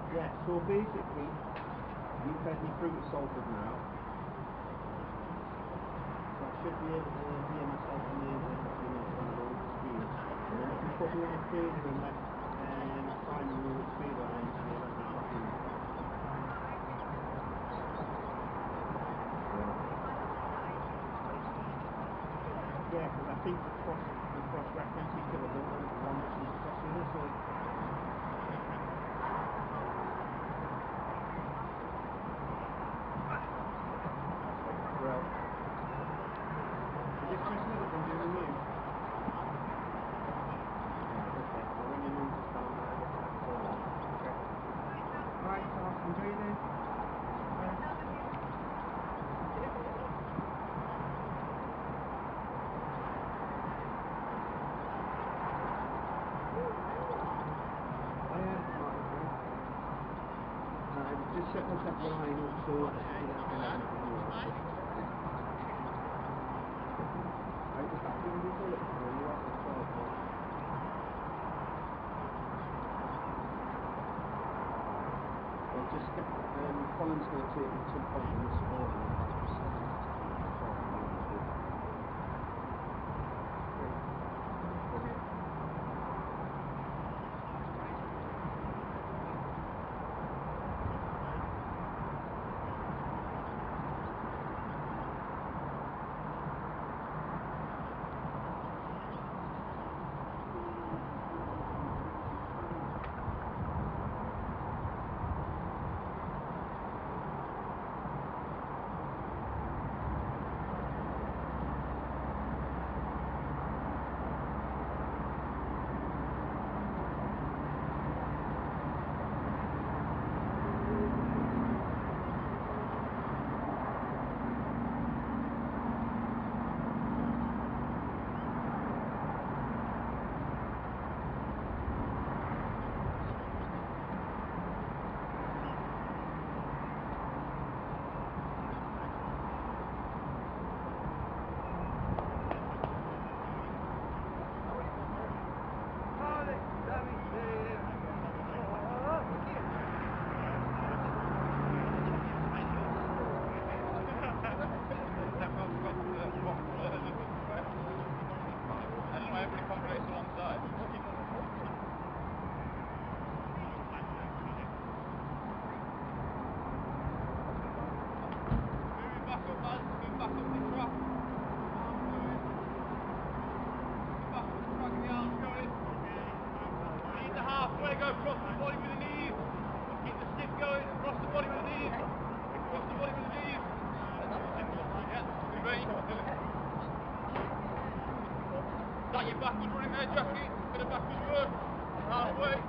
Yeah, so basically, you fed me through the salted now. So I should be able to hear myself in the engine on the road speed. And then if you put me on a phaser and let Simon move the speed line, you'll let me know. Yeah, because I think the cross-reference each other, don't want one to cross the other, so... Just set myself the line up so I just have to give you a bullet for you off the 12 I'll just get Colin's going to take me to some point in this morning. Is that your backwards running there, Jackie? Bit of backwards work? Halfway?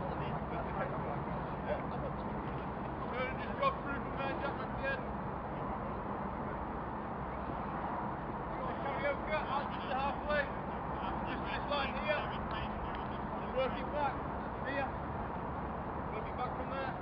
Turn and just drop through from there, Jack, back to the end. Karaoke, out just to halfway. Just to this line here. And work it back. Here. Work it back from there.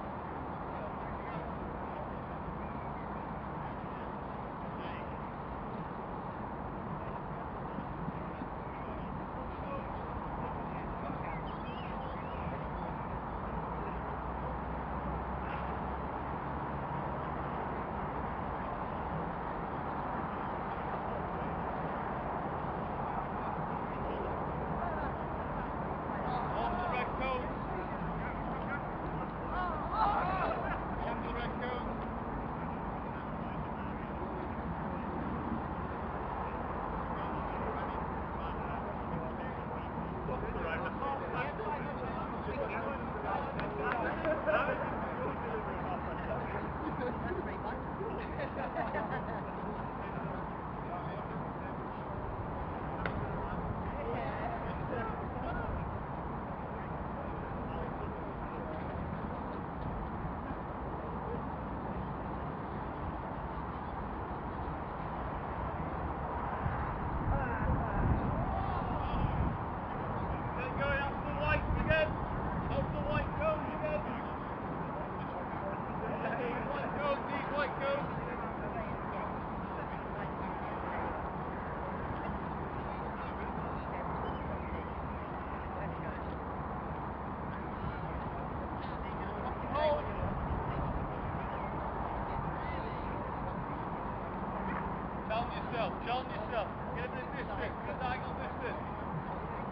yourself. Challenge yourself. Get a bit of distance. Get a diagonal distance.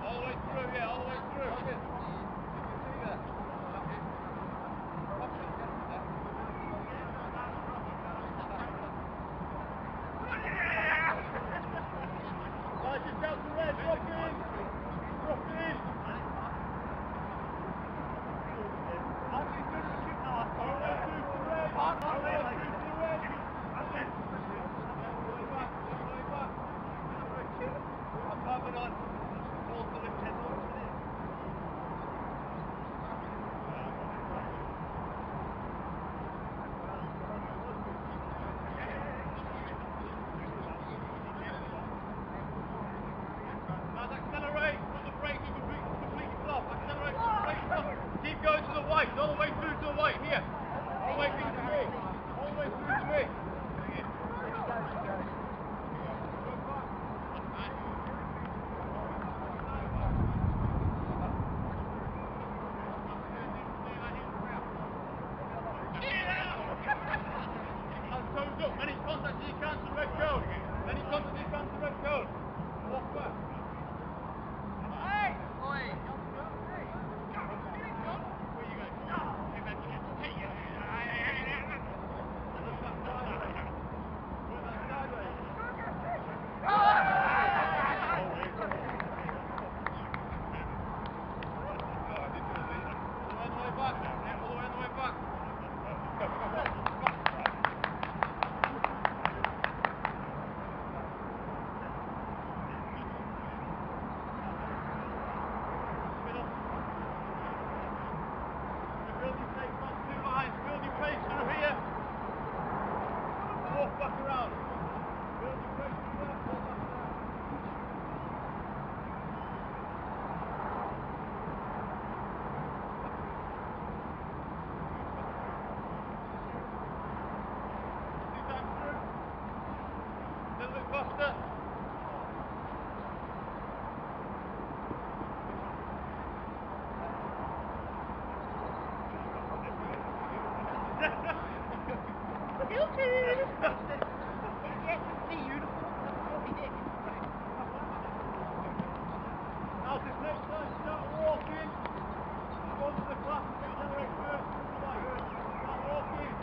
All the way through, yeah, all the way through. Just out to red, drop in! Drop in! Actually, good to keep now. All the way through to red! All the way through to red! All the way back, all the way back. I'm coming on. Hold the lip head over there. Accelerate, put the brake in completely stop. Accelerate, put the brake stop. Keep going to the white, all the way through to the white. Here. All the way through to me. All the way through to me. And toes up. Many contacts as you can to the red cone. Many contacts as you can to the red cone. Walk back. Faster. Now this next time, start walking. Go to the class, accelerate first. Start walking.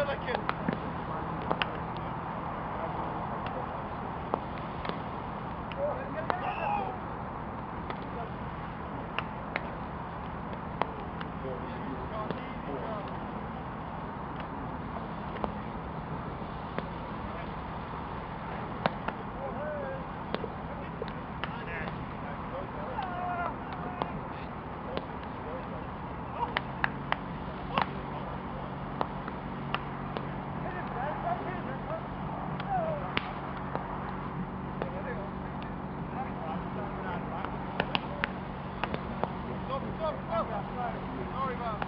licking. Sorry, man.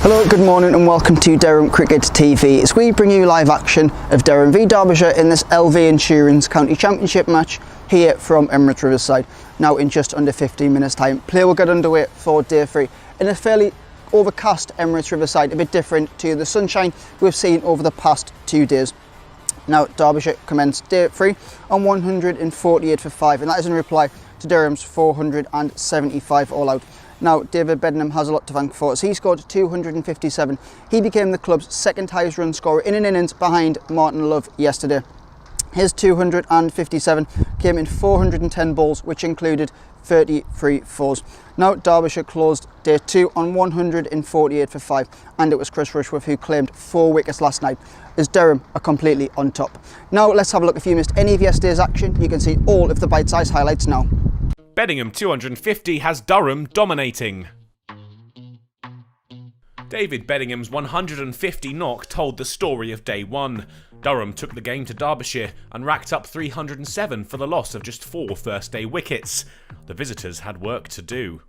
Hello, good morning and welcome to Durham Cricket TV as we bring you live action of Durham v Derbyshire in this LV Insurance County Championship match here from Emirates Riverside. Now in just under 15 minutes time, play will get underway for day 3 in a fairly overcast Emirates Riverside, a bit different to the sunshine we've seen over the past 2 days. Now Derbyshire commenced day 3 on 148 for 5, and that is in reply to Durham's 475 all out. Now, David Bedingham has a lot to thank for as he scored 257. He became the club's second highest run scorer in an innings behind Martin Love yesterday. His 257 came in 410 balls, which included 33 fours. Now, Derbyshire closed day 2 on 148 for 5, and it was Chris Rushworth who claimed 4 wickets last night, as Durham are completely on top. Now, let's have a look. If you missed any of yesterday's action, you can see all of the bite-sized highlights now. Bedingham 250 has Durham dominating. David Bedingham's 150 knock told the story of day 1. Durham took the game to Derbyshire and racked up 307 for the loss of just 4 first-day wickets. The visitors had work to do.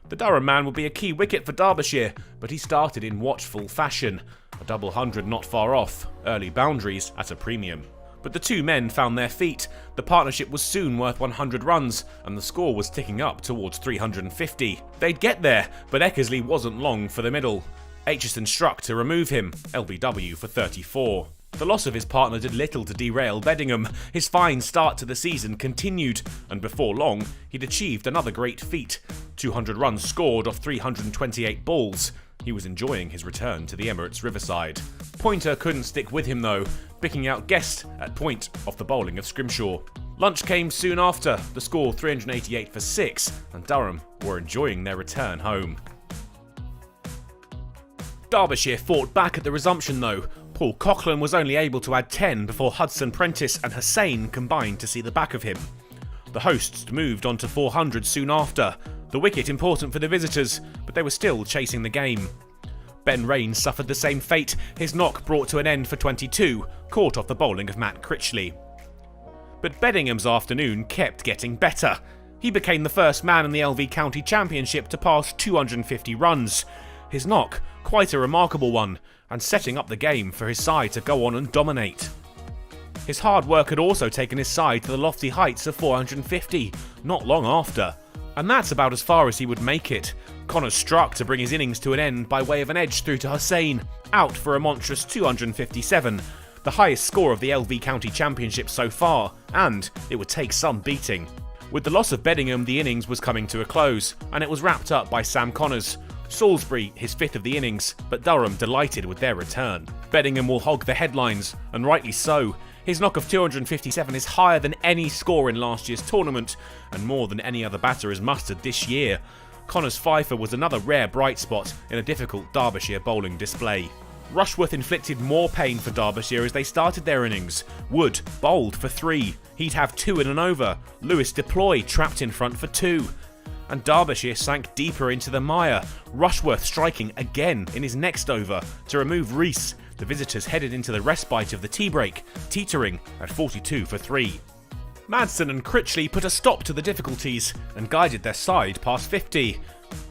The Durham man will be a key wicket for Derbyshire, but he started in watchful fashion. A double hundred not far off, early boundaries at a premium. But the two men found their feet. The partnership was soon worth 100 runs, and the score was ticking up towards 350. They'd get there, but Eckersley wasn't long for the middle. Aitchison struck to remove him, LBW for 34. The loss of his partner did little to derail Bedingham. His fine start to the season continued, and before long, he'd achieved another great feat. 200 runs scored off 328 balls. He was enjoying his return to the Emirates Riverside. Pointer couldn't stick with him though, picking out Guest at point off the bowling of Scrimshaw. Lunch came soon after, the score 388 for 6, and Durham were enjoying their return home. Derbyshire fought back at the resumption though. Paul Coughlin was only able to add 10 before Hudson Prentice and Hussain combined to see the back of him. The hosts moved on to 400 soon after. The wicket important for the visitors, but they were still chasing the game. Ben Raines suffered the same fate, his knock brought to an end for 22, caught off the bowling of Matt Critchley. But Bedingham's afternoon kept getting better. He became the first man in the LV County Championship to pass 250 runs. His knock, quite a remarkable one, and setting up the game for his side to go on and dominate. His hard work had also taken his side to the lofty heights of 450, not long after. And that's about as far as he would make it. Connors struck to bring his innings to an end by way of an edge through to Hussain, out for a monstrous 257, the highest score of the LV County Championship so far, and it would take some beating. With the loss of Bedingham, the innings was coming to a close, and it was wrapped up by Sam Connors. Salisbury, his 5th of the innings, but Durham delighted with their return. Bedingham will hog the headlines, and rightly so. His knock of 257 is higher than any score in last year's tournament, and more than any other batter has mustered this year. Connors Pfeiffer was another rare bright spot in a difficult Derbyshire bowling display. Rushworth inflicted more pain for Derbyshire as they started their innings. Wood bowled for 3. He'd have 2 in an over. Lewis Deploy trapped in front for 2. And Derbyshire sank deeper into the mire, Rushworth striking again in his next over to remove Rees. The visitors headed into the respite of the tea break, teetering at 42 for 3. Madsen and Critchley put a stop to the difficulties and guided their side past 50.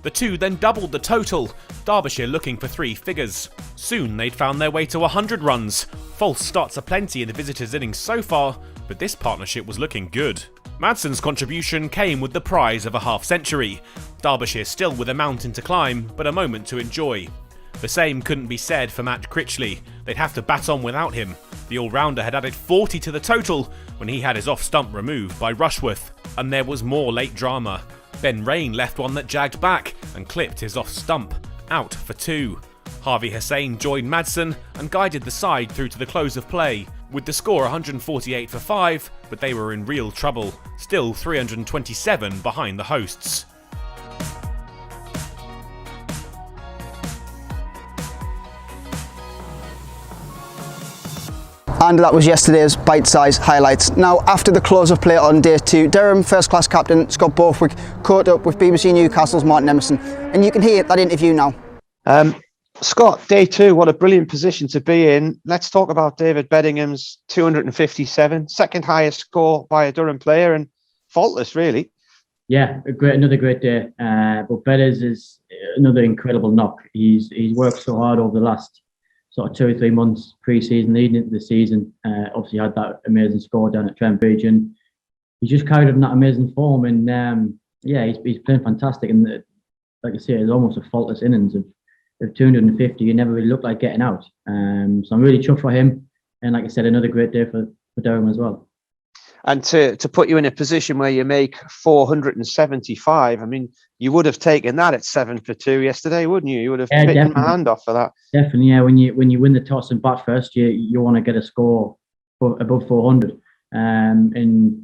The two then doubled the total, Derbyshire looking for 3 figures. Soon they'd found their way to 100 runs. False starts aplenty in the visitors' innings so far, but this partnership was looking good. Madsen's contribution came with the prize of a half-century. Derbyshire still with a mountain to climb, but a moment to enjoy. The same couldn't be said for Matt Critchley. They'd have to bat on without him. The all-rounder had added 40 to the total when he had his off-stump removed by Rushworth. And there was more late drama. Ben Raine left one that jagged back and clipped his off-stump, out for 2. Harvey Hussain joined Madsen and guided the side through to the close of play, with the score 148 for 5, but they were in real trouble, still 327 behind the hosts. And that was yesterday's bite-sized highlights. Now, after the close of play on day 2, Durham first-class captain Scott Borthwick caught up with BBC Newcastle's Martin Emerson, and you can hear that interview now. Scott, day 2, what a brilliant position to be in. Let's talk about David Bedingham's 257, second highest score by a Durham player, and faultless, really. Yeah, another great day. But Betters is another incredible knock. He's worked so hard over the last sort of 2 or 3 months pre-season, leading into the season. Obviously had that amazing score down at Trent Bridge, and he's just carried on that amazing form. And yeah, he's playing fantastic. And like you say, it's almost a faultless innings of 250. You never really looked like getting out. So I'm really chuffed for him. And like I said, another great day for Durham as well. And to put you in a position where you make 475, I mean, you would have taken that at 7 for 2 yesterday, wouldn't you? You would have bitten my hand off for that. Definitely, yeah. When you win the toss and bat first, you want to get a score above 400. And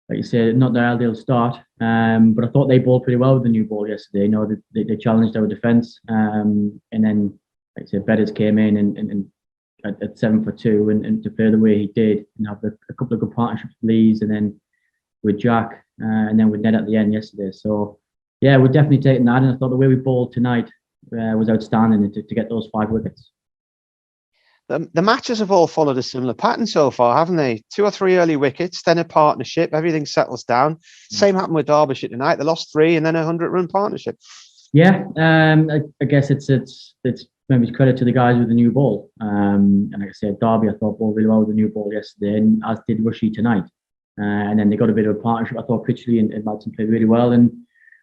like you said, not their ideal start. But I thought they bowled pretty well with the new ball yesterday. You know, they challenged our defence. And then, like I said, Betters came in and at 7 for 2 and to play the way he did and have a couple of good partnerships with Lees and then with Jack and then with Ned at the end yesterday. So yeah, we're definitely taking that. And I thought the way we bowled tonight was outstanding to get those 5 wickets. The matches have all followed a similar pattern so far, haven't they? 2 or 3 early wickets, then a partnership, everything settles down. Same happened with Derbyshire tonight. They lost 3 and then a 100-run partnership. Yeah, I guess it's maybe it's credit to the guys with the new ball. And like I said, Derby, I thought bowled really well with the new ball yesterday, and as did Rushy tonight. And then they got a bit of a partnership. I thought Critchley and Madsen played really well, and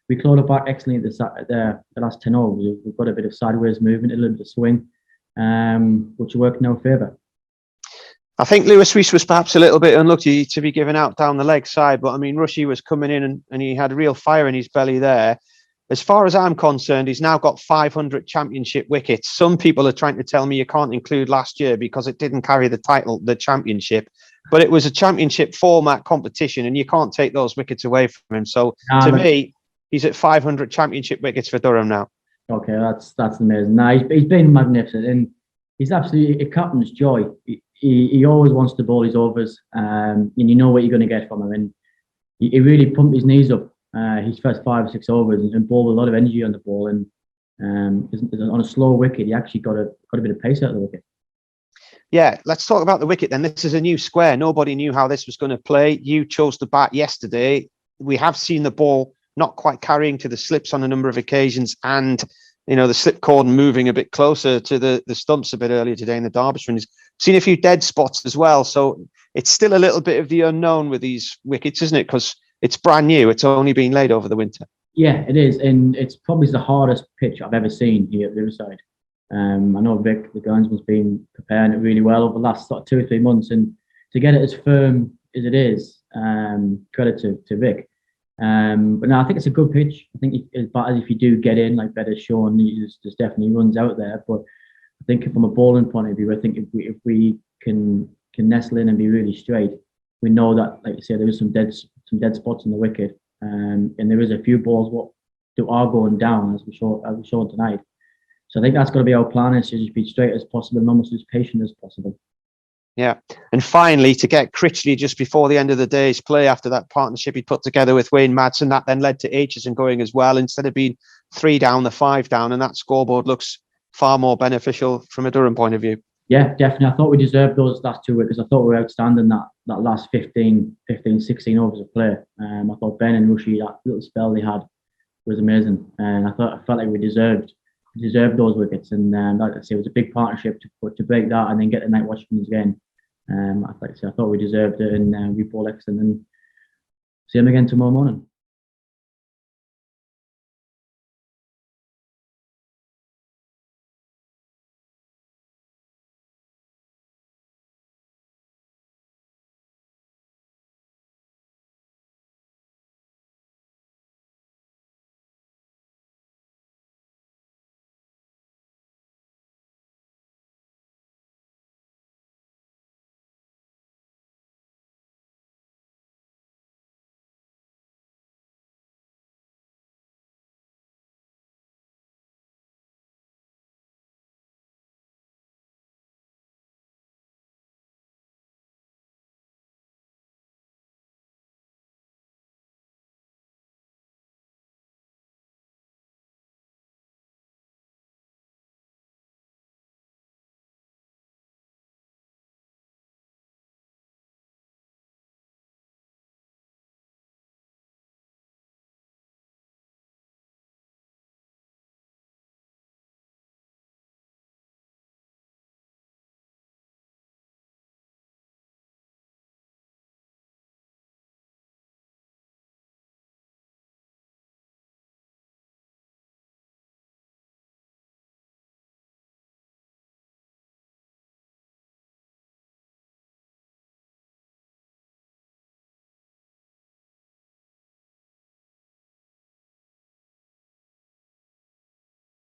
we clawed it back excellently at the last 10 overs. We've got a bit of sideways movement, a little bit of swing, which worked in our favour. I think Lewis Rees was perhaps a little bit unlucky to be given out down the leg side, but I mean, Rushy was coming in and he had real fire in his belly there. As far as I'm concerned, he's now got 500 championship wickets. Some people are trying to tell me you can't include last year because it didn't carry the title, the championship. But it was a championship format competition and you can't take those wickets away from him. So to me, he's at 500 championship wickets for Durham now. Okay, that's amazing. Now he's been magnificent and he's absolutely a captain's joy. He always wants to bowl his overs, and you know what you're going to get from him. And he really pumped his knees up his first 5 or 6 overs and bowled a lot of energy on the ball. And on a slow wicket, he actually got a bit of pace out of the wicket. Yeah, let's talk about the wicket then. This is a new square. Nobody knew how this was going to play. You chose to bat yesterday. We have seen the ball not quite carrying to the slips on a number of occasions, and the slip cord moving a bit closer to the stumps a bit earlier today in the Derbyshire. And he's seen a few dead spots as well. So it's still a little bit of the unknown with these wickets, isn't it? Because it's brand new. It's only been laid over the winter. Yeah, it is. And it's probably the hardest pitch I've ever seen here at Riverside. I know Vic, the groundsman's been preparing it really well over the last 2 or 3 months. And to get it as firm as it is, credit to Vic. But no, I think it's a good pitch. I think if you do get in, like Better's shown, there's definitely runs out there. But I think from a bowling point of view, I think if we can nestle in and be really straight, we know that, like you said, there is some dead spots in the wicket, and there is a few balls that are going down as we showed tonight. So I think that's going to be our plan: is to just be straight as possible and almost as patient as possible. Yeah, and finally, to get Critchley just before the end of the day's play after that partnership he put together with Wayne Madsen, that then led to Aitchison going as well, instead of being 3 down, the 5 down, and that scoreboard looks far more beneficial from a Durham point of view. Yeah, definitely. I thought we deserved those last 2 wickets. I thought we were outstanding that last 15, 16 overs of play. I thought Ben and Rushy, that little spell they had was amazing, and I felt like we deserved those wickets. And like I say, it was a big partnership to break that and then get the night watchman again. I thought we deserved it, and we bowled excellent. And see him again tomorrow morning.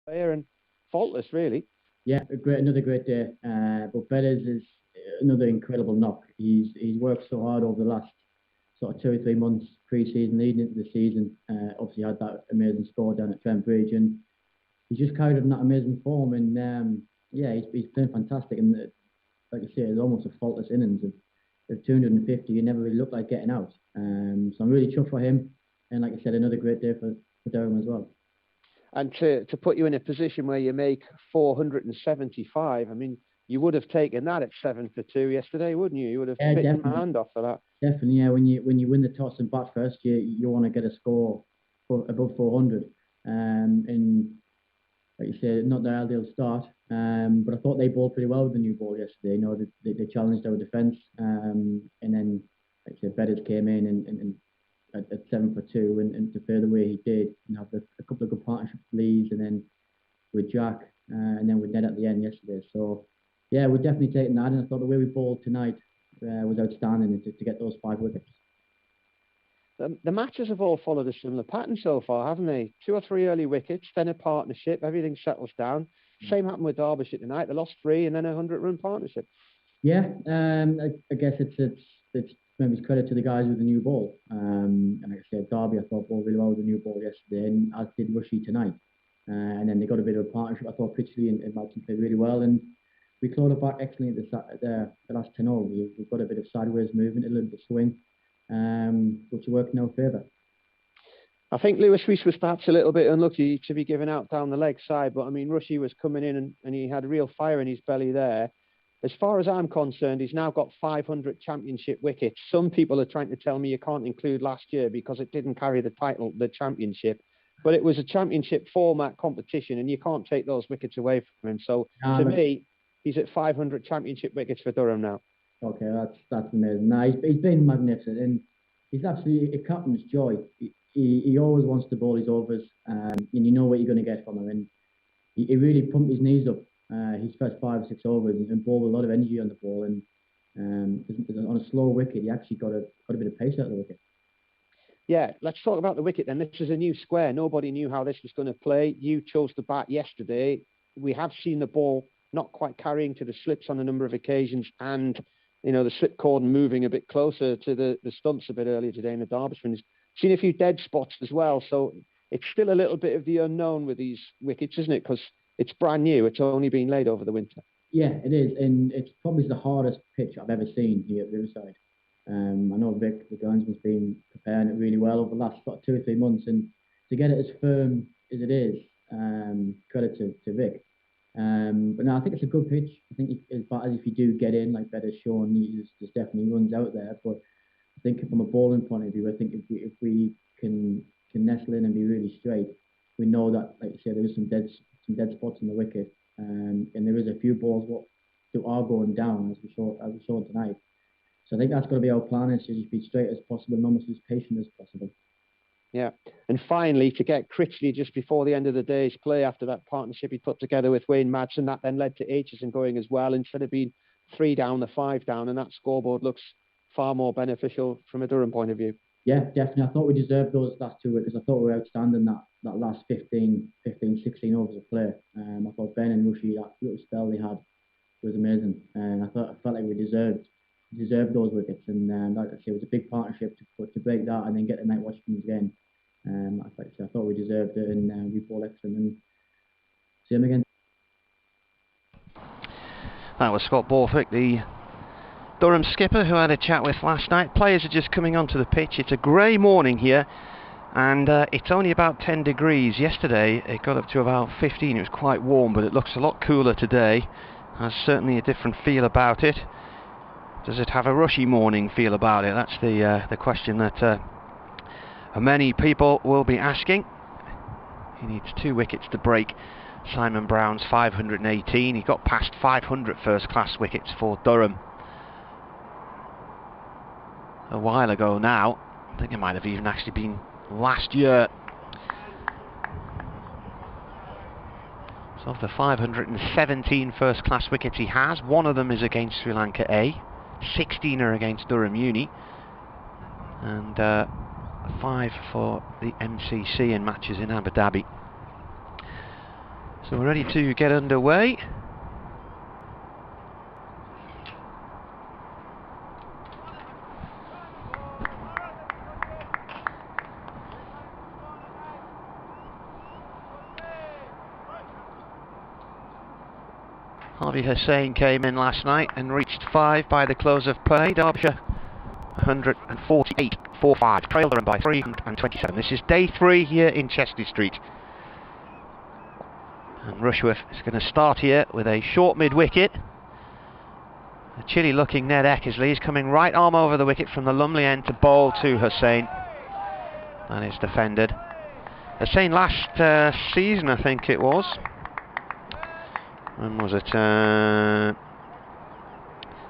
player and faultless, really. Yeah, another great day. But Betters is another incredible knock. He's worked so hard over the last sort of 2 or 3 months pre-season, leading into the season. Obviously had that amazing score down at Trent Bridge, and he's just carried on that amazing form. And yeah, he's playing fantastic. And like you say, it's almost a faultless innings of 250. You never really looked like getting out. So I'm really chuffed for him. And like I said, another great day for Durham as well. And to put you in a position where you make 475, I mean, you would have taken that at 7 for 2 yesterday, wouldn't you? You would have bitten my hand off for that. Definitely, yeah. When you win the toss and bat first, you want to get a score above 400. And like you say, not their ideal start. But I thought they bowled pretty well with the new ball yesterday. You know, they challenged our defence. And then, like I said, Betters came in and at 7 for 2, and to play the way he did, and have a couple of good partnerships with Lees, and then with Jack, and then with Ned at the end yesterday. So yeah, we're definitely taking that. And I thought the way we bowled tonight was outstanding to get those 5 wickets. The matches have all followed a similar pattern so far, haven't they? 2 or 3 early wickets, then a partnership, everything settles down. Same happened with Derbyshire tonight. They lost 3 and then a 100-run partnership. Yeah, I guess it's maybe it's credit to the guys with the new ball. And like I said, Derby, I thought bowled really well with the new ball yesterday, and as did Rushy tonight. And then they got a bit of a partnership. I thought Pitchley and Malcolm played really well, and we clawed it back excellently at the last 10 overs. We've got a bit of sideways movement, a little bit of swing, which worked in our favour. I think Lewis Rees was perhaps a little bit unlucky to be given out down the leg side, but I mean, Rushy was coming in and he had real fire in his belly there. As far as I'm concerned, he's now got 500 championship wickets. Some people are trying to tell me you can't include last year because it didn't carry the title, the championship. But it was a championship format competition, and you can't take those wickets away from him. So to me, he's at 500 championship wickets for Durham now. Okay, that's amazing. No, he's been magnificent, and he's absolutely a captain's joy. He always wants to bowl his overs, and you know what you're going to get from him. And he really pumped his knees up his first 5 or 6 overs and bowled a lot of energy on the ball. And on a slow wicket, he actually got a bit of pace out of the wicket. Yeah, let's talk about the wicket then. This is a new square. Nobody knew how this was going to play. You chose the bat yesterday. We have seen the ball not quite carrying to the slips on a number of occasions, and you know the slip cordon moving a bit closer to the stumps a bit earlier today in the Derbyshire. Seen a few dead spots as well, so it's still a little bit of the unknown with these wickets, isn't it? Because it's brand new. It's only been laid over the winter. Yeah, it is, and it's probably the hardest pitch I've ever seen here at Riverside. I know Vic, the groundsman's been preparing it really well over the last 2 or 3 months, and to get it as firm as it is, credit to Vic. But no, I think it's a good pitch. I think as far as if you do get in, like Better's shown, there's definitely runs out there. But I think from a bowling point of view, I think if we can nestle in and be really straight, we know that, like you said, there is some dead spots in the wicket, and there is a few balls that are going down as we saw tonight. So I think that's got to be our plan, is to just be straight as possible and almost as patient as possible. Yeah. And finally, to get Critchley just before the end of the day's play after that partnership he put together with Wayne Madsen, that then led to Aitchison going as well, instead of being 3 down, the 5 down, and that scoreboard looks far more beneficial from a Durham point of view. Yeah, definitely. I thought we deserved those last 2 wickets. I thought we were outstanding that last 15, 16 overs of play. I thought Ben and Rushy, that little spell they had was amazing. And I felt like we deserved those wickets. And like I say, it was a big partnership to break that and then get the night watchman again. I thought we deserved it, and we bowled excellent. And see him again. That was Scott Borthwick, the Durham skipper, who I had a chat with last night. Players are just coming onto the pitch. It's a grey morning here, and it's only about 10 degrees. Yesterday it got up to about 15. It was quite warm, but it looks a lot cooler today. Has certainly a different feel about it. Does it have a Rushy morning feel about it? That's the question that many people will be asking. He needs 2 wickets to break Simon Brown's 518. He got past 500 first-class wickets for Durham a while ago now. I think it might have even actually been last year. So of the 517 first-class wickets he has, 1 of them is against Sri Lanka A, 16 are against Durham Uni, and 5 for the MCC in matches in Abu Dhabi. So we're ready to get underway. Harvey Hussain came in last night and reached 5 by the close of play. Derbyshire 148-45, trailed Durham by 327. This is day 3 here in Chesney Street. And Rushworth is going to start here with a short mid-wicket. A chilly looking Ned Eckersley is coming right arm over the wicket from the Lumley end to bowl to Hussain. And is defended. Hussain last season, I think it was. When was it?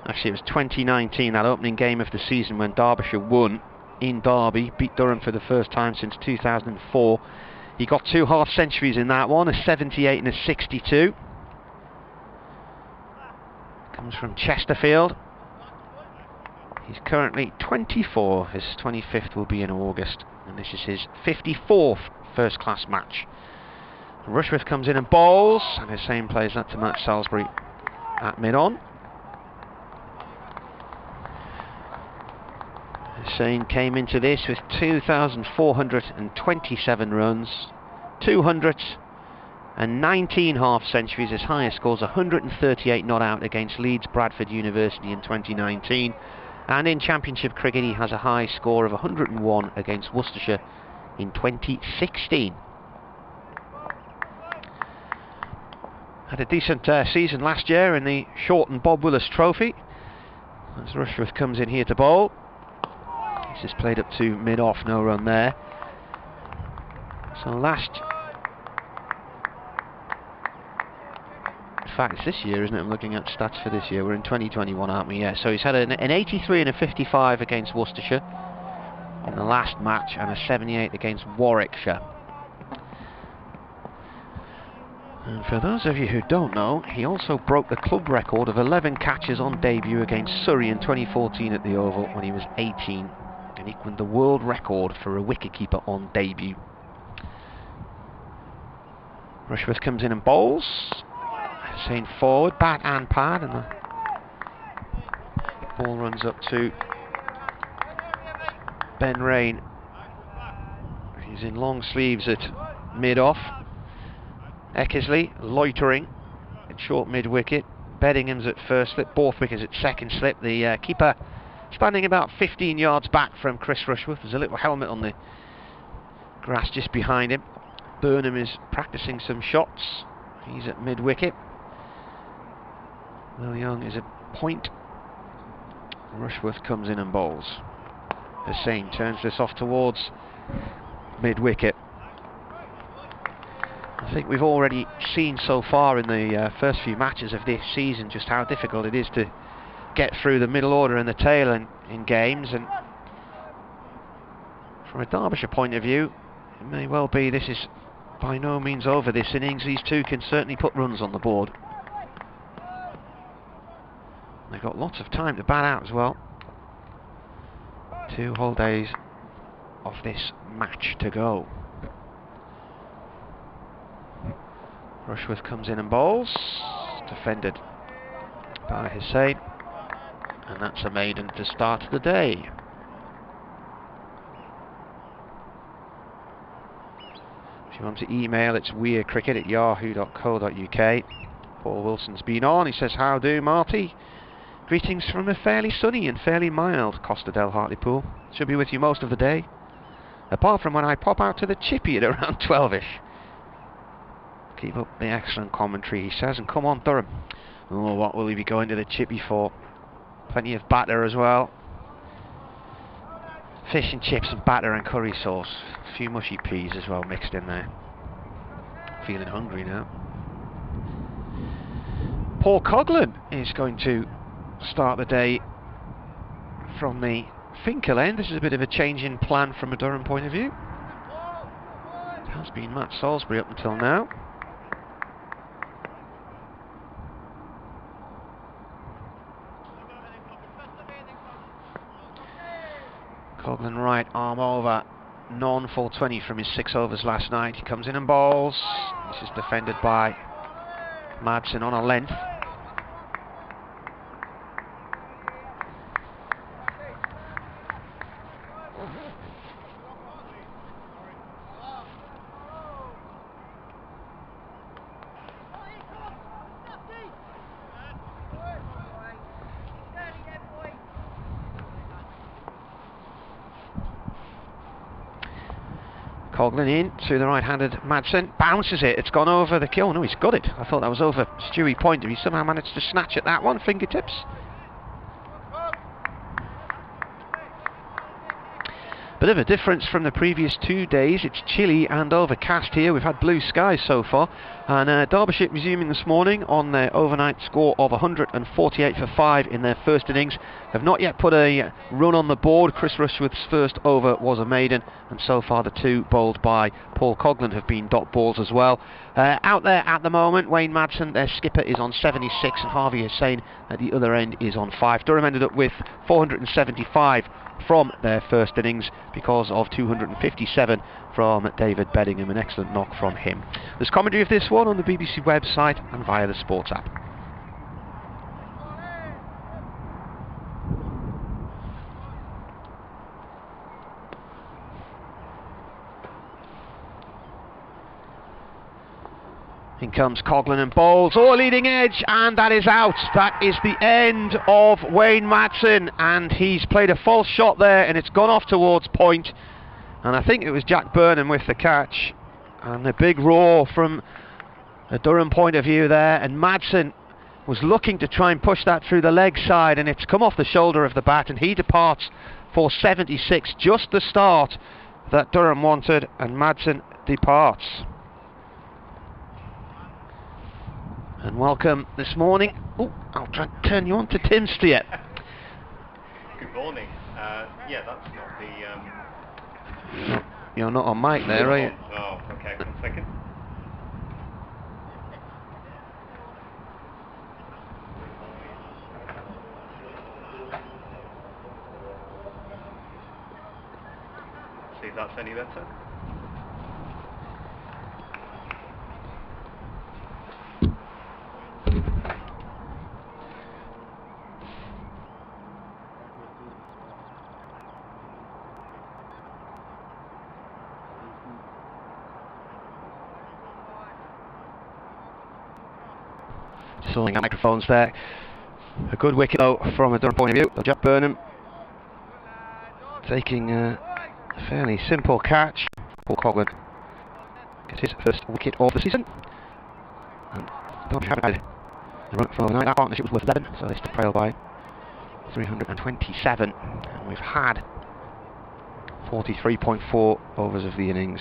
Actually, it was 2019, that opening game of the season when Derbyshire won in Derby, beat Durham for the first time since 2004. He got 2 half centuries in that one, a 78 and a 62. Comes from Chesterfield. He's currently 24. His 25th will be in August, and this is his 54th first-class match. Rushworth comes in and bowls, and Hussain plays that to match Salisbury at mid-on. Hussain came into this with 2,427 runs, 219 half-centuries. His highest scores 138 not out against Leeds Bradford University in 2019. And in Championship cricket he has a high score of 101 against Worcestershire in 2016. Had a decent season last year in the Shorten Bob Willis Trophy. As Rushworth comes in here to bowl. This is played up to mid-off, no run there. So in fact it's this year, isn't it? I'm looking at stats for this year. We're in 2021, aren't we? Yeah, so he's had an 83 and a 55 against Worcestershire in the last match, and a 78 against Warwickshire. And for those of you who don't know, he also broke the club record of 11 catches on debut against Surrey in 2014 at the Oval when he was 18, and equalled the world record for a wicketkeeper on debut. Rushworth comes in and bowls. Hussain forward, bat and pad, and the ball runs up to Ben Rain. He's in long sleeves at mid-off. Eckersley loitering at short mid-wicket. Beddingham's at first slip, Borthwick is at second slip. The keeper standing about 15 yards back from Chris Rushworth. There's a little helmet on the grass just behind him. Burnham is practicing some shots. He's at mid-wicket. Will Young is at point. Rushworth comes in and bowls. Hussain turns this off towards mid-wicket. I think we've already seen so far in the first few matches of this season just how difficult it is to get through the middle order and the tail in games, and from a Derbyshire point of view it may well be this is by no means over, this innings. These two can certainly put runs on the board. They've got lots of time to bat out as well. 2 whole days of this match to go. Rushworth comes in and bowls, defended by Hussain, and that's a maiden to start the day. If you want to email, it's weircricket@yahoo.co.uk. Paul Wilson's been on. He says, "How do, Marty? Greetings from a fairly sunny and fairly mild Costa del Hartlepool. Should be with you most of the day, apart from when I pop out to the chippy at around 12ish. Keep up the excellent commentary," he says, "and come on, Durham." Oh, what will he be going to the chippy for? Plenty of batter as well. Fish and chips and batter and curry sauce. A few mushy peas as well mixed in there. Feeling hungry now. Paul Coghlan is going to start the day from the Finkel end. This is a bit of a change in plan from a Durham point of view. It has been Matt Salisbury up until now. Coghlan right arm over non-full 20 from his 6 overs last night. He comes in and bowls. This is defended by Madsen on a length. Coghlan in to the right-handed Madsen, bounces it, it's gone over the kill. No, he's got it. I thought that was over Stewie Pointer. He somehow managed to snatch at that one, fingertips. Bit of a difference from the previous 2 days. It's chilly and overcast here. We've had blue skies so far. And Derbyshire resuming this morning on their overnight score of 148 for 5 in their first innings. Have not yet put a run on the board. Chris Rushworth's first over was a maiden, and so far the 2 bowled by Paul Coghlan have been dot balls as well. Out there at the moment, Wayne Madsen, their skipper, is on 76, and Harvey Hussain at the other end is on 5. Durham ended up with 475 from their first innings because of 257 from David Beddingham, an excellent knock from him. There's commentary of this one on the BBC website and via the Sports app. In comes Coghlan and bowls. Oh, leading edge, and that is out. That is the end of Wayne Madsen, and he's played a false shot there, and it's gone off towards point. And I think it was Jack Burnham with the catch, and a big roar from a Durham point of view there. And Madsen was looking to try and push that through the leg side, and it's come off the shoulder of the bat, and he departs for 76. Just the start that Durham wanted, and Madsen departs. And welcome this morning. Oh, I'll try and turn you on to Tim Steer. Good morning. Yeah, that's not the... You're not on mic there, are you? Oh, okay, 1 second. See if that's any better. Sorting out microphones there. A good wicket though from a Durham point of view. Jack Burnham taking a fairly simple catch. Paul Coghlan gets his first wicket of the season. And Derbyshire haven't had the run for overnight. That partnership was worth 11, so they still trail by 327. And we've had 43.4 overs of the innings.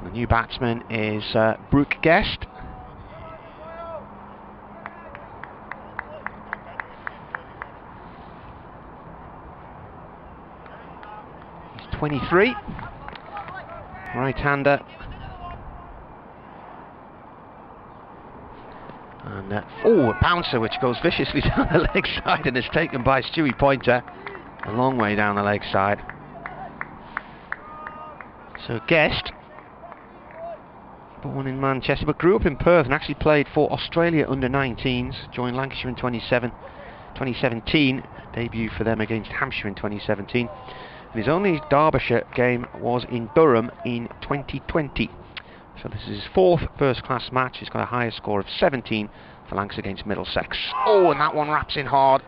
The new batsman is Brooke Guest. He's 23. Right-hander. And a bouncer which goes viciously down the leg side and is taken by Stewie Pointer a long way down the leg side. So Guest, born in Manchester but grew up in Perth and actually played for Australia under-19s, joined Lancashire in 2017, debut for them against Hampshire in 2017. And his only Derbyshire game was in Durham in 2020. So this is his 4th first-class match. He's got a higher score of 17 for Lancs against Middlesex. Oh, and that one wraps in hard.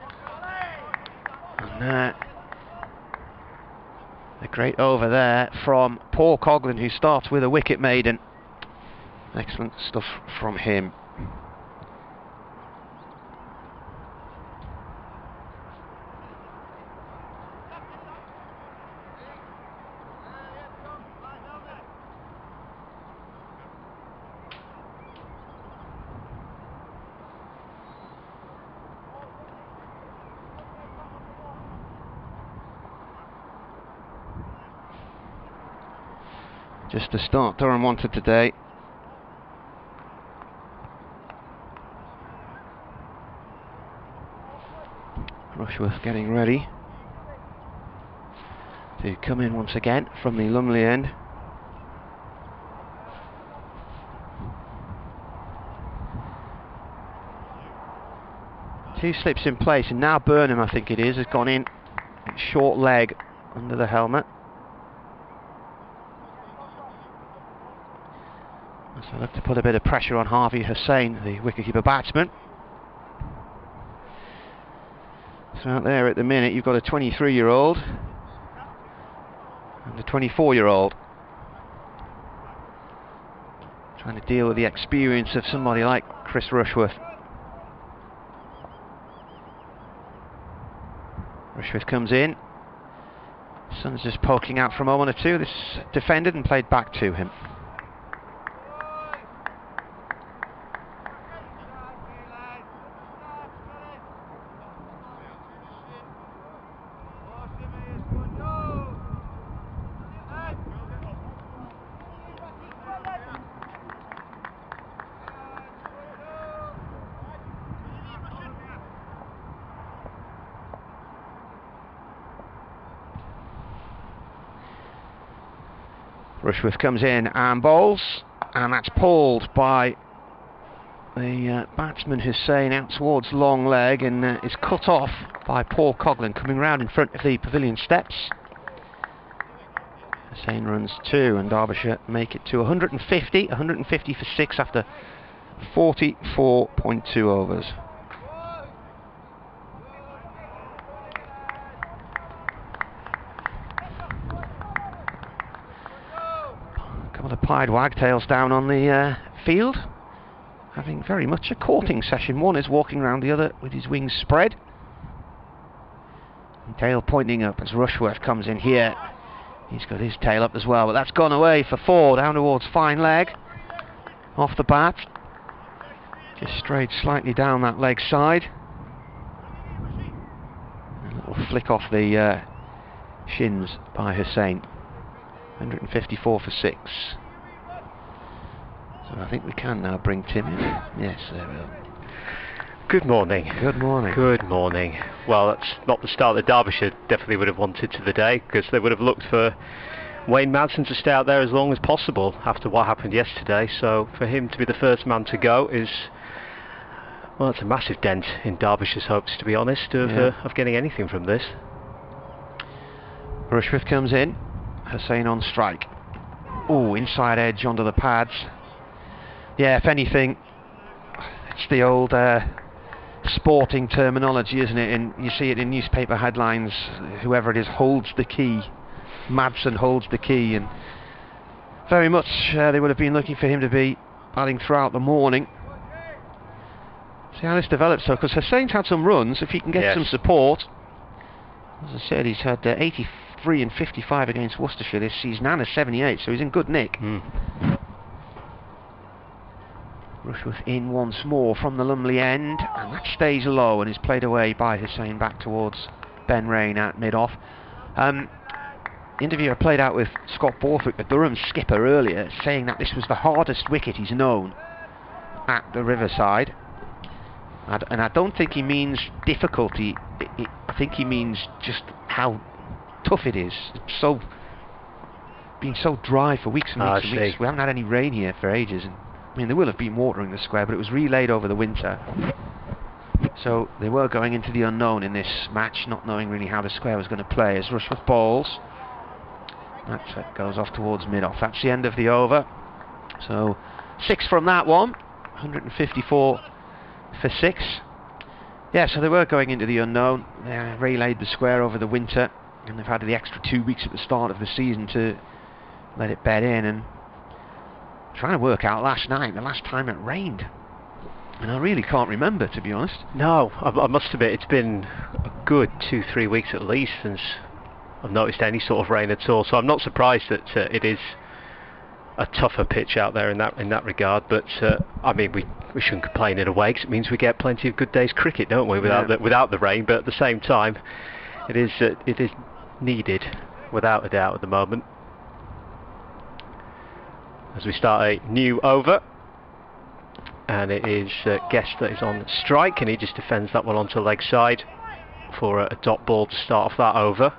And a great over there from Paul Coghlan, who starts with a wicket maiden. Excellent stuff from him. Just the start Durham wanted today. Rushworth getting ready. to come in once again from the Lumley end. Two slips in place, and now Burnham, I think it is, has gone in short leg under the helmet. So I look to put a bit of pressure on Harvey Hussain, the wicketkeeper batsman. So out there at the minute you've got a 23-year-old and a 24-year-old trying to deal with the experience of somebody like Chris Rushworth. Rushworth comes in. Sun's just poking out for a moment or two. This defended and played back to him. Rushworth comes in and bowls, and that's pulled by the batsman Hussain out towards long leg, and is cut off by Paul Coghlan coming round in front of the pavilion steps. Hussain runs 2 and Derbyshire make it to 150 for 6 after 44.2 overs. The pied wagtails down on the field, having very much a courting session. One is walking around the other with his wings spread, and tail pointing up as Rushworth comes in here. He's got his tail up as well, but that's gone away for 4 down towards fine leg off the bat. Just strayed slightly down that leg side. A little flick off the shins by Hussain. 154 for 6. So I think we can now bring Tim in. Yes, there we are. Good morning. Good morning. Good morning. Well, that's not the start that Derbyshire definitely would have wanted to the day, because they would have looked for Wayne Madsen to stay out there as long as possible after what happened yesterday. So for him to be the first man to go is, well, it's a massive dent in Derbyshire's hopes, to be honest, of getting anything from this. Rushworth comes in. Hussain on strike. Oh, inside edge onto the pads. Yeah, if anything, it's the old sporting terminology, isn't it? And you see it in newspaper headlines. Whoever it is holds the key. Madsen holds the key, and very much they would have been looking for him to be batting throughout the morning. See how this develops, though, because Hussain's had some runs. If he can get some support, as I said, he's had 83 and 55 against Worcestershire this season, and a 78, so he's in good nick. Rushworth in once more from the Lumley end, and that stays low and is played away by Hussain back towards Ben Rain at mid-off. The interview I played out with Scott Borthwick, the Durham skipper, earlier, saying that this was the hardest wicket he's known at the Riverside. And I don't think he means difficulty, I think he means just how tough it is. It's been so dry for weeks and weeks and weeks. We haven't had any rain here for ages. And, I mean, there will have been water in the square, but it was relayed over the winter. So they were going into the unknown in this match, not knowing really how the square was going to play. As Rushworth bowls, that goes off towards mid-off. That's the end of the over. So 6 from that one, 154 for 6. Yeah, so they were going into the unknown. They relayed the square over the winter, and they've had the extra 2 weeks at the start of the season to let it bed in. And trying to work out last night, the last time it rained, and I really can't remember, to be honest. No, I must admit it's been a good 2-3 weeks at least since I've noticed any sort of rain at all. So I'm not surprised that it is a tougher pitch out there in that regard. But I mean, we shouldn't complain in a way, because it means we get plenty of good days cricket, don't we? Without the rain, but at the same time, it is needed without a doubt at the moment. As we start a new over, and it is Guest that is on strike, and he just defends that one onto leg side for a dot ball to start off that over.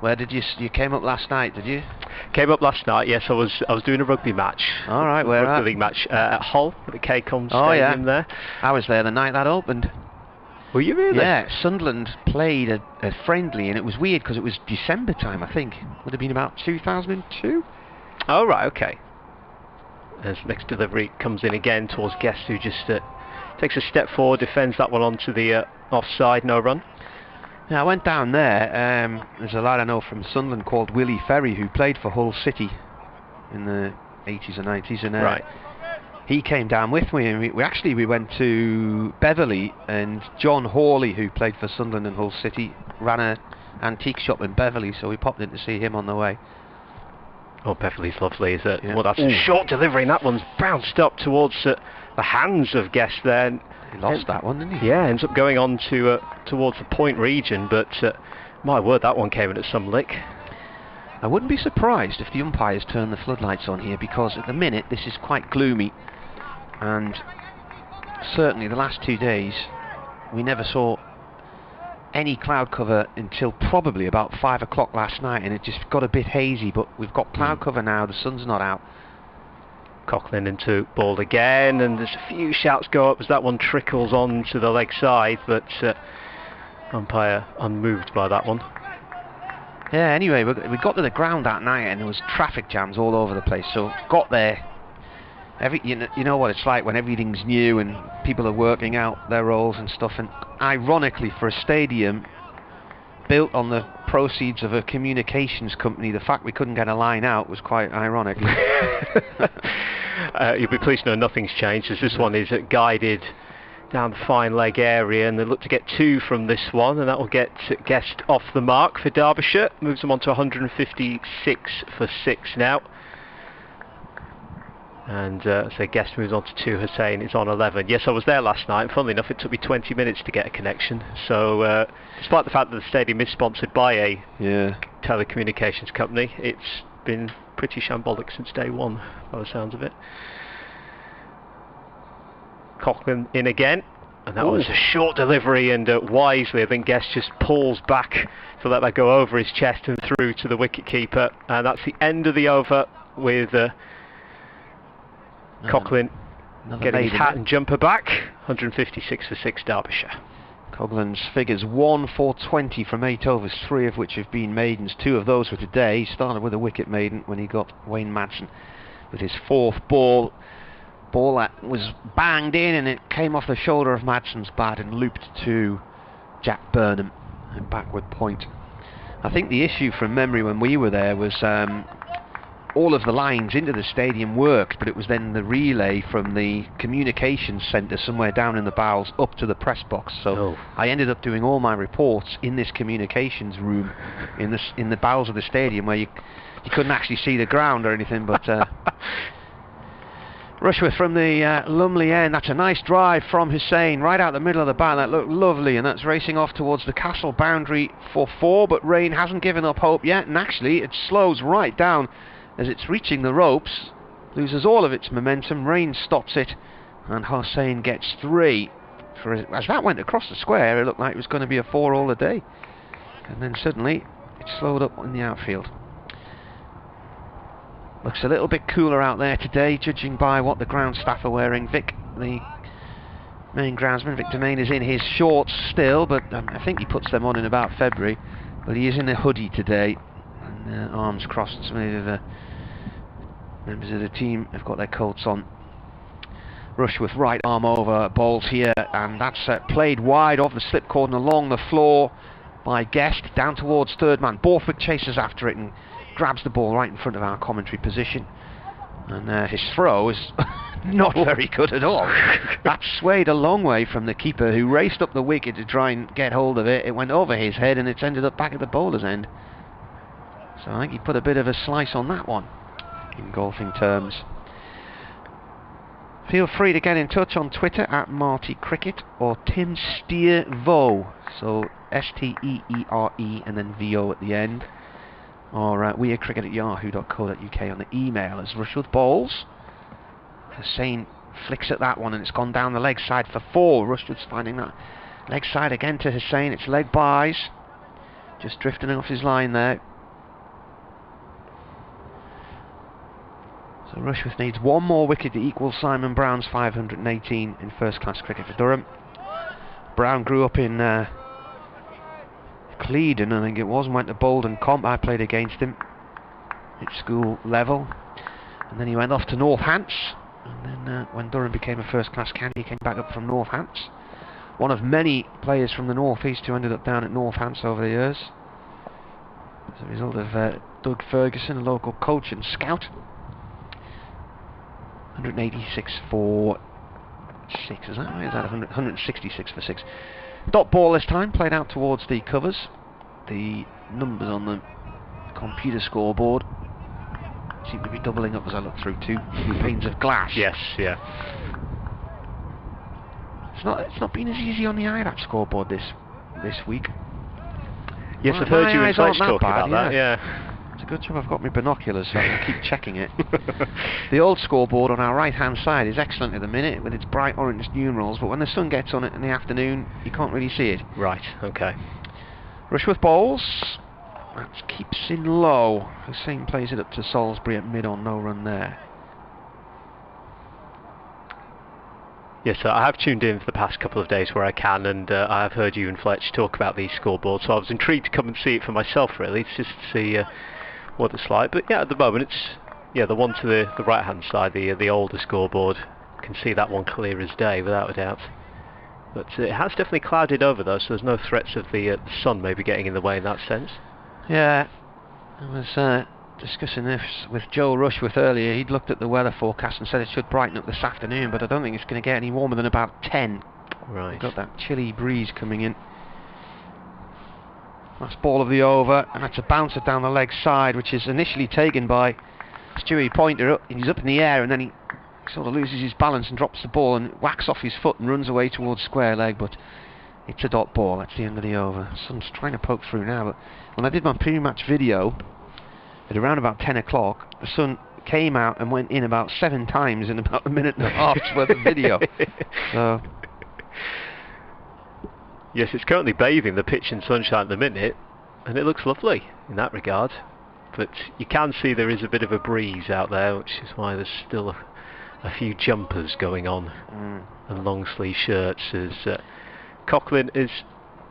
Where did you came up last night? Did you? Came up last night. Yes, I was doing a rugby match. All right, where at? Rugby league match at Hull at the Cacom Stadium there. I was there the night that opened. Were you really? Yeah, Sunderland played a friendly, and it was weird because it was December time. I think would have been about 2002. Oh right, okay. As next delivery comes in again towards Guest, who just takes a step forward, defends that one onto the offside, no run. Yeah, I went down there. There's a lad I know from Sunderland called Willie Ferry who played for Hull City in the 80s and 90s, and right. He came down with me, and we went to Beverley, and John Hawley, who played for Sunderland and Hull City, ran an antique shop in Beverley, so we popped in to see him on the way. Oh, Beverley's lovely, is it? Yeah. Well, that's a short delivery, and that one's bounced up towards the hands of Guest there. He lost that one, didn't he? Yeah, ends up going on to towards the point region, but my word, that one came in at some lick. I wouldn't be surprised if the umpires turn the floodlights on here, because at the minute this is quite gloomy, and certainly the last 2 days we never saw any cloud cover until probably about 5 o'clock last night, and it just got a bit hazy, but we've got cloud cover now, the sun's not out. Coughlin into ball again, and there's a few shouts go up as that one trickles on to the leg side, but umpire unmoved by that one. Yeah, anyway, we got to the ground that night and there was traffic jams all over the place, so got there. You know what it's like when everything's new and people are working out their roles and stuff, and ironically for a stadium built on the proceeds of a communications company, the fact we couldn't get a line out was quite ironic. You'll be pleased to know nothing's changed, as this one is guided down the fine leg area, and they look to get 2 from this one, and that will get Guest off the mark for Derbyshire. Moves them on to 156 for 6 now. And so Guest moves on to 2, Hussein is on 11. Yes, I was there last night, and funnily enough it took me 20 minutes to get a connection, so despite the fact that the stadium is sponsored by a telecommunications company, it's been pretty shambolic since day one by the sounds of it. Coughlin in again, and that was a short delivery, and wisely I think Guest just pulls back to let that go over his chest and through to the wicket keeper, and that's the end of the over with Coughlin getting his hat and jumper back. 156 for 6 Derbyshire. Coughlin's figures 1 for 20 from 8 overs, 3 of which have been maidens. 2 of those were today. He started with a wicket maiden when he got Wayne Madsen with his 4th ball. Ball that was banged in, and it came off the shoulder of Madsen's bat and looped to Jack Burnham and backward point. I think the issue from memory when we were there was all of the lines into the stadium worked, but it was then the relay from the communications centre somewhere down in the bowels up to the press box. So I ended up doing all my reports in this communications room in the bowels of the stadium, where you couldn't actually see the ground or anything, but Rushworth from the Lumley end. That's a nice drive from Hussein right out the middle of the bat. That looked lovely, and that's racing off towards the castle boundary for 4, but rain hasn't given up hope yet, and actually it slows right down as it's reaching the ropes, loses all of its momentum. Rain stops it, and Hussein gets 3. As that went across the square, it looked like it was going to be a 4 all the day, and then suddenly it slowed up in the outfield. Looks a little bit cooler out there today, judging by what the ground staff are wearing. Vic, the main groundsman, Vic Domain, is in his shorts still, but I think he puts them on in about February. But he is in a hoodie today, and arms crossed. Some of the members of the team have got their coats on. Rushworth right arm over balls here, and that's played wide off the slip cord and along the floor by Guest, down towards third man. Borthwick chases after it and grabs the ball right in front of our commentary position, and his throw is not very good at all. That swayed a long way from the keeper, who raced up the wicket to try and get hold of it. It went over his head, and it's ended up back at the bowler's end. So I think he put a bit of a slice on that one, in golfing terms. Feel free to get in touch on Twitter at Marty Cricket or Tim Steervo, so S-T-E-E-R-E and then V-O at the end, or weirdcricket@yahoo.co.uk on the email. As Rushworth bowls, Hussein flicks at that one, and it's gone down the leg side for 4. Rushworth's finding that leg side again to Hussein. It's leg bys, just drifting off his line there. So Rushworth needs one more wicket to equal Simon Brown's 518 in first-class cricket for Durham. Brown grew up in Clevedon, I think it was, and went to Bolton Comp. I played against him at school level. And then he went off to Northants. And then when Durham became a first-class county, he came back up from Northants. One of many players from the North East who ended up down at Northants over the years. As a result of Doug Ferguson, a local coach and scout. 186 for 6, is that right? Is that 166 for 6? Dot ball this time, played out towards the covers. The numbers on the computer scoreboard seem to be doubling up as I look through two panes of glass. Yes, yeah. It's not been as easy on the IRAP scoreboard this week. Yes, I've heard you and Fletch talking about that, yeah. It's a good job I've got my binoculars so I can keep checking it. The old scoreboard on our right hand side is excellent at the minute with its bright orange numerals, but when the sun gets on it in the afternoon you can't really see it. Right, okay. Rushworth bowls. That keeps in low. Hussain plays it up to Salisbury at mid on, no run there. Yes, I have tuned in for the past couple of days where I can, and I have heard you and Fletch talk about these scoreboards, so I was intrigued to come and see it for myself, really, just to see what it's like. But yeah, at the moment, it's the one to the right-hand side, the older scoreboard. You can see that one clear as day, without a doubt. But it has definitely clouded over, though, so there's no threats of the sun maybe getting in the way in that sense. Yeah, I was discussing this with Joe Rushworth earlier. He'd looked at the weather forecast and said it should brighten up this afternoon, but I don't think it's going to get any warmer than about 10. Right. We've got that chilly breeze coming in. Last ball of the over, and that's a bouncer down the leg side, which is initially taken by Stewie Pointer. He's up in the air, and then he sort of loses his balance and drops the ball and whacks off his foot and runs away towards square leg, but it's a dot ball. That's the end of the over. Sun's trying to poke through now, but when I did my pre-match video at around about 10 o'clock, the sun came out and went in about 7 times in about a minute and a half's worth of video. So yes, it's currently bathing the pitch in sunshine at the minute, and it looks lovely in that regard. But you can see there is a bit of a breeze out there, which is why there's still a few jumpers going on and long sleeve shirts as Coughlin is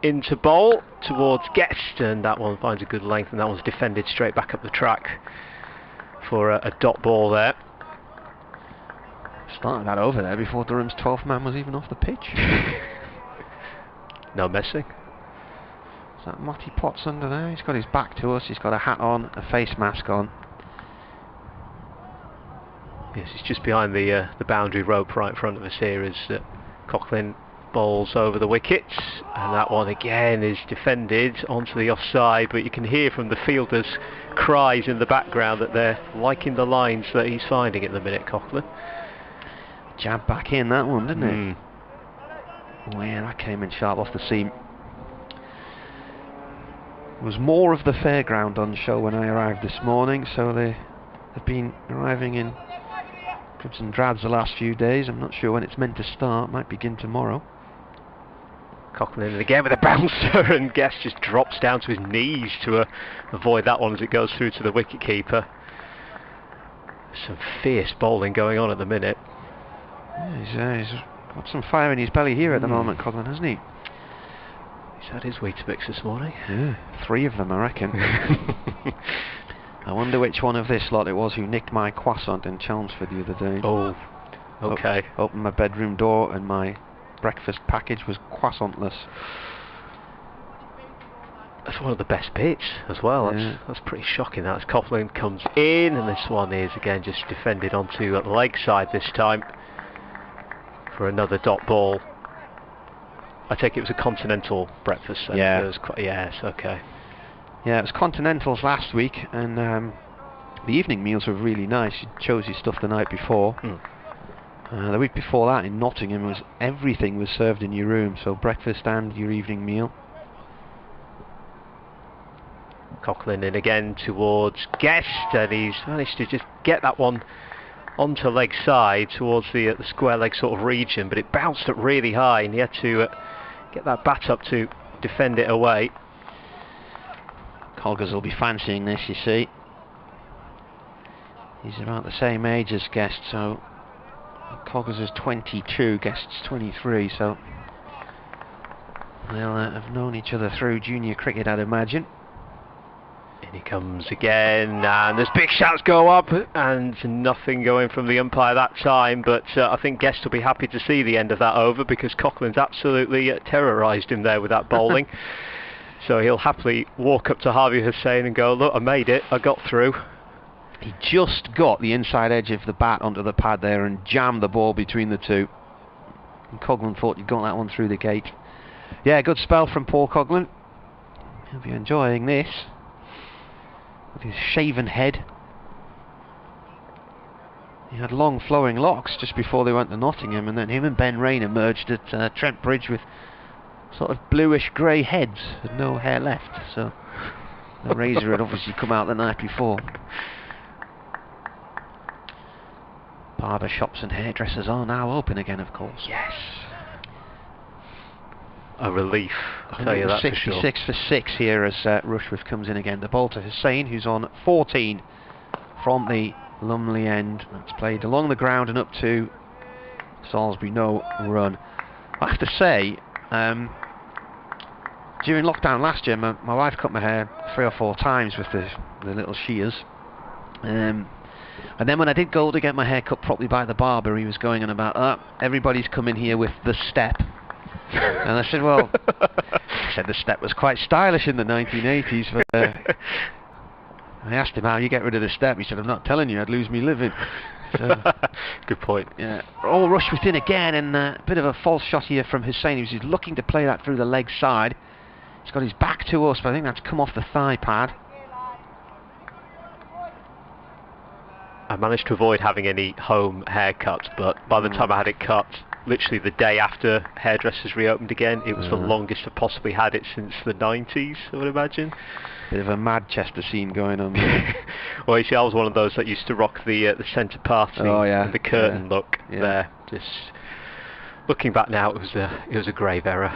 into bowl towards Guest, and that one finds a good length, and that one's defended straight back up the track for a dot ball there. Started that over there before Durham's 12th man was even off the pitch. No messing. Is that Matty Potts under there? He's got his back to us, he's got a hat on, a face mask on. Yes, he's just behind the boundary rope right in front of us here as Coughlin bowls over the wickets, and that one again is defended onto the offside, but you can hear from the fielders' cries in the background that they're liking the lines that he's finding at the minute, Coughlin. Jab back in that one, didn't it? Oh yeah, that came in sharp off the seam. There was more of the fairground on show when I arrived this morning, so they've been arriving in dribs and drabs the last few days. I'm not sure when it's meant to start, might begin tomorrow. Coughlin in again with a bouncer, and Guest just drops down to his knees to avoid that one as it goes through to the wicketkeeper. Some fierce bowling going on at the minute. Yeah, he's got some fire in his belly here at the moment, Coughlin, hasn't he? He's had his Weetabix this morning. Yeah, 3 of them, I reckon. I wonder which one of this lot it was who nicked my croissant in Chelmsford the other day. Oh, okay. Opened my bedroom door and my breakfast package was croissantless. That's one of the best bits as well. Yeah. That's pretty shocking. That as Coughlin comes in, and this one is again just defended onto the leg side this time for another dot ball. I take it was a continental breakfast. Then. Yeah. It was yes, okay. Yeah, it was continentals last week, and the evening meals were really nice. You chose your stuff the night before. The week before that in Nottingham, everything was served in your room, so breakfast and your evening meal. Coughlin in again towards Guest, and he's managed to just get that one onto leg side towards the square leg sort of region, but it bounced up really high, and he had to get that bat up to defend it away. Colgers will be fancying this, you see. He's about the same age as Guest, so Coggers is 22, Guest's 23, so they'll have known each other through junior cricket, I'd imagine. In he comes again, and there's big shouts go up, and nothing going from the umpire that time, but I think Guest will be happy to see the end of that over, because Coughlin's absolutely terrorised him there with that bowling. So he'll happily walk up to Harvey Hussain and go, look, I made it, I got through. He just got the inside edge of the bat onto the pad there and jammed the ball between the two. And Coughlin thought he'd got that one through the gate. Yeah, good spell from Paul Coughlin. He'll be enjoying this. With his shaven head. He had long flowing locks just before they went to Nottingham, and then him and Ben Rain emerged at Trent Bridge with sort of bluish grey heads and no hair left, so the razor had obviously come out the night before. Barber shops and hairdressers are now open again, of course. Yes. A relief, I'll tell you that for sure. 66 for 6 here as Rushworth comes in again. The ball to Hussain, who's on 14 from the Lumley end. That's played along the ground and up to Salisbury, no run. I have to say, during lockdown last year, my wife cut my hair 3 or 4 times with the little shears. And then when I did go to get my hair cut properly by the barber, he was going on about, everybody's come in here with the step. And I said, well, the step was quite stylish in the 1980s. But I asked him how you get rid of the step. He said, I'm not telling you, I'd lose me living. So, good point. Yeah, all Rushworth in again, and a bit of a false shot here from Hussain. He was looking to play that through the leg side. He's got his back to us, but I think that's come off the thigh pad. I managed to avoid having any home haircuts, but by the time I had it cut, literally the day after hairdressers reopened again, it was the longest I've possibly had it since the 90s, I would imagine. Bit of a Manchester scene going on. Well, you see, I was one of those that used to rock the centre parting and the curtain look there. Just looking back now, it was a grave error.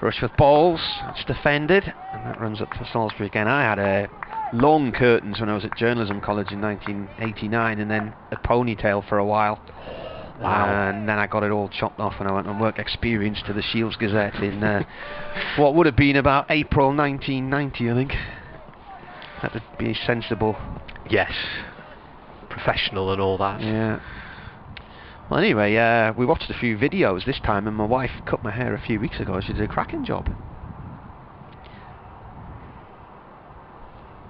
Rushworth balls, it's defended, and that runs up to Salisbury again. I had long curtains when I was at journalism college in 1989, and then a ponytail for a while. Wow. And then I got it all chopped off and I went on work experience to the Shields Gazette in what would have been about April 1990, I think. That would be sensible. Yes. Professional and all that. Yeah. Well, anyway, we watched a few videos this time, and my wife cut my hair a few weeks ago. She did a cracking job.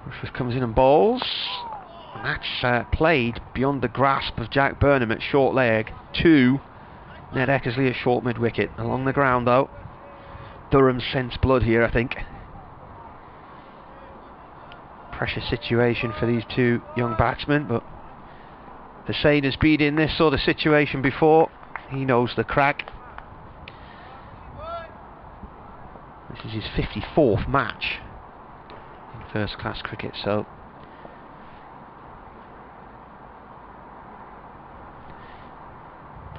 Rushworth comes in and bowls. And that's played beyond the grasp of Jack Burnham at short leg to Ned Eckersley at short mid wicket. Along the ground though, Durham scents blood here, I think. Pressure situation for these two young batsmen, but Hussain has been in this sort of situation before. He knows the crack. This is his 54th match in first class cricket, so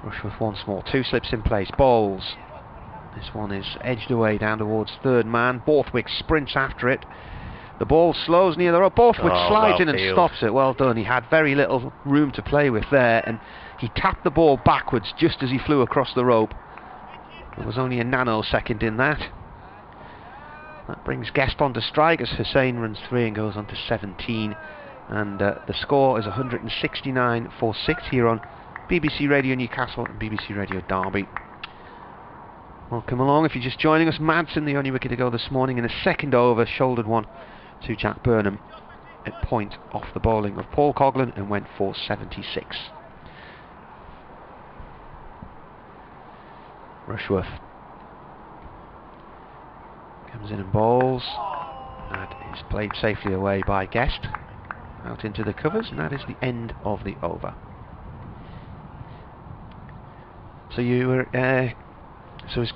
Rushworth once more, 2 slips in place, bowls. This one is edged away down towards third man. Borthwick sprints after it. The ball slows near the rope. Borthwick slides in and stops it. Well done. He had very little room to play with there, and he tapped the ball backwards just as he flew across the rope. There was only a nanosecond in that. That brings Guest on to strike as Hussain runs 3 and goes on to 17. And the score is 169 for 6 here on BBC Radio Newcastle and BBC Radio Derby. Welcome along if you're just joining us. Madsen, the only wicket to go this morning in a second over, shouldered one to Jack Burnham at point off the bowling of Paul Coughlin and went for 76. Rushworth comes in and bowls. That is played safely away by Guest. Out into the covers, and that is the end of the over. So you were, so it was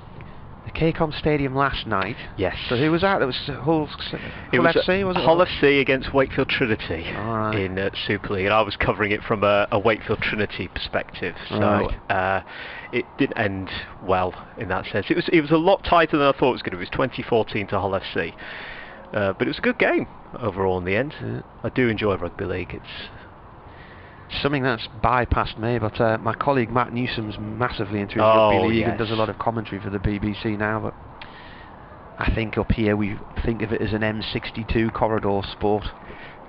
the KCOM Stadium last night. Yes. So who was that? It was Hull FC, was it? Hull FC against Wakefield Trinity in Super League, and I was covering it from a Wakefield Trinity perspective. So it didn't end well in that sense. It was a lot tighter than I thought it was going to be. It was 2014 to Hull FC. But it was a good game overall in the end. I do enjoy rugby league. something that's bypassed me, but my colleague Matt Newsom's massively into his Oh, rugby league yes. and does a lot of commentary for the BBC now, but I think up here we think of it as an M62 corridor sport.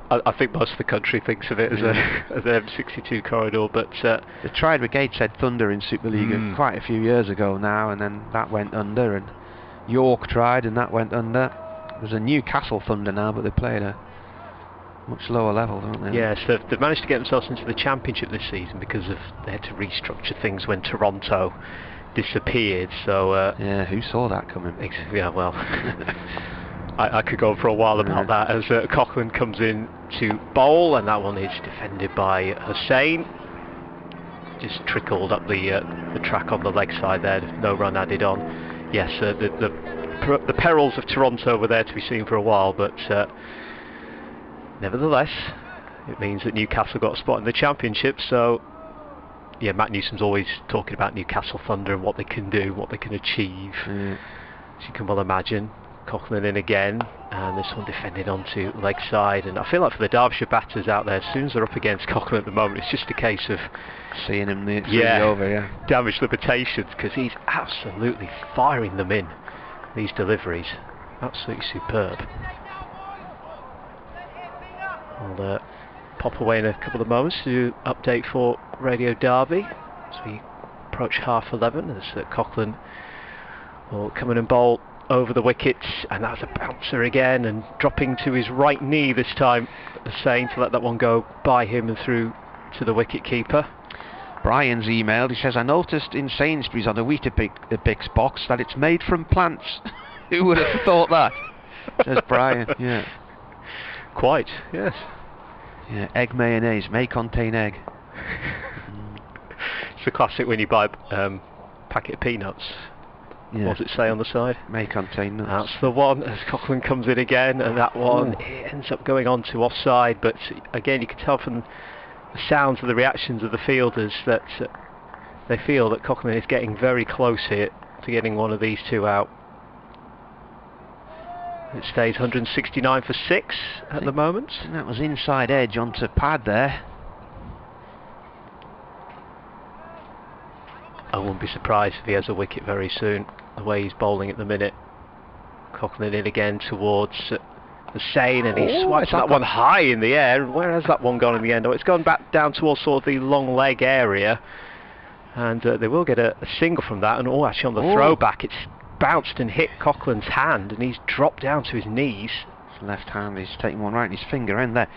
I think most of the country thinks of it as an M62 corridor, but the Tried Brigade said Thunder in Superliga quite a few years ago now, and then that went under, and York tried and that went under. There's a Newcastle Thunder now, but they play at a much lower level, don't they? yes, they've managed to get themselves into the Championship this season because they had to restructure things when Toronto disappeared. So yeah, who saw that coming? Yeah, well, I could go on for a while about that as Coughlin comes in to bowl, and that one is defended by Hussain. Just trickled up the track on the leg side there, no run added on. Yes, the perils of Toronto were there to be seen for a while, but nevertheless, it means that Newcastle got a spot in the Championship. So yeah, Matt Newsom's always talking about Newcastle Thunder and what they can do, what they can achieve. As you can well imagine, Coughlin in again, and this one defended onto leg side. And I feel like for the Derbyshire batters out there, as soon as they're up against Coughlin at the moment, it's just a case of seeing him over, damage limitations, because he's absolutely firing them in, these deliveries. Absolutely superb. I'll pop away in a couple of moments to update for Radio Derby as we approach 11:30, as Coughlin will come in and bowl over the wickets, and that's a bouncer again, and dropping to his right knee this time, saying to let that one go by him and through to the wicket keeper. Brian's emailed, he says, I noticed in Sainsbury's on the Weetabix box that it's made from plants. Who would have thought that? Says Brian. Yeah. Quite, yes. Yeah, egg mayonnaise may contain egg. It's a classic when you buy a packet of peanuts. Yeah. What does it say on the side? May contain nuts. That's the one, as Coughlin comes in again, and that one it ends up going on to offside, but again you can tell from the sounds of the reactions of the fielders that they feel that Coughlin is getting very close here to getting one of these two out. It stays 169 for 6 at the moment. And that was inside edge onto pad there. I wouldn't be surprised if he has a wicket very soon, the way he's bowling at the minute. Coughlin in again towards Hussain, and he swipes that one high in the air. Where has that one gone in the end? Oh, it's gone back down towards sort of the long leg area, and they will get a single from that. And actually on the throwback, it's bounced and hit Coughlin's hand, and he's dropped down to his knees. His left hand, he's taking one right in his finger end there.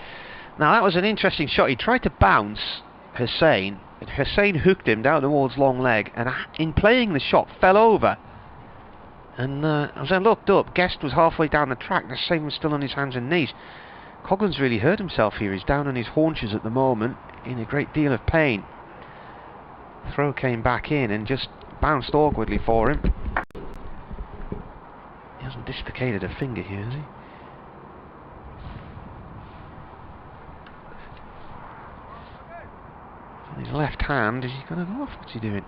Now that was an interesting shot. He tried to bounce Hussain, and Hussain hooked him down towards long leg, and in playing the shot fell over. And as I looked up, Guest was halfway down the track. The same was still on his hands and knees. Coughlin's really hurt himself here. He's down on his haunches at the moment, in a great deal of pain. Throw came back in and just bounced awkwardly for him. He hasn't dislocated a finger here, has he? On his left hand, is he going to go off? What's he doing?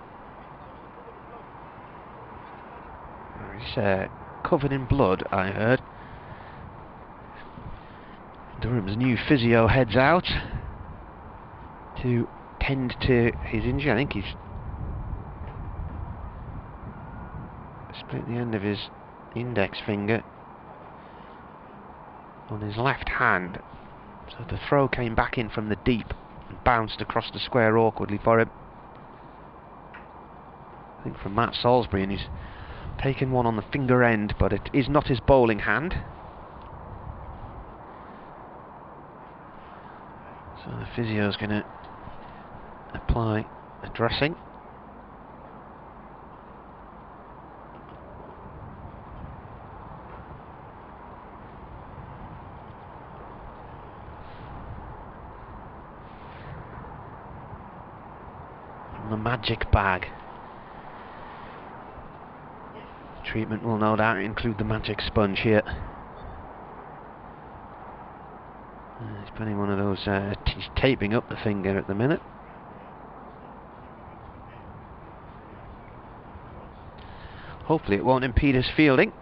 He's covered in blood, I heard. Durham's new physio heads out to tend to his injury. I think he's split the end of his index finger on his left hand, so the throw came back in from the deep and bounced across the square awkwardly for him. I think from Matt Salisbury, and he's taken one on the finger end, but it is not his bowling hand. So the physio's going to apply a dressing. From the magic bag. Treatment will no doubt include the magic sponge here. He's putting one of those, he's taping up the finger at the minute. Hopefully it won't impede his fielding.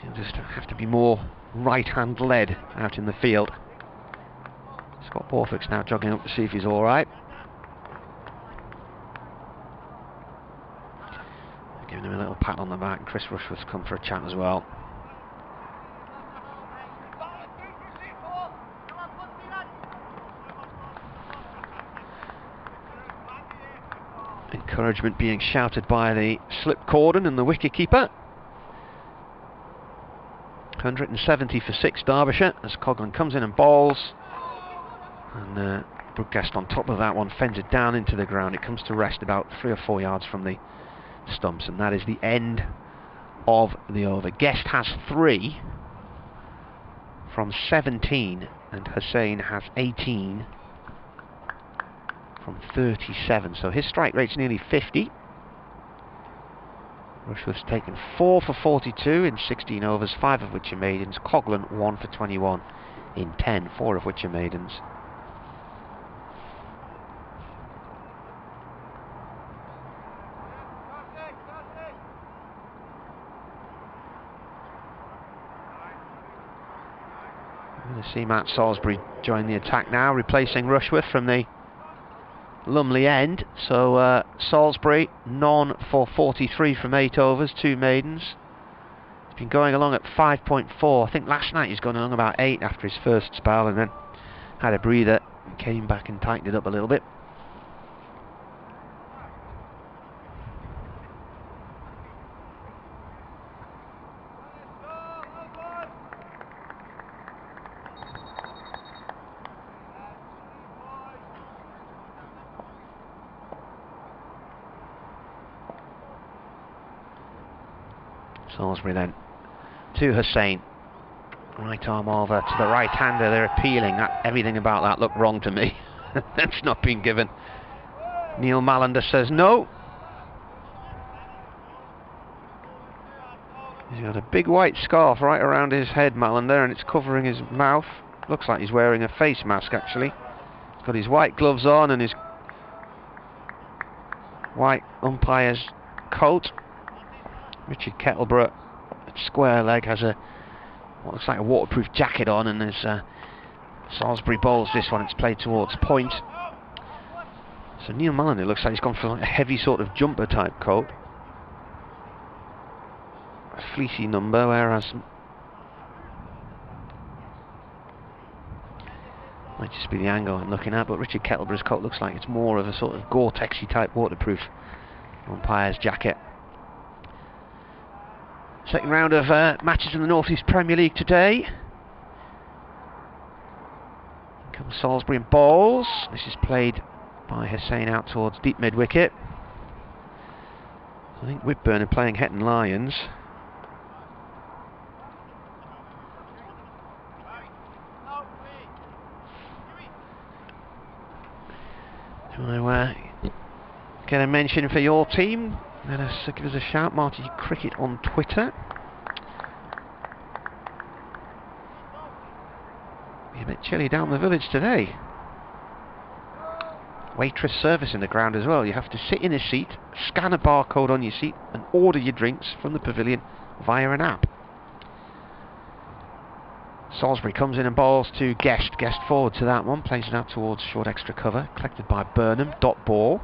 He'll just have to be more right-hand led out in the field. Scott Borthwick's now jogging up to see if he's all right. Giving him a little pat on the back. Chris Rushworth's come for a chat as well. Encouragement being shouted by the slip cordon and the wicket-keeper. 170 for 6 Derbyshire as Coghlan comes in and bowls. And Brookguest on top of that one fends it down into the ground. It comes to rest about 3 or 4 yards from the stumps, and that is the end of the over. Guest has 3 from 17 and Hussain has 18 from 37, so his strike rate's nearly 50. Rushworth's taken 4 for 42 in 16 overs, 5 of which are maidens. Coghlan 1 for 21 in 10, 4 of which are maidens. We're going to see Matt Salisbury join the attack now, replacing Rushworth from the Lumley end. So Salisbury, none for 43 from 8 overs, 2 maidens. He's been going along at 5.4. I think last night he's gone along about 8 after his first spell, and then had a breather and came back and tightened it up a little bit. Salisbury then to Hussain, right arm over to the right hander. They're appealing. Everything about that looked wrong to me. That's not been given. Neil Mallender says no. He's got a big white scarf right around his head, Mallender, and it's covering his mouth. Looks like he's wearing a face mask actually. He's got his white gloves on and his white umpire's coat. Richard Kettleborough at square leg has what looks like a waterproof jacket on, and as Salisbury bowls this one, it's played towards point. So Neil Mallender looks like he's gone for like a heavy sort of jumper type coat, a fleecy number, whereas might just be the angle I'm looking at, but Richard Kettleborough's coat looks like it's more of a sort of Gore-Texy type waterproof umpire's jacket. Second round of matches in the North East Premier League today. Comes Salisbury and bowls. This is played by Hussain out towards deep mid wicket. I think Whitburn are playing Hetton Lions. Do you want to get a mention for your team? Let us give us a shout. Marty Cricket on Twitter. Be a bit chilly down the village today. Waitress service in the ground as well. You have to sit in a seat, scan a barcode on your seat, and order your drinks from the pavilion via an app. Salisbury comes in and bowls to Guest. Guest forward to that one, plays it out towards short extra cover, collected by Burnham. Dot ball.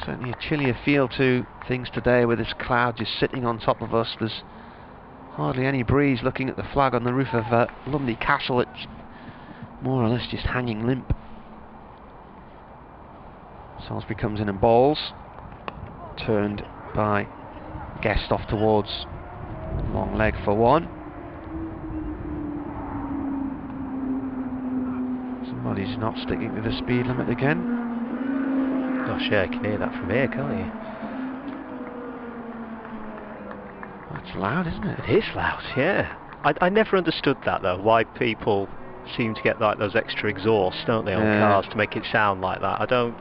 Certainly a chillier feel to things today with this cloud just sitting on top of us. There's hardly any breeze. Looking at the flag on the roof of Lumley Castle, it's more or less just hanging limp. Salisbury comes in and bowls, turned by Guest off towards long leg for 1. Somebody's not sticking to the speed limit again. Gosh, yeah, you can hear that from here, can't you? That's loud, isn't it? It is loud, yeah. I never understood that though, why people seem to get like those extra exhausts, don't they, on cars to make it sound like that. I don't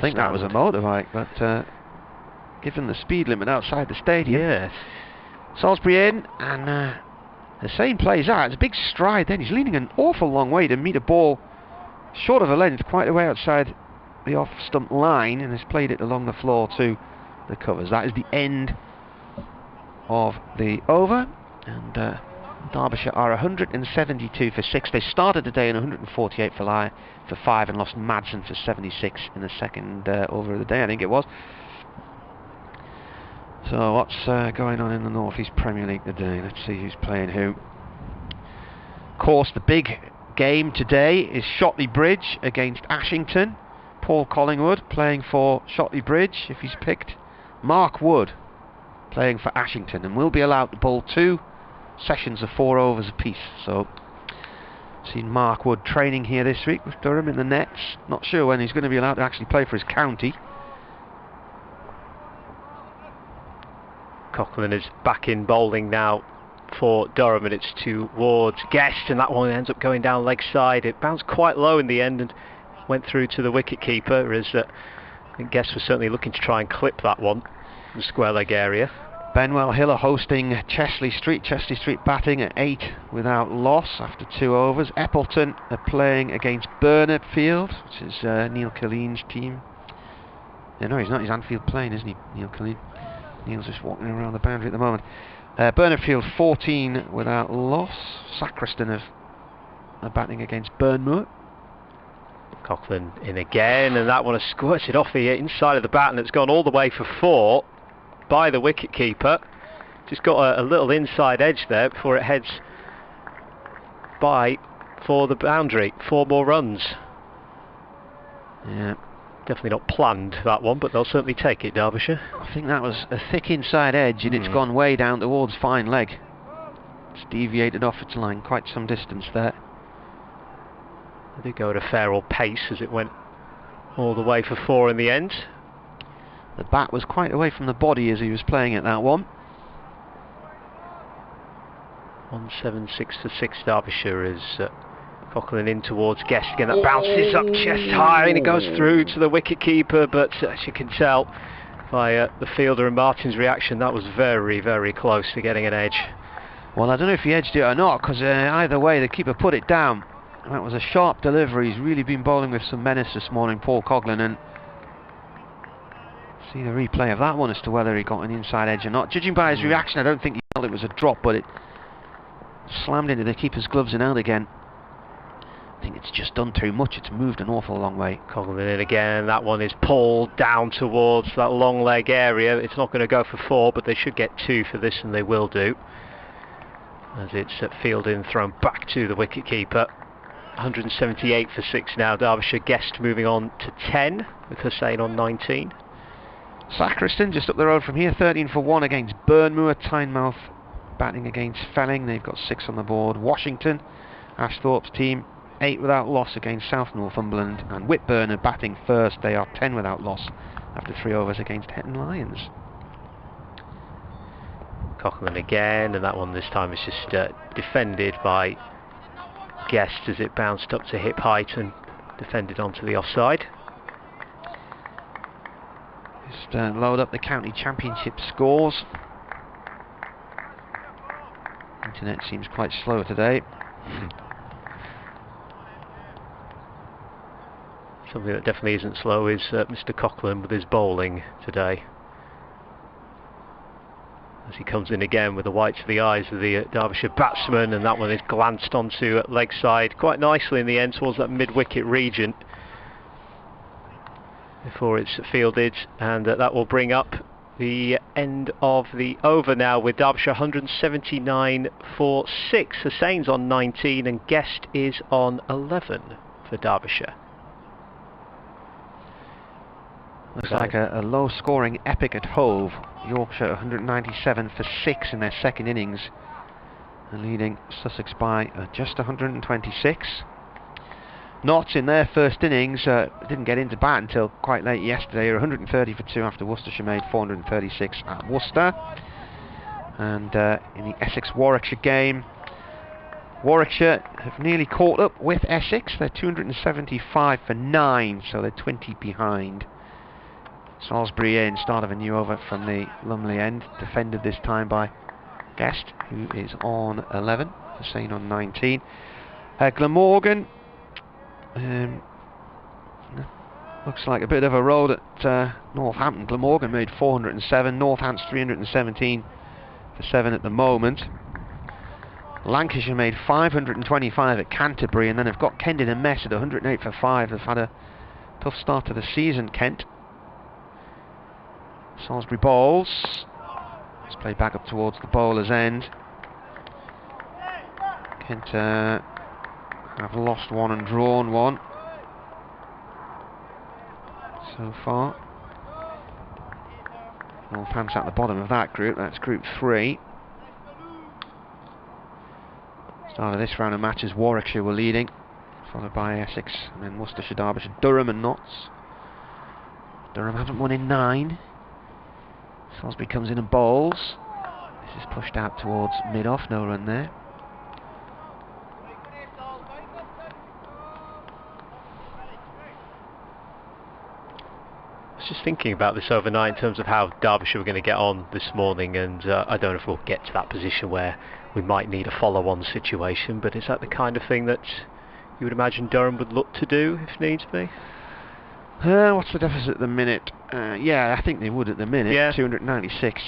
think that was a motorbike, but given the speed limit outside the stadium. Yes. Salisbury in, and Hussain plays out. It's a big stride then. He's leaning an awful long way to meet a ball short of a length, quite a way outside the off-stump line and has played it along the floor to the covers. That is the end of the over, and Derbyshire are 172 for 6. They started the day in 148 for 5 and lost Madsen for 76 in the second over of the day, I think it was. So what's going on in the North East Premier League today? Let's see who's playing who. Of course, the big game today is Shotley Bridge against Ashington. Paul Collingwood playing for Shotley Bridge if he's picked. Mark Wood playing for Ashington, and will be allowed to bowl 2 sessions of 4 overs apiece. So, seen Mark Wood training here this week with Durham in the nets. Not sure when he's going to be allowed to actually play for his county. Coughlin is back in bowling now for Durham, and it's towards Guest, and that one ends up going down leg side. It bounced quite low in the end and went through to the wicket keeper, as I think Guest was certainly looking to try and clip that one in the square leg area. Benwell Hill are hosting Chesley Street. Chesley Street batting at 8 without loss after 2 overs. Eppleton are playing against Bernard Field, which is Neil Killeen's team. No, he's not. He's Anfield playing, isn't he, Neil Killeen? Neil's just walking around the boundary at the moment. Bernard Field 14 without loss. Sacriston are batting against Burnmoor. Coughlin in again, and that one has squirted off the inside of the bat, and it's gone all the way for 4 by the wicket keeper. Just got a little inside edge there before it heads by for the boundary. 4 more runs. Yeah. Definitely not planned, that one, but they'll certainly take it, Derbyshire. I think that was a thick inside edge, and it's gone way down towards fine leg. It's deviated off its line quite some distance there. They did go at a fair old pace as it went all the way for 4 in the end. The bat was quite away from the body as he was playing it, that one. 176 for 6 Derbyshire is Coughlin in towards Guest again. That bounces up chest high and it goes through to the wicket keeper, but as you can tell by the fielder and Martin's reaction, that was very, very close to getting an edge. Well, I don't know if he edged it or not, because either way the keeper put it down. That was a sharp delivery. He's really been bowling with some menace this morning, Paul Coughlin, and see the replay of that one as to whether he got an inside edge or not. Judging by his reaction, I don't think he felt it was a drop, but it slammed into the keeper's gloves and out again. I think it's just done too much. It's moved an awful long way. Coughlin in again. That one is pulled down towards that long leg area. It's not going to go for 4, but they should get 2 for this, and they will do, as it's fielded and thrown back to the wicket keeper. 178 for 6 now. Derbyshire. Guest moving on to 10 with Hussain on 19. Sacriston just up the road from here, 13 for 1 against Burnmoor. Tynemouth batting against Felling. They've got 6 on the board. Washington, Ashthorpe's team, 8 without loss against South Northumberland, and Whitburn are batting first. They are 10 without loss after 3 overs against Hetton Lions. Coughlin again, and that one this time is just defended by Guest as it bounced up to hip height and defended onto the offside. Just load up the county championship scores. Internet seems quite slow today. Something that definitely isn't slow is Mr. Coughlin with his bowling today, as he comes in again with the whites of the eyes of the Derbyshire batsman, and that one is glanced onto leg side quite nicely in the end towards that mid-wicket region before it's fielded, and that will bring up the end of the over now with Derbyshire 179 for 6. Hussain's on 19 and Guest is on 11 for Derbyshire. Looks like a low-scoring epic at Hove. Yorkshire 197 for 6 in their second innings, and leading Sussex by just 126. Notts in their first innings didn't get into bat until quite late yesterday. 130 for 2 after Worcestershire made 436 at Worcester. And in the Essex-Warwickshire game, Warwickshire have nearly caught up with Essex. They're 275 for 9, so they're 20 behind. Salisbury in, start of a new over from the Lumley end, defended this time by Guest, who is on 11, Hussain on 19. Glamorgan Looks like a bit of a road at Northampton. Glamorgan made 407, Northants 317 for 7 at the moment. Lancashire made 525 at Canterbury, and then they've got Kendon and Mess at 108 for 5. They've had a tough start to the season, Kent. Salisbury bowls. Let's play back up towards the bowler's end. Kent have lost one and drawn one so far. Northants at the bottom of that group. That's Group 3. Start of this round of matches, Warwickshire were leading, followed by Essex, and then Worcestershire, Derbyshire, Durham and Notts. Durham haven't won in 9. Salisbury comes in and bowls. This is pushed out towards mid-off, no run there. I was just thinking about this overnight in terms of how Derbyshire were going to get on this morning, and I don't know if we'll get to that position where we might need a follow-on situation, but is that the kind of thing that you would imagine Durham would look to do if needs be? What's the deficit at the minute? Yeah, I think they would at the minute. Yeah. 296.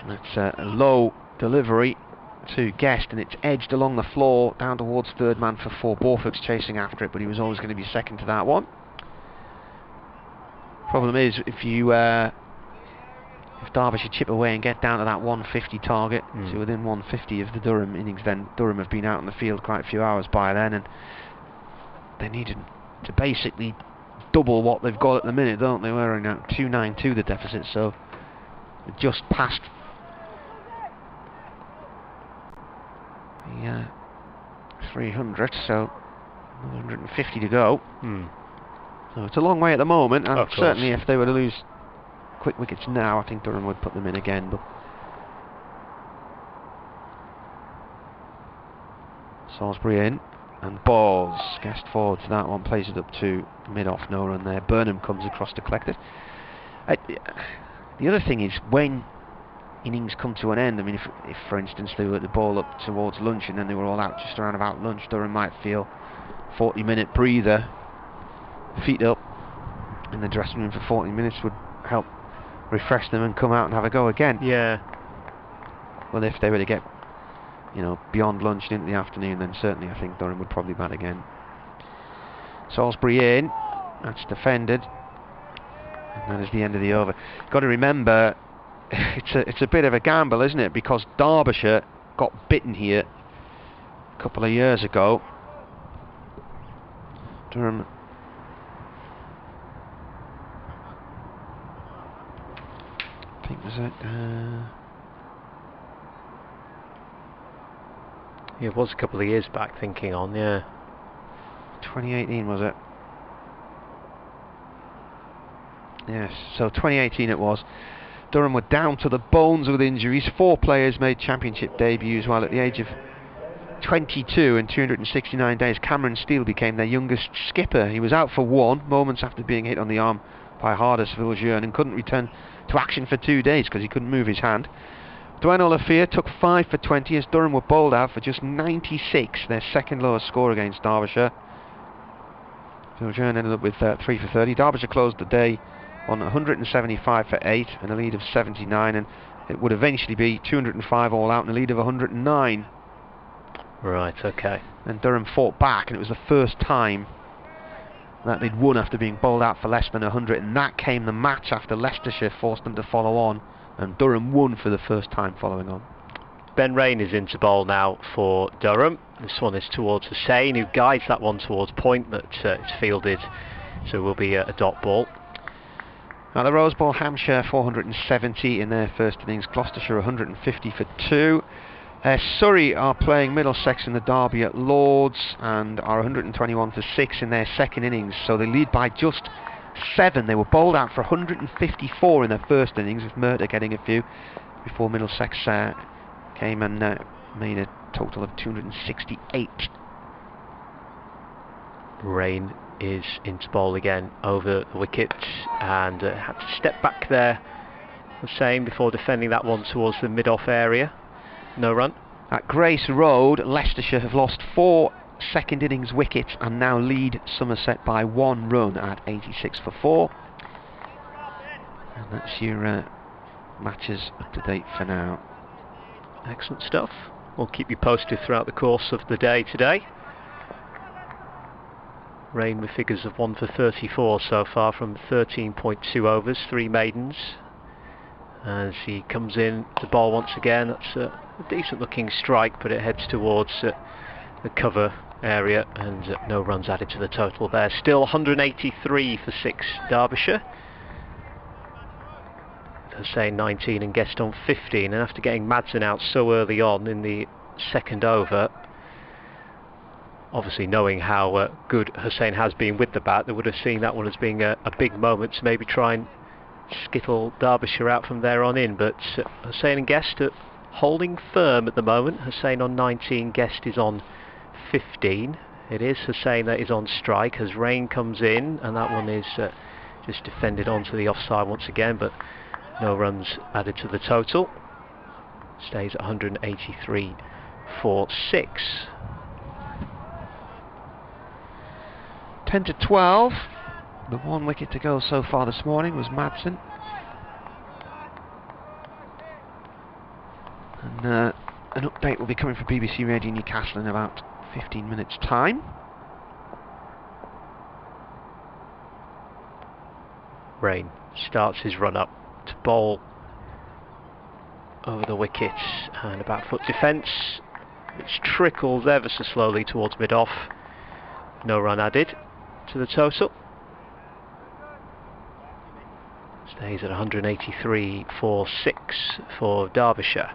That's a low delivery to Guest, and it's edged along the floor down towards third man for 4. Borthwick's chasing after it, but he was always going to be second to that one. Problem is, if Derbyshire chip away and get down to that 150 target, to within 150 of the Durham innings, then Durham have been out in the field quite a few hours by then, and they needed to basically double what they've got at the minute, don't they? We're in 292 the deficit, so just past the 300, so 150 to go. So it's a long way at the moment, and certainly if they were to lose quick wickets now, I think Durham would put them in again. But Salisbury in, and balls. Guest forward to that one, plays it up to mid-off, no run there. Burnham comes across to collect it. The other thing is, when innings come to an end, I mean, if for instance they were at the ball up towards lunch and then they were all out just around about lunch, Durham might feel 40-minute breather, feet up in the dressing room for 40 minutes would help refresh them and come out and have a go again. Yeah. Well, if they were to get, beyond lunch into the afternoon, then certainly I think Durham would probably bat again. Salisbury in, that's defended, and that is the end of the over. Got to remember, it's a bit of a gamble, isn't it? Because Derbyshire got bitten here a couple of years ago. Durham I think was it? Yeah, it was a couple of years back, thinking on, yeah. 2018 was it? Yes, so 2018 it was. Durham were down to the bones with injuries. 4 players made championship debuts, while at the age of 22 and 269 days, Cameron Steele became their youngest skipper. He was out for 1, moments after being hit on the arm by Hardus Viljoen, and couldn't return to action for 2 days because he couldn't move his hand. Dwayne Olivier took 5 for 20 as Durham were bowled out for just 96, their second lowest score against Derbyshire. Viljoen ended up with 3 for 30. Derbyshire closed the day on 175 for 8 and a lead of 79, and it would eventually be 205 all out and a lead of 109. Right, okay. And Durham fought back, and it was the first time that they'd won after being bowled out for less than 100, and that came the match after Leicestershire forced them to follow on, and Durham won for the first time following on. Ben Rain is into bowl now for Durham. This one is towards Hussain, who guides that one towards point, but it's fielded, so it will be a dot ball. Now the Rose Bowl, Hampshire 470 in their first innings, Gloucestershire 150 for 2. Surrey are playing Middlesex in the derby at Lords and are 121 for 6 in their second innings, so they lead by just 7. They were bowled out for 154 in their first innings, with Murder getting a few before Middlesex came and made a total of 268. Rain is into bowl again over the wicket, and had to step back there, the same, before defending that one towards the mid-off area. No run. At Grace Road, Leicestershire have lost 4 second innings wicket and now lead Somerset by 1 run at 86 for 4. And that's your matches up to date for now. Excellent stuff. We'll keep you posted throughout the course of the day today. Rain with figures of 1 for 34 so far from 13.2 overs, 3 maidens. As he comes in to bowl once again, that's a decent looking strike, but it heads towards the cover area, and no runs added to the total there. Still 183 for 6 Derbyshire. Hussain 19 and Guest on 15, and after getting Madsen out so early on in the second over, obviously knowing how good Hussain has been with the bat, they would have seen that one as being a big moment to maybe try and skittle Derbyshire out from there on in, but Hussain and Guest are holding firm at the moment. Hussain on 19, Guest is on 15. It is Hussain that is on strike as Rain comes in, and that one is just defended onto the offside once again, but no runs added to the total. Stays at 183 for 6. 10 to 12. The 1 wicket to go so far this morning was Madsen. And an update will be coming from BBC Radio Newcastle in about 15 minutes time. Rain starts his run up to bowl over the wickets and a back foot defence, which trickles ever so slowly towards mid-off. No run added to the total. Stays at 183 for 6 for Derbyshire.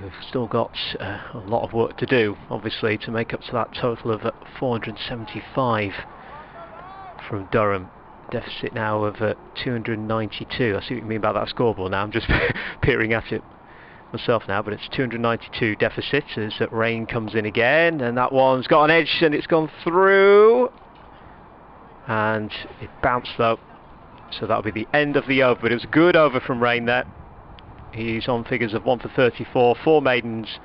They've still got a lot of work to do, obviously, to make up to that total of 475 from Durham. Deficit now of 292. I see what you mean by that scoreboard now. I'm just peering at it myself now, but it's 292 deficit as Rain comes in again, and that one's got an edge and it's gone through, and it bounced though, so that'll be the end of the over. But it was a good over from Rain there. He's on figures of 1 for 34, 4 maidens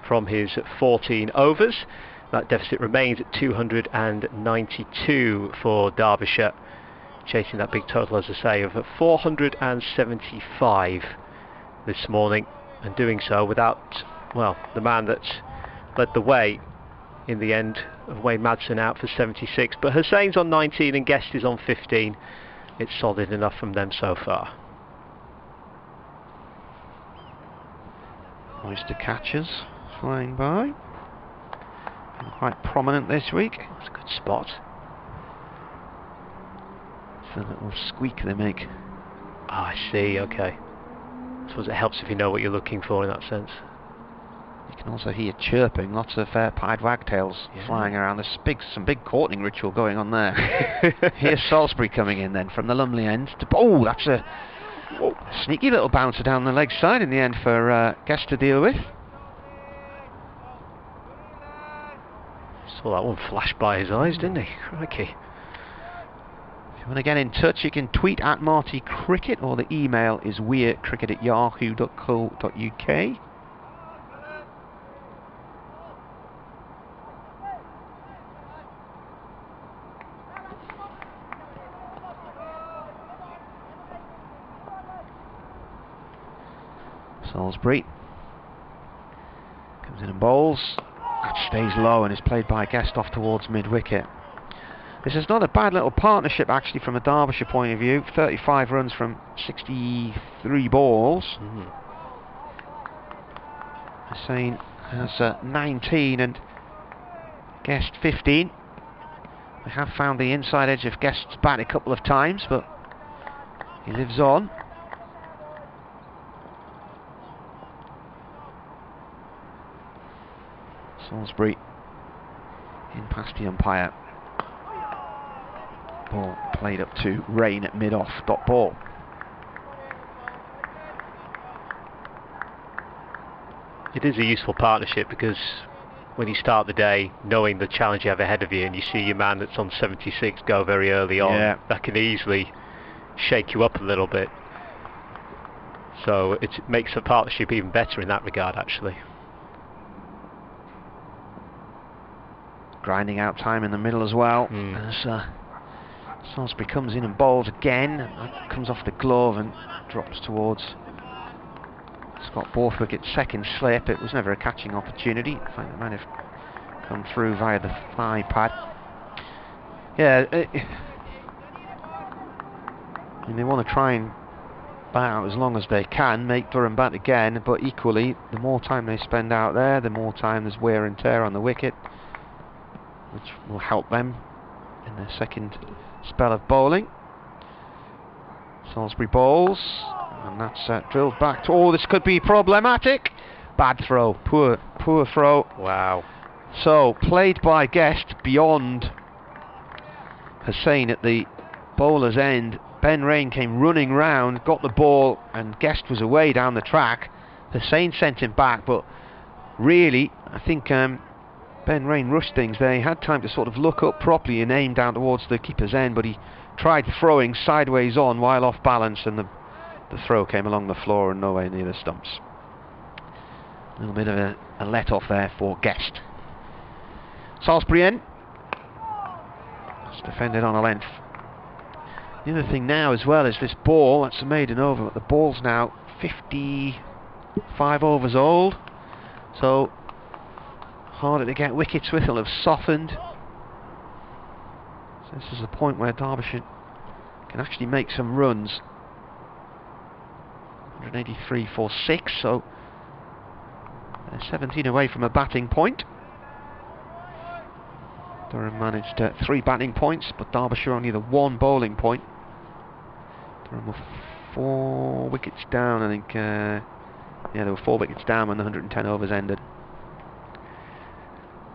from his 14 overs. That deficit remains at 292 for Derbyshire, chasing that big total, as I say, of 475 this morning, and doing so without, well, the man that led the way in the end of Wayne Madsen out for 76. But Hussain's on 19 and Guest is on 15. It's solid enough from them so far. Oyster catchers flying by. Been quite prominent this week. It's a good spot. It's a little squeak they make. Oh, I see, okay. I suppose it helps if you know what you're looking for in that sense. You can also hear chirping, lots of pied wagtails flying around. There's some big courting ritual going on there. Here's Salisbury coming in then from the Lumley end. Oh, that's a sneaky little bouncer down the leg side in the end for Guest to deal with. Saw that one flash by his eyes, didn't he? Crikey. If you want to get in touch, you can tweet at Marty Cricket, or the email is weircricket@yahoo.co.uk. Salisbury comes in and bowls. That stays low and is played by Guest off towards mid-wicket. This is not a bad little partnership actually from a Derbyshire point of view. 35 runs from 63 balls. Hussain has 19 and Guest 15. They have found the inside edge of Guest's bat a couple of times, but he lives on. Salisbury in past the umpire. Ball played up to Rain at mid-off, dot ball. It is a useful partnership because when you start the day knowing the challenge you have ahead of you and you see your man that's on 76 go very early on, that can easily shake you up a little bit. So it makes the partnership even better in that regard, actually. grinding out time in the middle as well. As Salisbury comes in and bowls again, and that comes off the glove and drops towards Scott Borthwick's second slip. It was never a catching opportunity. In fact, it might have come through via the thigh pad. Yeah, I mean, they want to try and bat out as long as they can, make Durham bat again, but equally, the more time they spend out there, the more time there's wear and tear on the wicket, which will help them in their second spell of bowling. Salisbury bowls, and that's drilled back to, oh, this could be problematic. Bad throw, poor throw. Wow. So, played by Guest beyond Hussain at the bowler's end. Ben Rain came running round, got the ball, and Guest was away down the track. Hussain sent him back, but really, I think Ben Rain rushed things there. He had time to sort of look up properly and aim down towards the keeper's end, but he tried throwing sideways on while off balance, and the throw came along the floor and nowhere near the stumps. A little bit of a let-off there for Guest. Salisbury in. It's defended on a length. The other thing now as well is this ball, that's a maiden over, but the ball's now 55 overs old, so harder to get wickets with. It'll have softened. So this is the point where Derbyshire can actually make some runs. 183 for 6, so they're 17 away from a batting point. Durham managed 3 batting points, but Derbyshire only the 1 bowling point. Durham were 4 wickets down, I think. Yeah, they were 4 wickets down when the 110 overs ended.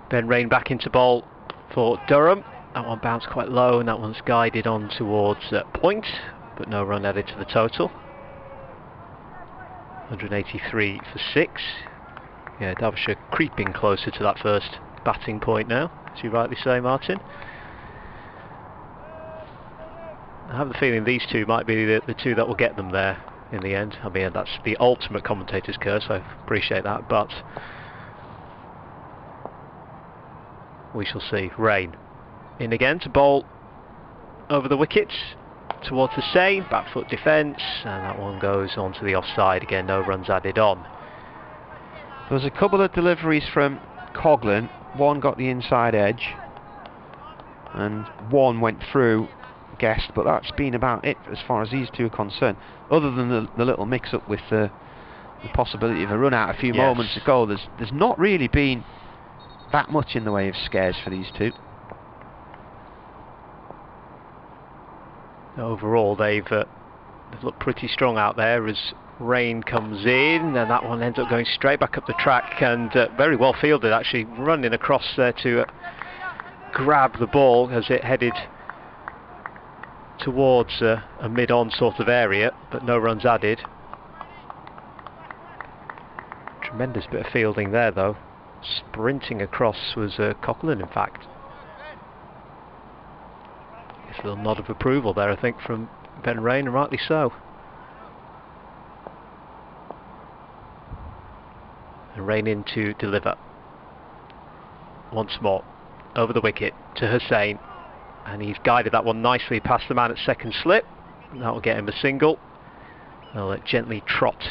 Ben Rain back into bowl for Durham. That one bounced quite low, and that one's guided on towards point, but no run added to the total. 183 for 6. Yeah, Derbyshire creeping closer to that first batting point now, as you rightly say, Martin. I have the feeling these two might be the two that will get them there in the end. I mean, that's the ultimate commentator's curse, I appreciate that, but we shall see. Rain in again to bowl over the wickets towards the Hussain, back foot defence, and that one goes onto the offside again, no runs added on. There was a couple of deliveries from Coghlan. One got the inside edge and one went through Guest, but that's been about it as far as these two are concerned, other than the little mix-up with the possibility of a run out a few moments ago. There's not really been that much in the way of scares for these two. Overall, they've looked pretty strong out there as Rain comes in, and that one ends up going straight back up the track, and very well fielded actually, running across there to grab the ball as it headed towards a mid-on sort of area, but no runs added. Tremendous bit of fielding there though. Sprinting across was Coghlan, in fact. It's a little nod of approval there, I think, from Ben Rain, and rightly so. And Rain in to deliver. Once more, over the wicket to Hussain, and he's guided that one nicely past the man at second slip, and that will get him a single. They'll gently trot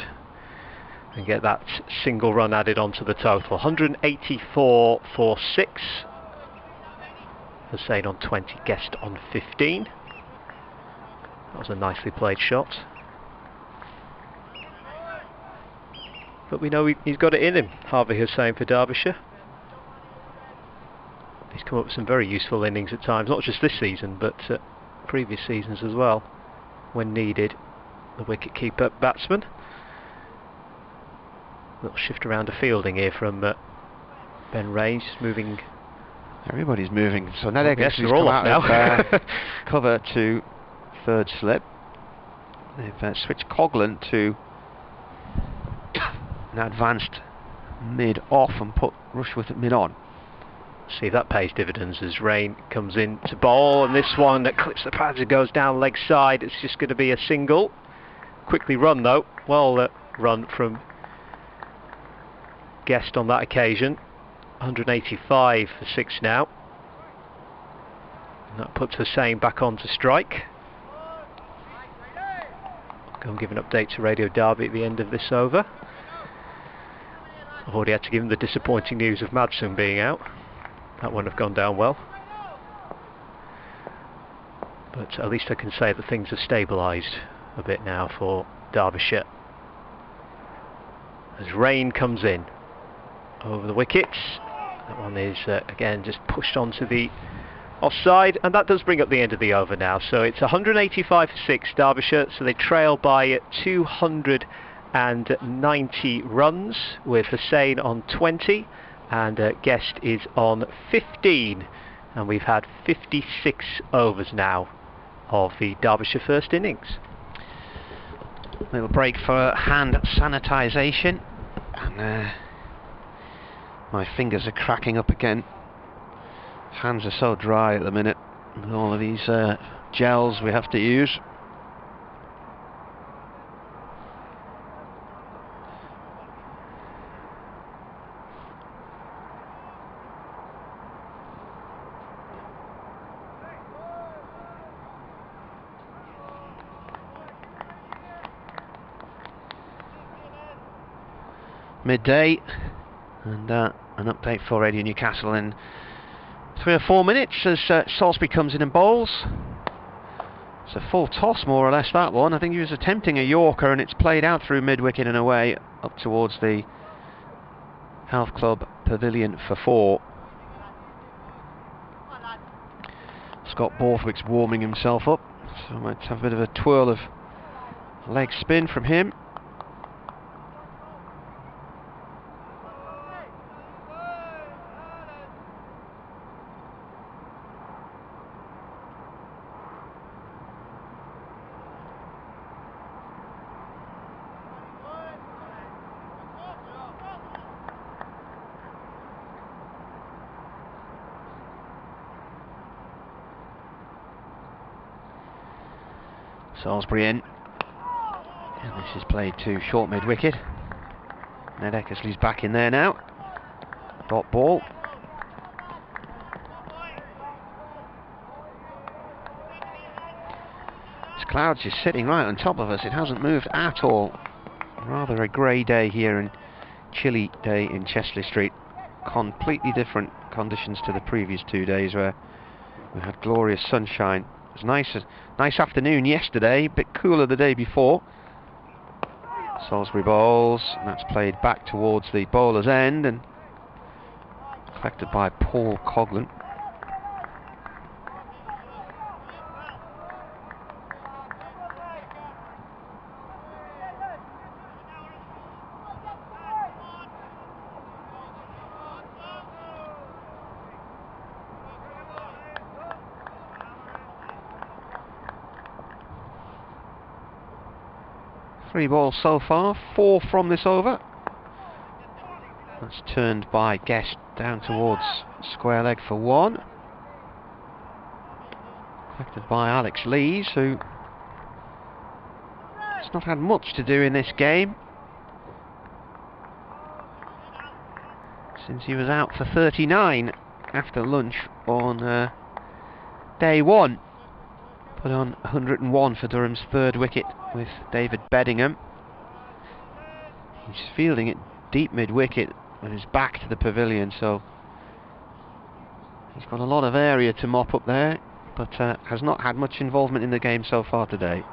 and get that single run added onto the total. 184 for 6. Hussain on 20, Guest on 15. That was a nicely played shot. But we know he's got it in him, Harvey Hussain for Derbyshire. He's come up with some very useful innings at times, not just this season, but previous seasons as well, when needed. The wicket-keeper batsman. Little shift around to fielding here from Ben Rain, just moving. Everybody's moving. So Ned Eggers they're all come off out now. of cover to third slip. They've switched Coghlan to an advanced mid-off and put Rushworth at mid-on. See, that pays dividends as Rain comes in to bowl, and this one that clips the pads and goes down leg side. It's just going to be a single. Quickly run though. Well run from Guest on that occasion. 185 for 6 now. And that puts Hussain back on to strike. Go and give an update to Radio Derby at the end of this over. I've already had to give him the disappointing news of Madsen being out. That wouldn't have gone down well. But at least I can say that things have stabilised a bit now for Derbyshire. As rain comes in over the wickets. That one is again just pushed onto the offside, and that does bring up the end of the over now. So it's 185 for 6 Derbyshire, so they trail by 290 runs with Hussain on 20 and Guest is on 15, and we've had 56 overs now of the Derbyshire first innings. Little break for hand sanitisation, and my fingers are cracking up again. Hands are so dry at the minute with all of these gels we have to use. Midday, and an update for Radio Newcastle in 3 or 4 minutes as Salisbury comes in and bowls. It's a full toss more or less, that one. I think he was attempting a Yorker and it's played out through mid-wicket and away up towards the Health Club pavilion for 4. Scott Borthwick's warming himself up, so I might have a bit of a twirl of leg spin from him. Salisbury in, and this is played to short mid-wicket. Ned Eckersley's back in there now. Dot ball. This cloud's just sitting right on top of us. It hasn't moved at all. Rather a grey day here and chilly day in Chesley Street. Completely different conditions to the previous 2 days where we had glorious sunshine. It was a nice afternoon yesterday, a bit cooler the day before. Salisbury bowls, and that's played back towards the bowler's end and collected by Paul Coghlan. Three balls so far, 4 from this over. That's turned by Guest down towards square leg for 1. Collected by Alex Lees, who has not had much to do in this game since he was out for 39 after lunch on day 1. Put on 101 for Durham's 3rd wicket with David Beddingham. He's fielding it deep mid-wicket with his back to the pavilion, so he's got a lot of area to mop up there, but has not had much involvement in the game so far today.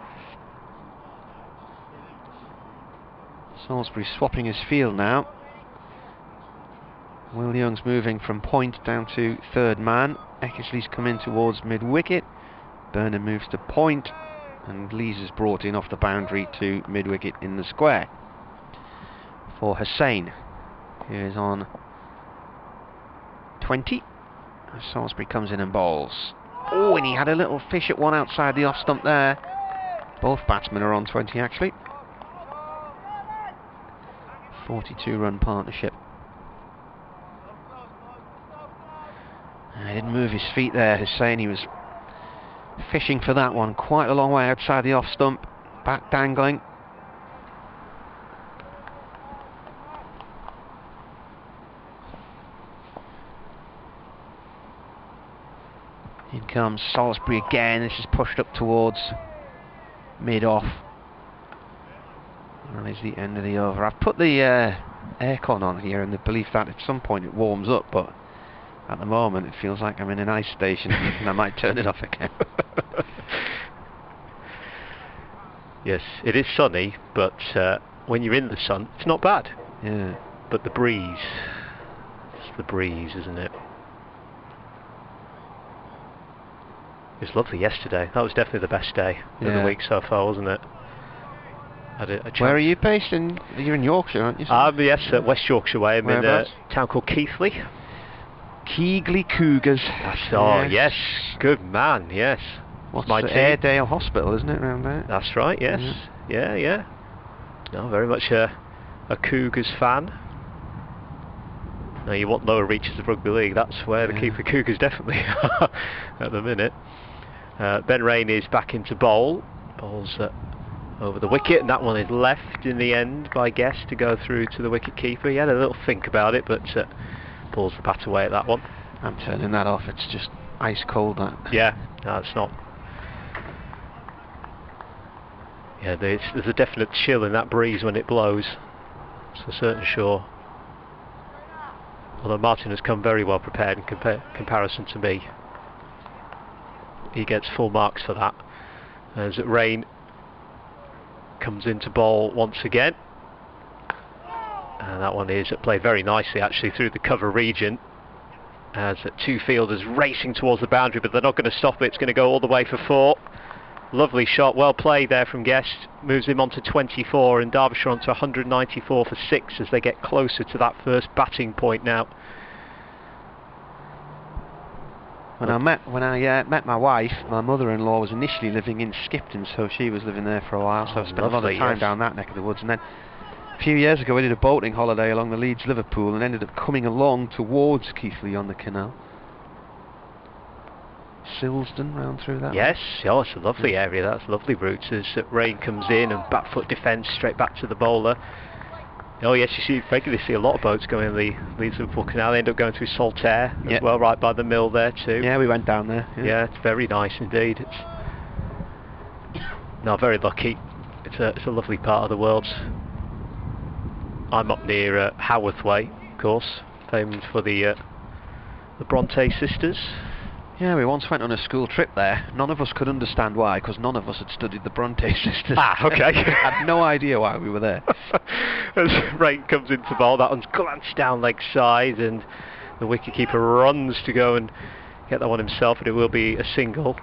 Salisbury swapping his field now. Will Young's moving from point down to 3rd man. Eckersley's come in towards mid-wicket. Burnham moves to point, and Lees is brought in off the boundary to mid-wicket in the square for Hussain, who is on 20. Salisbury comes in and bowls. Oh, and he had a little fish at one outside the off stump there. Both batsmen are on 20 actually. 42-run partnership. He didn't move his feet there, Hussain. He was fishing for that one quite a long way outside the off stump, back dangling. In comes Salisbury again. This is pushed up towards mid-off. And is the end of the over. I've put the aircon on here in the belief that at some point it warms up, but at the moment it feels like I'm in an ice station and I might turn it off again. Yes, it is sunny, but when you're in the sun, it's not bad. Yeah. But the breeze, it's the breeze, isn't it? It was lovely yesterday. That was definitely the best day of the week so far, wasn't it? Where are you based? You're in Yorkshire, aren't you? Yes, West Yorkshire way. I'm in a town called Keighley. Keighley Cougars. Yes. Good man, yes. What's my Airedale Hospital, isn't it, around there? That's right, yes. Yeah. No, very much a Cougars fan. Now you want lower reaches of rugby league, that's where the Keighley Cougars definitely are at the minute. Ben Rain is back into bowl. Bowl's over the wicket, and that one is left in the end by Guest to go through to the wicket keeper. He had a little think about it, but pulls the bat away at that one. I'm turning that off, it's just ice cold, that. Yeah, no, it's not. Yeah, there's a definite chill in that breeze when it blows. It's for certain sure. Although Martin has come very well prepared in comparison to me. He gets full marks for that. As Rain comes into bowl once again. And that one is played very nicely actually through the cover region. As two fielders racing towards the boundary, but they're not going to stop it. It's going to go all the way for 4. Lovely shot, well played there from Guest. Moves him on to 24 and Derbyshire on to 194 for 6 as they get closer to that first batting point now. When I met my wife, my mother-in-law was initially living in Skipton, so she was living there for a while, so I spent a lot of time down that neck of the woods. And then a few years ago we did a boating holiday along the Leeds-Liverpool and ended up coming along towards Keighley on the canal. Silsden round through that. Yes, it's a lovely area. That's a lovely route as Rain comes in and back foot defence straight back to the bowler. Oh yes, you regularly see a lot of boats going in the Leeds-Liverpool Canal. They end up going through Saltaire as well, right by the mill there too. Yeah, we went down there. Yeah, it's very nice indeed. Very lucky. It's a lovely part of the world. I'm up near Haworth Way, of course, famed for the Bronte sisters. Yeah, we once went on a school trip there. None of us could understand why, because none of us had studied the Bronte sisters. Okay. Had no idea why we were there. As Rain comes into ball, that one's glanced down leg side, and the wicketkeeper runs to go and get that one himself, and it will be a single.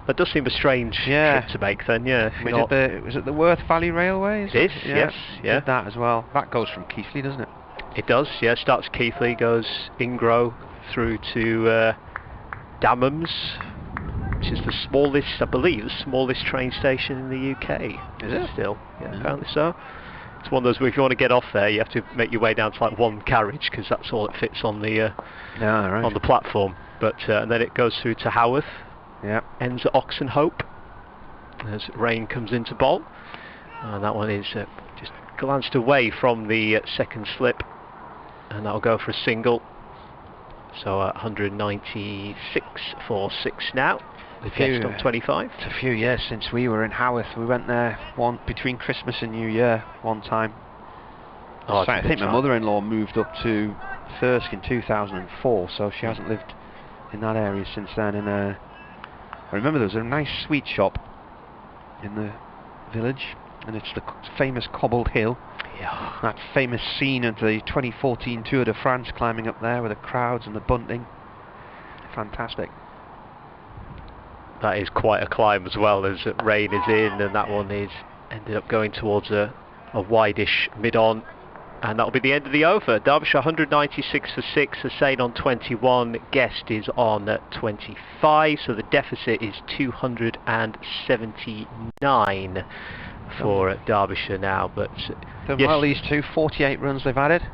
That does seem a strange trip to make then, Was it the Worth Valley Railway? It is, yes. Did that as well. That goes from Keighley, doesn't it? It does, yeah. Starts Keighley, goes Ingro through to Damhams, which is the smallest, I believe, the smallest train station in the UK. Is it still? Yeah, apparently so. It's one of those where if you want to get off there, you have to make your way down to like one carriage because that's all it fits on the on the platform. But and then it goes through to Haworth. Yeah. Ends at Oxenhope as Rain comes into bowl. And that one is just glanced away from the second slip, and that'll go for a single. So 196 for 6 now. With Guest on 25. It's a few years since we were in Haworth. We went there between Christmas and New Year one time. I think my mother-in-law moved up to Thirsk in 2004, so she hasn't lived in that area since then. And I remember there was a nice sweet shop in the village, and it's the famous Cobbled Hill. Yeah. That famous scene of the 2014 Tour de France, climbing up there with the crowds and the bunting. Fantastic. That is quite a climb as well, as Rain is in, and that one is ended up going towards a wideish mid-on, and that'll be the end of the over. Derbyshire 196 for 6, Hussain on 21, Guest is on 25, so the deficit is 279 for Derbyshire now. But well, these 48 runs they've added.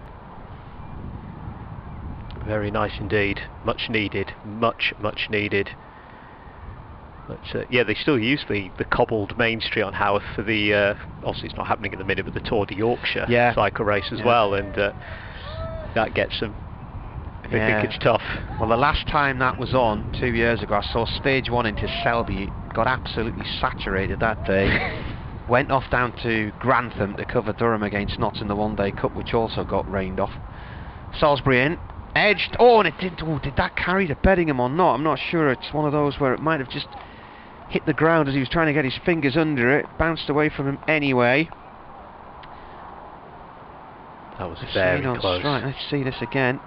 Very nice indeed, much needed, much needed. But they still use the cobbled Main Street on Haworth for the obviously it's not happening at the minute, but the Tour de Yorkshire cycle race as well, and that gets them if they think it's tough. Well, the last time that was on, 2 years ago, I saw stage 1 into Selby. Got absolutely saturated that day. Went off down to Grantham to cover Durham against Notts in the one-day cup, which also got rained off. Salisbury in, edged. Oh, and it did. Oh, did that carry to Bedingham or not? I'm not sure. It's one of those where it might have just hit the ground as he was trying to get his fingers under it. Bounced away from him anyway. That was very close. Right, let's see this again.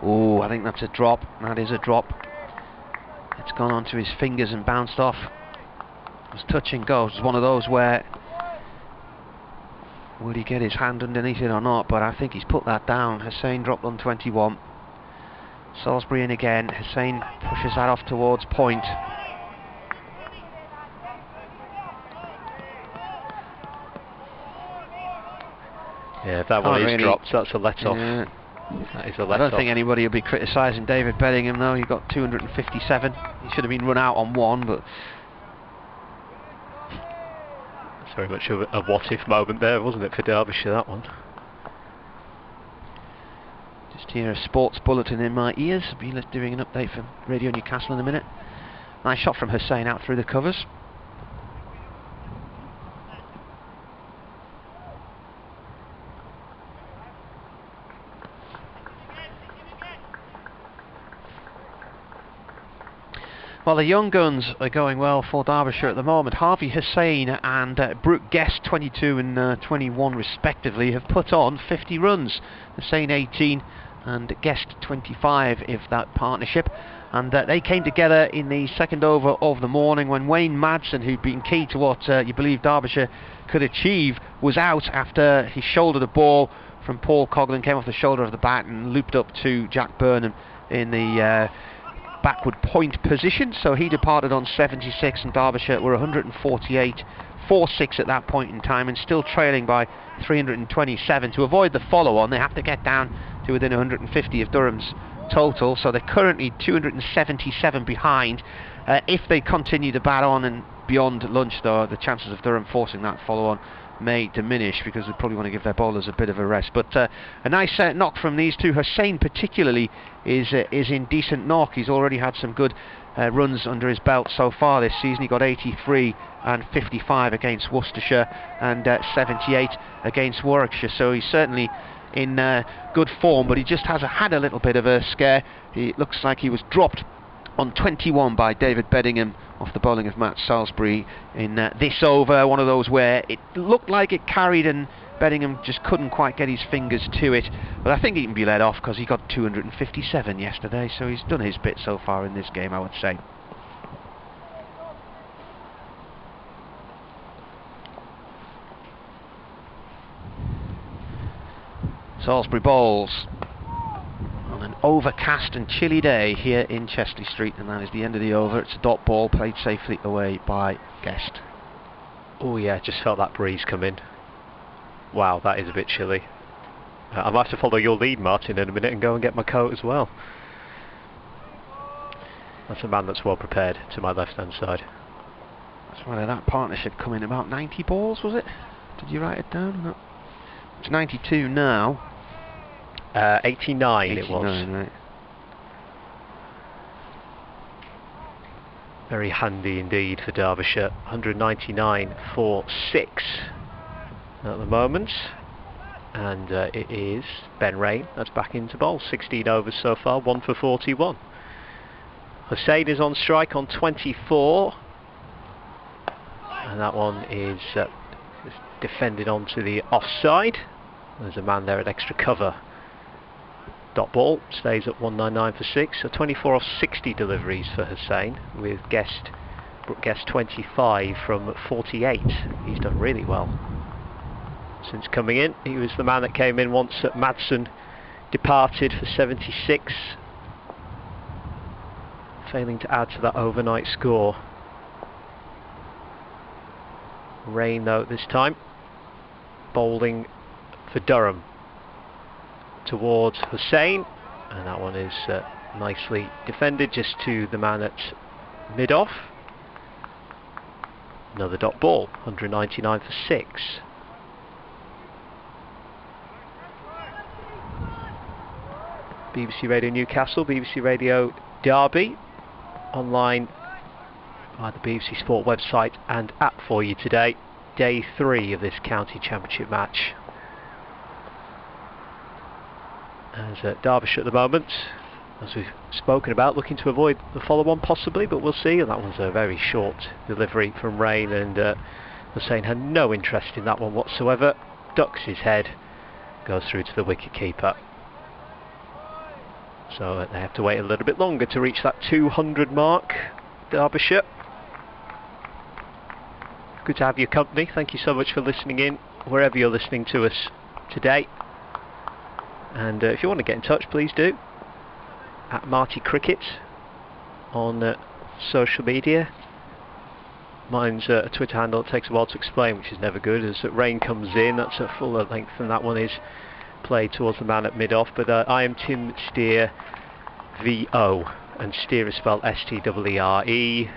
Oh, I think that's a drop. That is a drop. It's gone onto his fingers and bounced off. It was touch and go. It was one of those where would he get his hand underneath it or not? But I think he's put that down. Hussain dropped on 21. Salisbury in again. Hussain pushes that off towards point. Yeah, if that one is dropped, that's a let-off. Yeah. That is a let-off. I don't think anybody will be criticising David Bedingham though. He got 257. He should have been run out on one, but it's very much a what-if moment there, wasn't it, for Derbyshire, that one? Just hear a sports bulletin in my ears. I'll be doing an update for Radio Newcastle in a minute. Nice shot from Hussain out through the covers. Well, the young guns are going well for Derbyshire at the moment. Harvey Hussain and Brooke Guest, 22 and 21 respectively, have put on 50 runs. Hussain 18 and Guest 25 if that partnership. And they came together in the second over of the morning when Wayne Madsen, who'd been key to what you believe Derbyshire could achieve, was out after he shouldered a ball from Paul Coghlan, came off the shoulder of the bat and looped up to Jack Burnham in the backward point position. So he departed on 76 and Derbyshire were 148 4-6 at that point in time and still trailing by 327. To avoid the follow-on, they have to get down to within 150 of Durham's total, so they're currently 277 behind. If they continue to bat on and beyond lunch though, the chances of Durham forcing that follow-on may diminish because they probably want to give their bowlers a bit of a rest. But a nice knock from these two. Hussain particularly is in decent knock. He's already had some good runs under his belt so far this season. He got 83 and 55 against Worcestershire and 78 against Warwickshire, so he's certainly in good form, but he just has had a little bit of a scare. It looks like he was dropped on 21 by David Bedingham off the bowling of Matt Salisbury in this over, one of those where it looked like it carried and Bedingham just couldn't quite get his fingers to it, but I think he can be let off because he got 257 yesterday, so he's done his bit so far in this game, I would say. Salisbury bowls on an overcast and chilly day here in Chesley Street, and that is the end of the over. It's a dot ball played safely away by Guest. Oh yeah, just felt that breeze come in. Wow, that is a bit chilly. I might have to follow your lead, Martin, in a minute and go and get my coat as well. That's a man that's well prepared to my left hand side. That's why that partnership come in about 90 balls, was it? Did you write it down? No. It's 92 now. 89 it was. Right. Very handy indeed for Derbyshire. 199 for 6 at the moment. And it is Ben Rain that's back into bowl. 16 overs so far, 1 for 41. Hussain is on strike on 24. And that one is defended onto the offside. There's a man there at extra cover. Dot ball stays at 199 for 6. So 24 off 60 deliveries for Hussain, with Guest 25 from 48. He's done really well since coming in. He was the man that came in once that Madsen departed for 76, failing to add to that overnight score. Rain though this time, bowling for Durham towards Hussain, and that one is nicely defended just to the man at mid-off. Another dot ball, 199 for 6. BBC Radio Newcastle, BBC Radio Derby, online via the BBC Sport website and app for you today. Day 3 of this county championship match. As Derbyshire at the moment, as we've spoken about, looking to avoid the follow-on possibly, but we'll see. And that one's a very short delivery from Rain, and Hussain had no interest in that one whatsoever. Ducks his head, goes through to the wicket-keeper. So they have to wait a little bit longer to reach that 200 mark, Derbyshire. Good to have your company. Thank you so much for listening in, wherever you're listening to us today. And if you want to get in touch, please do. At Marty Cricket on social media. Mine's a Twitter handle. It takes a while to explain, which is never good. As Rain comes in, that's a fuller length, and that one is played towards the man at mid-off. But I am Tim Steer, VO, and Steer is spelled S-T-E-E-R-E.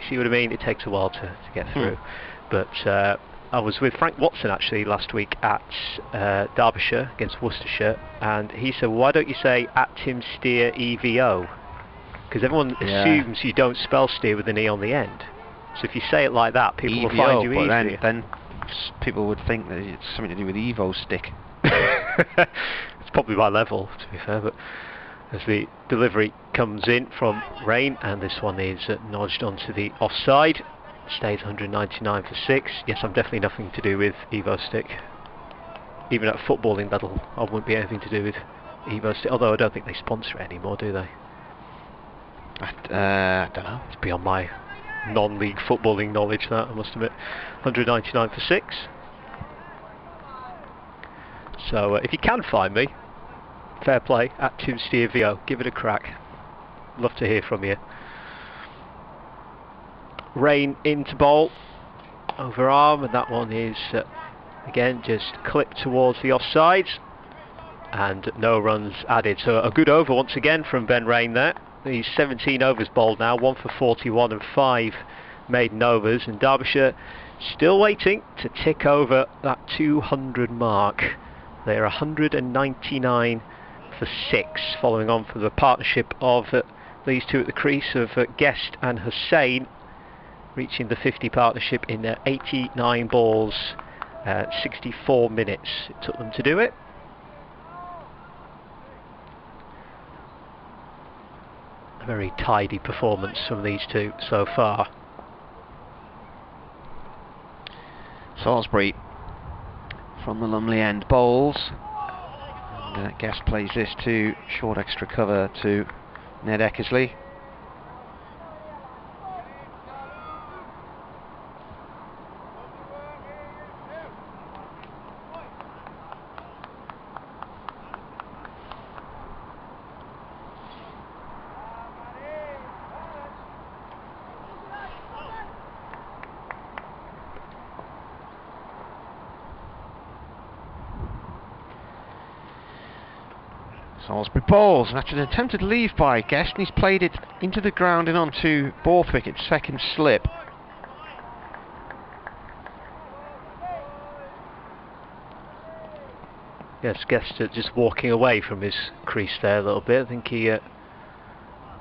See what I mean? It takes a while to get through. But I was with Frank Watson actually last week at Derbyshire against Worcestershire, and he said, why don't you say at Tim Steer EVO? Because everyone assumes you don't spell Steer with an E on the end. So if you say it like that, people will find you easier. Then people would think that it's something to do with Evo stick. It's probably my level, to be fair, but as the delivery comes in from Rain, and this one is nudged onto the offside. Stays 199 for 6. Yes, I'm definitely nothing to do with Evo stick. Even at footballing level, I wouldn't be anything to do with Evo stick, although I don't think they sponsor it anymore, do they? I don't know. It's beyond my non-league footballing knowledge, that, I must admit. 199 for 6. So if you can find me, fair play, at Tim Steer VO, give it a crack. Love to hear from you. Rain into bowl, over arm, and that one is again just clipped towards the offsides, and no runs added. So a good over once again from Ben Rain there. He's 17 overs bowled now, 1 for 41 and 5 maiden overs, and Derbyshire still waiting to tick over that 200 mark. They are 199 for 6, following on from the partnership of these two at the crease of Guest and Hussain, reaching the 50 partnership in 89 balls, 64 minutes it took them to do it. A very tidy performance from these two so far. Salisbury from the Lumley end bowls, and Guest plays this to short extra cover to Ned Eckersley. Salisbury bowls, and after an attempted leave by Guest, and he's played it into the ground and onto Borthwick, its second slip. Yes, Guest just walking away from his crease there a little bit. I think he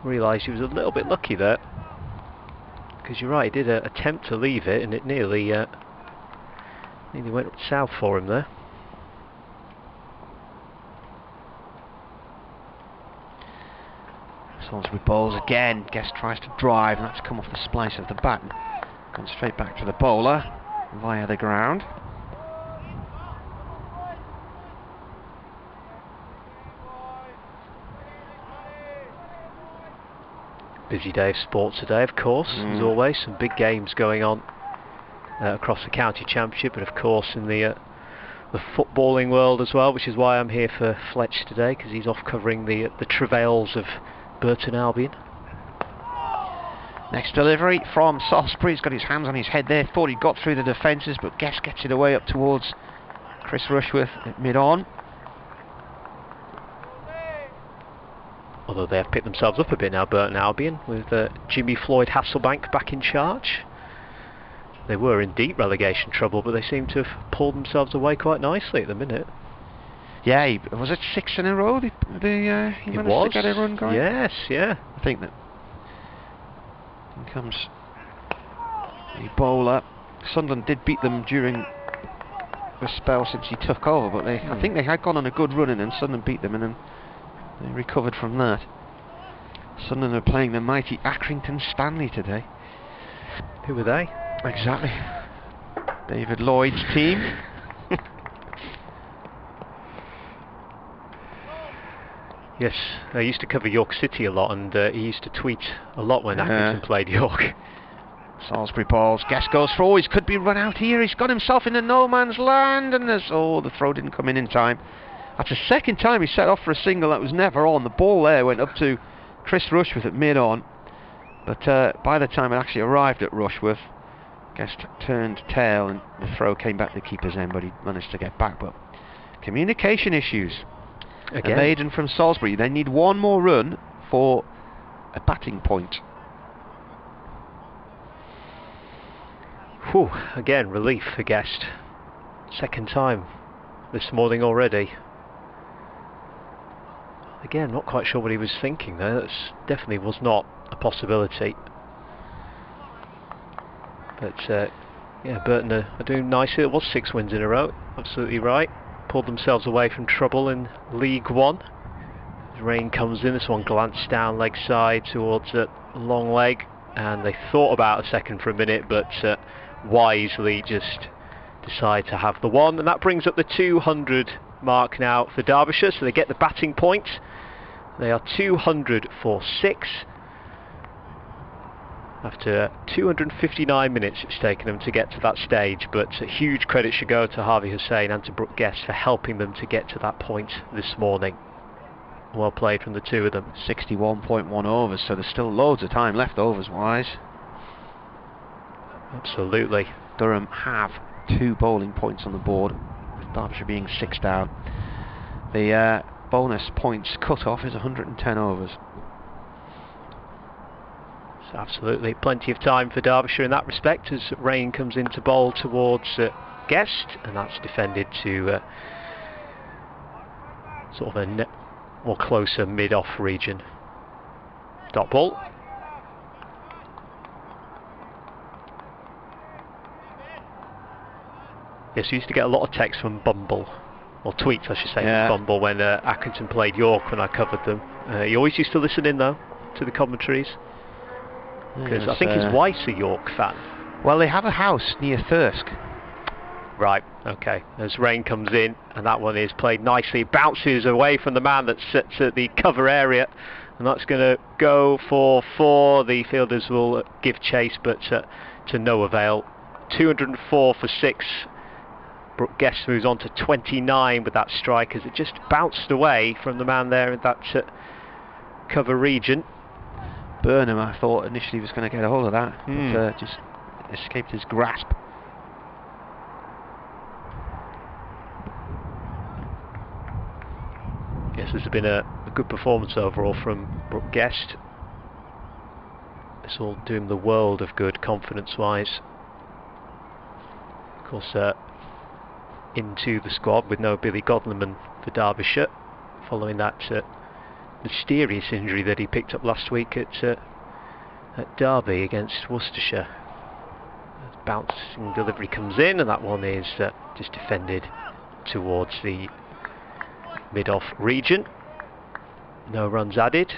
realised he was a little bit lucky there, because you're right, he did attempt to leave it, and it nearly went south for him there. Salisbury bowls again. Guest tries to drive, and that's come off the splice of the bat. Gone straight back to the bowler via the ground. Busy day of sport today, of course, as always. Some big games going on across the county championship, but of course in the footballing world as well, which is why I'm here for Fletch today, because he's off covering the travails of Burton Albion. Next delivery from Salisbury. He's got his hands on his head there. Thought he got through the defences, but Guest gets it away up towards Chris Rushworth at mid-on. Although they have picked themselves up a bit now, Burton Albion, with Jimmy Floyd Hasselbank back in charge. They were in deep relegation trouble, but they seem to have pulled themselves away quite nicely at the minute. Yeah, was it 6 in a row? He managed to get a run going. Yes, yeah. I think that. Here comes the bowler. Sunderland did beat them during the spell since he took over, but I think they had gone on a good run and then Sunderland beat them and then they recovered from that. Sunderland are playing the mighty Accrington Stanley today. Who were they? Exactly. David Lloyd's team. Yes, I used to cover York City a lot, and he used to tweet a lot when Accrington played York. Salisbury balls. Guest goes for. Oh, he could be run out here. He's got himself into no man's land, and there's the throw didn't come in time. That's the second time he set off for a single that was never on. The ball there went up to Chris Rushworth at mid-on, but by the time it actually arrived at Rushworth, Guest turned tail and the throw came back to the keeper's end, but he managed to get back. But communication issues. Again. A maiden from Salisbury. They need one more run for a batting point. Whew, again, relief for Guest. Second time this morning already. Again, not quite sure what he was thinking there. That definitely was not a possibility. But yeah, Burton are doing nicely. It was 6 wins in a row. Absolutely right. Pulled themselves away from trouble in League One. As rain comes in, this one glanced down leg side towards a long leg, and they thought about a second for a minute, but wisely just decide to have the one, and that brings up the 200 mark now for Derbyshire, so they get the batting point. They are 200 for 6. After 259 minutes it's taken them to get to that stage, but a huge credit should go to Harvey Hussain and to Brooke Guest for helping them to get to that point this morning. Well played from the two of them. 61.1 overs, so there's still loads of time left overs wise. Absolutely. Durham have 2 bowling points on the board, with Derbyshire being 6 down. The bonus points cut off is 110 overs. So absolutely plenty of time for Derbyshire in that respect as rain comes into bowl towards Guest, and that's defended to sort of a more closer mid-off region. Dot ball. Yes, we used to get a lot of texts from Bumble, or tweets I should say, from Bumble when Accrington played York when I covered them. He always used to listen in though to the commentaries. Because I think his wife's a York fan. Well, they have a house near Thirsk. Right, okay. As rain comes in, and that one is played nicely, bounces away from the man that sits at the cover area, and that's going to go for 4. The fielders will give chase, but to no avail. 204 for 6. Brooke Guest moves on to 29 with that strike as it just bounced away from the man there in that cover region. Burnham, I thought initially was going to get a hold of that, but just escaped his grasp. Yes, this has been a good performance overall from Brooke Guest. It's all doing the world of good confidence-wise. Of course, into the squad with no Billy Godleman for Derbyshire, following that mysterious injury that he picked up last week at Derby against Worcestershire. Bouncing delivery comes in, and that one is just defended towards the mid-off region. No runs added.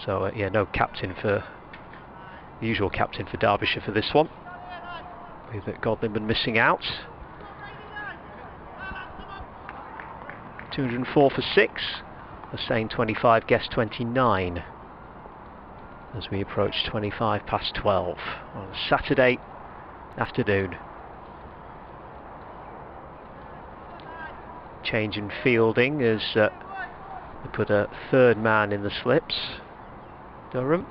So yeah, no captain for the usual captain for Derbyshire for this one, with Godleman missing out. 204 for 6. Hussain 25, Guest 29. As we approach 25 past 12 on a Saturday afternoon. Change in fielding as they put a third man in the slips. Durham.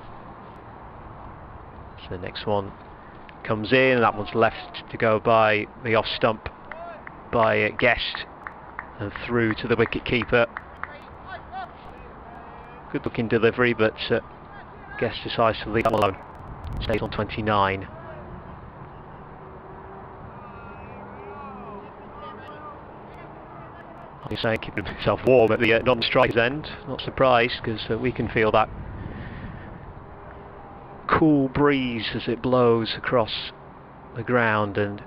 So the next one comes in, that one's left to go by the off stump by Guest and through to the wicket keeper. Good looking delivery, but Guest decides to leave that alone. Stays on 29. He's saying keeping himself warm at the non-striker's end. Not surprised, because we can feel that cool breeze as it blows across the ground, and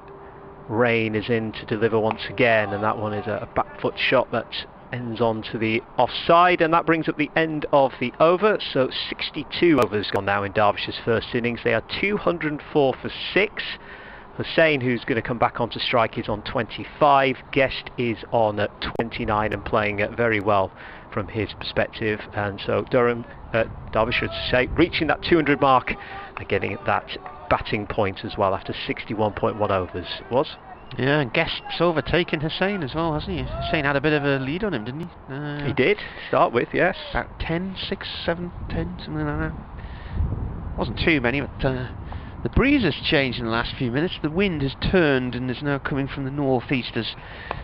rain is in to deliver once again, and that one is a back foot shot that ends on to the offside, and that brings up the end of the over. So 62 overs gone now in Derbyshire's first innings. They are 204 for 6. Hussain, who's going to come back onto strike, is on 25. Guest is on at 29 and playing very well from his perspective. And so Durham, Derbyshire to say, reaching that 200 mark and getting that batting point as well after 61.1 overs. It was. Yeah, and Guest's overtaken Hussain as well, hasn't he? Hussain had a bit of a lead on him, didn't he? He did, start with, yes. About 10, 6, 7, 10, something like that. Wasn't too many, but the breeze has changed in the last few minutes. The wind has turned and is now coming from the northeast as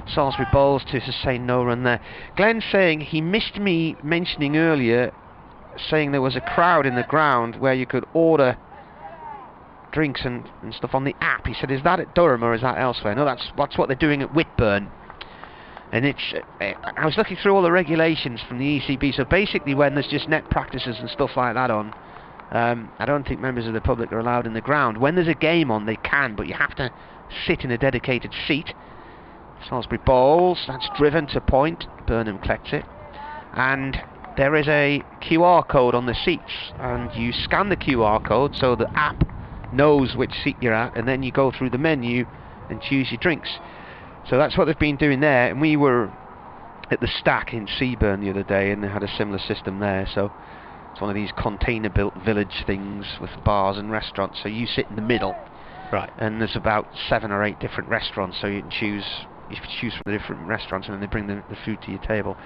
Salisbury bowls to Hussain, no run there. Glenn saying he missed me mentioning earlier, saying there was a crowd in the ground where you could order drinks and stuff on the app. He said, is that at Durham or is that elsewhere? No, that's what they're doing at Whitburn. And it's I was looking through all the regulations from the ECB. So basically when there's just net practices and stuff like that on, I don't think members of the public are allowed in the ground. When there's a game on, they can, but you have to sit in a dedicated seat. Salisbury bowls, that's driven to point. Burnham collects it. And there is a QR code on the seats, and you scan the QR code so the app knows which seat you're at, and then you go through the menu and choose your drinks. So that's what they've been doing there, and we were at the Stack in Seaburn the other day, and they had a similar system there. So it's one of these container built village things with bars and restaurants, so you sit in the middle, right, and there's about 7 or 8 different restaurants, so you can choose from the different restaurants, and then they bring the food to your table.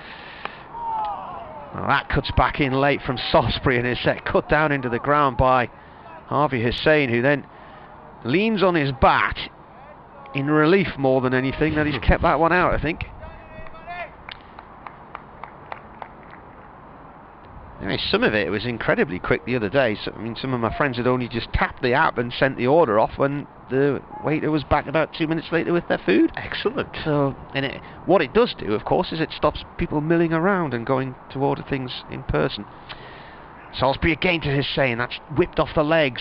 Well, that cuts back in late from Salisbury, and is cut down into the ground by Harvey Hussain, who then leans on his bat in relief more than anything that he's kept that one out, I think. Anyway, some of it was incredibly quick the other day. So, I mean, some of my friends had only just tapped the app and sent the order off when the waiter was back about 2 minutes later with their food. Excellent. So, and what it does do, of course, is it stops people milling around and going to order things in person. Salisbury again to Hussain, that's whipped off the legs.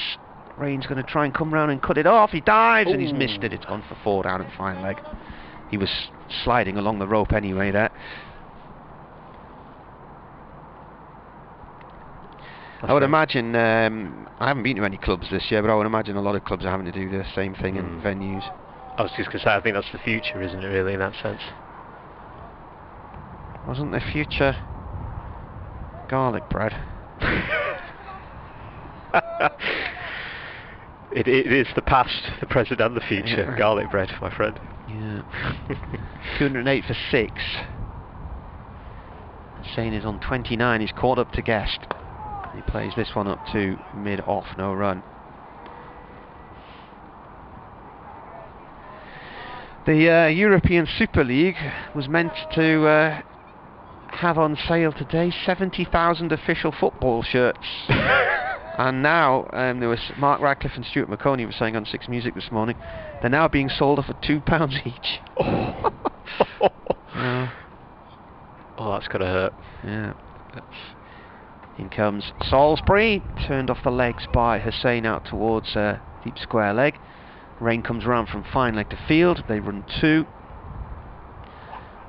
Rain's going to try and come round and cut it off. He dives and he's missed it. It's gone for 4 down at fine leg. He was sliding along the rope anyway there. I would imagine, I haven't been to any clubs this year, but I would imagine a lot of clubs are having to do the same thing in venues. I was just going to say, I think that's the future, isn't it, really, in that sense? Wasn't the future garlic bread? It is the past, the present and the future. Yeah. Garlic bread, my friend. Yeah. 208 for 6. Hussain is on 29. He's caught up to Guest. He plays this one up to mid-off, no run. The European Super League was meant to have on sale today 70,000 official football shirts. And now, there was Mark Radcliffe and Stuart McConey were saying on Six Music this morning, they're now being sold for £2 each. Oh, that's gotta hurt. Yeah. In comes Salisbury, turned off the legs by Hussain out towards deep square leg. Rain comes round from fine leg to field. They run 2.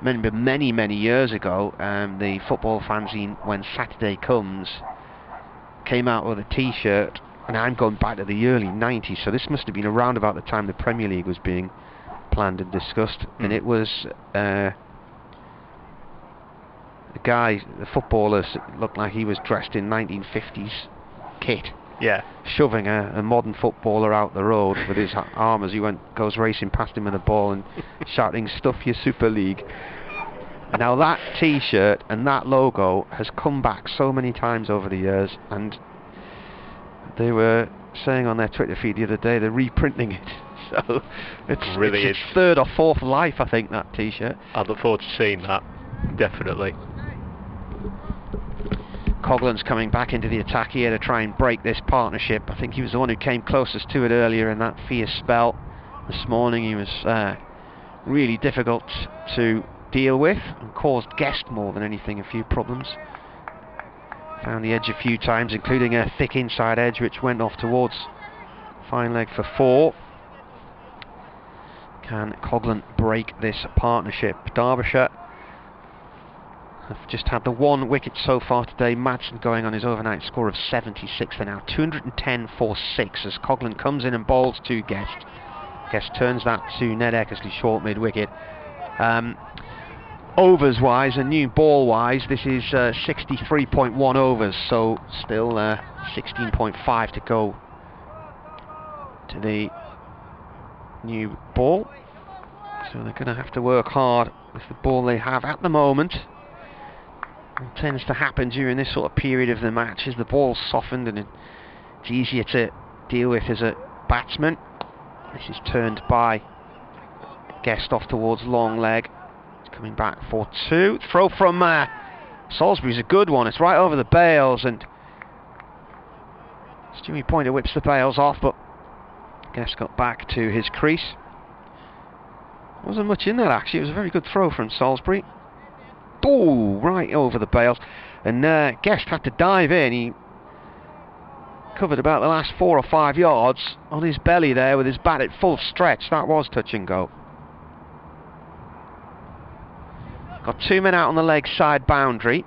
Remember many years ago, the football fanzine When Saturday Comes came out with a t-shirt, and I'm going back to the early 90s, so this must have been around about the time the Premier League was being planned and discussed, and it was the footballer looked like he was dressed in 1950s kit. Yeah. Shoving a modern footballer out the road with his arm as he goes racing past him with the ball and shouting, "Stuff your Super League." And now that t-shirt and that logo has come back so many times over the years, and they were saying on their Twitter feed the other day they're reprinting it. So it's its 3rd or 4th life, I think, that t-shirt. I look forward to seeing that, definitely. Coughlan's coming back into the attack here to try and break this partnership. I think he was the one who came closest to it earlier in that fierce spell. This morning he was really difficult to deal with and caused Guest more than anything a few problems. Found the edge a few times, including a thick inside edge which went off towards fine leg for 4. Can Coghlan break this partnership? Derbyshire have just had the 1 wicket so far today. Madsen going on his overnight score of 76. They're now 210 for 6 as Coghlan comes in and bowls to Guest. Guest turns that to Ned Eckersley short mid-wicket. Overs wise and new ball wise, this is 63.1 overs, so still 16.5 to go to the new ball. So they're going to have to work hard with the ball they have at the moment. What tends to happen during this sort of period of the match is the ball's softened and it's easier to deal with as a batsman. This is turned by Guest off towards long leg. Coming back for 2. Throw from Salisbury's a good one. It's right over the bails and Stewie Pointer whips the bails off, but Guest got back to his crease. Wasn't much in that actually. It was a very good throw from Salisbury. Oh, right over the bails. And Guest had to dive in. He covered about the last 4 or 5 yards on his belly there with his bat at full stretch. That was touch and go. Got 2 men out on the leg side boundary.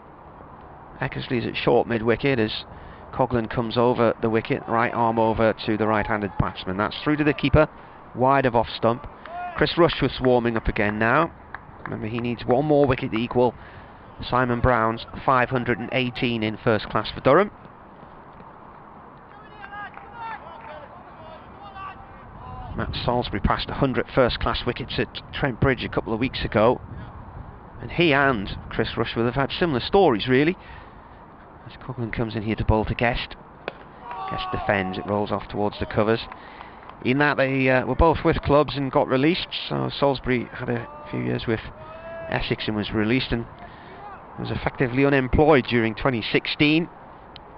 Eckersley's at short mid-wicket as Coghlan comes over the wicket, right arm over to the right-handed batsman. That's through to the keeper, wide of off stump. Chris Rushworth's warming up again now. Remember, he needs 1 more wicket to equal Simon Brown's 518 in first class for Durham. Matt Salisbury passed 100 first class wickets at Trent Bridge a couple of weeks ago. And he and Chris Rushworth have had similar stories, really. As Coghlan comes in here to bowl to Guest. Guest defends, it rolls off towards the covers. In that they were both with clubs and got released. So Salisbury had a few years with Essex and was released and was effectively unemployed during 2016.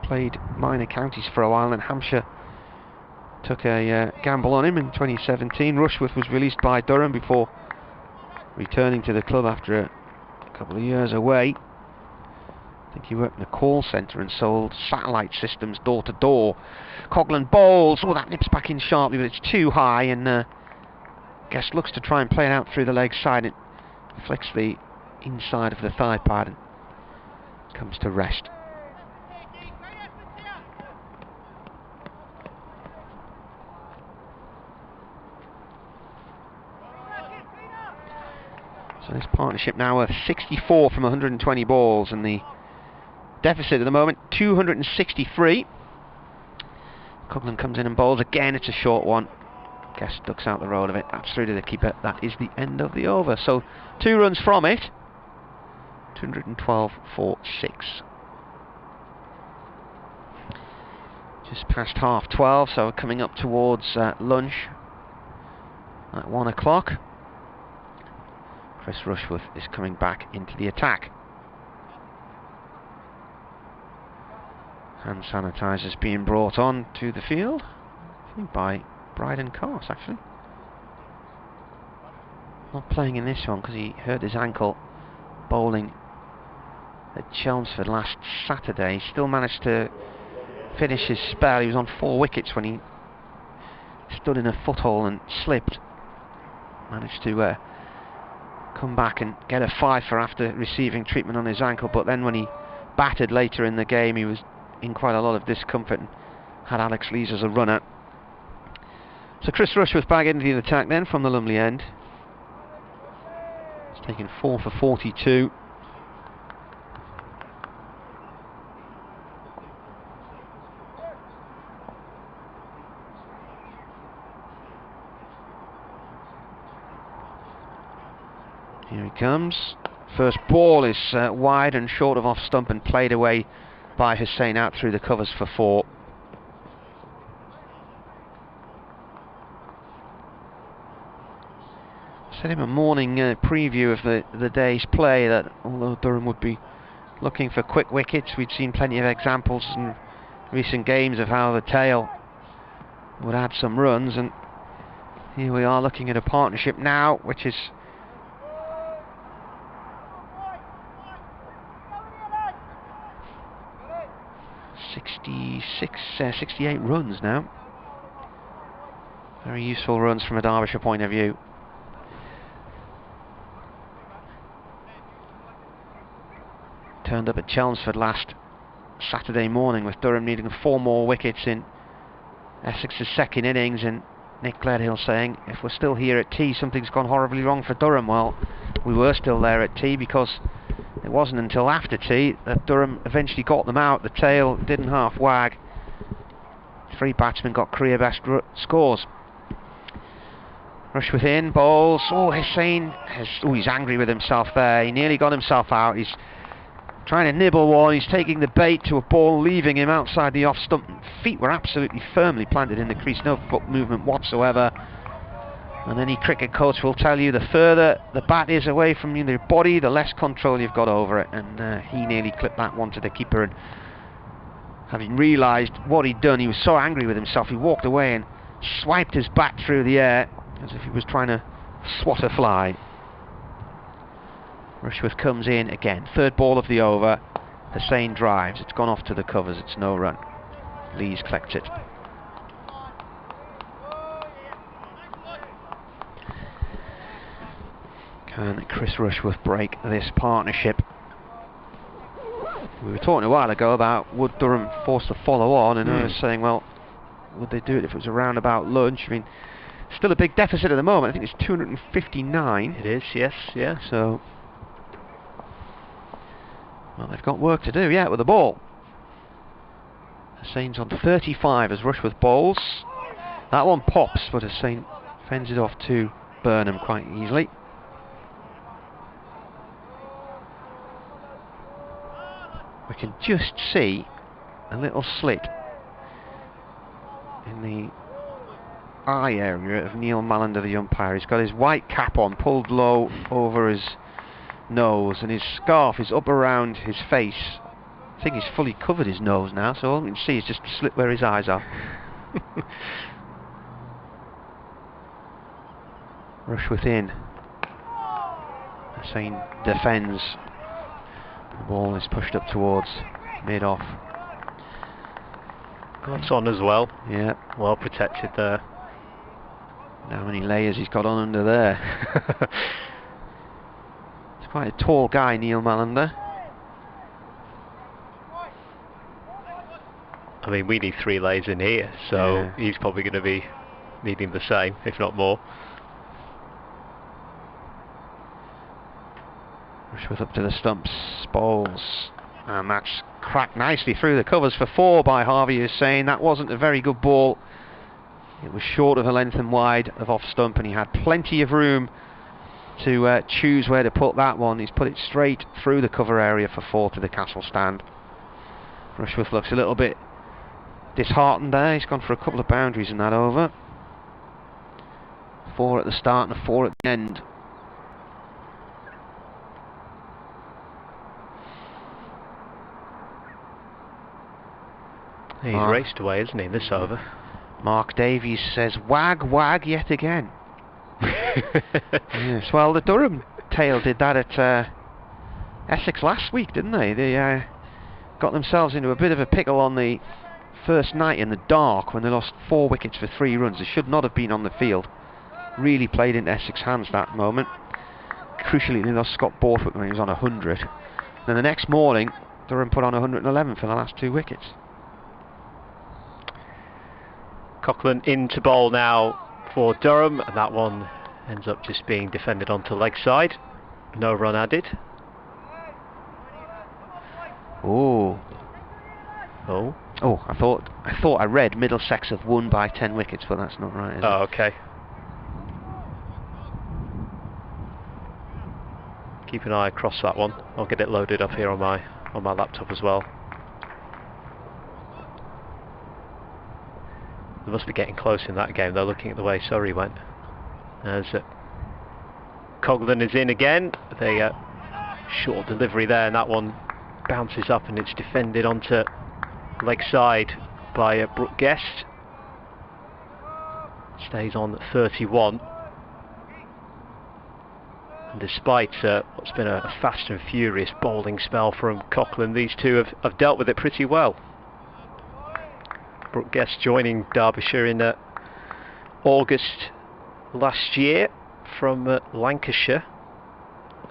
Played minor counties for a while, and Hampshire took a gamble on him in 2017. Rushworth was released by Durham before returning to the club after a couple of years away. I think he worked in a call centre and sold satellite systems door to door. Coghlan bowls. Oh, that nips back in sharply, but it's too high, and Guest looks to try and play it out through the leg side. It flicks the inside of the thigh pad and comes to rest. So this partnership now worth 64 from 120 balls, and the deficit at the moment 263. Coghlan comes in and bowls again. It's a short one. Guest ducks out the road of it. That's through to the keeper. That is the end of the over. So 2 runs from it. 212 for 6. Just past 12:30, so coming up towards lunch at 1 o'clock. Chris Rushworth is coming back into the attack. Hand sanitisers being brought on to the field, I think by Bryden Carse actually. Not playing in this one because he hurt his ankle bowling at Chelmsford last Saturday. He still managed to finish his spell. He was on 4 wickets when he stood in a foothole and slipped. Managed to come back and get a fifer after receiving treatment on his ankle, but then when he batted later in the game he was in quite a lot of discomfort and had Alex Lees as a runner. So Chris Rushworth back into the attack then from the Lumley end. He's taken 4 for 42. Here he comes. First ball is wide and short of off stump and played away by Hussain out through the covers for 4. Said in a morning preview of the day's play that although Durham would be looking for quick wickets, we'd seen plenty of examples in recent games of how the tail would add some runs, and here we are looking at a partnership now which is 68 runs now. Very useful runs from a Derbyshire point of view. Turned up at Chelmsford last Saturday morning with Durham needing 4 more wickets in Essex's second innings, and Nick Gledhill saying, if we're still here at tea, something's gone horribly wrong for Durham. Well, we were still there at tea because it wasn't until after tea that Durham eventually got them out. The tail didn't half wag. 3 batsmen got career best scores. Rush within, bowls. Oh, Hussain he's angry with himself there. He nearly got himself out. He's trying to nibble one. He's taking the bait to a ball, leaving him outside the off stump. Feet were absolutely firmly planted in the crease, no foot movement whatsoever. And any cricket coach will tell you the further the bat is away from your body, the less control you've got over it. And he nearly clipped that one to the keeper. And having realised what he'd done, he was so angry with himself, he walked away and swiped his bat through the air as if he was trying to swat a fly. Rushworth comes in again. 3rd ball of the over. Hussain drives. It's gone off to the covers. It's no run. Lees collects it. Can Chris Rushworth break this partnership? We were talking a while ago about would Durham force to follow on, and I was saying, well, would they do it if it was around about lunch? I mean, still a big deficit at the moment. I think it's 259. It is, yes, yeah. So, well, they've got work to do, yeah, with the ball. Hussain's on 35 as Rushworth bowls. That one pops, but Hussain fends it off to Burnham quite easily. We can just see a little slit in the eye area of Neil Mallender, the umpire. He's got his white cap on, pulled low over his nose, and his scarf is up around his face. I think he's fully covered his nose now, so all we can see is just a slit where his eyes are. Rush within. Hussain defends. The ball is pushed up towards mid-off. Gloves on as well. Yeah. Well protected there. How many layers he's got on under there. He's quite a tall guy, Neil Mallender. I mean, we need 3 layers in here, so he's probably going to be needing the same, if not more. Rushworth up to the stumps, bowls, and that's cracked nicely through the covers for 4 by Harvey Hussain. That wasn't a very good ball. It was short of a length and wide of off stump, and he had plenty of room to choose where to put that one. He's put it straight through the cover area for 4 to the Castle stand. Rushworth looks a little bit disheartened there. He's gone for a couple of boundaries in that over. 4 at the start and a 4 at the end. He's raced away, isn't he, this over? Mark Davies says, wag, wag yet again. Yes, well, the Durham tail did that at Essex last week, didn't they? They got themselves into a bit of a pickle on the first night in the dark when they lost 4 wickets for 3 runs. They should not have been on the field. Really played into Essex hands that moment. Crucially, they lost Scott Borthwick when he was on 100. Then the next morning, Durham put on 111 for the last 2 wickets. Coughlin into bowl now for Durham, and that one ends up just being defended onto leg side. No run added. Oh. Oh. Oh, I thought I read Middlesex have won by 10 wickets, but that's not right, is Oh, it? okay. Keep an eye across that one. I'll get it loaded up here on my laptop as well. They must be getting close in that game though, looking at the way Surrey went. As Coughlin is in again. They short delivery there, and that one bounces up and it's defended onto leg side by Brooke Guest. Stays on 31. And despite what's been a fast and furious bowling spell from Coughlin, these two have dealt with it pretty well. Brooke Guest joining Derbyshire in August last year from Lancashire.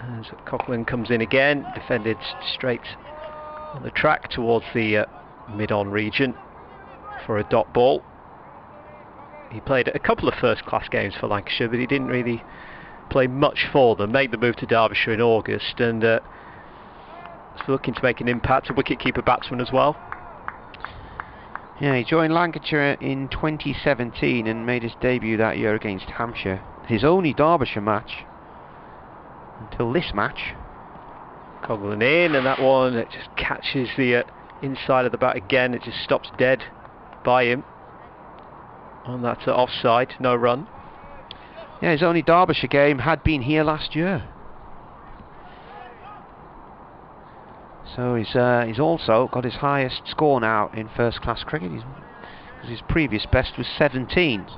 As Coughlin comes in again, defended straight on the track towards the mid-on region for a dot ball. He played a couple of first-class games for Lancashire, but he didn't really play much for them. Made the move to Derbyshire in August, and is looking to make an impact. A wicket-keeper batsman as well. Yeah, he joined Lancashire in 2017 and made his debut that year against Hampshire. His only Derbyshire match until this match. Coughlin in, and that one, it just catches the inside of the bat again. It just stops dead by him on that offside, no run. Yeah, his only Derbyshire game had been here last year. So he's also got his highest score now in first class cricket. Because his previous best was 17. He's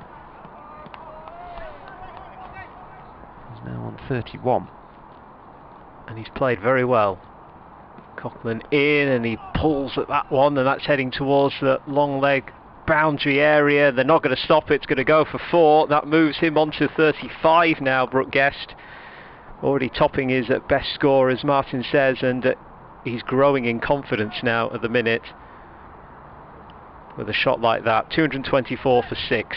now on 31. And he's played very well. Coughlin in, and he pulls at that one, and that's heading towards the long leg boundary area. They're not going to stop it. It's going to go for 4. That moves him on to 35 now, Brooke Guest. Already topping his best score, as Martin says, and he's growing in confidence now at the minute with a shot like that. 224 for 6.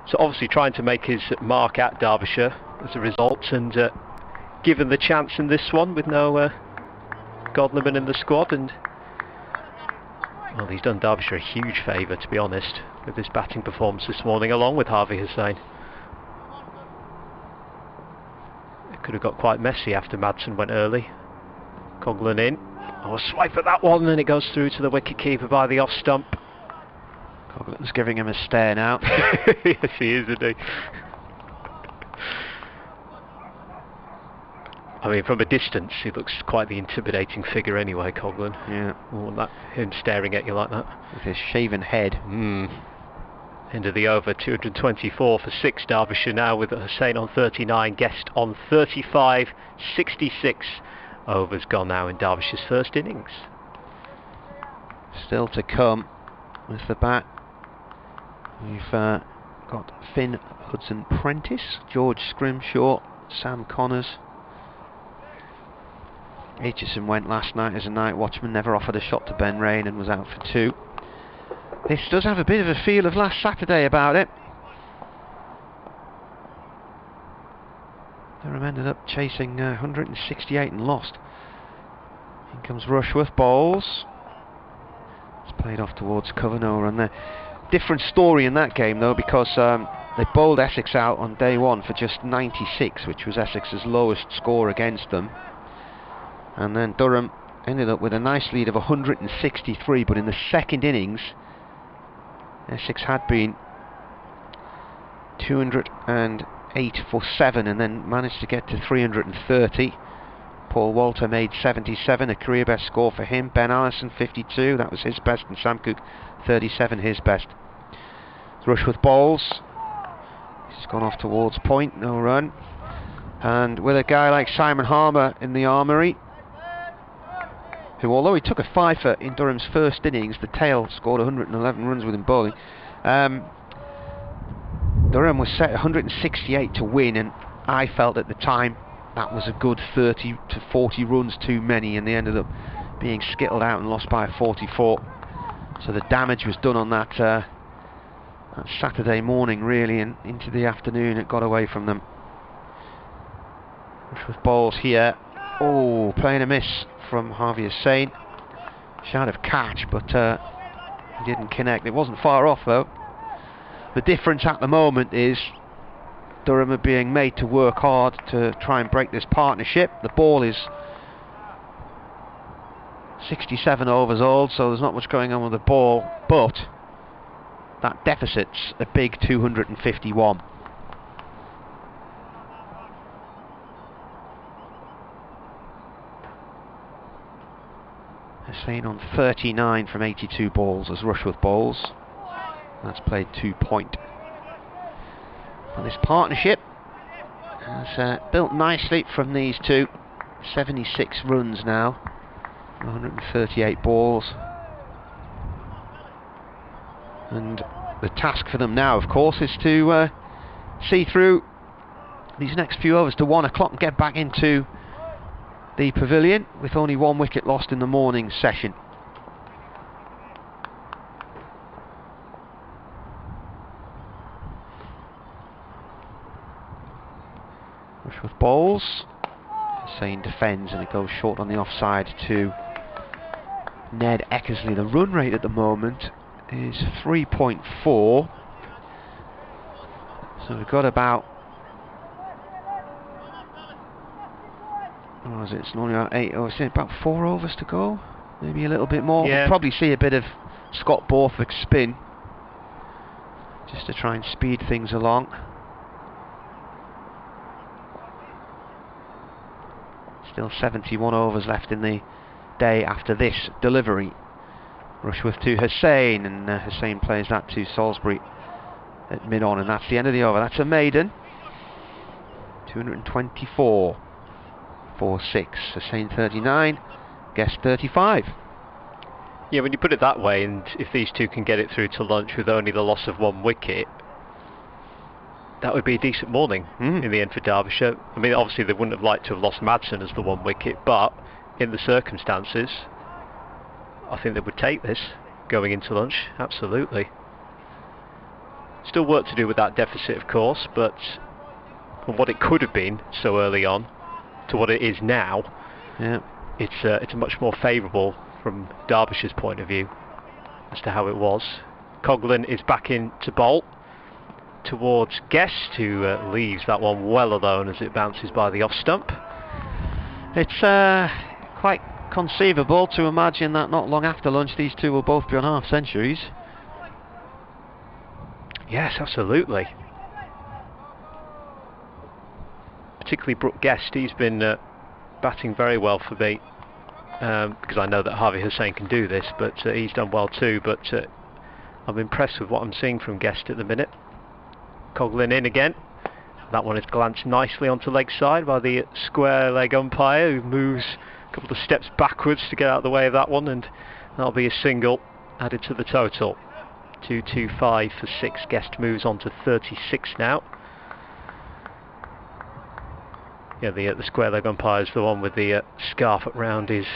So obviously trying to make his mark at Derbyshire as a result, and given the chance in this one with no Godleman in the squad, and well, he's done Derbyshire a huge favour, to be honest, with his batting performance this morning, along with Harvey Hussain. It could have got quite messy after Madsen went early. Coughlin in. Oh, a swipe at that one, and it goes through to the wicket-keeper by the off stump. Coughlin's giving him a stare now. Yes, he is, isn't he? I mean, from a distance, he looks quite the intimidating figure anyway, Coughlin. Yeah. Him staring at you like that. With his shaven head. End of the over, 224 for 6 Derbyshire now, with Hussain on 39, Guest on 35, 66 overs gone now in Derbyshire's first innings. Still to come with the bat. We've got Finn Hudson-Prentice, George Scrimshaw, Sam Connors. Aitchison went last night as a night watchman, never offered a shot to Ben Rain and was out for 2. This does have a bit of a feel of last Saturday about it. Durham ended up chasing 168 and lost. In comes Rushworth, bowls. It's played off towards cover, no run there. Different story in that game though, because they bowled Essex out on day one for just 96, which was Essex's lowest score against them. And then Durham ended up with a nice lead of 163, but in the second innings Essex had been 208 for 7 and then managed to get to 330. Paul Walter made 77, a career best score for him. Ben Allison 52, that was his best, and Sam Cooke 37, his best. Rushworth bowls. He's gone off towards point, no run. And with a guy like Simon Harmer in the armoury, who, although he took a fifer in Durham's first innings, the tail scored 111 runs with him bowling. Durham was set 168 to win, and I felt at the time that was a good 30 to 40 runs too many, and they ended up being skittled out and lost by 44. So the damage was done on that Saturday morning, really, and into the afternoon it got away from them. With balls here. Oh, playing a miss from Harvey Hussain. Shout of catch, but he didn't connect. It wasn't far off though. The difference at the moment is Durham are being made to work hard to try and break this partnership. The ball is 67 overs old, so there's not much going on with the ball, but that deficit's a big 251. Hussain on 39 from 82 balls as Rushworth bowls. That's played 2 point. Well, this partnership has built nicely from these two. 76 runs now, 138 balls. And the task for them now, of course, is to see through these next few overs to 1 o'clock and get back into the pavilion with only 1 wicket lost in the morning session. Rushworth bowls. Hussain defends and it goes short on the offside to Ned Eckersley. The run rate at the moment is 3.4. So we've got about, what was it? It's only about 8 overs, about 4 overs to go, maybe a little bit more. Yeah. We'll probably see a bit of Scott Borthwick spin just to try and speed things along. Still 71 overs left in the day after this delivery. Rushworth to Hussain, and Hussain plays that to Salisbury at mid-on, and that's the end of the over. That's a maiden. 224 for 6. Hussain 39, Guest 35. Yeah, when you put it that way, and if these two can get it through to lunch with only the loss of 1 wicket, that would be a decent morning in the end for Derbyshire. I mean, obviously they wouldn't have liked to have lost Madsen as the 1 wicket, but in the circumstances, I think they would take this going into lunch, absolutely. Still work to do with that deficit, of course, but from what it could have been so early on to what it is now, Yeah. it's much more favourable from Derbyshire's point of view as to how it was. Coghlan is back in to bowl towards Guest, who leaves that one well alone as it bounces by the off stump. It's quite conceivable to imagine that not long after lunch these two will both be on half centuries. Yes, absolutely. Particularly Brooke Guest, he's been batting very well for me, because I know that Harvey Hussain can do this, but he's done well too. But I'm impressed with what I'm seeing from Guest at the minute. Coghlan in again. That one is glanced nicely onto leg side by the square leg umpire, who moves a couple of steps backwards to get out of the way of that one, and that'll be a single added to the total. 225 for 6. Guest moves on to 36 now. Yeah, the square leg umpire is the one with the scarf around his...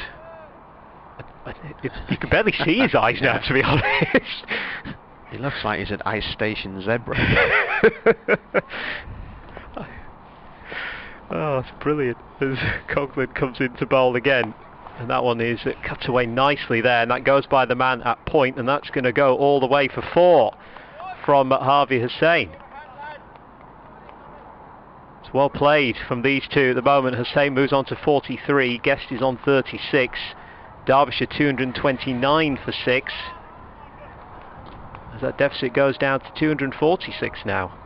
You can barely see his eyes now, to be honest. He looks like he's at Ice Station Zebra. Oh, it's brilliant. As Coghlan comes into bowl again, and that one is cut away nicely there, and that goes by the man at point, and that's going to go all the way for 4 from Harvey Hussain. It's well played from these two at the moment. Hussain moves on to 43, Guest is on 36, Derbyshire 229 for 6. As that deficit goes down to 246 now.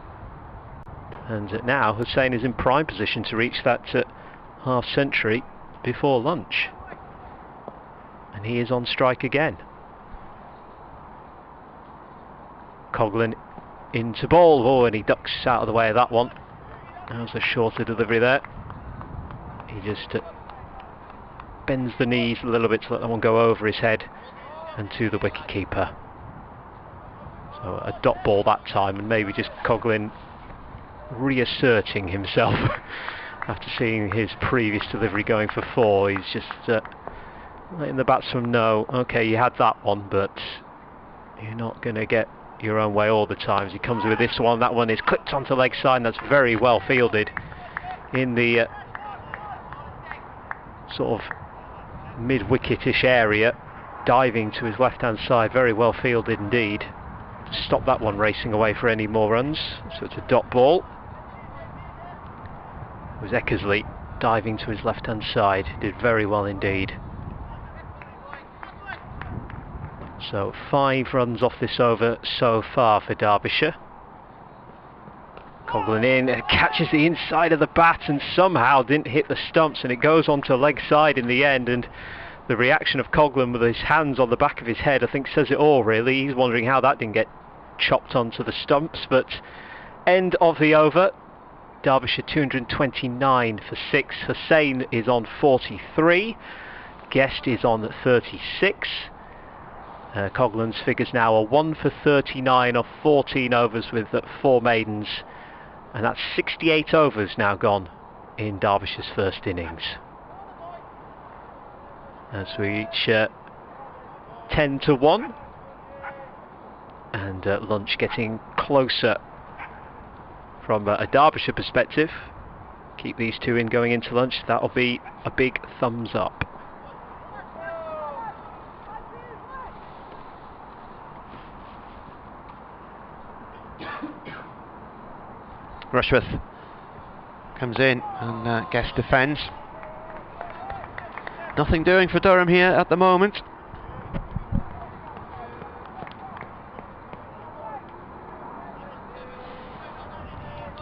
And now Hussain is in prime position to reach that half century before lunch. And he is on strike again. Coghlan into bowl. Oh, and he ducks out of the way of that one. That was a shorter delivery there. He just bends the knees a little bit to let that one go over his head and to the wicketkeeper. So a dot ball that time, and maybe just Coghlan reasserting himself after seeing his previous delivery going for 4. He's just letting the batsman know, okay, you had that one, but you're not going to get your own way all the time. As he comes with this one, that one is clipped onto leg side, and that's very well fielded in the sort of mid-wicketish area, diving to his left-hand side. Very well fielded indeed. Stop that one racing away for any more runs. So it's a dot ball. It was Eckersley diving to his left-hand side. Did very well indeed. So 5 runs off this over so far for Derbyshire. Coghlan in, catches the inside of the bat and somehow didn't hit the stumps, and it goes onto leg side in the end. And the reaction of Coghlan with his hands on the back of his head, I think, says it all really. He's wondering how that didn't get chopped onto the stumps. But end of the over. Derbyshire 229 for 6. Hussain is on 43. Guest is on 36. Coughlan's figures now are 1 for 39 off 14 overs with 4 maidens, and that's 68 overs now gone in Derbyshire's first innings. As we reach 10 to 1, and lunch getting closer from a Derbyshire perspective. Keep these two in going into lunch, that'll be a big thumbs up. Rushworth comes in and Guest defends. Nothing doing for Durham here at the moment.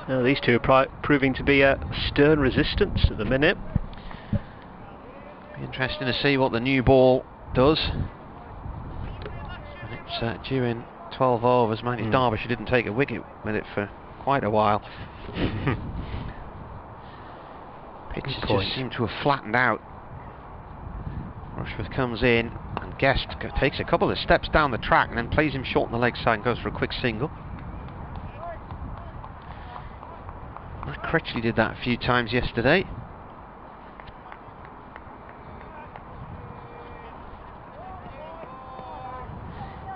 Now, these two are proving to be a stern resistance at the minute. Be interesting to see what the new ball does. And it's due in 12 overs. Mind you, Derbyshire didn't take a wicket with it for quite a while. Pitches just seem to have flattened out. Rushworth comes in and Guest takes a couple of steps down the track and then plays him short on the leg side and goes for a quick single. Matt Critchley did that a few times yesterday.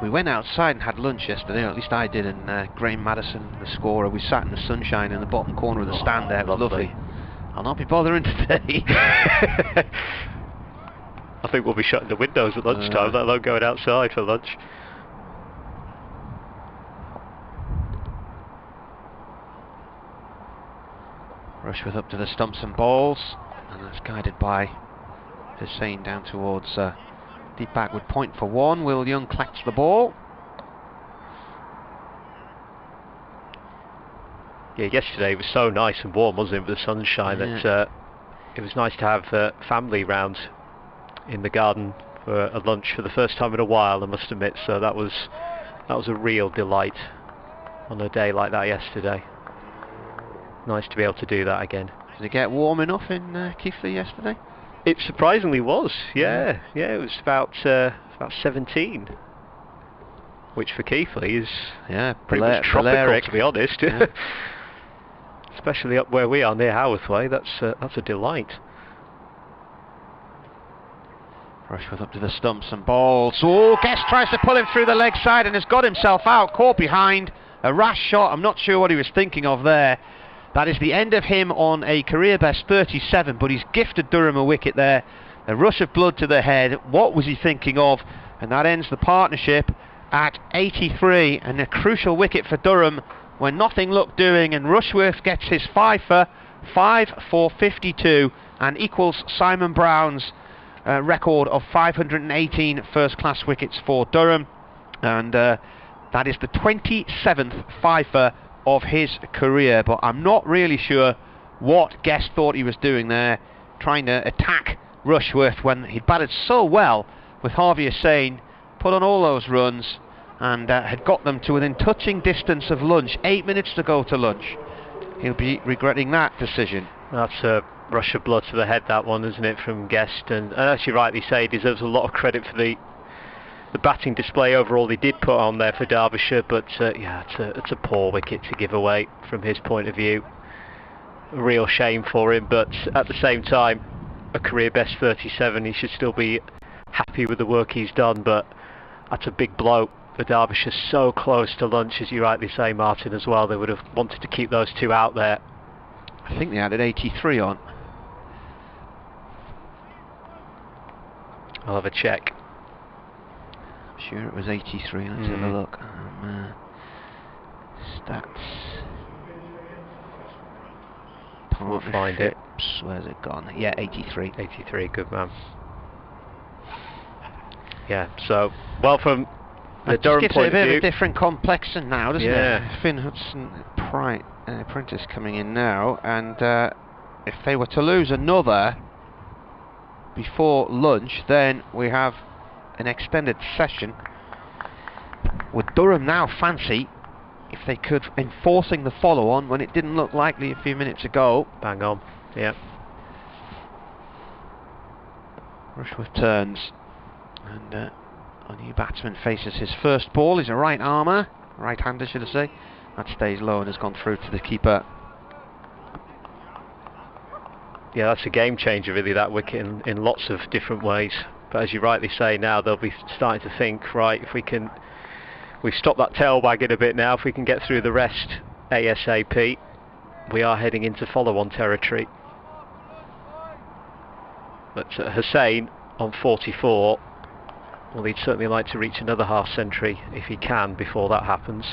We went outside and had lunch yesterday, or at least I did, and Graham Madison, the scorer, we sat in the sunshine in the bottom corner of the stand there. It was lovely. I'll not be bothering today. I think we'll be shutting the windows at lunchtime, let alone going outside for lunch. Rushworth up to the stumps and balls, and that's guided by Hussain down towards deep backward point for 1. Will Young collects the ball. Yeah, yesterday was so nice and warm, wasn't it, with the sunshine, that it was nice to have family round in the garden for a lunch for the first time in a while, I must admit. So that was a real delight on a day like that yesterday. Nice to be able to do that again. Did it get warm enough in Keighley yesterday? It surprisingly was, yeah. It was about 17, which for Keighley is pretty much tropical, to be honest. Yeah. Especially up where we are near Haworth Way, that's a delight. Rushworth up to the stumps and balls. Oh, Guest tries to pull him through the leg side and has got himself out, caught behind. A rash shot, I'm not sure what he was thinking of there. That is the end of him on a career best 37, but he's gifted Durham a wicket there. A rush of blood to the head. What was he thinking of? And that ends the partnership at 83, and a crucial wicket for Durham when nothing looked doing, and Rushworth gets his fifer, 5 for 52, and equals Simon Brown's record of 518 first-class wickets for Durham, and that is the 27th fifer of his career. But I'm not really sure what Guest thought he was doing there, trying to attack Rushworth when he batted so well with Harvey Hussain, put on all those runs, and had got them to within touching distance of lunch. 8 minutes to go to lunch. He'll be regretting that decision. That's a rush of blood to the head, that one, isn't it, from Guest? And as you rightly say, he deserves a lot of credit for the batting display overall he did put on there for Derbyshire. But it's a poor wicket to give away from his point of view. A real shame for him, but at the same time, a career best 37. He should still be happy with the work he's done, but that's a big blow for Derbyshire. So close to lunch, as you rightly say, Martin, as well. They would have wanted to keep those two out there. I think they added 83 on. I'll have a check. I'm sure it was 83. Let's have a look. Stats. We'll find it. Where's it gone? Yeah, 83. 83, good man. Yeah, so, well, from the Durham gives point it a bit of view, of a different complexion now, doesn't it? Finn Hudson Prentice coming in now, and if they were to lose another before lunch, then we have an extended session. Would Durham now fancy, if they could, enforcing the follow-on when it didn't look likely a few minutes ago? Bang on, yeah. Rushworth turns, and Our new batsman faces his first ball. He's a right-armer, right-hander should I say. That stays low and has gone through to the keeper. Yeah, that's a game changer really, that wicket, in lots of different ways. But as you rightly say, now they'll be starting to think, right, if we've stopped that tail wagging a bit now, if we can get through the rest ASAP, we are heading into follow-on territory. But Hussain on 44, well, he'd certainly like to reach another half century if he can before that happens.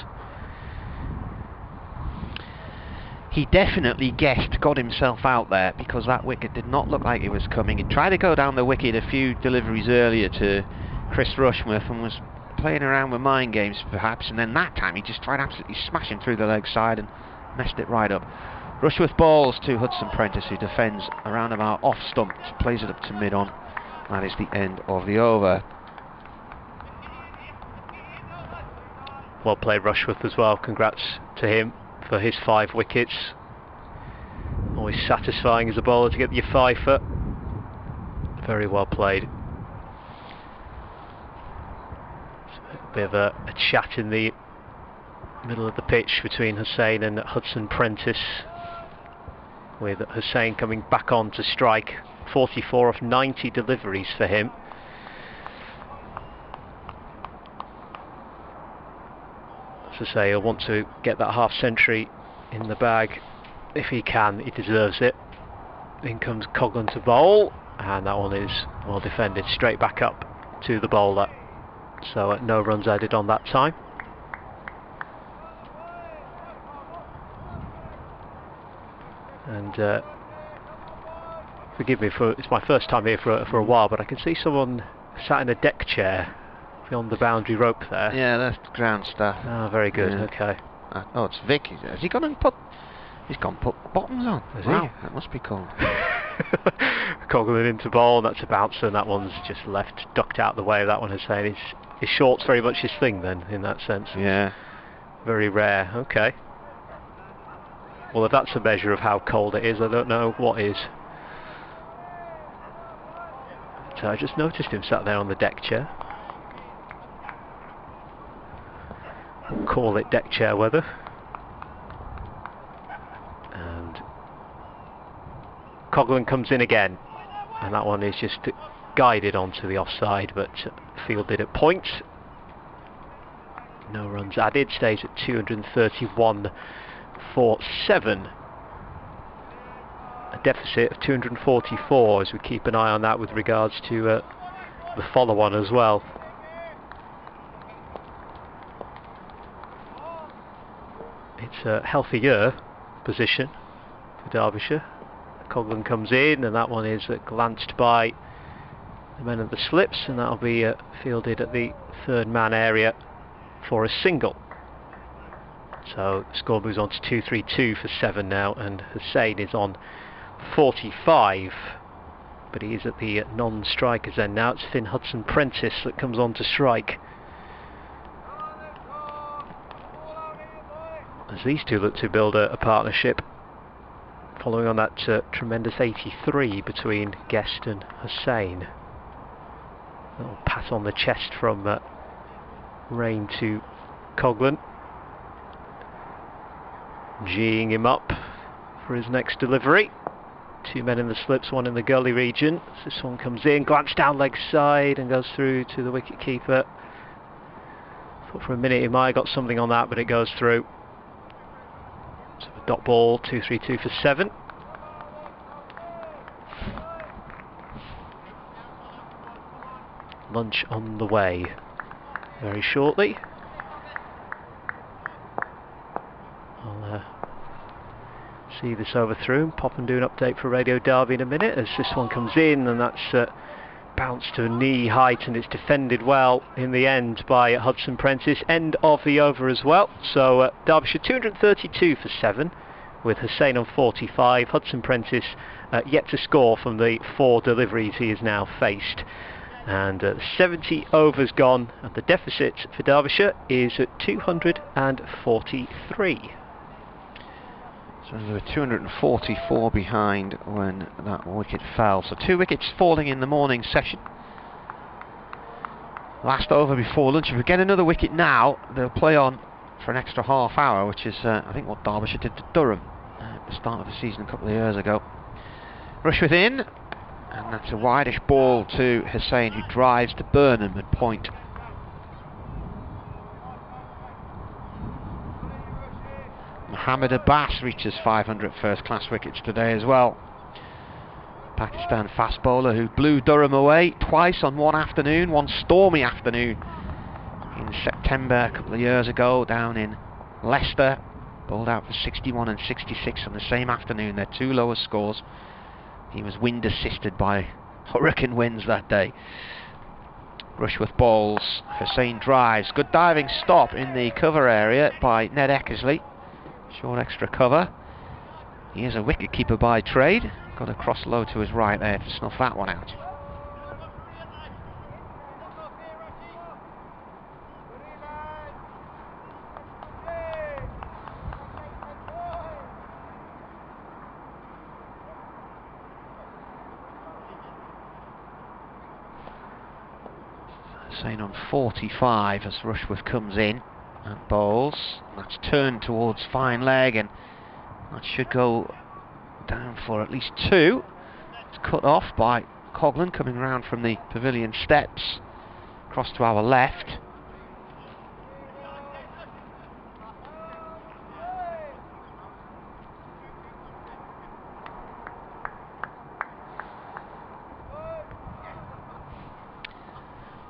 He definitely got himself out there, because that wicket did not look like it was coming. He tried to go down the wicket a few deliveries earlier to Chris Rushworth and was playing around with mind games perhaps, and then that time he just tried absolutely smashing through the leg side and messed it right up. Rushworth balls to Hudson Prentice, who defends around about off stump, plays it up to mid-on. That is the end of the over. Well played Rushworth as well, congrats to him for his 5 wickets. Always satisfying as a bowler to get your fifer. Very well played. A bit of a chat in the middle of the pitch between Hussain and Hudson Prentice, with Hussain coming back on to strike. 44 of 90 deliveries for him. As I say, he'll want to get that half century in the bag if he can. He deserves it. In comes Coghlan to bowl, and that one is well defended, straight back up to the bowler. So no runs added on that time. And forgive me, it's my first time here for a while, but I can see someone sat in a deck chair beyond the boundary rope there. Yeah, that's ground staff. Oh, very good. Yeah. Okay. Oh, it's Vic. Has he gone and put? He's gone and put bottoms on. Has Wow, he? that must be cold. Coghlan into ball, and that's a bouncer, and that one's just left, ducked out the way of that one. Hussain, his short's very much his thing then, in that sense. Yeah. Very rare. Okay. Well, if that's a measure of how cold it is, I don't know what is. So I just noticed him sat there on the deck chair. We'll call it deck chair weather. And Coghlan comes in again, and that one is just guided onto the offside, but fielded at point. No runs added, stays at 231 for 7. A deficit of 244 as we keep an eye on that with regards to the follow-on as well. It's a healthier position for Derbyshire. Coghlan comes in, and that one is glanced by the men of the slips, and that'll be fielded at the third man area for a single. So the score moves on to 232 for 7 now, and Hussain is on 45, but he is at the non-strikers end now. It's Finn Hudson Prentice that comes on to strike, as these two look to build a partnership following on that tremendous 83 between Guest and Hussain. A little pat on the chest from Rain to Coghlan, geeing him up for his next delivery. 2 men in the slips, 1 in the gully region. So this one comes in, glance down leg side and goes through to the wicket keeper. Thought for a minute he might have got something on that, but it goes through. So a dot ball, 232 for 7. Lunch on the way very shortly. I'll see this over through and pop and do an update for Radio Derby in a minute, as this one comes in, and that's bounced to knee height, and it's defended well in the end by Hudson Prentice. End of the over as well. So Derbyshire 232 for 7 with Hussain on 45. Hudson Prentice yet to score from the 4 deliveries he has now faced. And 70 overs gone, and the deficit for Derbyshire is at 243. So they were 244 behind when that wicket fell. So 2 wickets falling in the morning session. Last over before lunch. If we get another wicket now, they'll play on for an extra half hour, which is, I think, what Derbyshire did to Durham at the start of the season a couple of years ago. Rushworth in, and that's a wideish ball to Hussain, who drives to Burnham at point. Mohammed Abbas reaches 500 first-class wickets today as well. Pakistan fast bowler who blew Durham away twice on one afternoon, one stormy afternoon in September a couple of years ago down in Leicester. Bowled out for 61 and 66 on the same afternoon, their two lowest scores. He was wind assisted by hurricane winds that day. Rushworth bowls, Hussain drives, good diving stop in the cover area by Ned Eckersley. Short extra cover. He is a wicket keeper by trade. Got across low to his right there to snuff that one out. Hussain on 45 as Rushworth comes in and bowls. That's turned towards fine leg, and that should go down for at least two. It's cut off by Coughlan coming round from the pavilion steps across to our left.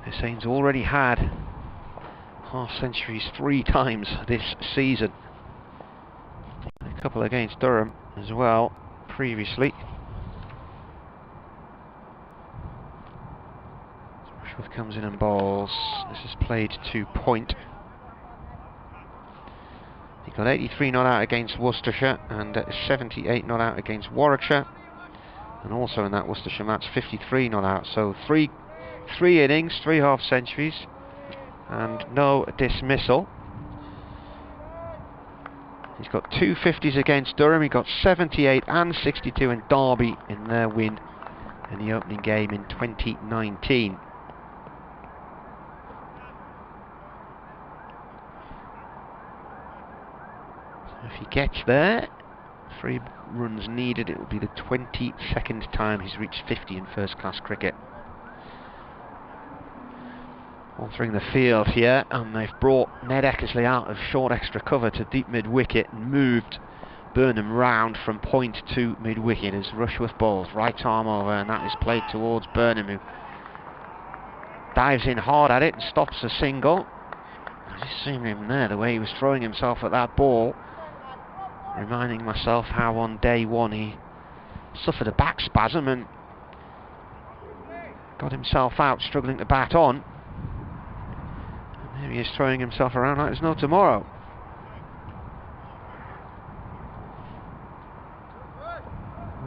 Hussain's already had half centuries 3 times this season. A couple against Durham as well previously. Rushworth comes in and bowls. This is played to point. He got 83 not out against Worcestershire and 78 not out against Warwickshire, and also in that Worcestershire match 53 not out. So three innings, 3 half centuries, and no dismissal. He's got 2 50s against Durham. He got 78 and 62 in Derby in their win in the opening game in 2019. So if he gets there, 3 runs needed, it will be the 22nd time he's reached 50 in first-class cricket. Altering the field here, and they've brought Ned Eckersley out of short extra cover to deep mid-wicket and moved Burnham round from point to mid-wicket as Rushworth bowls. Right arm over, and that is played towards Burnham, who dives in hard at it and stops a single. I just seen him there, the way he was throwing himself at that ball, reminding myself how on day 1 he suffered a back spasm and got himself out struggling to bat on. There he is throwing himself around like there's no tomorrow.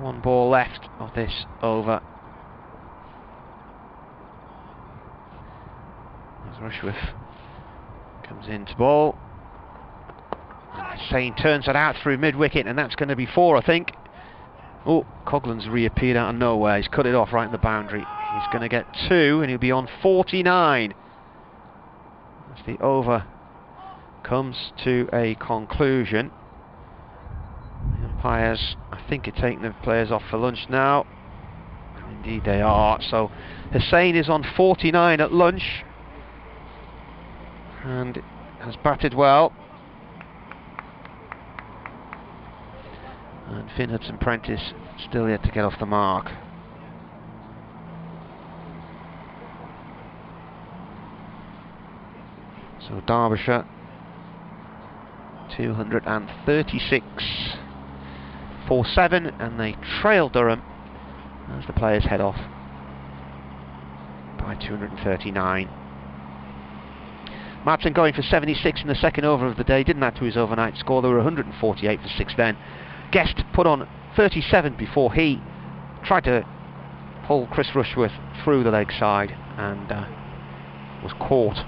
One ball left of this over. As Rushworth comes in to bowl. And Hussain turns it out through mid-wicket, and that's going to be 4, I think. Oh, Coughlan's reappeared out of nowhere. He's cut it off right in the boundary. He's going to get 2, and he'll be on 49. As the over comes to a conclusion. The umpires, I think, are taking the players off for lunch now. And indeed they are. So Hussain is on 49 at lunch and has batted well. And Finn Hudson-Prentice still yet to get off the mark. So Derbyshire 236 for 7, and they trail Durham as the players head off by 239. Madsen going for 76 in the second over of the day, didn't add to his overnight score. There were 148 for 6 then. Guest put on 37 before he tried to pull Chris Rushworth through the leg side and was caught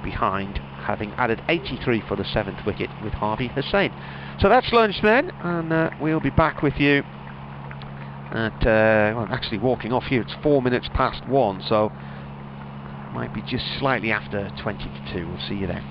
behind, having added 83 for the 7th wicket with Harvey Hussain. So that's lunch then, and we'll be back with you at, well, actually walking off here, it's 4 minutes past 1, so Might be just slightly after 20 to 2. We'll see you then.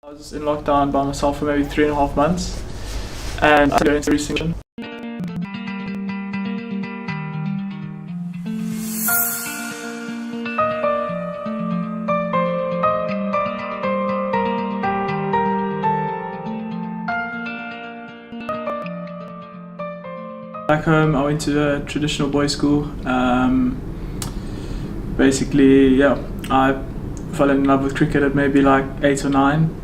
I was in lockdown by myself for maybe 3.5 months, and I go into every single. Back home, I went to a traditional boys' school. Basically, yeah, I fell in love with cricket at maybe like 8 or 9.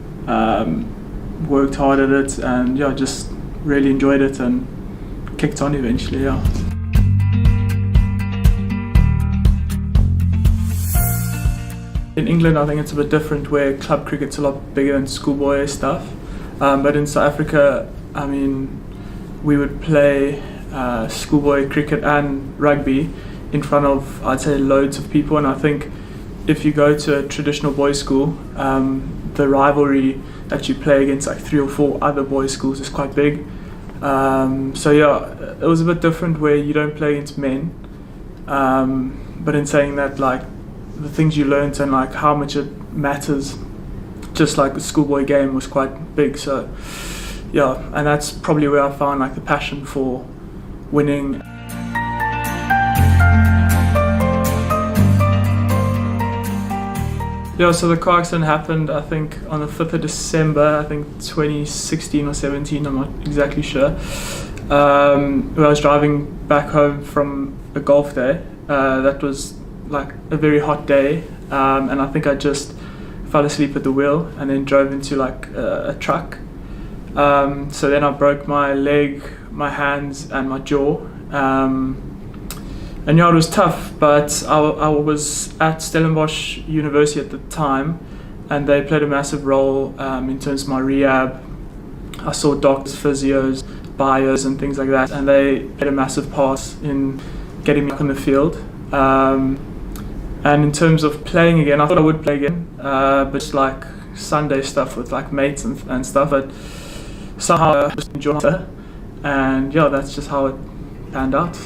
Worked hard at it, and yeah, just really enjoyed it and kicked on eventually. Yeah. In England, I think it's a bit different, where club cricket's a lot bigger than schoolboy stuff. But in South Africa, I mean, we would play schoolboy cricket and rugby in front of, I'd say, loads of people. And I think if you go to a traditional boys' school, the rivalry that you play against like 3 or 4 other boys' schools is quite big. So yeah, it was a bit different, where you don't play against men. But in saying that, like, the things you learnt and like how much it matters, just like the schoolboy game, was quite big. So yeah, and that's probably where I found like the passion for winning. Yeah, so the car accident happened, I think, on the 5th of December, I think 2016 or 17, I'm not exactly sure. When I was driving back home from a golf day, that was like a very hot day, and I think I just fell asleep at the wheel and then drove into like a truck. So then I broke my leg, my hands and my jaw. And yeah, it was tough, but I was at Stellenbosch University at the time, and they played a massive role in terms of my rehab. I saw doctors, physios, bios and things like that, and they played a massive part in getting me back on the field. And in terms of playing again, I thought I would play again, but just like Sunday stuff with like mates and stuff, but somehow I just enjoyed it, and yeah, that's just how it panned out.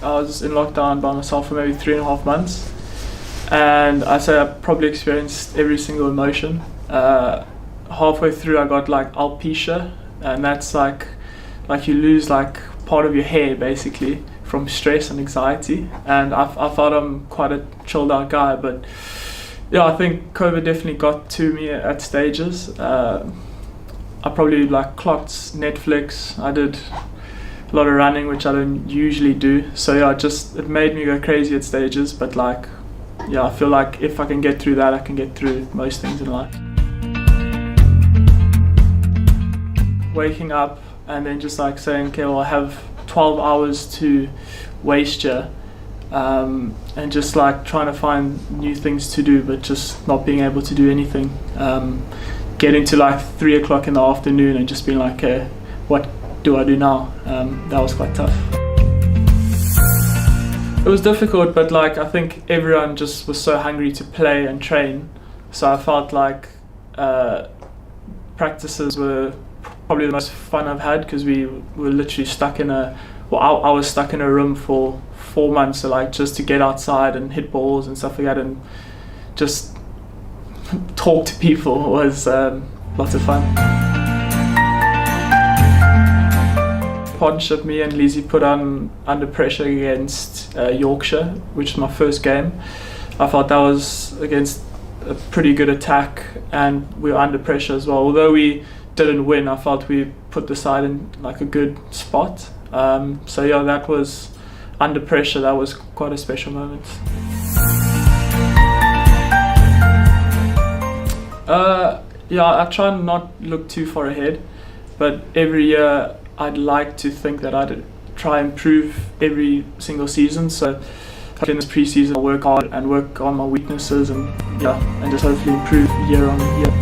I was in lockdown by myself for maybe 3.5 months, and I say I probably experienced every single emotion. Halfway through I got like alopecia, and that's like you lose like part of your hair basically from stress and anxiety, and I thought I'm quite a chilled out guy, but yeah, I think COVID definitely got to me at stages. I probably like clocked Netflix. I did a lot of running, which I don't usually do, so yeah, it made me go crazy at stages, but like yeah, I feel like if I can get through that, I can get through most things in life. Waking up and then just like saying, okay, well, I have 12 hours to waste here, and just like trying to find new things to do, but just not being able to do anything. Getting to like 3 o'clock in the afternoon and just being like, okay, what do I do now? That was quite tough. It was difficult, but like I think everyone just was so hungry to play and train, so I felt like practices were probably the most fun I've had, because we were literally stuck in I was stuck in a room for 4 months, so like just to get outside and hit balls and stuff like that and just talk to people was lots of fun. Partnership me and Lizzie put on Under Pressure against Yorkshire, which was my first game. I thought that was against a pretty good attack, and we were under pressure as well. Although we didn't win, I felt we put the side in like a good spot. So yeah, that was Under Pressure. That was quite a special moment. Yeah, I try and not look too far ahead, but every year I'd like to think that I'd try and improve every single season. So in this pre-season I'll work hard and work on my weaknesses, and yeah, and just hopefully improve year on year.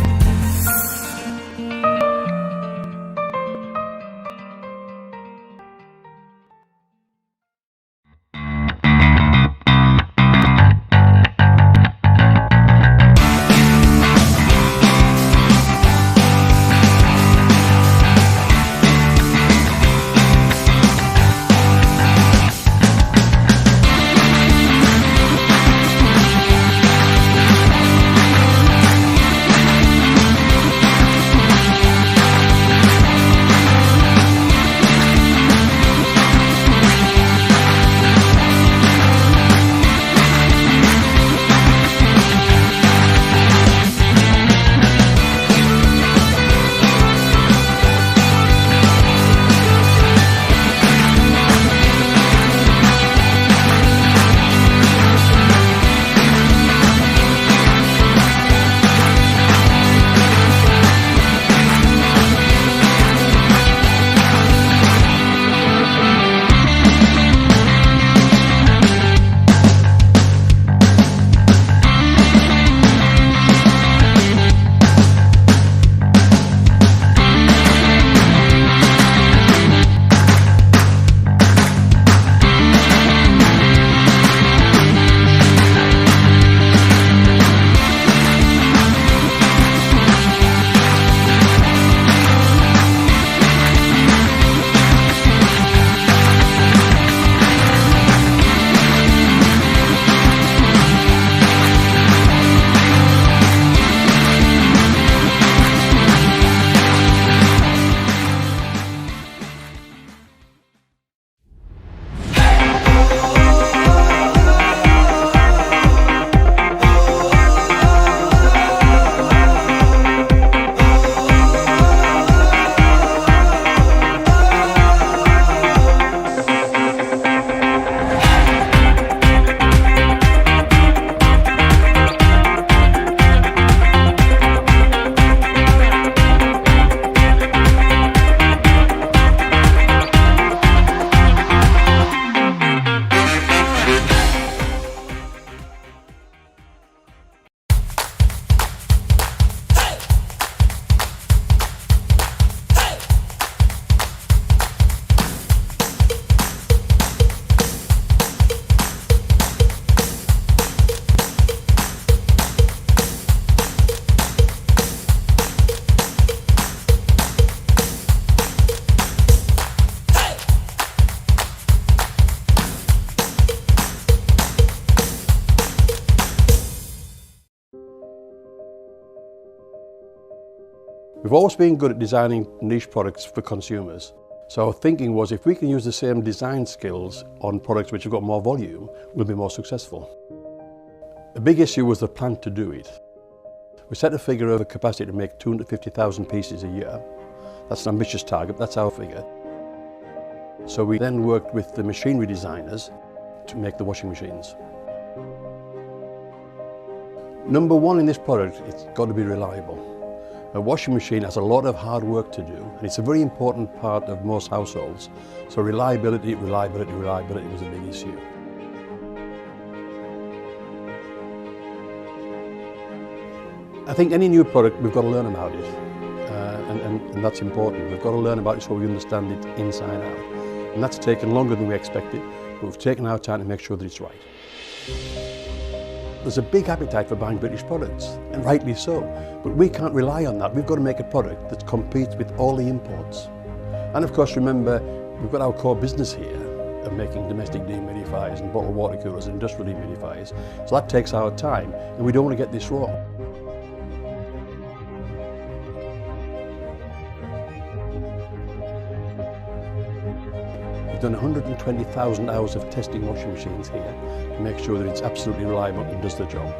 We've always been good at designing niche products for consumers. So our thinking was if we can use the same design skills on products which have got more volume, we'll be more successful. The big issue was the plan to do it. We set a figure of a capacity to make 250,000 pieces a year. That's an ambitious target, that's our figure. So we then worked with the machinery designers to make the washing machines. Number one in this product, it's got to be reliable. A washing machine has a lot of hard work to do, and it's a very important part of most households. So reliability was a big issue. I think any new product, we've got to learn about it, and that's important. We've got to learn about it so we understand it inside out. And that's taken longer than we expected, but we've taken our time to make sure that it's right. There's a big appetite for buying British products, and rightly so, but we can't rely on that. We've got to make a product that competes with all the imports. And of course, remember, we've got our core business here of making domestic dehumidifiers and bottled water coolers and industrial dehumidifiers, so that takes our time, and we don't want to get this wrong. We've done 120,000 hours of testing washing machines here to make sure that it's absolutely reliable and does the job.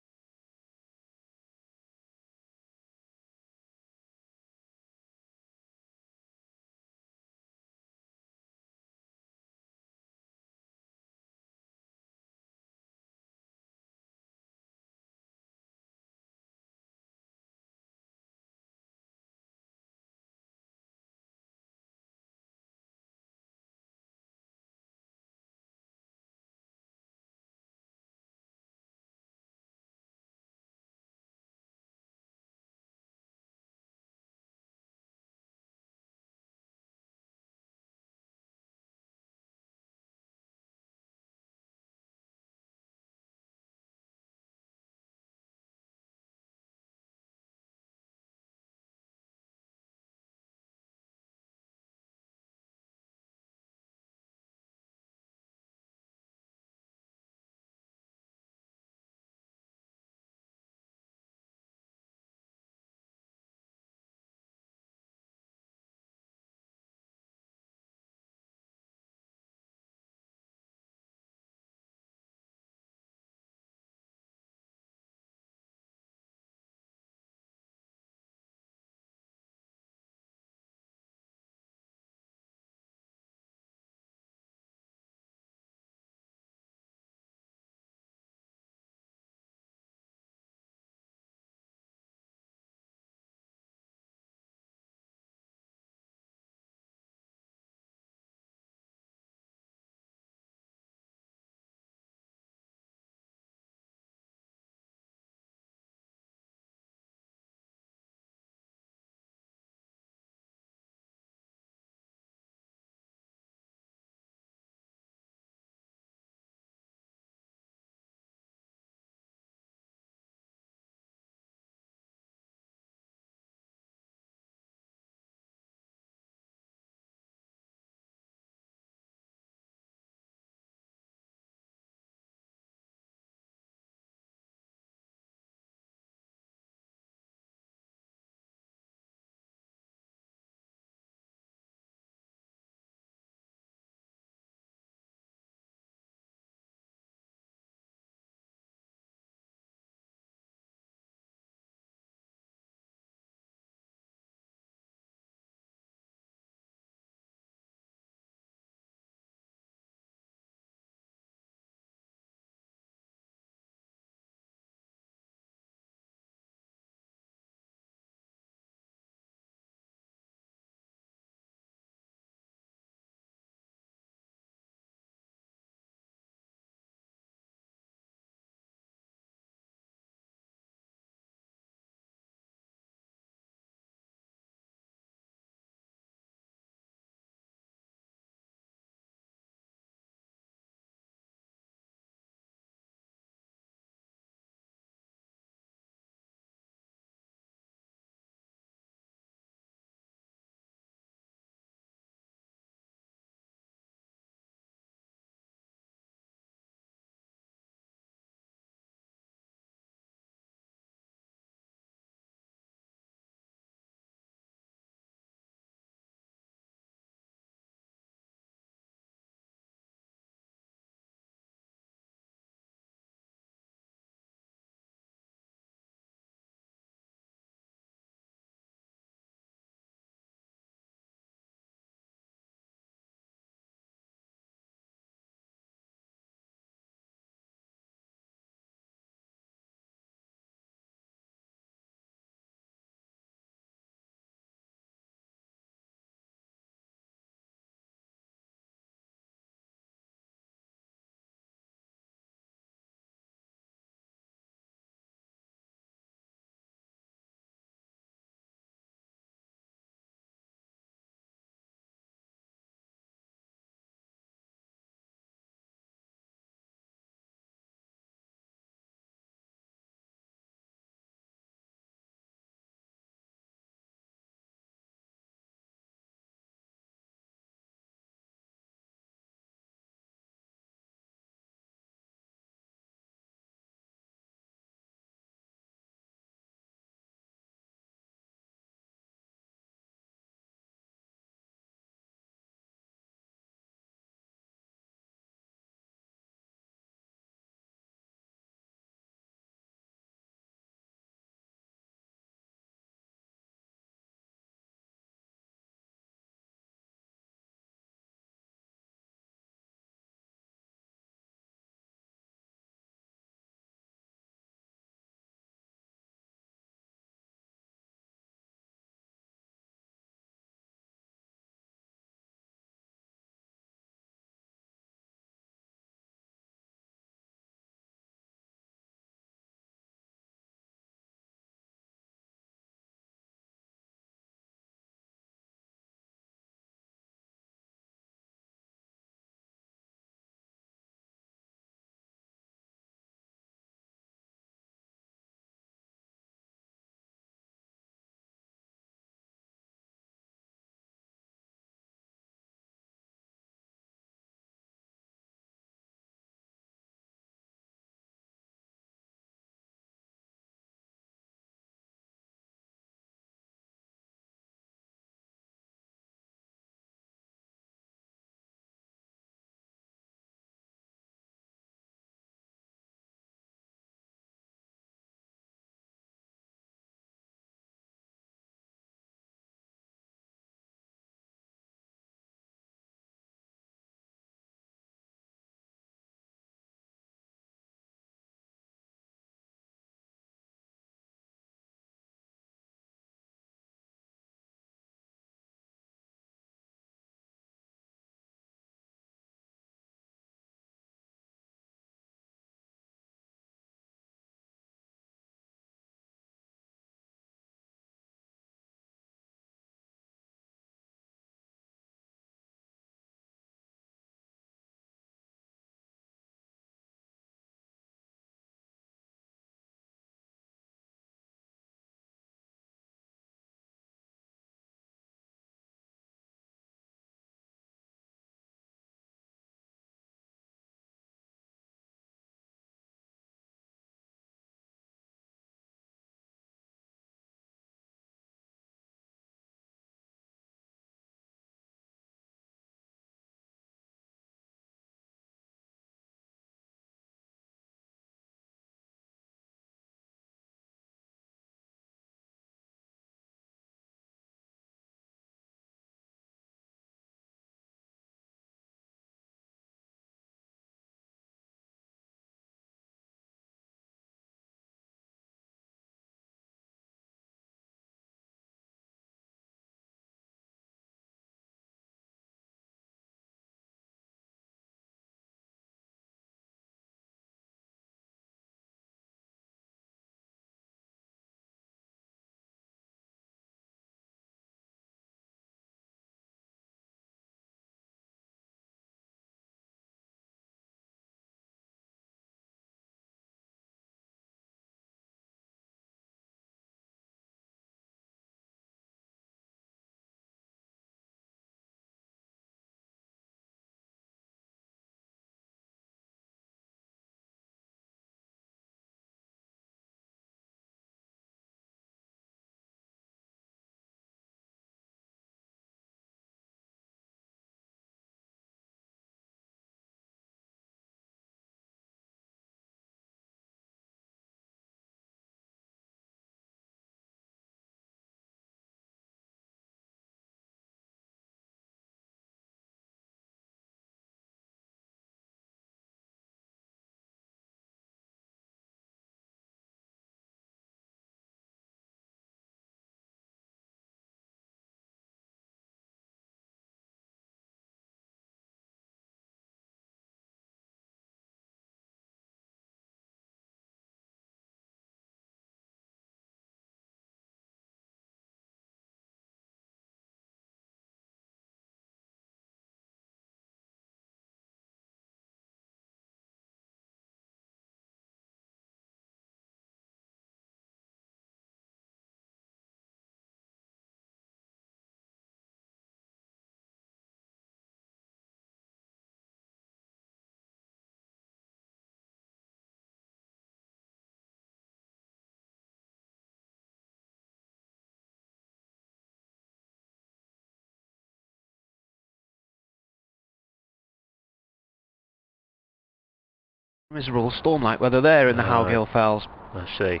Miserable storm-like weather there in the Howgill Fells. I see.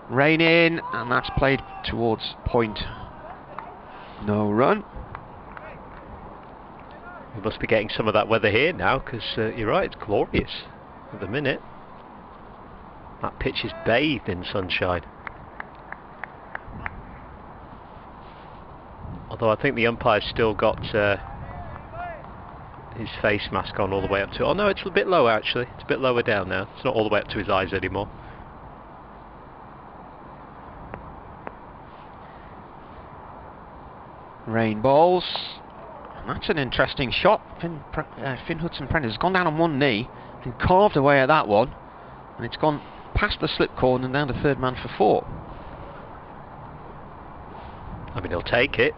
Rain in, and that's played towards point. No run. We must be getting some of that weather here now, because you're right, it's glorious at the minute. That pitch is bathed in sunshine. Although I think the umpire's still got his face mask on all the way up to... Oh no, it's a bit lower actually. It's a bit lower down now. It's not all the way up to his eyes anymore. Rain balls. And that's an interesting shot. Finn Hudson-Prentice has gone down on one knee and carved away at that one. And it's gone past the slip corner and down to third man for 4. I mean, he'll take it,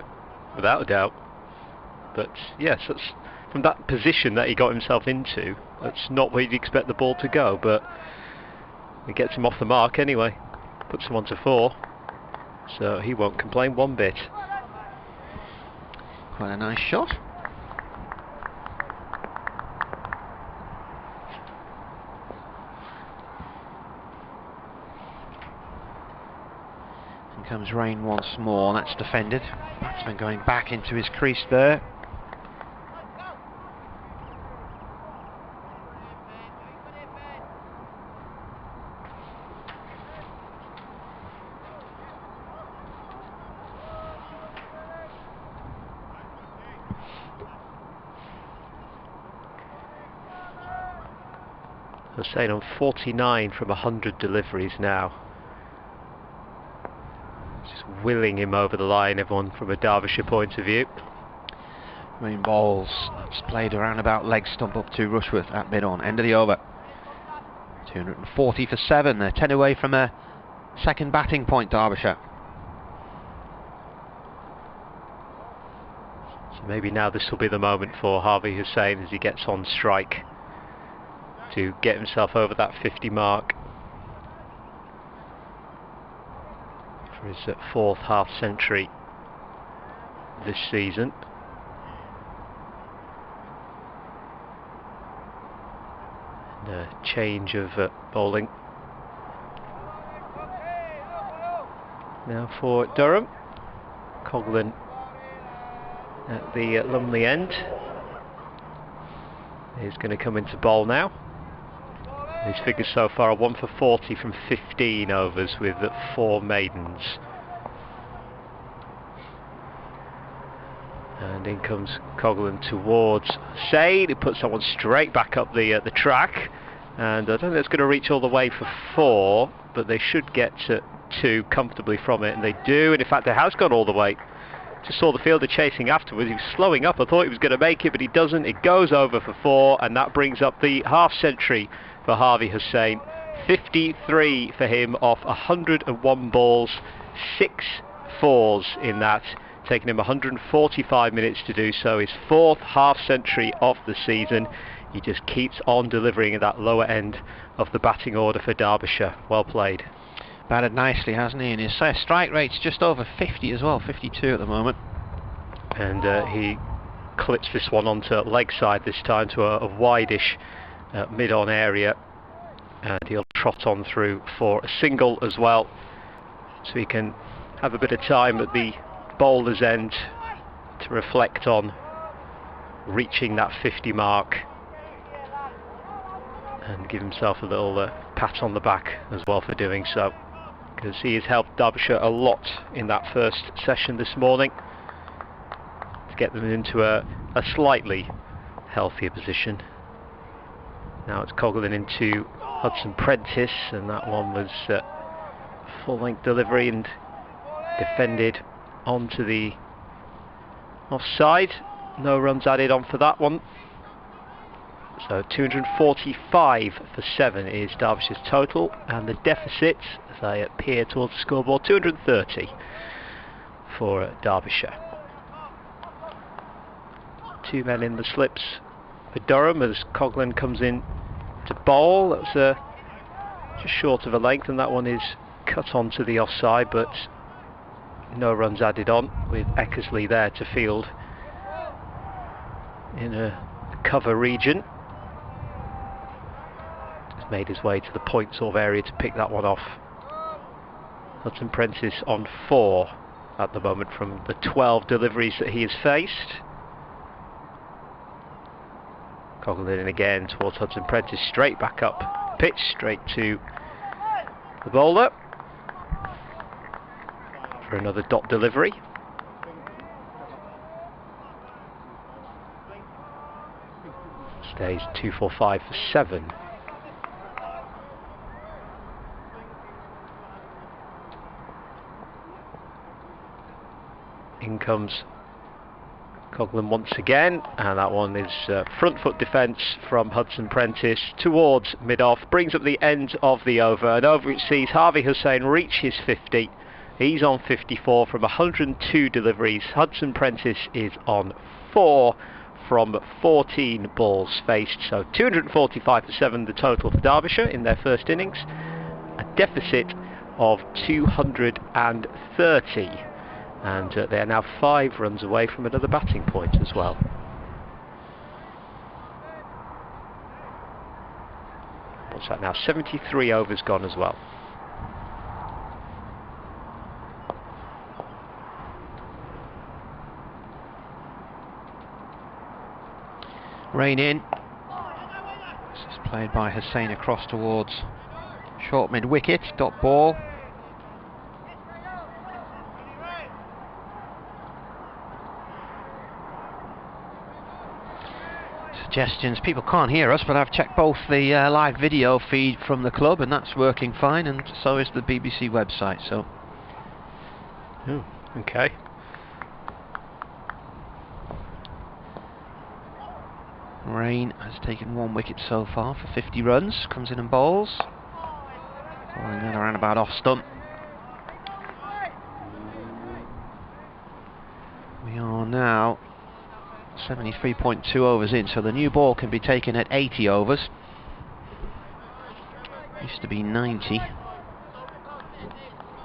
without a doubt. But yes, that's, from that position that he got himself into, that's not where you'd expect the ball to go, but it gets him off the mark anyway. Puts him on to 4. So he won't complain one bit. Quite a nice shot. And comes rain once more, that's defended. Batsman going back into his crease there. Hussain on 49 from 100 deliveries now. Just willing him over the line, everyone, from a Derbyshire point of view. Rain balls, that's played around about leg stump up to Rushworth at mid-on, end of the over. 240 for 7, they're 10 away from a second batting point, Derbyshire. So maybe now this will be the moment for Harvey Hussain as he gets on strike to get himself over that 50 mark for his 4th half century this season. And a change of bowling now for Durham. Coghlan at the Lumley end is going to come into bowl now. His figures so far are 1 for 40 from 15 overs with 4 maidens. And in comes Coghlan towards Hussain, who puts someone straight back up the track. And I don't think it's going to reach all the way for 4, but they should get to 2 comfortably from it, and they do. And in fact, it has gone all the way. Just saw the fielder chasing afterwards. He was slowing up. I thought he was going to make it, but he doesn't. It goes over for 4, and that brings up the half century for Harvey Hussain. 53 for him off 101 balls, 6 fours in that, taking him 145 minutes to do so. His 4th half century of the season. He just keeps on delivering at that lower end of the batting order for Derbyshire. Well played. Batted nicely, hasn't he? And his strike rate's just over 50 as well, 52 at the moment. And he clips this one onto leg side this time to a wideish mid-on area, and he'll trot on through for a single as well, so he can have a bit of time at the bowler's end to reflect on reaching that 50 mark and give himself a little pat on the back as well for doing so, because he has helped Derbyshire a lot in that first session this morning to get them into a slightly healthier position. Now it's Coghlan into Hudson-Prentice, and that one was full-length delivery and defended onto the offside. No runs added on for that one. So 245 for 7 is Derbyshire's total, and the deficit, as they appear towards the scoreboard, 230 for Derbyshire. 2 men in the slips for Durham as Coghlan comes in to bowl. That's just short of a length, and that one is cut onto the offside, but no runs added on, with Eckersley there to field in a cover region. made his way to the point sort of area to pick that one off. Hudson Prentice on 4 at the moment from the 12 deliveries that he has faced. Coughlin in again towards Hudson Prentice, straight back up pitch, straight to the bowler for another dot delivery. Stays 245 for 7. In comes Coughlin once again, and that one is front foot defence from Hudson Prentice towards mid-off, brings up the end of the over, and over it sees Harvey Hussain reach his 50. He's on 54 from 102 deliveries. Hudson Prentice is on 4 from 14 balls faced, so 245 for 7 the total for Derbyshire in their first innings, a deficit of 230. And they are now 5 runs away from another batting point as well. What's that now? 73 overs gone as well. Rain in. This is played by Hussain across towards short mid wicket, dot ball. Suggestions. People can't hear us, but I've checked both the live video feed from the club, and that's working fine, and so is the BBC website. So, okay. Rain has taken 1 wicket so far for 50 runs. Comes in and bowls. Bowling that around about off stump. We are now 73.2 overs in, so the new ball can be taken at 80 overs. Used to be 90.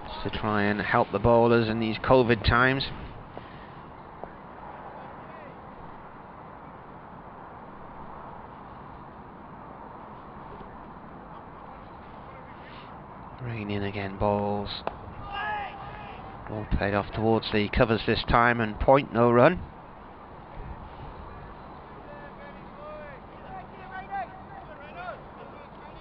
Just to try and help the bowlers in these COVID times. Rain in again, bowls. Ball played off towards the covers this time, and point, no run.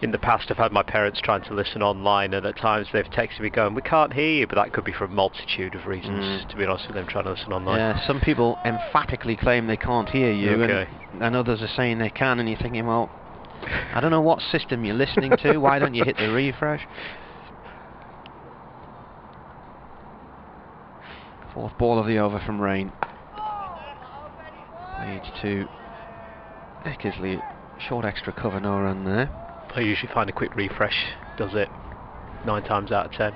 In the past I've had my parents trying to listen online, and at times they've texted me going, "We can't hear you," but that could be for a multitude of reasons, to be honest with them, trying to listen online. Yeah, some people emphatically claim they can't hear you, okay. and others are saying they can, and you're thinking, well, I don't know what system you're listening to, why don't you hit the refresh? 4th ball of the over from Rain. Played to Eckersley, short extra cover, no run there. I usually find a quick refresh does it 9 times out of 10.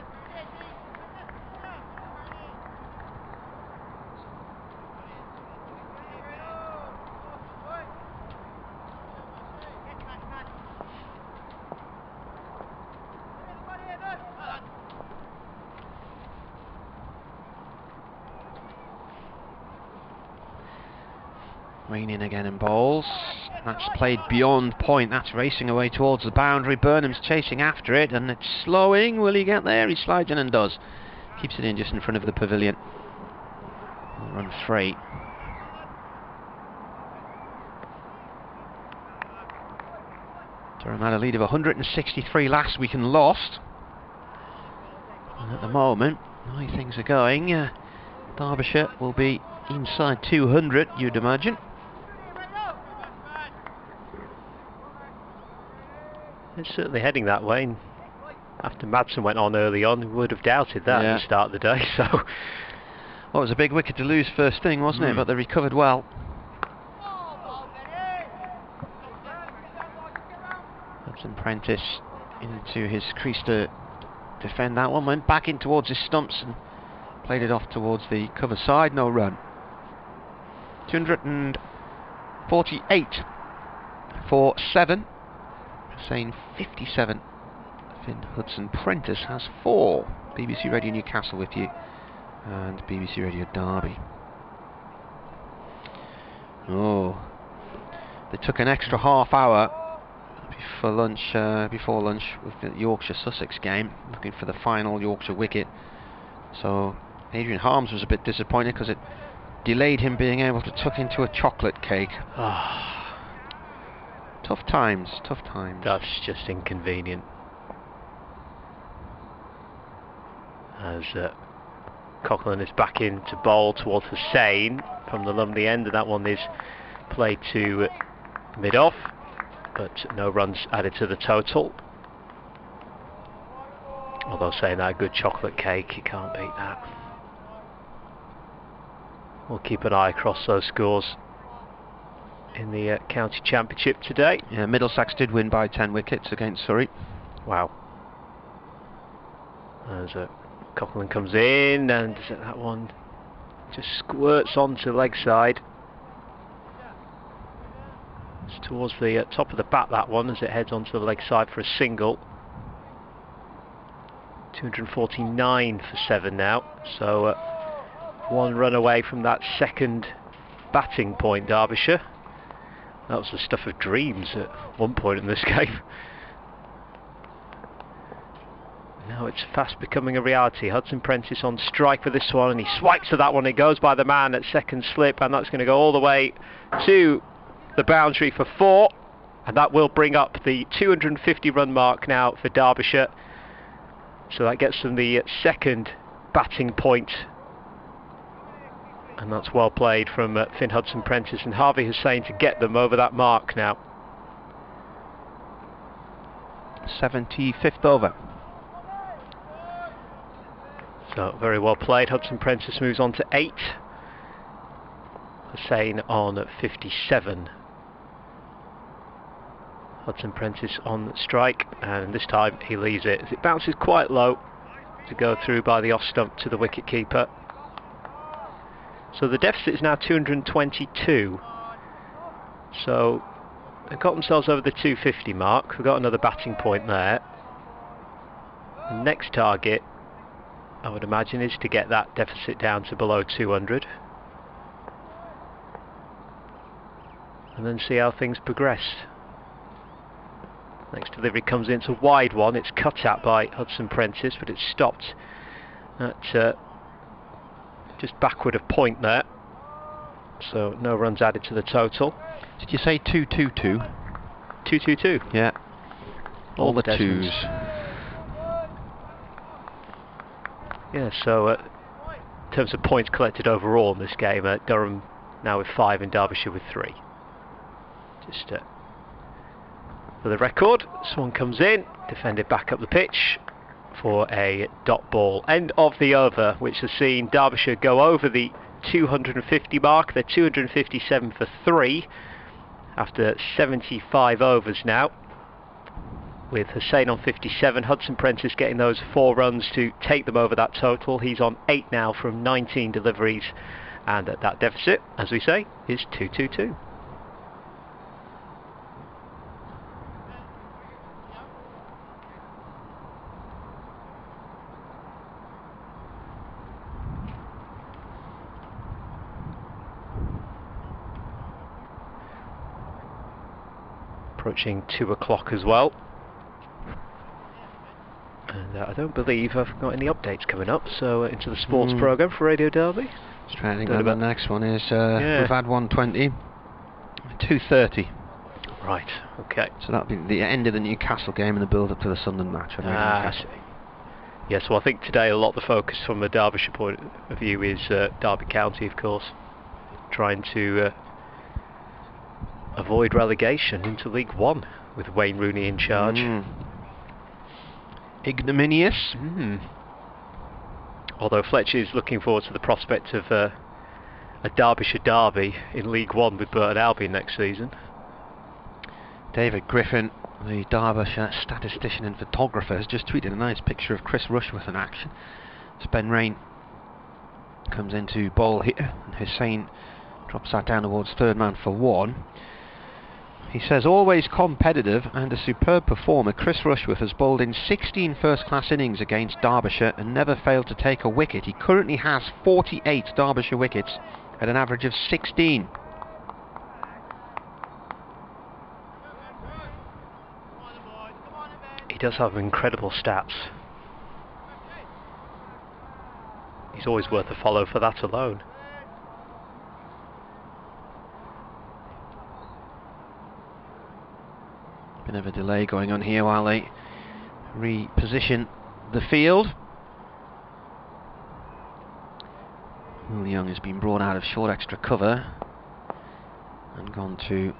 Rain in again and bowls. That's played beyond point. That's racing away towards the boundary. Burnham's chasing after it, and it's slowing. Will he get there? He slides in and does. Keeps it in just in front of the pavilion. Run 3. Durham had a lead of 163 last week and lost. And at the moment, the way things are going, Derbyshire will be inside 200, you'd imagine. It's certainly heading that way. And after Madsen went on early on, we would have doubted that at the start of the day. So, well, it was a big wicket to lose first thing, wasn't it? But they recovered well. Hudson Prentice into his crease to defend that one. Went back in towards his stumps and played it off towards the cover side. No run. 248 for 7. Saying 57. Finn Hudson Prentice has 4. BBC Radio Newcastle with you, and BBC Radio Derby. Oh, they took an extra half hour for lunch, before lunch, with the Yorkshire-Sussex game, looking for the final Yorkshire wicket. So Adrian Harms was a bit disappointed because it delayed him being able to tuck into a chocolate cake. Tough times, tough times. That's just inconvenient. As Coughlin is back in to bowl towards Hussain from the Lumley end, and that one is played to mid-off, but no runs added to the total. Although saying that, a good chocolate cake, you can't beat that. We'll keep an eye across those scores in the county championship today. Yeah, Middlesex did win by 10 wickets against Surrey. Wow. As Coughlin comes in, and that one just squirts onto leg side. It's towards the top of the bat, that one, as it heads onto the leg side for a single. 249 for 7 now, so one run away from that second batting point, Derbyshire. That was the stuff of dreams at one point in this game. Now it's fast becoming a reality. Hudson Prentice on strike for this one, and he swipes to that one. It goes by the man at second slip, and that's going to go all the way to the boundary for 4, and that will bring up the 250 run mark now for Derbyshire. So that gets them the second batting point, and that's well played from Finn Hudson Prentice and Harvey Hussain to get them over that mark now. 75th over. So very well played. Hudson Prentice moves on to 8. Hussain on 57. Hudson Prentice on strike, and this time he leaves it as it bounces quite low to go through by the off stump to the wicket keeper. So the deficit is now 222. So they've got themselves over the 250 mark. We've got another batting point there. The next target, I would imagine, is to get that deficit down to below 200. And then see how things progress. Next delivery comes in, it's a wide one. It's cut at by Hudson Prentice, but it's stopped at just backward of point there. So no runs added to the total. Did you say 222? 222. Yeah. All the Desmonds. 2s. Yeah, so in terms of points collected overall in this game, Durham now with 5 and Derbyshire with 3. Just for the record, this one comes in, defended back up the pitch for a dot ball. End of the over, which has seen Derbyshire go over the 250 mark. They're 257 for 3 after 75 overs now, with Hussain on 57, Hudson Prentice getting those 4 runs to take them over that total. He's on 8 now from 19 deliveries, and that deficit, as we say, is 222. Approaching 2 o'clock as well. And I don't believe I've got any updates coming up, so into the sports programme for Radio Derby. Just trying to think when the next one is. We've had 120, 2:30. Right, okay. So that'll be the end of the Newcastle game and the build up to the Sunderland match. I see. Yes, well I think today a lot of the focus from a Derbyshire point of view is Derby County, of course, trying to avoid relegation into League One with Wayne Rooney in charge. Ignominious. Although Fletcher is looking forward to the prospect of a Derbyshire derby in League One with Burton Albion next season. David Griffin, the Derbyshire statistician and photographer, has just tweeted a nice picture of Chris Rushworth in action. As Ben Rain comes into bowl here, and Hussain drops that down towards third man for 1. He says, always competitive and a superb performer, Chris Rushworth has bowled in 16 first-class innings against Derbyshire and never failed to take a wicket. He currently has 48 Derbyshire wickets at an average of 16. does have incredible stats. He's always worth a follow for that alone. Bit of a delay going on here while they reposition the field. Will Young has been brought out of short extra cover and gone to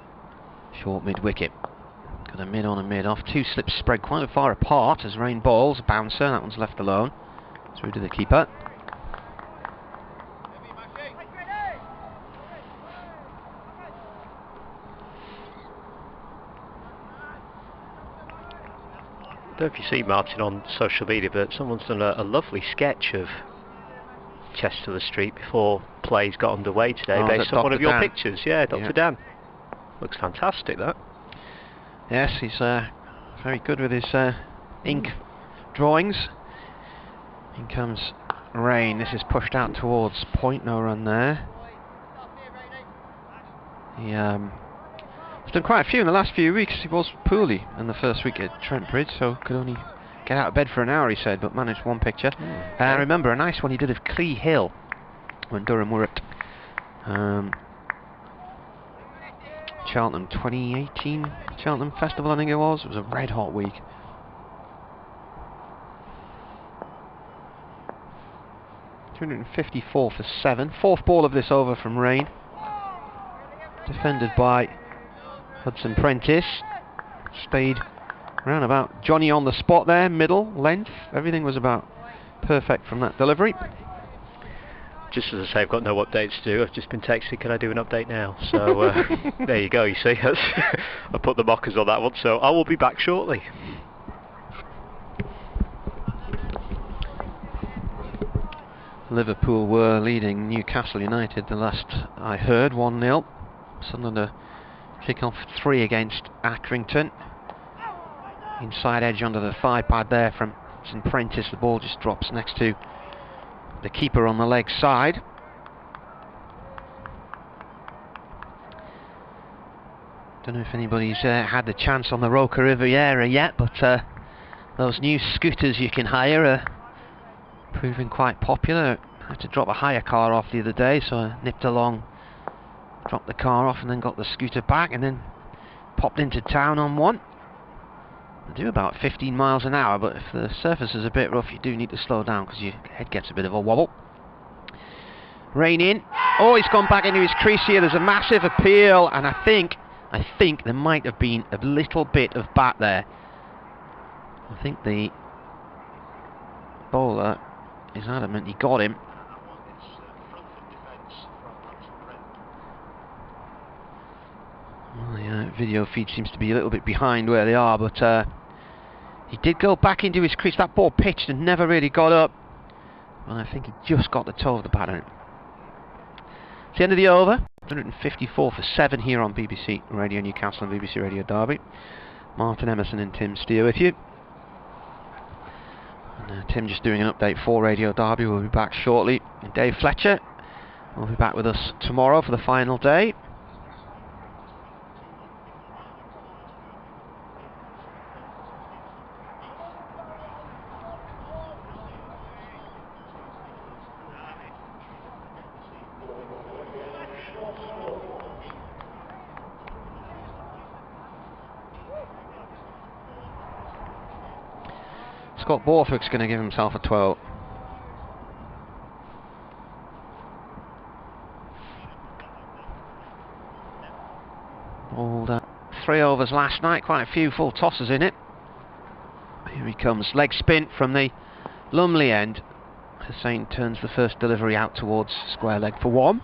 short mid-wicket. Got a mid on and mid off. Two slips spread quite far apart as rain balls. Bouncer, that one's left alone. Through to the keeper. I don't know if you see Martin on social media, but someone's done a lovely sketch of Chester the Street before plays got underway today, based on one of your pictures. Yeah, Dr. Dan. Looks fantastic, that. Yes, he's very good with his ink drawings. In comes Rain. This is pushed out towards point. No run there. He he's done quite a few in the last few weeks. He was poorly in the first week at Trent Bridge, so could only get out of bed for an hour, he said, but managed one picture. I remember a nice one he did of Clee Hill when Durham were at Cheltenham 2018 Cheltenham Festival, I think it was. It was a red hot week. .254 for 7. Fourth ball of this over from Rain. Defended by Hudson Prentice. Stayed round about Johnny on the spot there, middle, length. Everything was about perfect from that delivery. Just as I say, I've got no updates to do. I've just been texted, can I do an update now? So there you go, you see. I put the mockers on that one, so I will be back shortly. Liverpool were leading Newcastle United the last I heard, 1-0. Sunderland to kick off 3 against Accrington. Inside edge under the thigh pad there from St Prentice. The ball just drops next to the keeper on the leg side. Don't know if anybody's had the chance on the Roca Riviera yet, but those new scooters you can hire are proving quite popular. I had to drop a hire car off the other day, so I nipped along, dropped the car off and then got the scooter back and then popped into town on one. They do about 15 miles an hour, but if the surface is a bit rough you do need to slow down because your head gets a bit of a wobble. Rain in. Oh, he's gone back into his crease here. There's a massive appeal, and I think there might have been a little bit of bat there. I think the bowler is adamant he got him. Well, the video feed seems to be a little bit behind where they are, but he did go back into his crease. That ball pitched and never really got up. Well, I think he just got the toe of the bat on it. It's the end of the over. 154 for 7 here on BBC Radio Newcastle and BBC Radio Derby. Martin Emerson and Tim Steer with you. And Tim just doing an update for Radio Derby. We'll be back shortly. And Dave Fletcher will be back with us tomorrow for the final day. Scott Borthwick's going to give himself a 12. Bowled 3 overs last night, quite a few full tosses in it. Here he comes, leg spin from the Lumley end. Hussain turns the first delivery out towards square leg for 1.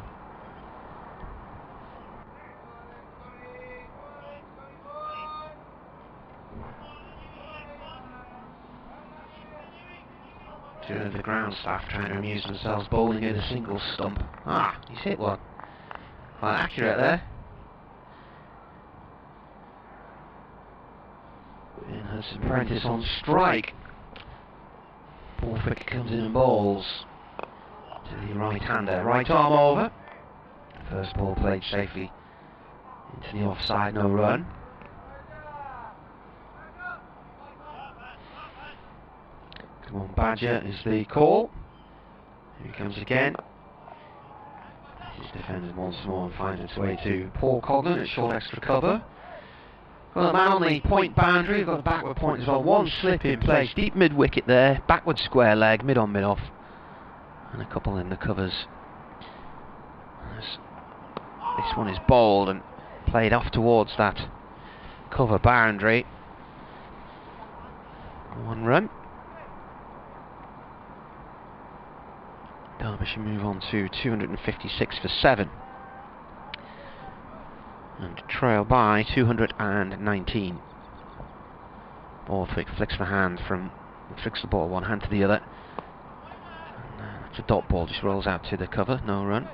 Two of the ground staff trying to amuse themselves bowling in a single stump. Ah, he's hit one. Quite accurate there. And Hudson Prentice on strike. Borthwick comes in and bowls to the right hander. Right arm over. First ball played safely into the offside, no run. Come on, Badger is the call. Here he comes again. He's defended once more and finds its way to Paul Coghlan at short extra cover. Well, a man on the point boundary, we've got a backward point as well. One slip in place, deep mid wicket there, backward square leg, mid on, mid off. And a couple in the covers. This one is bowled and played off towards that cover boundary. 1 run. Derbyshire move on to 256 for 7. And trail by 219. Borthwick flicks the ball one hand to the other. And, it's a dot ball, just rolls out to the cover, no run.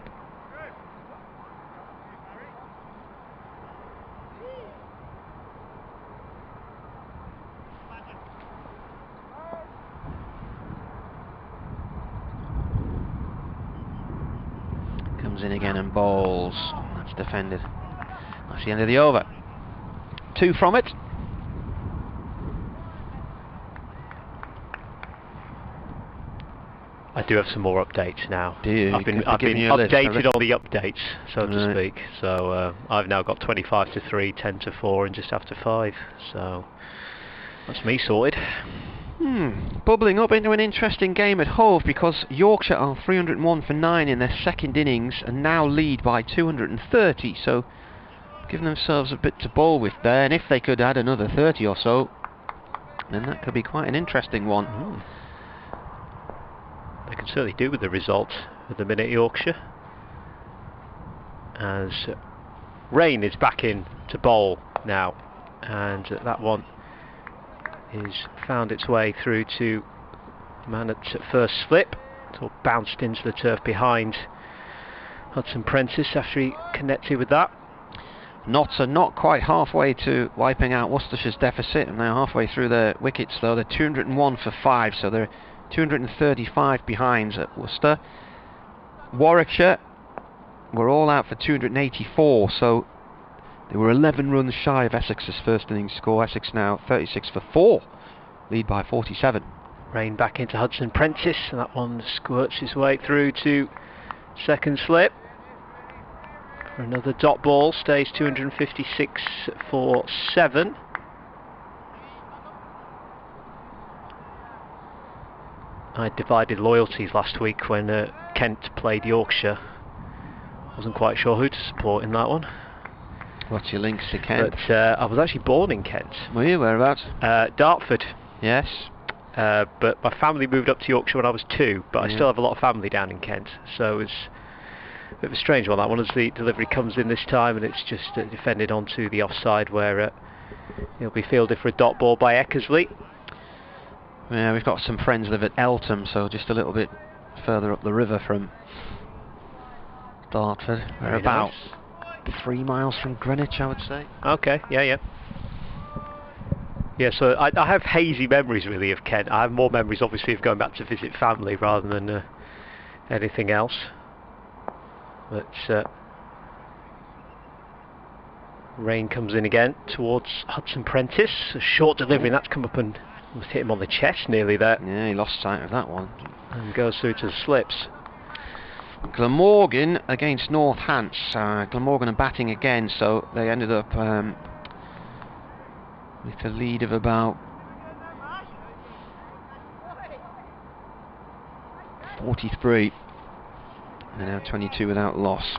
Comes in again and bowls. That's defended. That's the end of the over. 2 from it. I do have some more updates now. Do you? I've been updated on the updates, so to speak. So I've now got 25 to 3, 10 to 4, and just after 5. So that's me sorted. Bubbling up into an interesting game at Hove, because Yorkshire are 301 for 9 in their second innings and now lead by 230. So giving themselves a bit to bowl with there, and if they could add another 30 or so, then that could be quite an interesting one. They can certainly do with the result at the minute, Yorkshire. As Rain is back in to bowl now, and that one is found its way through to man at first slip. Sort of bounced into the turf behind Hudson Prentice after he connected with that. Notts are not quite halfway to wiping out Worcestershire's deficit, and they're halfway through their wickets though. They're 201 for 5, so they're 235 behind at Worcester. Warwickshire were all out for 284, so they were 11 runs shy of Essex's first innings score. Essex now 36 for 4, lead by 47. Rain back into Hudson Prentice, and that one squirts his way through to second slip. For another dot ball, stays 256 for 7. I divided loyalties last week when Kent played Yorkshire. Wasn't quite sure who to support in that one. What's your links to Kent? But I was actually born in Kent. Were you? Whereabouts? Dartford. Yes. But my family moved up to Yorkshire when I was 2, but I still have a lot of family down in Kent. So it's a bit of a strange one, that one, as the delivery comes in this time, and it's just defended onto the offside where it'll be fielded for a dot ball by Eckersley. Yeah, we've got some friends live at Eltham, so just a little bit further up the river from Dartford. We're about 3 miles from Greenwich, I would say. Okay, yeah. Yeah, so I have hazy memories really of Kent. I have more memories obviously of going back to visit family rather than anything else. But Rain comes in again towards Hudson Prentice. A short delivery, and that's come up and almost hit him on the chest nearly there. Yeah, he lost sight of that one. And goes through to the slips. Glamorgan against Northants. Glamorgan are batting again, so they ended up with a lead of about 43. They're now 22 without loss.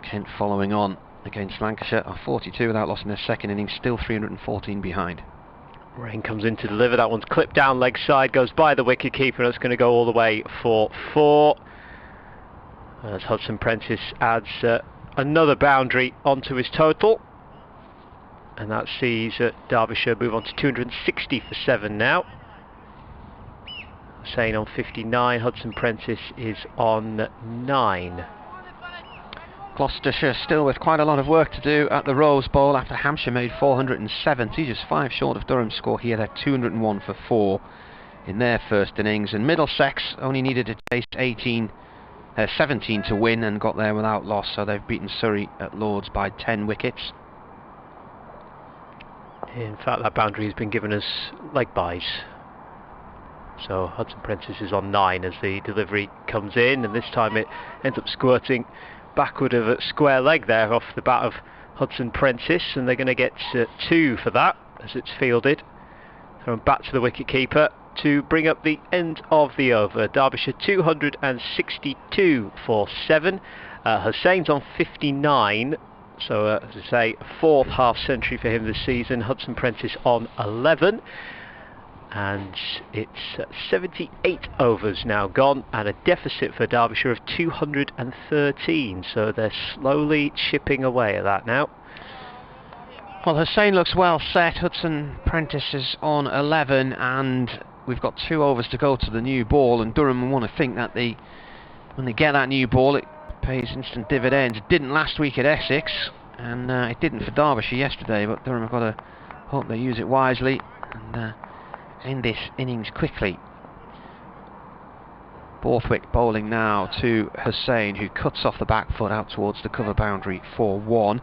Kent following on against Lancashire are 42 without loss in their second innings, still 314 behind. Rain comes in to deliver. That one's clipped down leg side, goes by the wicket keeper, and it's going to go all the way for 4. As Hudson Prentice adds another boundary onto his total, and that sees Derbyshire move on to 260 for 7 now. Hussain on 59, Hudson Prentice is on 9. Gloucestershire still with quite a lot of work to do at the Rose Bowl after Hampshire made 470, just 5 short of Durham's score here. They're 201 for 4 in their first innings, and Middlesex only needed to taste 17 to win and got there without loss, so they've beaten Surrey at Lords by 10 wickets. In fact, that boundary has been given us leg byes. So Hudson Prentice is on 9 as the delivery comes in, and this time it ends up squirting backward of a square leg there off the bat of Hudson Prentice, and they're going to get 2 for that as it's fielded. Thrown back to the wicket-keeper to bring up the end of the over. Derbyshire 262 for 7. Hussein's on 59. So, as I say, 4th half-century for him this season. Hudson Prentice on 11. And it's 78 overs now gone, and a deficit for Derbyshire of 213. So they're slowly chipping away at that now. Well, Hussein looks well set. Hudson Prentice is on 11, and we've got 2 overs to go to the new ball. And Durham want to think that when they get that new ball, it pays instant dividends. It didn't last week at Essex, and it didn't for Derbyshire yesterday. But Durham have got to hope they use it wisely and end this innings quickly. Borthwick bowling now to Hussein, who cuts off the back foot out towards the cover boundary for 1.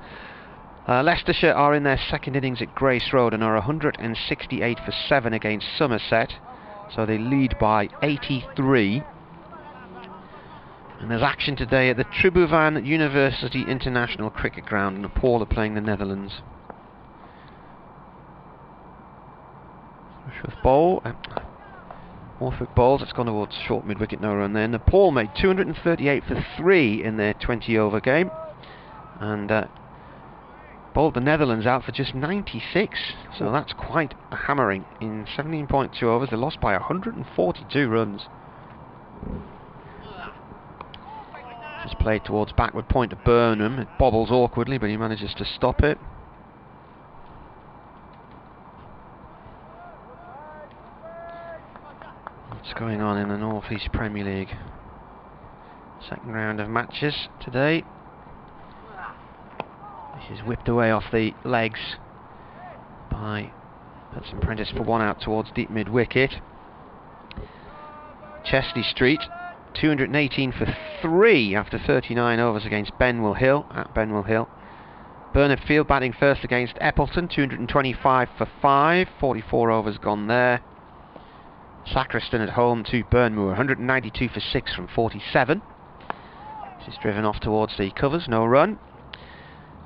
Leicestershire are in their second innings at Grace Road and are 168 for 7 against Somerset, so they lead by 83. And there's action today at the Tribhuvan University International Cricket Ground, and Nepal are playing the Netherlands. Rushworth bowl. Borthwick bowls. It's gone towards short mid-wicket, no run there. Nepal made 238 for 3 in their 20-over game, and bowled the Netherlands out for just 96. So that's quite a hammering. In 17.2 overs, they lost by 142 runs. Just played towards backward point to Burnham. It bobbles awkwardly, but he manages to stop it. What's going on in the North East Premier League? Second round of matches today. This is whipped away off the legs by Hudson Prentice for 1 out towards deep mid-wicket. Chesley Street, 218 for 3 after 39 overs against Benwell Hill, at Benwell Hill. Burnham Field batting first against Eppleton, 225 for 5, 44 overs gone there. Sacriston at home to Burnmoor, 192 for 6 from 47. This is driven off towards the covers, no run.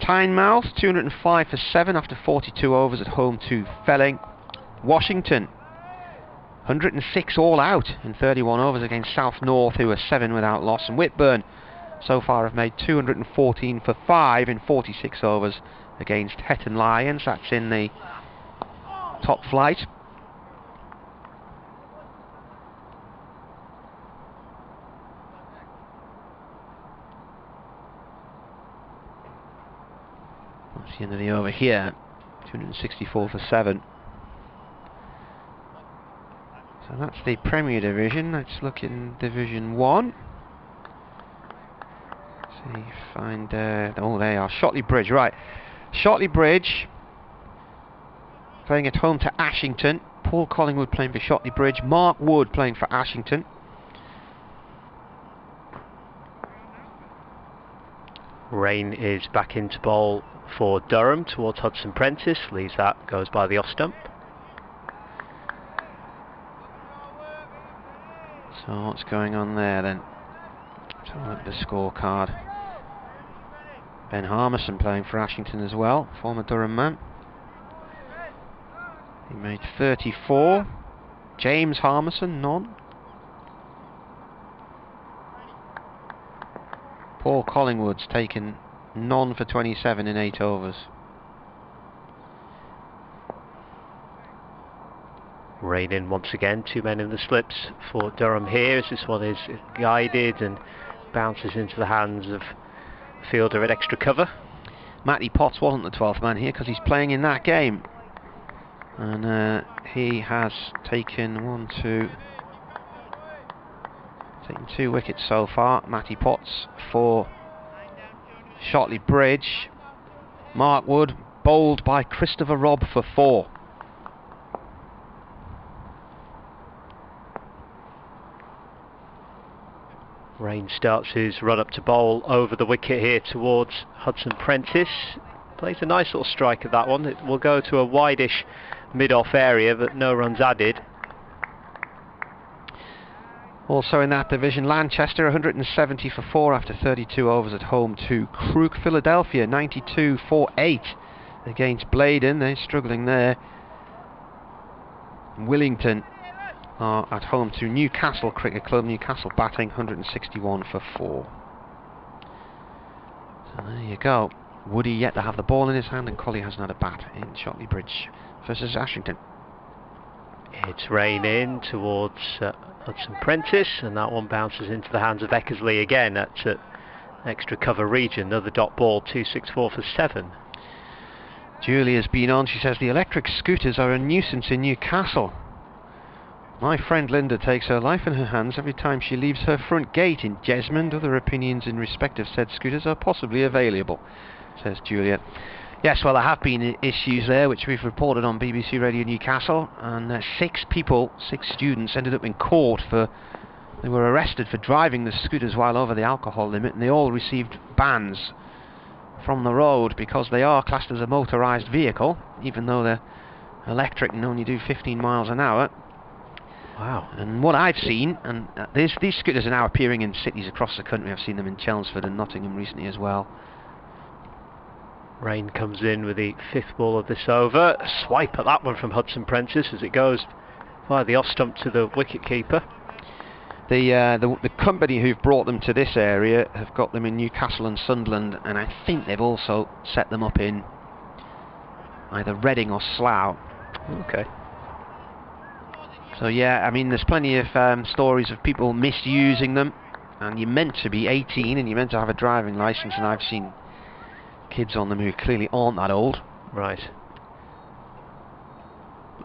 Tynemouth, 205 for 7 after 42 overs at home to Felling. Washington, 106 all out in 31 overs against South North, who are 7 without loss. And Whitburn so far have made 214 for 5 in 46 overs against Hetton Lions. That's in the top flight. That's the end of the over here. 264 for 7. So that's the Premier Division. Let's look in Division 1. See, find... oh, they are. Shotley Bridge, right. Shotley Bridge playing at home to Ashington. Paul Collingwood playing for Shotley Bridge. Mark Wood playing for Ashington. Rain is back into bowl for Durham towards Hudson Prentice. Leaves that, goes by the off stump. So what's going on there then? Let's have a look at the scorecard. Ben Harmison playing for Ashington as well, former Durham man. He made 34. James Harmison, none. Paul Collingwood's taken none for 27 in 8 overs. Rain in once again, 2 men in the slips for Durham here, as this one is guided and bounces into the hands of the fielder at extra cover. Matty Potts wasn't the 12th man here because he's playing in that game, and he has taken taken 2 wickets so far. Matty Potts for Shotley Bridge. Mark Wood bowled by Christopher Robb for 4. Rain starts his run up to bowl over the wicket here towards Hudson Prentice. Plays a nice little strike at that one. It will go to a wide-ish mid-off area, but no runs added. Also in that division, Lanchester 170 for 4 after 32 overs at home to Crook. Philadelphia 92 for 8 against Blaydon. They're struggling there. Willington are at home to Newcastle Cricket Club. Newcastle batting 161 for 4. So there you go. Woody yet to have the ball in his hand, and Collie hasn't had a bat in Shotley Bridge versus Ashington. It's rain in towards Hudson Prentice, and that one bounces into the hands of Eckersley again. That's at extra cover region. Another dot ball, 264 for 7. Julia's been on. She says the electric scooters are a nuisance in Newcastle. My friend Linda takes her life in her hands every time she leaves her front gate in Jesmond. Other opinions in respect of said scooters are possibly available, says Julia. Yes, well, there have been issues there, which we've reported on BBC Radio Newcastle, and 6 students ended up in court they were arrested for driving the scooters while over the alcohol limit, and they all received bans from the road because they are classed as a motorised vehicle, even though they're electric and only do 15 miles an hour. Wow. And what I've seen, and these scooters are now appearing in cities across the country. I've seen them in Chelmsford and Nottingham recently as well. Rain comes in with the 5th ball of this over. A swipe at that one from Hudson Prentice as it goes via the off stump to the wicket keeper. The company who've brought them to this area have got them in Newcastle and Sunderland, and I think they've also set them up in either Reading or Slough. Okay. So yeah, I mean, there's plenty of stories of people misusing them, and you're meant to be 18 and you're meant to have a driving licence, and I've seen kids on them who clearly aren't that old. Right.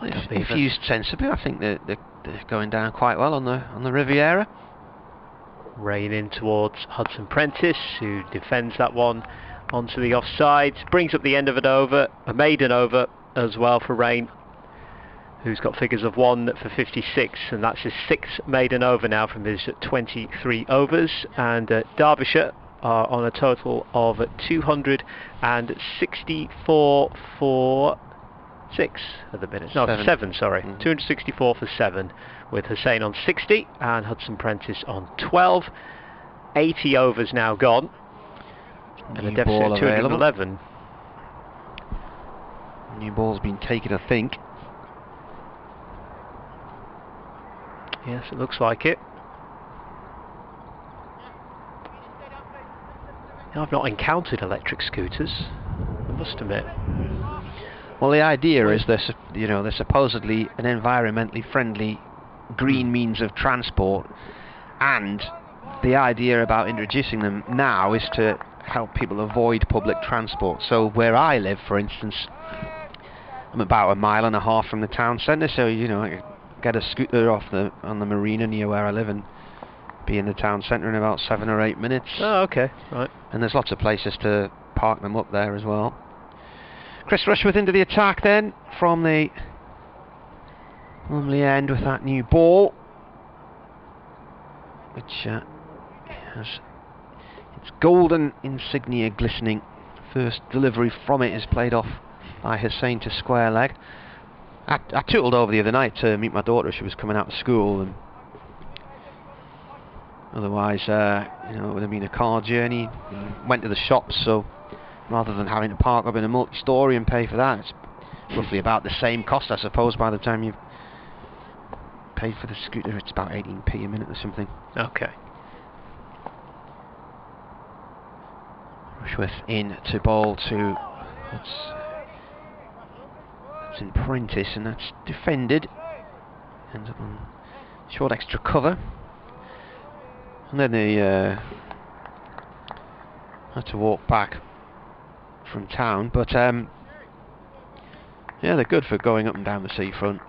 If used sensibly, I think they're going down quite well on the Riviera. Rain in towards Hudson Prentice, who defends that one onto the offside. Brings up the end of an over, a maiden over as well for Rain, who's got figures of 1 for 56, and that's his 6th maiden over now from his 23 overs. And Derbyshire are on a total of 264 for 6 at the minute. No, 7, sorry. 264 for 7, with Hussain on 60 and Hudson Prentice on 12. 80 overs now gone. And a deficit of 211. New ball's been taken, I think. Yes, it looks like it. I've not encountered electric scooters, I must admit. Well, the idea is they're supposedly an environmentally friendly green means of transport, and the idea about introducing them now is to help people avoid public transport. So where I live, for instance, I'm about 1.5 miles from the town centre, so I can get a scooter on the marina near where I live and be in the town centre in about 7 or 8 minutes. Oh, okay, right. And there's lots of places to park them up there as well. Chris Rushworth into the attack then from the Lumley end with that new ball, which has its golden insignia glistening. First delivery from it is played off by Hussain to square leg. I tootled over the other night to meet my daughter. She was coming out of school, and otherwise, it would have been a car journey. Went to the shops, so rather than having to park up in a multi-storey and pay for that, it's roughly about the same cost, I suppose, by the time you've paid for the scooter. It's about 18p a minute or something. Okay. Rushworth in to bowl to Hudson Prentice, and that's defended. Ends up on short extra cover. And then they had to walk back from town, but yeah, they're good for going up and down the seafront.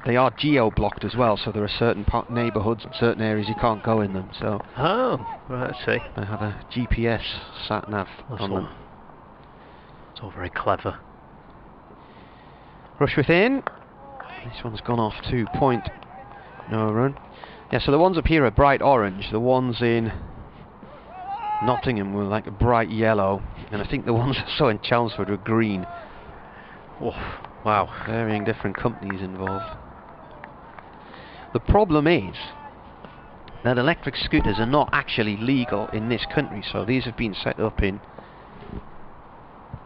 They are geo-blocked as well, so there are certain neighbourhoods and certain areas you can't go in them. So right, I see. They have a GPS sat-nav on them. It's all very clever. Rushworth in. This one's gone off 2 point. No run. Yeah, so the ones up here are bright orange. The ones in Nottingham were like a bright yellow, and I think the ones I saw in Chelmsford were green. Oh, wow. Varying different companies involved. The problem is that electric scooters are not actually legal in this country, so these have been set up in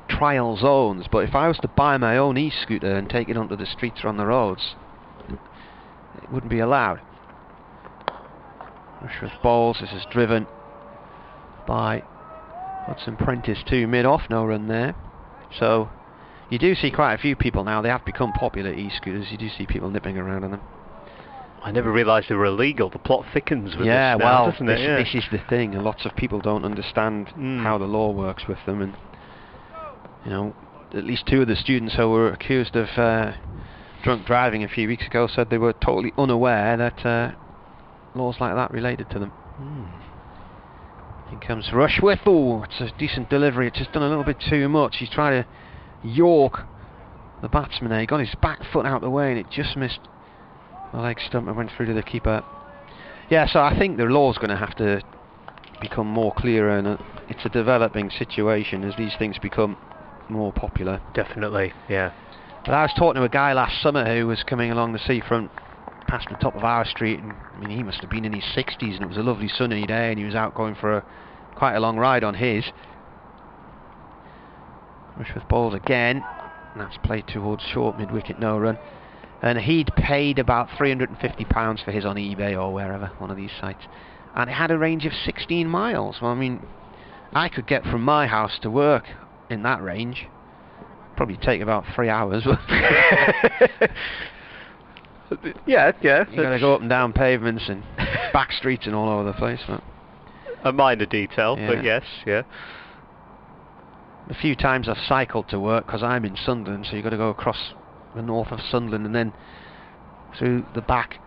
trial zones. But if I was to buy my own e-scooter and take it onto the streets or on the roads, it wouldn't be allowed. Rushworth Bowls, this is driven by Hudson Prentice to mid-off, no run there. So you do see quite a few people now, they have become popular e-scooters, you do see people nipping around on them. I never realised they were illegal. The plot thickens with yeah, this now, well, doesn't it? Yeah. This is the thing. Lots of people don't understand how the law works with them, and you know, at least 2 of the students who were accused of drunk driving a few weeks ago said they were totally unaware that laws like that related to them. Here comes Rushworth. Oh, it's a decent delivery. It's just done a little bit too much. He's trying to york the batsman there. He got his back foot out the way and it just missed the leg stump and went through to the keeper. Yeah, so I think the law's going to have to become more clearer, and it's a developing situation as these things become more popular. Definitely, yeah. But I was talking to a guy last summer who was coming along the seafront past the top of our street, and I mean, he must have been in his 60s, and it was a lovely sunny day, and he was out going for quite a long ride on his. Rushworth Bowls again, and that's played towards short, mid-wicket, no run. And he'd paid about £350 for his on eBay or wherever, one of these sites. And it had a range of 16 miles. Well, I mean, I could get from my house to work in that range. Probably take about 3 hours. Yeah. You gotta go up and down pavements and back streets and all over the place. But a minor detail, yeah. but yes, yeah. A few times I've cycled to work because I'm in Sunderland, so you've got to go across the north of Sunderland and then through the back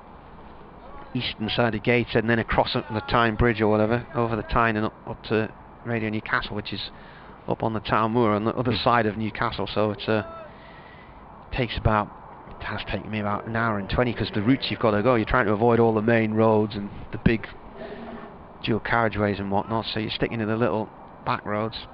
eastern side of Gateshead and then across the Tyne Bridge or whatever, over the Tyne and up to Radio Newcastle, which is up on the town moor on the other side of Newcastle. So it has taken me about an hour and 20 because the routes you've got to go, you're trying to avoid all the main roads and the big dual carriageways and whatnot, so you're sticking to the little back roads.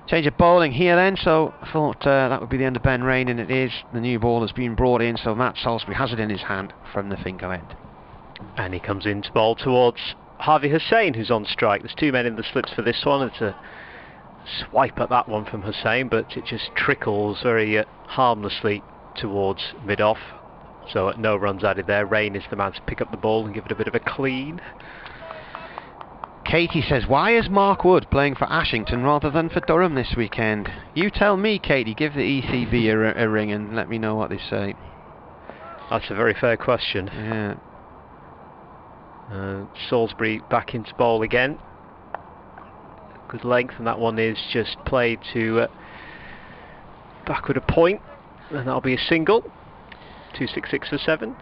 Change of bowling here then, so I thought that would be the end of Ben Rain, and it is. The new ball has been brought in, so Matt Salisbury has it in his hand from the Finco end. And he comes in to bowl towards Harvey Hussain, who's on strike. There's 2 men in the slips for this one. It's a swipe at that one from Hussain, but it just trickles very harmlessly towards mid-off. So no runs added there. Rain is the man to pick up the ball and give it a bit of a clean. Katie says, why is Mark Wood playing for Ashington rather than for Durham this weekend? You tell me, Katie. Give the ECB a ring and let me know what they say. That's a very fair question. Yeah. Salisbury back into bowl again. Good length, and that one is just played to backward a point, and that'll be a single. 266 for 7.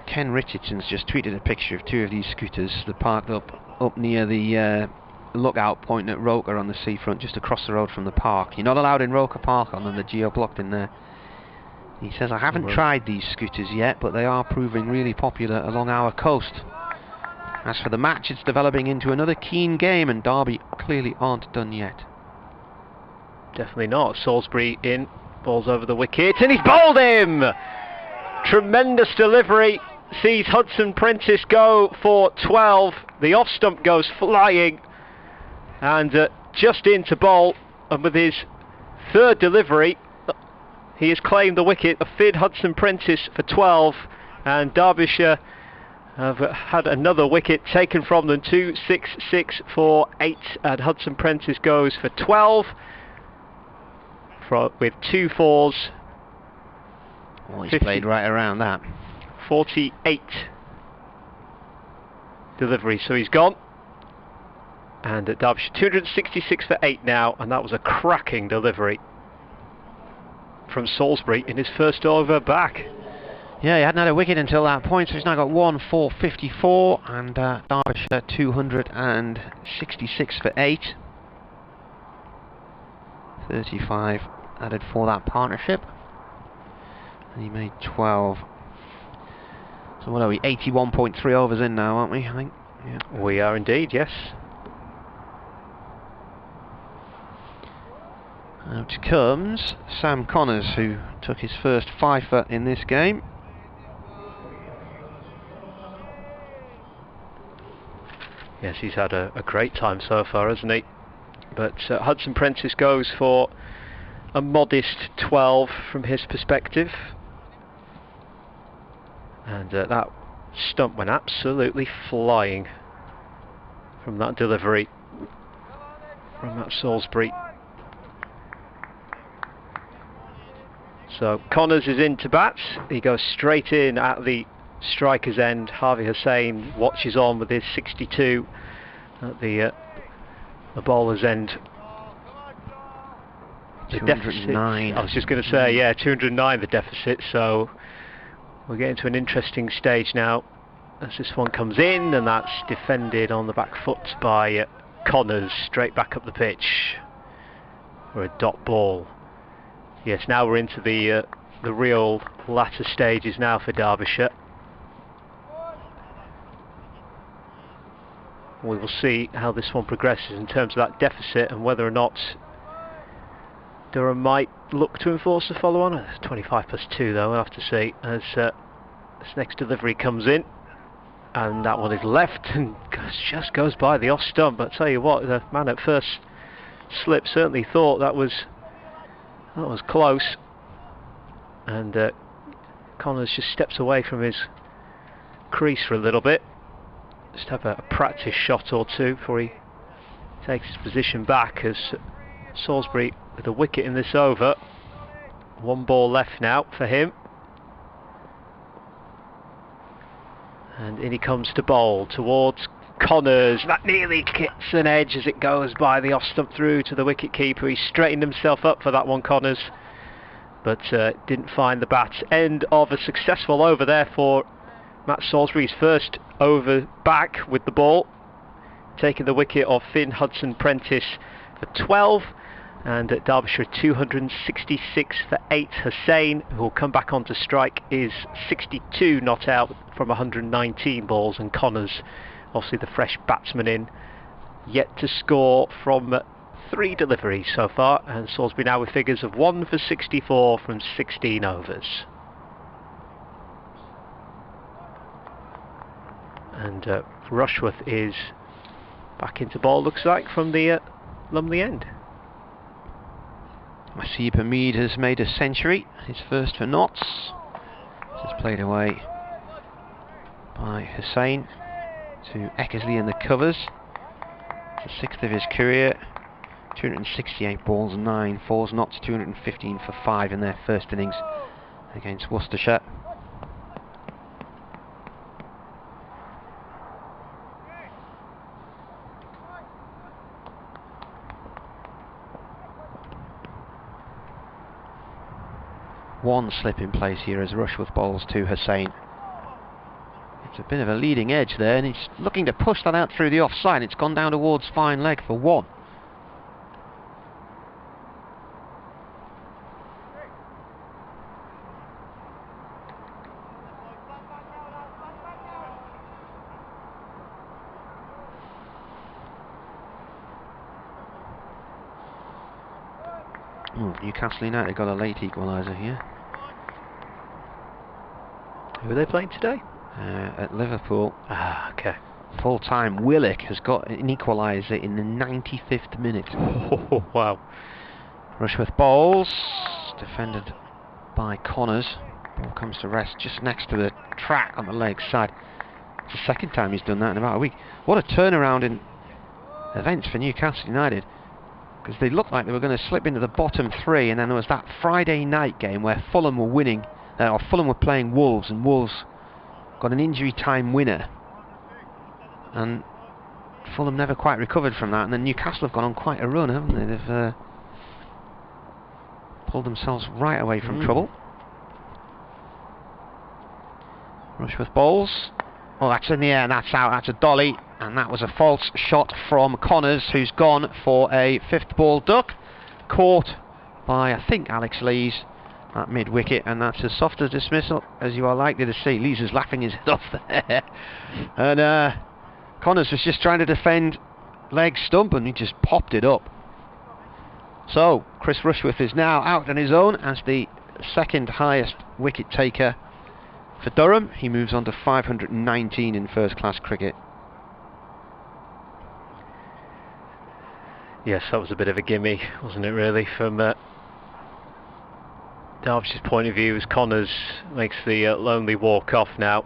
Ken Richardson's just tweeted a picture of 2 of these scooters. They're parked up near the lookout point at Roker on the seafront, just across the road from the park. You're not allowed in Roker Park on them, they're geo-blocked in there. He says, I haven't tried these scooters yet, but they are proving really popular along our coast. As for the match, it's developing into another keen game, and Derby clearly aren't done yet. Definitely not. Salisbury in, balls over the wicket, and he's bowled him! Tremendous delivery, sees Hudson Prentice go for 12. The off stump goes flying, and just into bowl, and with his 3rd delivery, he has claimed the wicket of Fid Hudson Prentice for 12, and Derbyshire have had another wicket taken from them. 266 for 8, and Hudson Prentice goes for 12 with 2 fours. Well, he's played right around that. 48 delivery, so he's gone. And at Derbyshire, 266 for 8 now, and that was a cracking delivery from Salisbury in his first over back. Yeah, he hadn't had a wicket until that point, so he's now got 1 for 54, and Derbyshire 266 for 8. 35 added for that partnership. And he made 12. So what are we, 81.3 overs in now, aren't we, I think? Yeah. We are indeed, yes. Out comes Sam Connors, who took his first fifer in this game. Yes, he's had a great time so far, hasn't he? But Hudson Prentice goes for a modest 12 from his perspective. And that stump went absolutely flying from that delivery from Matt Salisbury. So Connors is in to bat. He goes straight in at the striker's end. Harvey Hussain watches on with his 62 at the bowler's end. The deficit, 209. I was just going to say, yeah, 209 the deficit. So we're getting to an interesting stage now as this one comes in, and that's defended on the back foot by Connors, straight back up the pitch for a dot ball. Yes, now we're into the real latter stages now for Derbyshire. We will see how this one progresses in terms of that deficit and whether or not Durham might look to enforce the follow-on. 25 plus 2 though, we'll have to see as this next delivery comes in. And that one is left and just goes by the off stump. But I tell you what, the man at first slip certainly thought that was close. And Connors just steps away from his crease for a little bit. Just have a practice shot or two before he takes his position back, as Salisbury with a wicket in this over. One ball left now for him. And in he comes to bowl towards Connors. That nearly gets an edge as it goes by the off stump through to the wicket keeper. He straightened himself up for that one, Connors, but didn't find the bat. End of a successful over there for Matt Salisbury's first over back with the ball, taking the wicket of Finn Hudson Prentice for 12, and at Derbyshire 266 for 8. Hussain, who will come back onto strike, is 62 not out from 119 balls, and Connors, obviously the fresh batsman in, yet to score from 3 deliveries so far, and Salisbury now with figures of 1 for 64 from 16 overs. And Rushworth is back into ball, looks like, from the Lumley end. Masib Hamid has made a century, his first for Notts. This is played away by Hussain to Eckersley in the covers. It's the 6th of his career. 268 balls, 9 fours. Notts 215 for 5 in their first innings against Worcestershire. One slip in place here as Rushworth bowls to Hussain. It's a bit of a leading edge there, and he's looking to push that out through the offside. It's gone down towards fine leg for 1. Newcastle United got a late equaliser here. Who are they playing today? At Liverpool. Ah, okay. Full time. Willock has got an equaliser in the 95th minute. Oh, wow. Rushworth bowls, defended by Connors. Ball comes to rest just next to the track on the leg side. It's the second time he's done that in about a week. What a turnaround in events for Newcastle United, because they looked like they were going to slip into the bottom 3, and then there was that Friday night game where Fulham were winning, or Fulham were playing Wolves, and Wolves got an injury time winner, and Fulham never quite recovered from that, and then Newcastle have gone on quite a run, haven't they? They've pulled themselves right away from trouble. Rushworth bowls. Oh, that's in the air, and that's out. That's a dolly, and that was a false shot from Connors, who's gone for a 5th ball duck, caught by, I think, Alex Lees at mid-wicket, and that's as soft a dismissal as you are likely to see. Lees is laughing his head off there, and Connors was just trying to defend leg stump, and he just popped it up. So Chris Rushworth is now out on his own as the second highest wicket taker for Durham. He moves on to 519 in first class cricket. Yes, that was a bit of a gimme, wasn't it, really, from Derbyshire's point of view, as Connors makes the lonely walk off now.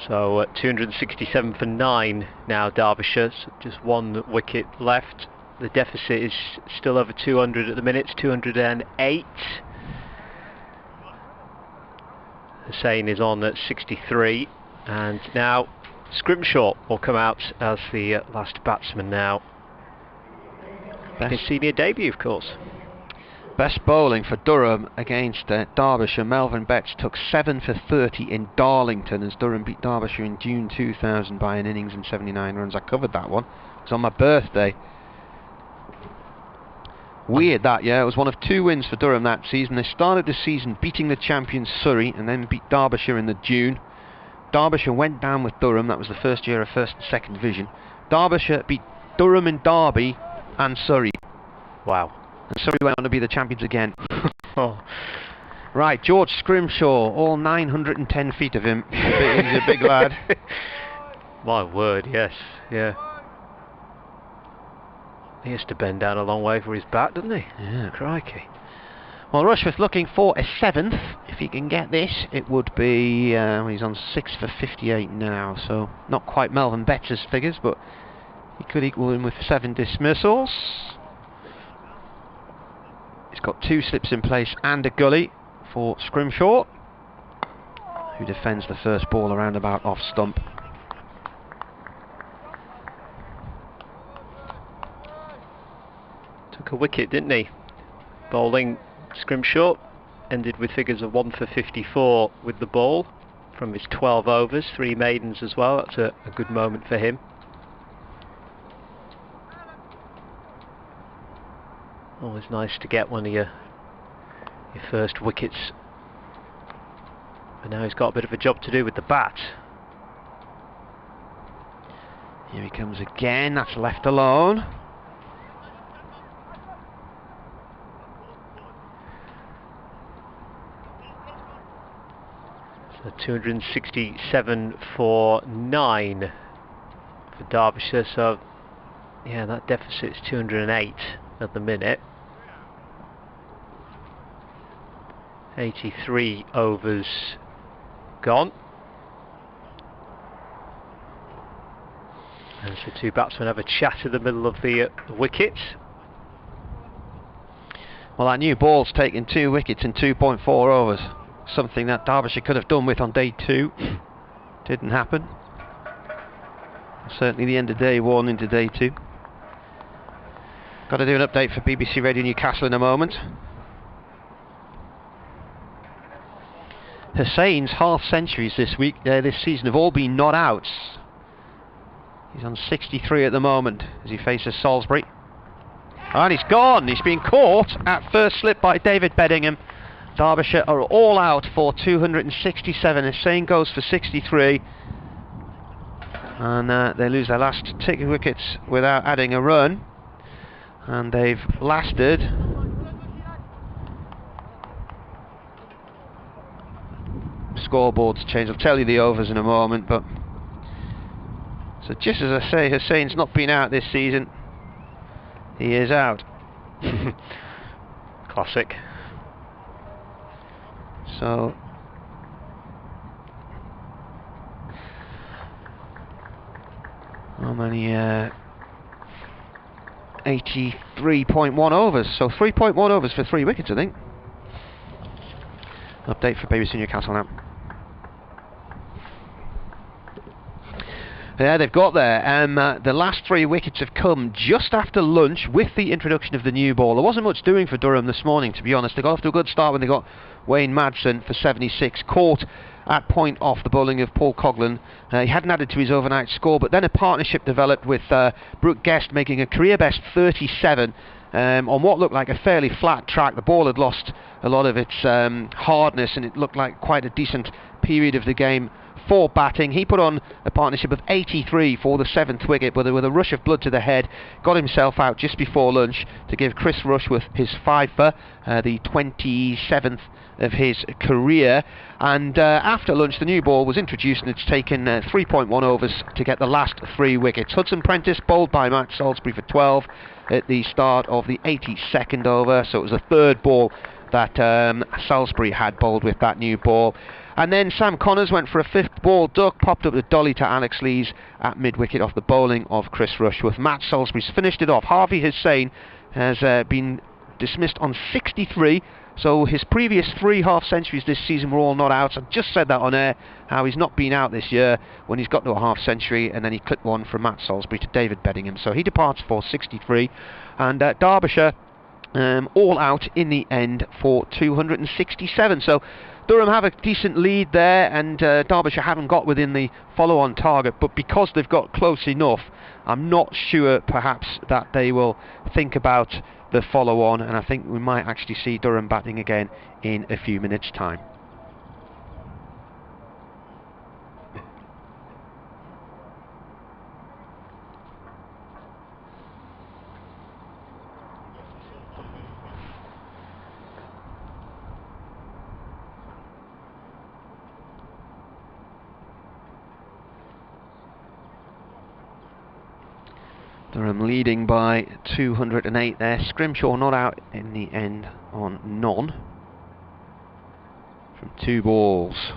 So 267 for 9 now, Derbyshire, so just one wicket left. The deficit is still over 200 at the minute, it's 208. Hussain is on at 63, and now Scrimshaw will come out as the last batsman now. His senior debut, of course. Best bowling for Durham against Derbyshire. Melvin Betts took 7 for 30 in Darlington as Durham beat Derbyshire in June 2000 by an innings and 79 runs. I covered that one. It was on my birthday. Weird that, yeah. It was one of 2 wins for Durham that season. They started the season beating the champions Surrey and then beat Derbyshire in the June. Derbyshire went down with Durham. That was the first year of first and second division. Derbyshire beat Durham in Derby and Surrey. Wow. And Surrey went on to be the champions again. Oh. Right, George Scrimshaw, all 910 feet of him. He's a big lad. My word, yes, yeah. He has to bend down a long way for his bat, doesn't he? Yeah, crikey. Well, Rushworth looking for a 7th. If he can get this, it would be... he's on 6 for 58 now, so not quite Melvin Betts' figures, but he could equal him with 7 dismissals. He's got 2 slips in place and a gully for Scrimshaw, who defends the first ball around about off stump. Took a wicket, didn't he? Bowling Scrimshaw ended with figures of 1 for 54 with the ball from his 12 overs, 3 maidens as well. That's a good moment for him. Always nice to get one of your first wickets. But now he's got a bit of a job to do with the bat. Here he comes again, that's left alone. So 267 for 9 for Derbyshire, so yeah, that deficit is 208 at the minute. 83 overs gone. And so 2 batsmen have a chat in the middle of the wicket. Well, that new ball's taken 2 wickets in 2.4 overs. Something that Derbyshire could have done with on day 2. Didn't happen. Certainly the end of day 1 into day 2. Got to do an update for BBC Radio Newcastle in a moment. Hussain's half centuries this season have all been not outs. He's on 63 at the moment as he faces Salisbury. And he's gone. He's been caught at first slip by David Beddingham. Derbyshire are all out for 267. Hussain goes for 63. And they lose their last 2 wickets without adding a run. And they've lasted scoreboards change. I'll tell you the overs in a moment, but so just as I say, Hussain's not been out this season. He is out. Classic. So how many 83.1 overs, so 3.1 overs for 3 wickets, I think. Update for BBC Newcastle now. Yeah, they've got there. The last 3 wickets have come just after lunch with the introduction of the new ball. There wasn't much doing for Durham this morning, to be honest. They got off to a good start when they got Wayne Madsen for 76, caught at point off the bowling of Paul Coghlan. He hadn't added to his overnight score, but then a partnership developed with Brooke Guest making a career best 37 on what looked like a fairly flat track. The ball had lost a lot of its hardness and it looked like quite a decent period of the game for batting. He put on a partnership of 83 for the 7th wicket, but with a rush of blood to the head, got himself out just before lunch to give Chris Rushworth his fifer, the 27th of his career. And after lunch the new ball was introduced, and it's taken 3.1 overs to get the last 3 wickets. Hudson Prentice bowled by Matt Salisbury for 12 at the start of the 82nd over, so it was the 3rd ball that Salisbury had bowled with that new ball. And then Sam Connors went for a 5th ball duck, popped up the dolly to Alex Lees at mid-wicket off the bowling of Chris Rushworth. Matt Salisbury's finished it off. Harvey Hussain has been dismissed on 63, so his previous 3 half-centuries this season were all not out. I just said that on air, how he's not been out this year when he's got to a half-century, and then he clipped one from Matt Salisbury to David Beddingham. So he departs for 63, and Derbyshire all out in the end for 267. So Durham have a decent lead there, and Derbyshire haven't got within the follow-on target, but because they've got close enough, I'm not sure perhaps that they will think about the follow-on, and I think we might actually see Durham batting again in a few minutes' time. Durham leading by 208 there. Scrimshaw not out in the end on none from 2 balls.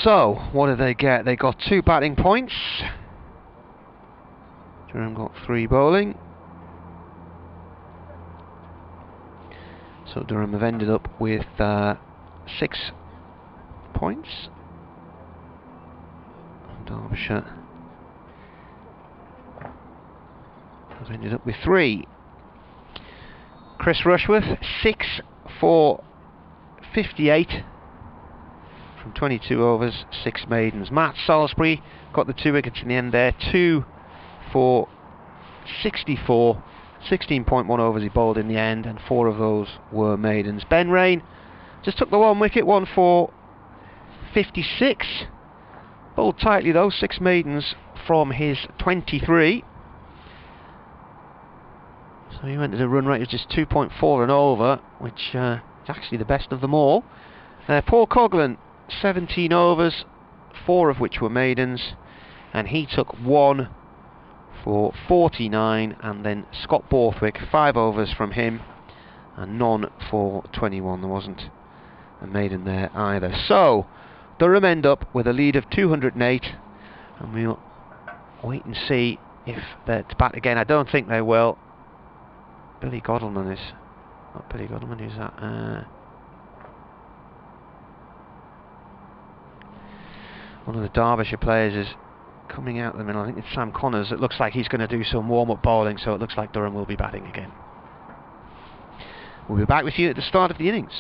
So what did they get? They got 2 batting points. Durham got 3 bowling. So Durham have ended up with 6 points. Derbyshire has ended up with 3. Chris Rushworth 6 for 58 from 22 overs, 6 maidens. Matt Salisbury got the 2 wickets in the end there, 2 for 64, 16.1 overs he bowled in the end, and 4 of those were maidens. Ben Rain just took the 1 wicket, 1 for 56. Bowled tightly though, 6 maidens from his 23. So he went to the run rate of just 2.4 and over, which is actually the best of them all. Paul Coghlan, 17 overs, 4 of which were maidens, and he took 1 for 49, and then Scott Borthwick, 5 overs from him, and none for 21. There wasn't a maiden there either. So Durham end up with a lead of 208, and we'll wait and see if they're to bat again. I don't think they will. Billy Godleman is... not Billy Godleman, who's that? One of the Derbyshire players is coming out of the middle. I think it's Sam Connors. It looks like he's going to do some warm-up bowling, so it looks like Durham will be batting again. We'll be back with you at the start of the innings.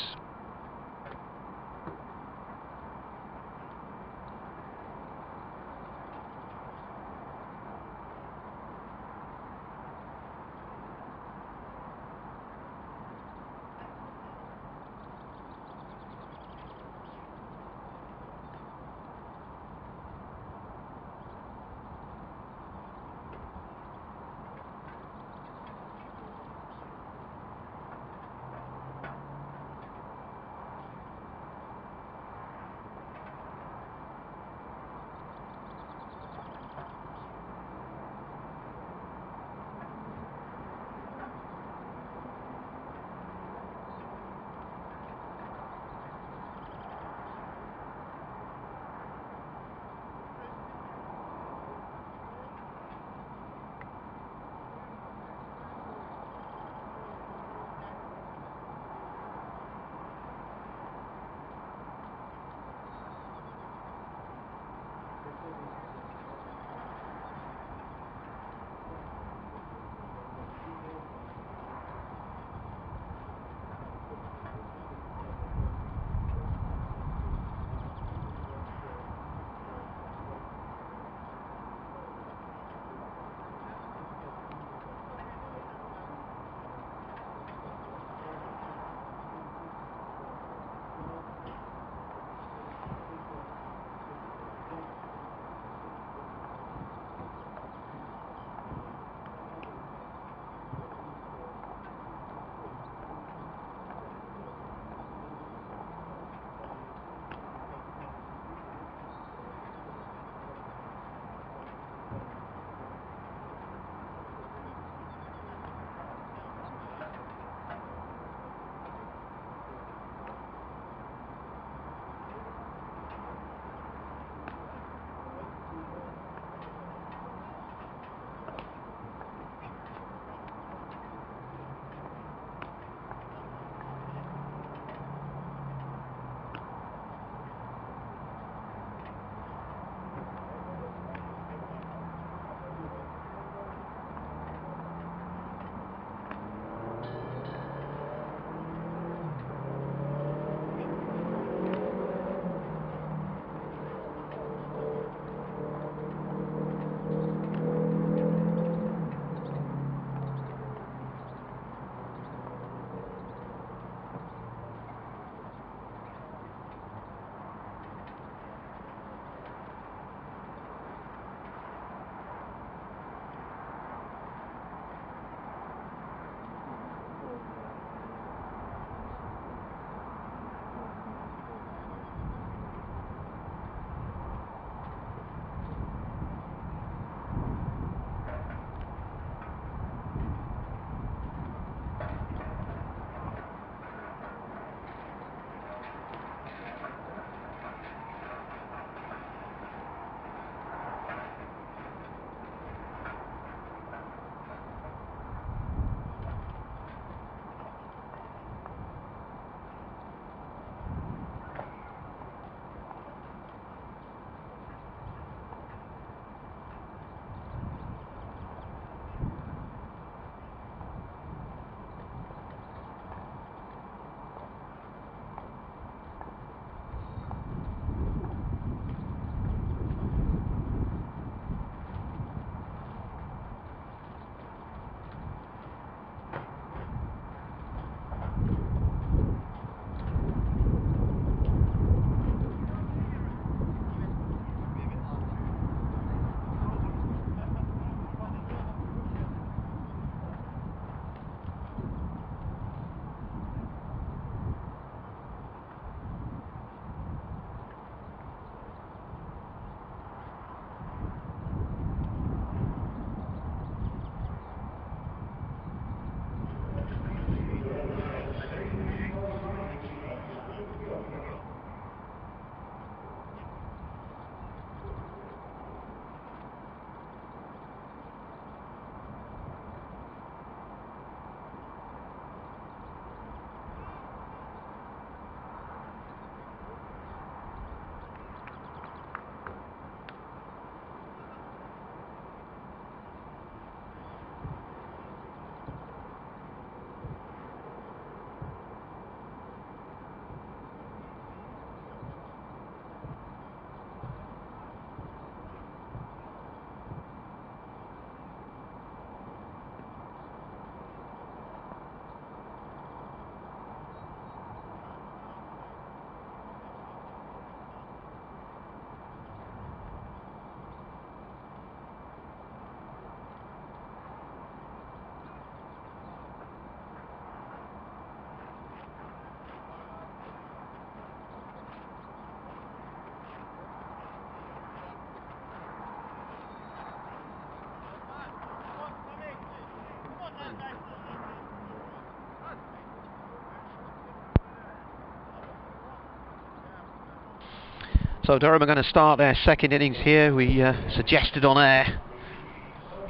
So Durham are going to start their second innings here. We suggested on air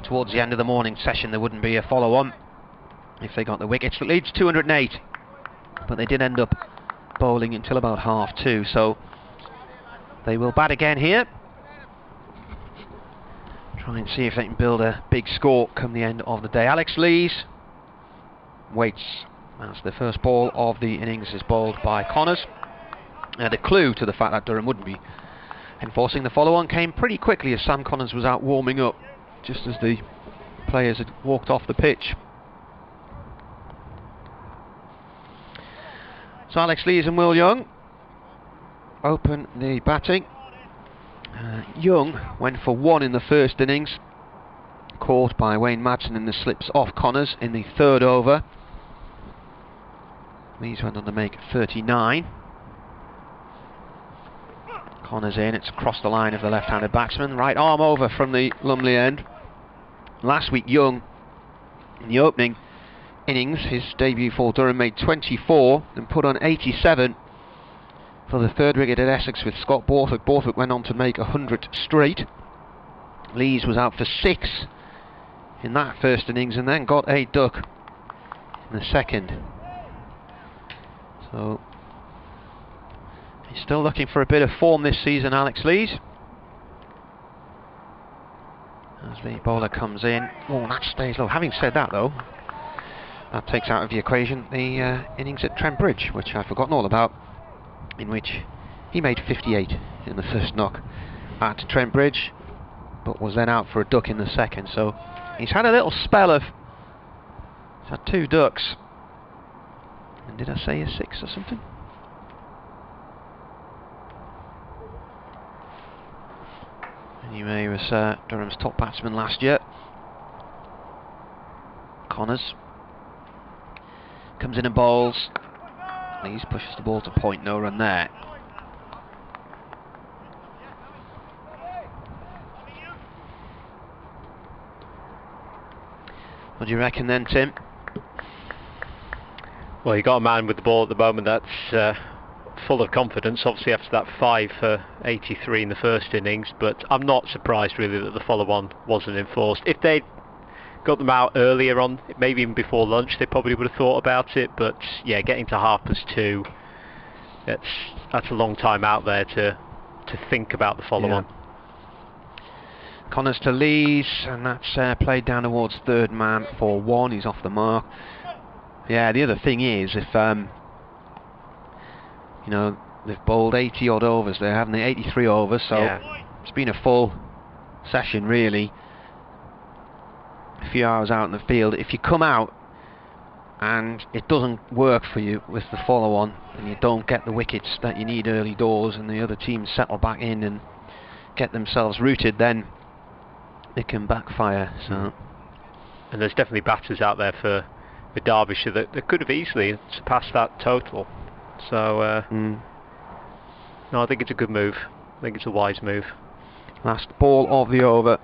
towards the end of the morning session there wouldn't be a follow-on if they got the wickets. It leads 208, but they did end up bowling until about 2:30, so they will bat again here. Try and see if they can build a big score come the end of the day. Alex Lees waits. That's the first ball of the innings, is bowled by Connors. The clue to the fact that Durham wouldn't be enforcing the follow-on came pretty quickly as Sam Connors was out warming up just as the players had walked off the pitch. So Alex Lees and Will Young open the batting. Young went for 1 in the first innings, caught by Wayne Madsen in the slips off Connors in the 3rd over. Lees went on to make 39. Connors in, it's across the line of the left-handed batsman, right arm over from the Lumley end. Last week Young, in the opening innings, his debut for Durham, made 24 and put on 87 for the 3rd wicket at Essex with Scott Borthwick. Borthwick went on to make 100 straight. Lees was out for 6 in that first innings and then got a duck in the second. So he's still looking for a bit of form this season, Alex Lees. As the bowler comes in. Oh, that stays low. Having said that though, that takes out of the equation the innings at Trent Bridge, which I'd forgotten all about, in which he made 58 in the first knock at Trent Bridge, but was then out for a duck in the second. So he's had a little spell of, he's had 2 ducks, and did I say a 6 or something? Anyway, he was Durham's top batsman last year. Connors comes in and bowls. Lees pushes the ball to point, no run there. What do you reckon then, Tim? Well, you got a man with the ball at the moment that's full of confidence, obviously after that 5 for 83 in the first innings, but I'm not surprised really that the follow-on wasn't enforced. If they'd got them out earlier on, maybe even before lunch, they probably would have thought about it, but yeah, getting to 2:30, that's a long time out there to think about the follow-on. Yeah. Connors to Lees, and that's played down towards 3rd man for 1. He's off the mark. Yeah, the other thing is, if you know, they've bowled 80 odd overs there, haven't they? 83 overs, so yeah, it's been a full session really. A few hours out in the field. If you come out and it doesn't work for you with the follow-on, and you don't get the wickets that you need early doors, and the other teams settle back in and get themselves rooted, then it can backfire. So, and there's definitely batters out there for Derbyshire that could have easily surpassed that total. So no, I think it's a good move. I think it's a wise move. Last ball of the over.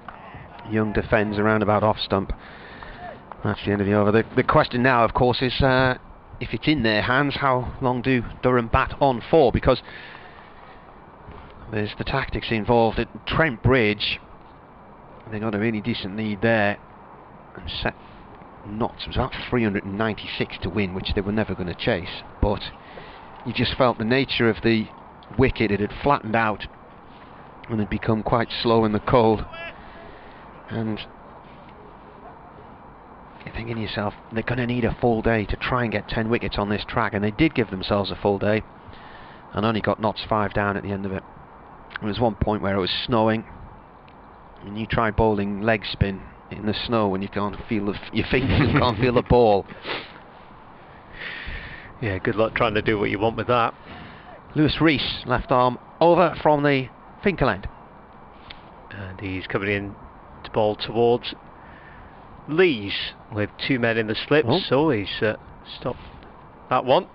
Young defends around about off stump. That's the end of the over. The question now, of course, is if it's in their hands, how long do Durham bat on for? Because there's the tactics involved at Trent Bridge. They got a really decent lead there and set knots. It was about 396 to win, which they were never going to chase. But you just felt the nature of the wicket. It had flattened out and had become quite slow in the cold. And you're thinking to yourself, they're going to need a full day to try and get 10 wickets on this track, and they did give themselves a full day and only got knots 5 down at the end of it. There was one point where it was snowing and you tried bowling leg spin in the snow when you can't feel your fingers and can't feel the ball. Yeah, good luck trying to do what you want with that. Lewis Rees, left arm over from the Finkel end. And he's coming in to bowl towards Lees with 2 men in the slips. Oh. So he's stopped that one.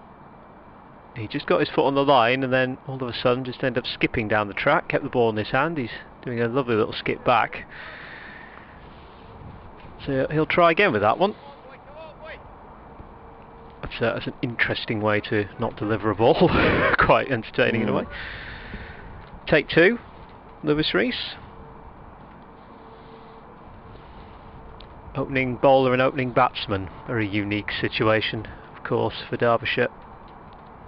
He just got his foot on the line and then all of a sudden just ended up skipping down the track, kept the ball in his hand. He's doing a lovely little skip back. So he'll try again with that one. That's an interesting way to not deliver a ball. Quite entertaining in a way. Take two, Lewis Rees. Opening bowler and opening batsman. Very unique situation, of course, for Derbyshire.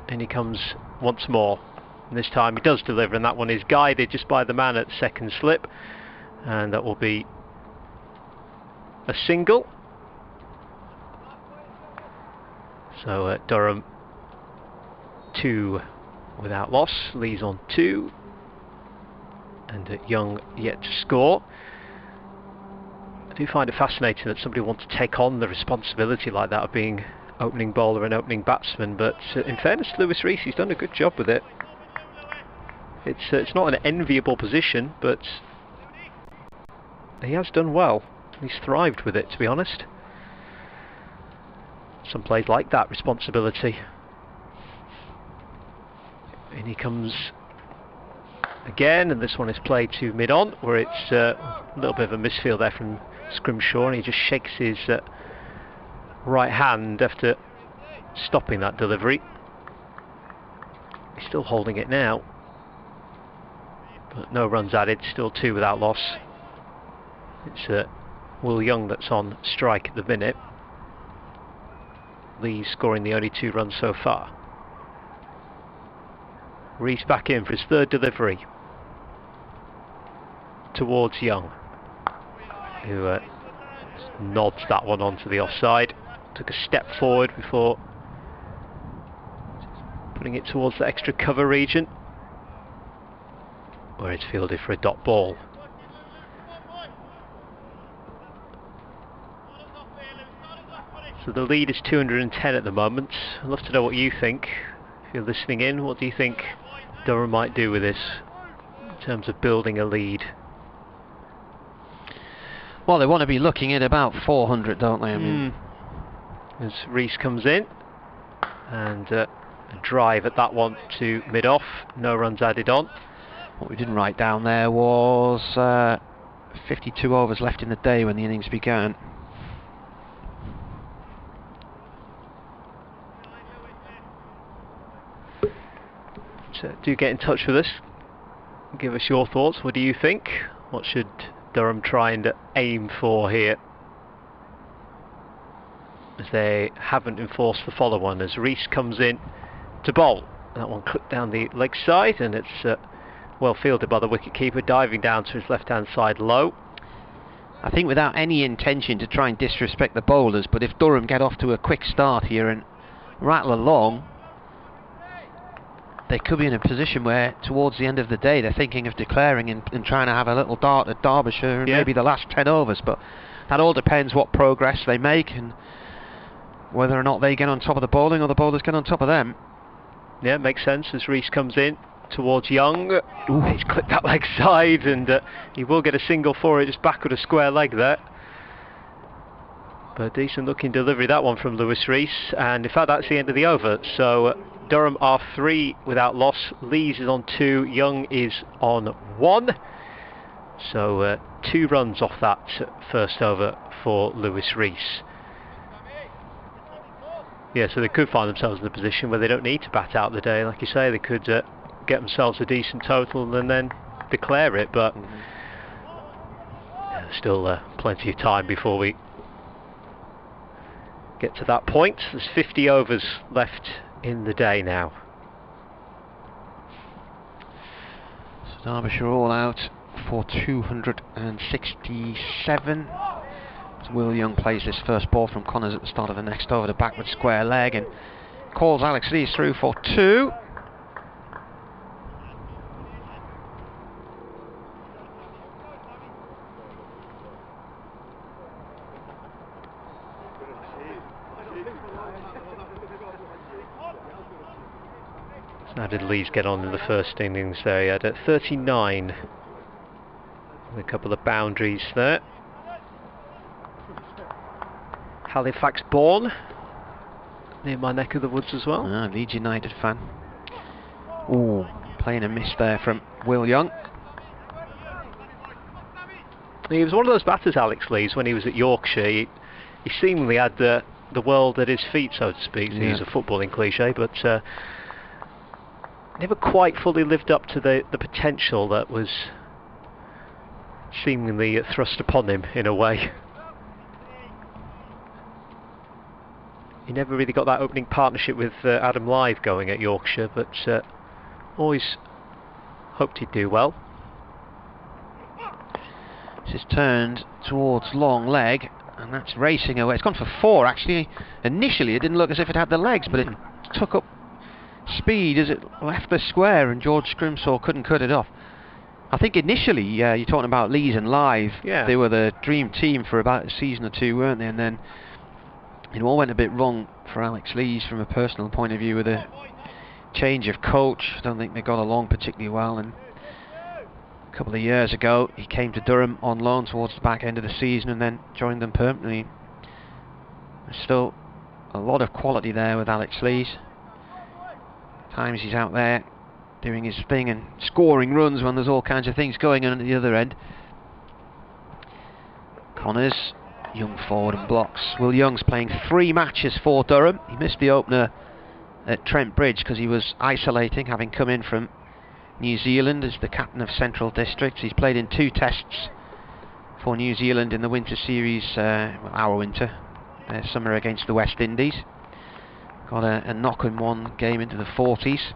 And he comes once more. And this time he does deliver, and that one is guided just by the man at second slip. And that will be a single. So Durham 2 without loss. Lee's on 2. And Young yet to score. I do find it fascinating that somebody wants to take on the responsibility like that of being opening bowler and opening batsman, but in fairness to Lewis Rees, he's done a good job with it. It's not an enviable position, but he has done well. He's thrived with it, to be honest. Some players like that responsibility. And he comes again, and this one is played to mid-on, where it's a little bit of a misfield there from Scrimshaw, and he just shakes his right hand after stopping that delivery. He's still holding it now, but no runs added, still 2 without loss. It's Will Young that's on strike at the minute. Lee scoring the only 2 runs so far. Rees back in for his 3rd delivery towards Young, who nods that one onto the offside. Took a step forward before putting it towards the extra cover region, where it's fielded for a dot ball. So the lead is 210 at the moment. I'd love to know what you think. If you're listening in, what do you think Durham might do with this in terms of building a lead? Well, they want to be looking at about 400, don't they? I mean, as Rees comes in, and a drive at that one to mid-off, no runs added on. What we didn't write down there was 52 overs left in the day when the innings began. So do get in touch with us. Give us your thoughts. What do you think? What should Durham try and aim for here, as they haven't enforced the follow one, as Rees comes in to bowl. That one clipped down the leg side, and it's well fielded by the wicketkeeper, diving down to his left hand side low. I think without any intention to try and disrespect the bowlers, but if Durham get off to a quick start here and rattle along, they could be in a position where towards the end of the day they're thinking of declaring and trying to have a little dart at Derbyshire and maybe the last 10 overs, but that all depends what progress they make and whether or not they get on top of the bowling or the bowlers get on top of them. Yeah, makes sense as Rees comes in towards Young. Ooh, he's clipped that leg side, and he will get a single for it, just backward a square leg there. But decent looking delivery, that one from Lewis Rees, and in fact that's the end of the over. So Durham are 3 without loss. Lees is on 2, Young is on 1. So 2 runs off that first over for Lewis Rees. Yeah, so they could find themselves in a position where they don't need to bat out the day. Like you say, they could get themselves a decent total and then declare it, but still plenty of time before we get to that point. There's 50 overs left in the day now. So Derbyshire all out for 267. So Will Young plays this first ball from Connors at the start of the next over, the backward square leg, and calls Alex Lees through for 2. So how did Lees get on in the first innings there? He had 39 with a couple of boundaries there. Halifax born, near my neck of the woods as well. Leeds United fan. Ooh, playing a miss there from Will Young. He was one of those batters, Alex Lees, when he was at Yorkshire. He seemingly had the world at his feet, so to speak, to use a footballing cliche, but never quite fully lived up to the potential that was seemingly thrust upon him in a way. He never really got that opening partnership with Adam Live going at Yorkshire, but always hoped he'd do well. This is turned towards long leg, and that's racing away. It's gone for 4 actually. Initially it didn't look as if it had the legs, but it took up speed as it left the square, and George Scrimshaw couldn't cut it off. I think initially, you're talking about Lees and Live, they were the dream team for about a season or 2, weren't they? And then it all went a bit wrong for Alex Lees from a personal point of view with a change of coach. I don't think they got along particularly well, and a couple of years ago he came to Durham on loan towards the back end of the season and then joined them permanently. There's still a lot of quality there with Alex Lees. Times he's out there doing his thing and scoring runs when there's all kinds of things going on at the other end. Connors, Young forward and blocks. Will Young's playing 3 matches for Durham. He missed the opener at Trent Bridge because he was isolating, having come in from New Zealand as the captain of Central District. He's played in 2 tests for New Zealand in the winter series, our winter, summer against the West Indies. Got a knock in 1 game into the 40s.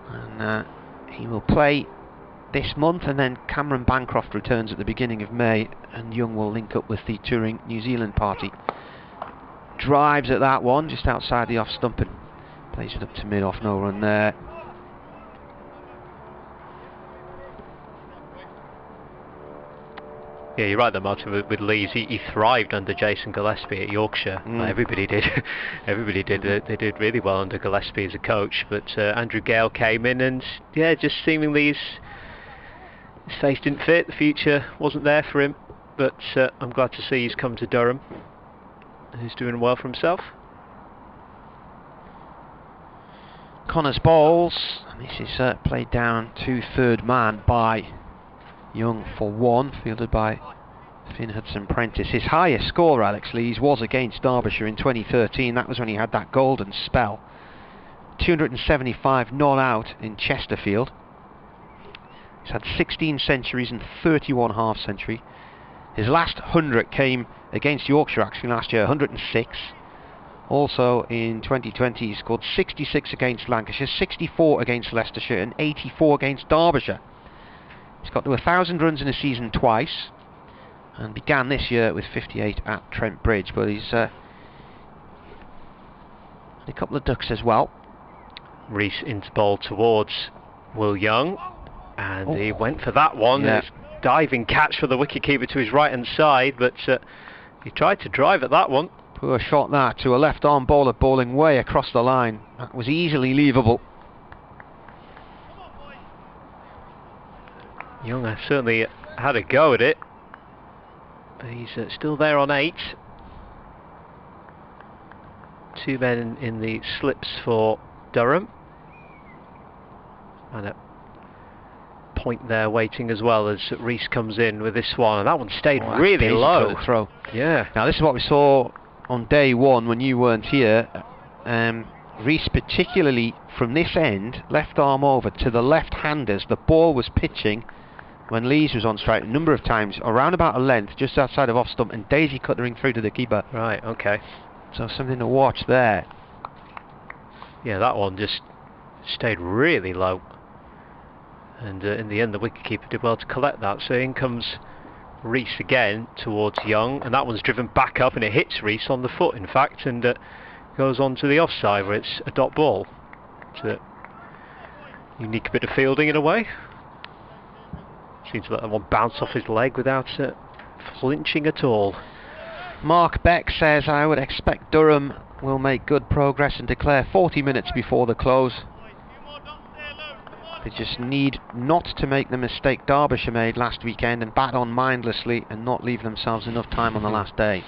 And he will play this month, and then Cameron Bancroft returns at the beginning of May, and Young will link up with the touring New Zealand party. Drives at that one, just outside the off stump, and plays it up to mid-off, no run there. Yeah, you're right there, Martin, with Lees. He thrived under Jason Gillespie at Yorkshire. Everybody did. Everybody did. They did really well under Gillespie as a coach. But Andrew Gale came in and, just seemingly his face didn't fit. The future wasn't there for him. But I'm glad to see he's come to Durham. And he's doing well for himself. Connors balls. And this is played down to third man by Young for 1, fielded by Finn Hudson-Prentice. His highest score, Alex Lees, was against Derbyshire in 2013. That was when he had that golden spell. 275 not out in Chesterfield. He's had 16 centuries and 31 half century. His last 100 came against Yorkshire actually last year, 106. Also in 2020 he scored 66 against Lancashire, 64 against Leicestershire and 84 against Derbyshire. He's got to 1,000 runs in a season twice, and began this year with 58 at Trent Bridge, but he's had a couple of ducks as well. Rees into bowl towards Will Young, and he went for that one. It's diving catch for the wicketkeeper to his right hand side, but he tried to drive at that one. Poor shot that to a left arm bowler bowling way across the line. That was easily leavable. Young certainly had a go at it, but he's still there on 8. 2 men in the slips for Durham, and a point there waiting as well as Rees comes in with this one, and that one stayed really low. Throw. Yeah. Now this is what we saw on day 1 when you weren't here. Rees, particularly from this end, left arm over to the left-handers. The ball was pitching when Lees was on strike a number of times, around about a length, just outside of off stump, and daisy cuttering through to the keeper. Right, okay. So something to watch there. Yeah, that one just stayed really low. And in the end, the wicketkeeper did well to collect that. So in comes Rees again towards Young, and that one's driven back up, and it hits Rees on the foot, in fact, and goes on to the offside where it's a dot ball. It's a unique bit of fielding in a way. Seems to let that one bounce off his leg without flinching at all. Mark Beck says, I would expect Durham will make good progress and declare 40 minutes before the close. They just need not to make the mistake Derbyshire made last weekend and bat on mindlessly and not leave themselves enough time on the last day.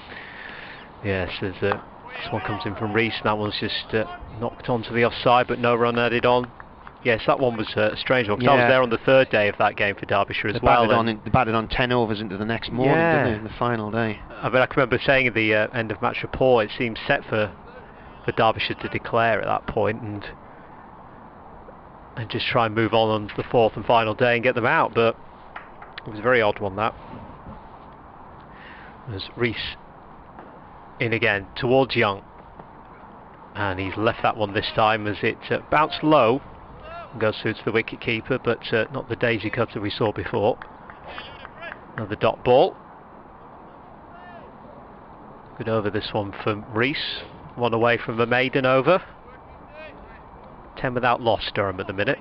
Yes, this one comes in from Rees, and that one's just knocked onto the offside, but no run added on. Yes, that one was a strange one, because I was there on the 3rd day of that game for Derbyshire as well. They batted on 10 overs into the next morning, didn't they, in the final day. I mean, I can remember saying at the end of match report, it seemed set for Derbyshire to declare at that point and just try and move on to the fourth and final day and get them out. But it was a very odd one, that. There's Rees in again towards Young, and he's left that one this time as it bounced low and goes through to the wicket keeper, but not the daisy cutter we saw before. Another dot ball. Good over this one from Rees. One away from the maiden over. 10 without loss, Durham at the minute.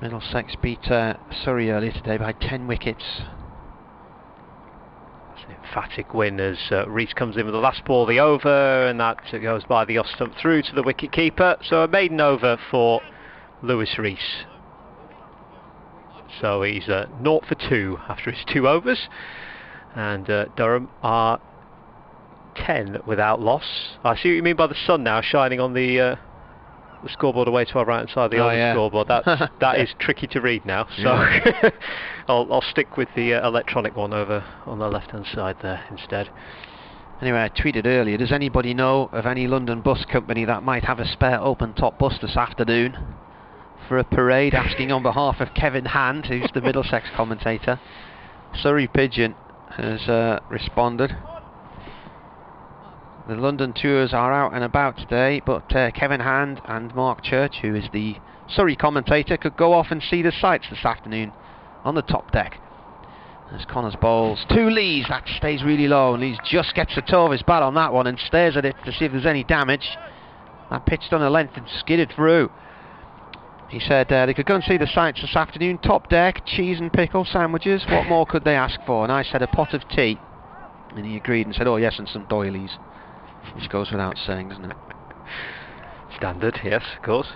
Middlesex beat Surrey earlier today by 10 wickets. It's an emphatic win as Rees comes in with the last ball, the over, and that goes by the off stump through to the wicket keeper. So a maiden over for Lewis Rees. So he's 0 for 2 after his 2 overs, and Durham are 10 without loss. I see what you mean by the sun now shining on the scoreboard away to our right hand side of the scoreboard. That is tricky to read now, so yeah. I'll stick with the electronic one over on the left hand side there instead. Anyway, I tweeted earlier, does anybody know of any London bus company that might have a spare open top bus this afternoon for a parade? Asking on behalf of Kevin Hand, who's the Middlesex commentator. Surrey Pigeon has responded. The London tours are out and about today, but Kevin Hand and Mark Church, who is the Surrey commentator, could go off and see the sights this afternoon on the top deck. There's Connors bowls to Lees. That stays really low, and Lees just gets the toe of his bat on that one and stares at it to see if there's any damage. That pitched on a length and skidded through. He said they could go and see the sights this afternoon. Top deck, cheese and pickle sandwiches. What more could they ask for? And I said a pot of tea. And he agreed and said, oh yes, and some doilies. Which goes without saying, doesn't it? Standard, yes, of course.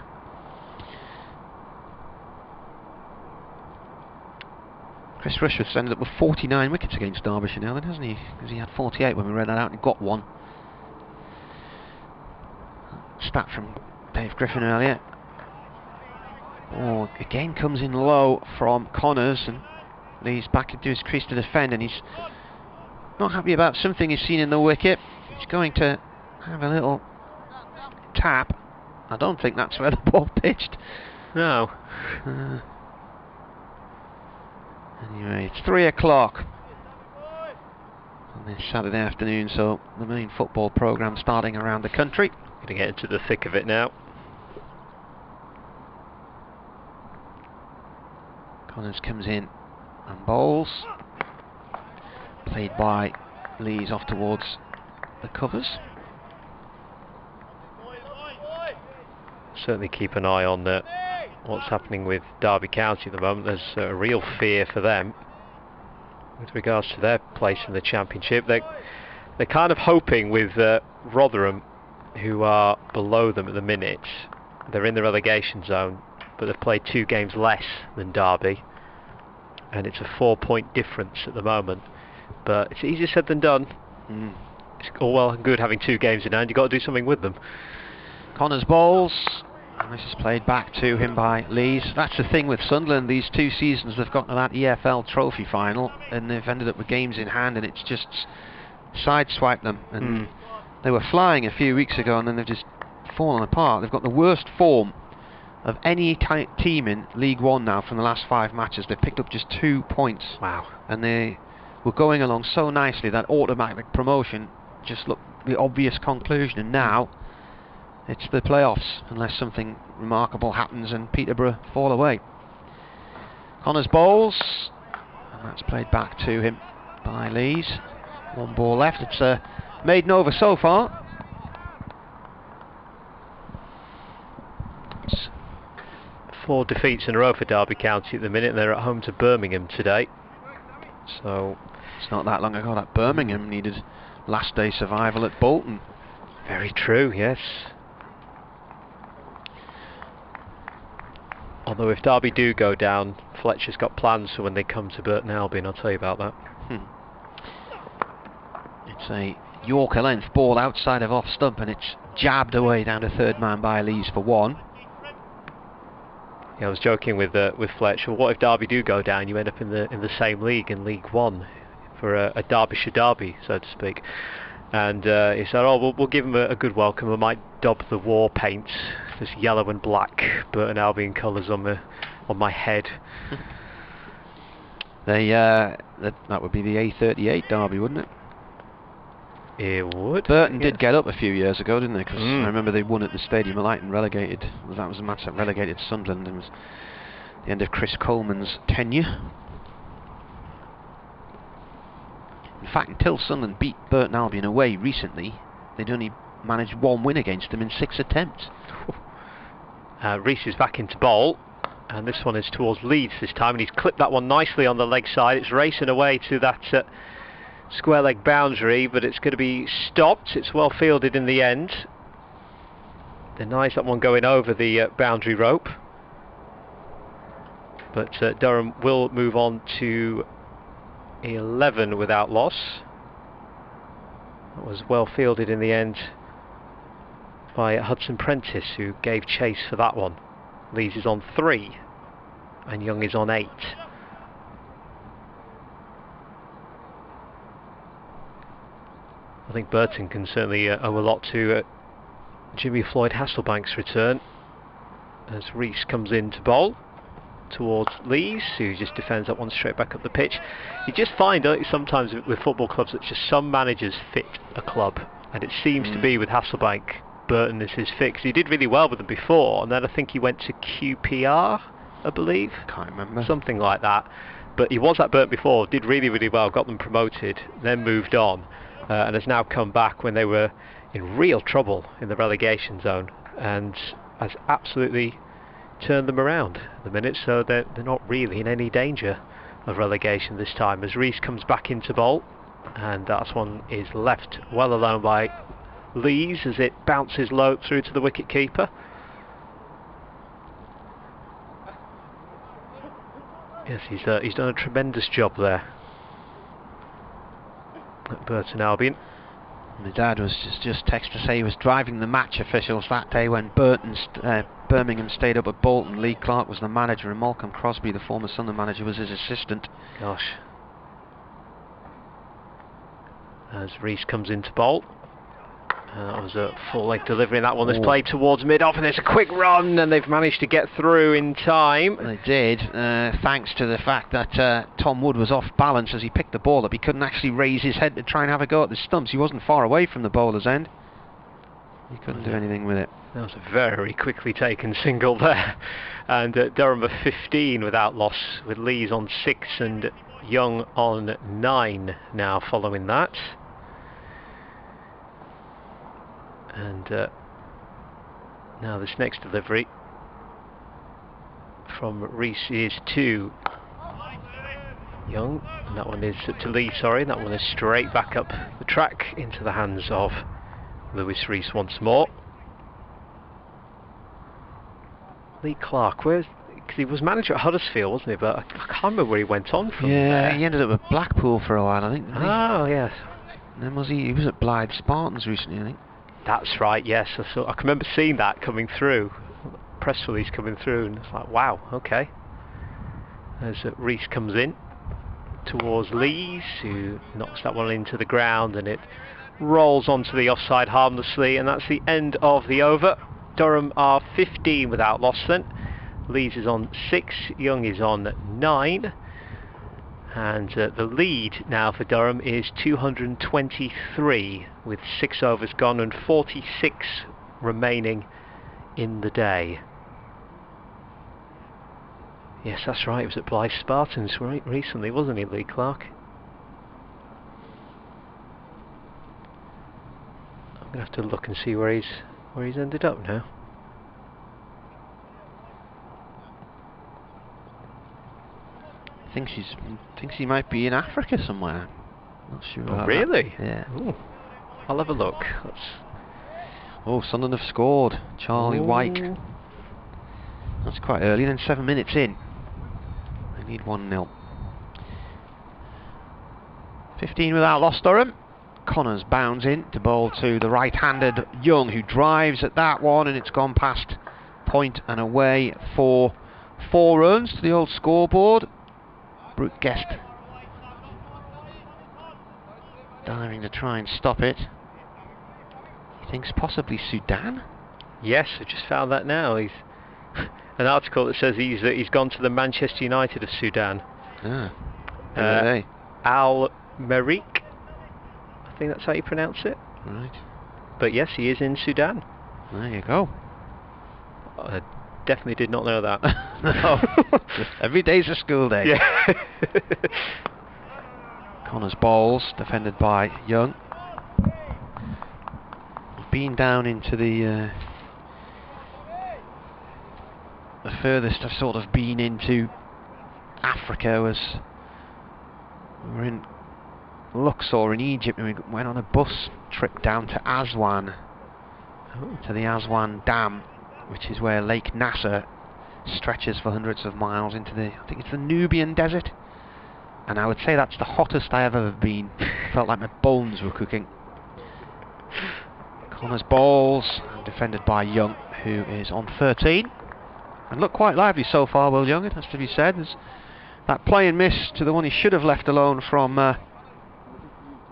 Chris Rushworth's ended up with 49 wickets against Derbyshire now, then, hasn't he? Because he had 48 when we read that out and got one. Stat from Dave Griffin earlier. Oh, again comes in low from Connors, and he's back into his crease to defend, and he's not happy about something he's seen in the wicket. He's going to have a little tap. I don't think that's where the ball pitched. No. Anyway, it's 3 o'clock on this Saturday afternoon, so the main football programme starting around the country. Going to get into the thick of it now. Connors comes in and bowls. Played by Lees off towards the covers. Certainly keep an eye on what's happening with Derby County at the moment. There's a real fear for them with regards to their place in the Championship. They're kind of hoping with Rotherham, who are below them at the minute. They're in the relegation zone, but they've played 2 games less than Derby, and it's a 4-point difference at the moment. But it's easier said than done. It's all well and good having 2 games in hand. You've got to do something with them. Connors bowls, and this is played back to him by Lees. That's the thing with Sunderland. These 2 seasons they've got to that EFL trophy final, and they've ended up with games in hand, and it's just sideswiped them. And they were flying a few weeks ago, and then they've just fallen apart. They've got the worst form of any team in League One now from the last 5 matches. They've picked up just 2 points. Wow. And they were going along so nicely that automatic promotion just looked the obvious conclusion, and now it's the playoffs unless something remarkable happens and Peterborough fall away. Connors bowls, and that's played back to him by Lees. 1 ball left. It's a maiden over so far. It's 4 defeats in a row for Derby County at the minute, and they're at home to Birmingham today. So it's not that long ago that Birmingham needed last day survival at Bolton. Very true, yes. Although if Derby do go down, Fletcher's got plans for when they come to Burton Albion, I'll tell you about that. It's a Yorker length ball outside of off stump, and it's jabbed away down to 3rd man by Lees for 1. Yeah, I was joking with Fletcher. What if Derby do go down? You end up in the same league, in League One. for a Derbyshire derby, so to speak. And he said, "Oh, we'll give him a good welcome. I might dub the war paint, this yellow and black Burton Albion colours on my head." That would be the A38 derby, wouldn't it? It would. Burton did get up a few years ago, didn't they? Because I remember they won at the Stadium of Light and relegated. Well, that was a match that relegated Sunderland, and was the end of Chris Coleman's tenure. In fact, until Sunderland beat Burton Albion away recently, they'd only managed 1 win against them in 6 attempts. Rees is back into bowl, and this one is towards Leeds this time, and he's clipped that one nicely on the leg side. It's racing away to that square leg boundary, but it's going to be stopped. It's well fielded in the end. Denies that one going over the boundary rope. But Durham will move on to 11 without loss. That was well fielded in the end by Hudson Prentice, who gave chase for that one. Lees is on 3 and Young is on 8. I think Burton can certainly owe a lot to Jimmy Floyd Hasselbank's return, as Rees comes in to bowl towards Lees, who just defends that one straight back up the pitch. You just find, don't you, sometimes with football clubs, that just some managers fit a club, and it seems to be with Hasselbank, Burton is his fix. He did really well with them before, and then I think he went to QPR, I believe. Can't remember. Something like that. But he was at Burton before, did really, really well, got them promoted, then moved on, and has now come back when they were in real trouble in the relegation zone, and has absolutely turned them around at the minute, so they're not really in any danger of relegation this time, as Rees comes back into bowl, and that one is left well alone by Lees as it bounces low through to the wicket keeper. Yes, he's done a tremendous job there at Burton Albion. My dad was just text to say he was driving the match officials that day when Birmingham stayed up at Bolton. Lee Clark was the manager and Malcolm Crosby, the former Sunderland manager, was his assistant. Gosh. As Rees comes into bowl. That was a full leg delivery, and that one is played towards mid-off, and there's a quick run, and they've managed to get through in time. They did, thanks to the fact that Tom Wood was off balance as he picked the ball up. He couldn't actually raise his head to try and have a go at the stumps. He wasn't far away from the bowler's end. He couldn't do anything with it. That was a very quickly taken single there. And Durham are 15 without loss, with Lees on 6 and Young on 9 now following that. And now this next delivery from Rees is to Young, and that one is to Lee, sorry, that one is straight back up the track into the hands of Lewis Rees once more. Lee Clark, because he was manager at Huddersfield, wasn't he? But I can't remember where he went on from there. He ended up at Blackpool for a while, I think. Oh, yes. And then he was at Blythe Spartans recently, I think. That's right, yes. I can remember seeing that coming through, press release coming through, and it's like, wow, okay. As Rees comes in towards Lees, who knocks that one into the ground, and it rolls onto the offside harmlessly, and that's the end of the over. Durham are 15 without loss then. Lees is on 6, Young is on 9. And the lead now for Durham is 223, with 6 overs gone and 46 remaining in the day. Yes, that's right, it was at Blythe Spartans recently, wasn't he, Lee Clark? I'm going to have to look and see where he's ended up now. Thinks he might be in Africa somewhere. Not sure. Oh, really? That. Yeah. Ooh. I'll have a look. Sunderland have scored. Charlie White. That's quite early. Then 7 minutes in. They need 1-0. 15 without loss, Durham. Connors bounds in to bowl to the right-handed Young, who drives at that one, and it's gone past point and away for 4 runs to the old scoreboard. Brooke Guest Diving to try and stop it. He thinks possibly Sudan? Yes, I just found that now. He's an article that says he's gone to the Manchester United of Sudan. Al Merik, I think that's how you pronounce it. Right. But yes, he is in Sudan. There you go. I definitely did not know that. No. Every day's a school day. Yeah. Connor's balls, defended by Young. We've been down into the furthest I've sort of been into Africa was we were in Luxor in Egypt, and we went on a bus trip down to Aswan, to the Aswan Dam, which is where Lake Nasser stretches for hundreds of miles into I think it's the Nubian desert. And I would say that's the hottest I have ever been. Felt like my bones were cooking. Connor's balls, defended by Young, who is on 13. And looked quite lively so far, Will Young, it has to be said. There's that play and miss to the one he should have left alone from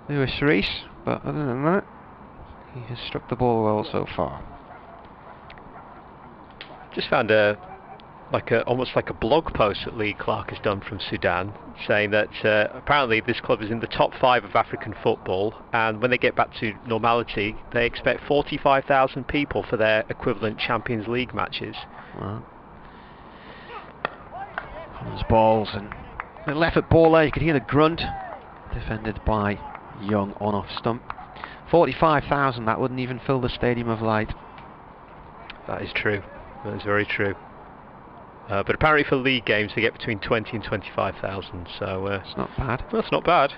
Lewis Rees. But other than that, he has struck the ball well so far. Just found almost like a blog post that Lee Clark has done from Sudan, saying that apparently this club is in the top 5 of African football, and when they get back to normality, they expect 45,000 people for their equivalent Champions League matches. Wow. Connor's balls and a left foot ball there. You could hear the grunt, defended by Young on off stump. 45,000. That wouldn't even fill the Stadium of Light. That is true. That is very true. But apparently for league games they get between 20 and 25,000, so it's not bad. Well, it's not bad.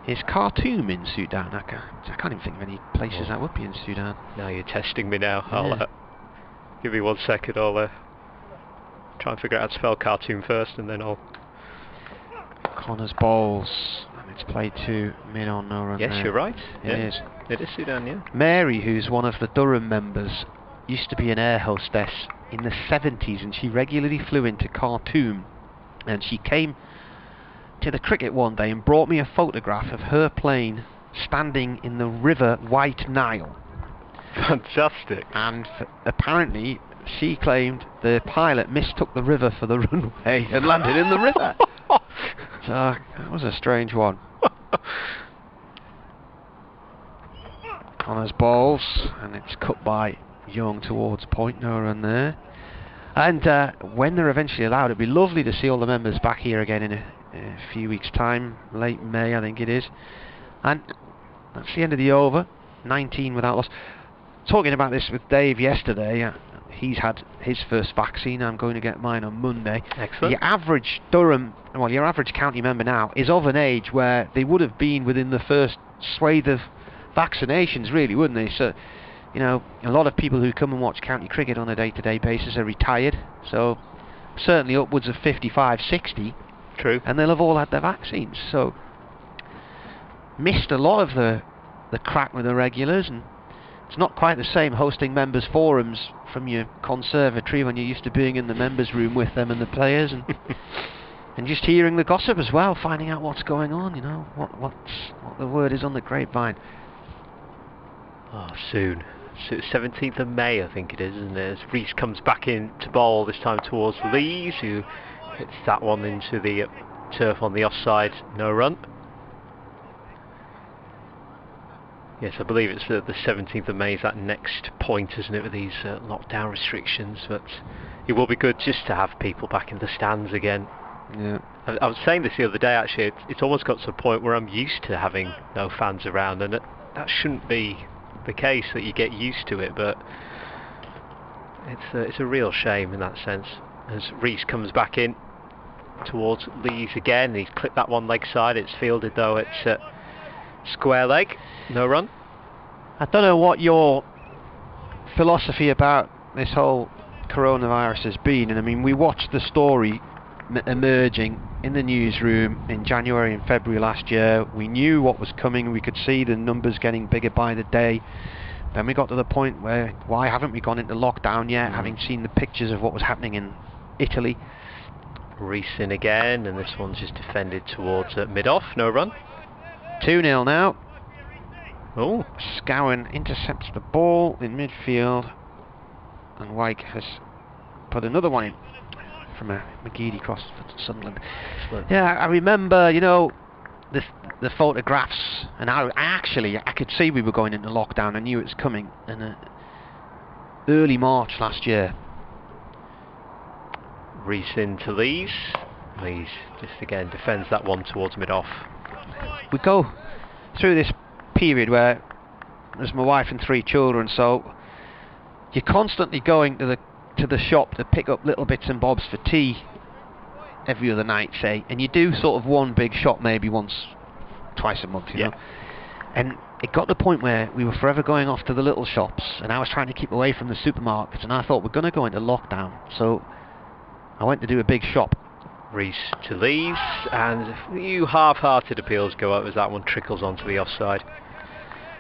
Is Khartoum in Sudan? I can't even think of any places that would be in Sudan. Now you're testing me now. Yeah. I'll give me 1 second. I'll try and figure out how to spell Khartoum first, and then I'll... Connor's balls, and it's played to mid on no run. Yes, there. you're right. It is. It is Sudan, yeah. Mary, who's one of the Durham members, used to be an air hostess in the 70s, and she regularly flew into Khartoum, and she came to the cricket one day and brought me a photograph of her plane standing in the river White Nile. Fantastic. And apparently she claimed the pilot mistook the river for the runway and landed in the river. So that was a strange one. Connor's balls, and it's cut by Young towards point, no run there. And when they're eventually allowed, it'd be lovely to see all the members back here again in a few weeks' time, late May I think it is. And that's the end of the over, 19 without loss. Talking about this with Dave yesterday, he's had his first vaccine. I'm going to get mine on Monday. Excellent. Your average Durham, well, your average county member now is of an age where they would have been within the first swathe of vaccinations, really, wouldn't they? So, you know, a lot of people who come and watch county cricket on a day-to-day basis are retired, so certainly upwards of 55, 60. True. And they'll have all had their vaccines, so missed a lot of the crack with the regulars, and it's not quite the same hosting members' forums from your conservatory when you're used to being in the members' room with them and the players, and and just hearing the gossip as well, finding out what's going on, you know, what the word is on the grapevine. Oh, soon. So 17th of May, I think it is, isn't it? As Rees comes back in to bowl, this time towards Lees, who hits that one into the turf on the offside, no run. Yes, I believe it's the 17th of May is that next point, isn't it, with these lockdown restrictions, but it will be good just to have people back in the stands again. Yeah. I was saying this the other day, actually, it's almost got to a point where I'm used to having no fans around, and that shouldn't be the case, that you get used to it, but it's a real shame in that sense. As Rees comes back in towards Lees again, he's clipped that one leg side, it's fielded though, it's square leg, no run. I don't know what your philosophy about this whole coronavirus has been, and I mean, we watched the story emerging in the newsroom in January and February last year. We knew what was coming, we could see the numbers getting bigger by the day. Then we got to the point where, why haven't we gone into lockdown yet, having seen the pictures of what was happening in Italy. Rees in again, and this one's just defended towards mid-off, no run. 2-0 now. Oh, Scowen intercepts the ball in midfield, and Wyke has put another one in from a McGeady cross for Sunderland. Yeah, I remember, you know, the photographs, and I could see we were going into lockdown. I knew it was coming in early March last year. Reese into Lees. Lees just again defends that one towards mid-off. We go through this period where there's my wife and 3 children, so you're constantly going to the shop to pick up little bits and bobs for tea every other night, say, and you do sort of one big shop maybe twice a month, you know. And it got to the point where we were forever going off to the little shops, and I was trying to keep away from the supermarkets, and I thought, we're going to go into lockdown, so I went to do a big shop. Reese to Lees, and a few half-hearted appeals go out as that one trickles onto the offside.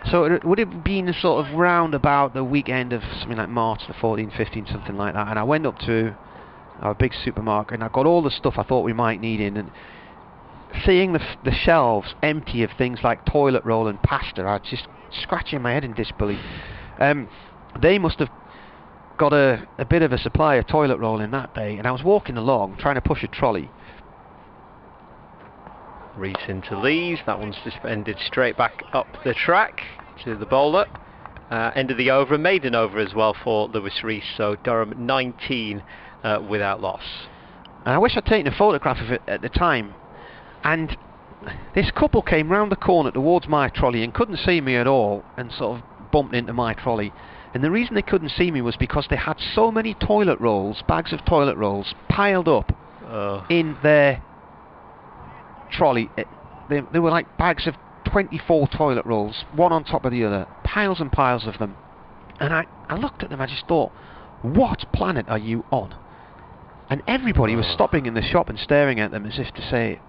So it would have been sort of round about the weekend of something like March the 14th, 15th, something like that, and I went up to our big supermarket and I got all the stuff I thought we might need in, and seeing the shelves empty of things like toilet roll and pasta, I was just scratching my head in disbelief. They must have got a bit of a supply of toilet roll in that day, and I was walking along trying to push a trolley. Reese into Lees, that one's suspended straight back up the track to the bowler. End of the over, maiden over as well for Lewis Reese, so Durham 19 without loss. And I wish I'd taken a photograph of it at the time, and this couple came round the corner towards my trolley and couldn't see me at all, and sort of bumped into my trolley. And the reason they couldn't see me was because they had so many toilet rolls, bags of toilet rolls, piled up in their trolley. They were like bags of 24 toilet rolls, one on top of the other, piles and piles of them. And I looked at them, I just thought, what planet are you on? And everybody was stopping in the shop and staring at them as if to say,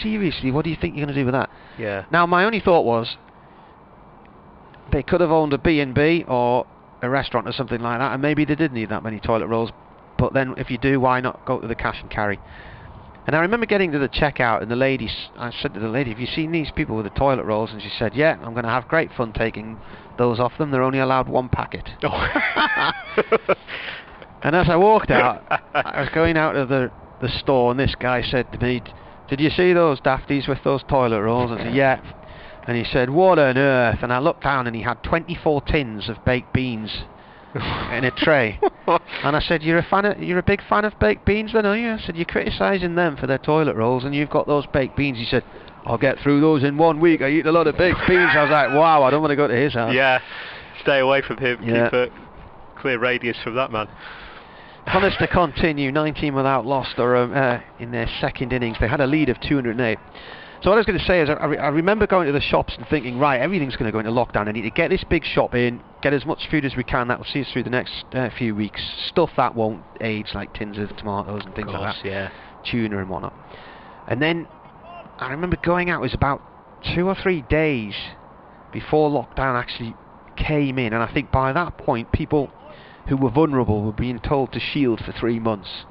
seriously, what do you think you're going to do with that? Yeah. Now, my only thought was, they could have owned a B&B or a restaurant or something like that, and maybe they did need that many toilet rolls, but then if you do, why not go to the cash and carry? And I remember getting to the checkout, and I said to the lady, have you seen these people with the toilet rolls? And she said, yeah, I'm going to have great fun taking those off them. They're only allowed 1 packet. And as I walked out, I was going out of the store, and this guy said to me, did you see those dafties with those toilet rolls? I said, yeah. And he said, what on earth? And I looked down and he had 24 tins of baked beans in a tray. And I said, you're a big fan of baked beans then, are you? I said, you're criticising them for their toilet rolls and you've got those baked beans. He said, I'll get through those in 1 week. I eat a lot of baked beans. I was like, wow, I don't want to go to his house. Yeah, stay away from him. Yeah. Keep a clear radius from that man. Connors to continue, 19 without loss in their second innings. They had a lead of 208. So what I was going to say is, I remember going to the shops and thinking, right, everything's going to go into lockdown. I need to get this big shop in, get as much food as we can. That will see us through the next few weeks. Stuff that won't age, like tins of tomatoes and things like that. Yeah. Tuna and whatnot. And then I remember going out, it was about 2 or 3 days before lockdown actually came in. And I think by that point, people who were vulnerable were being told to shield for 3 months.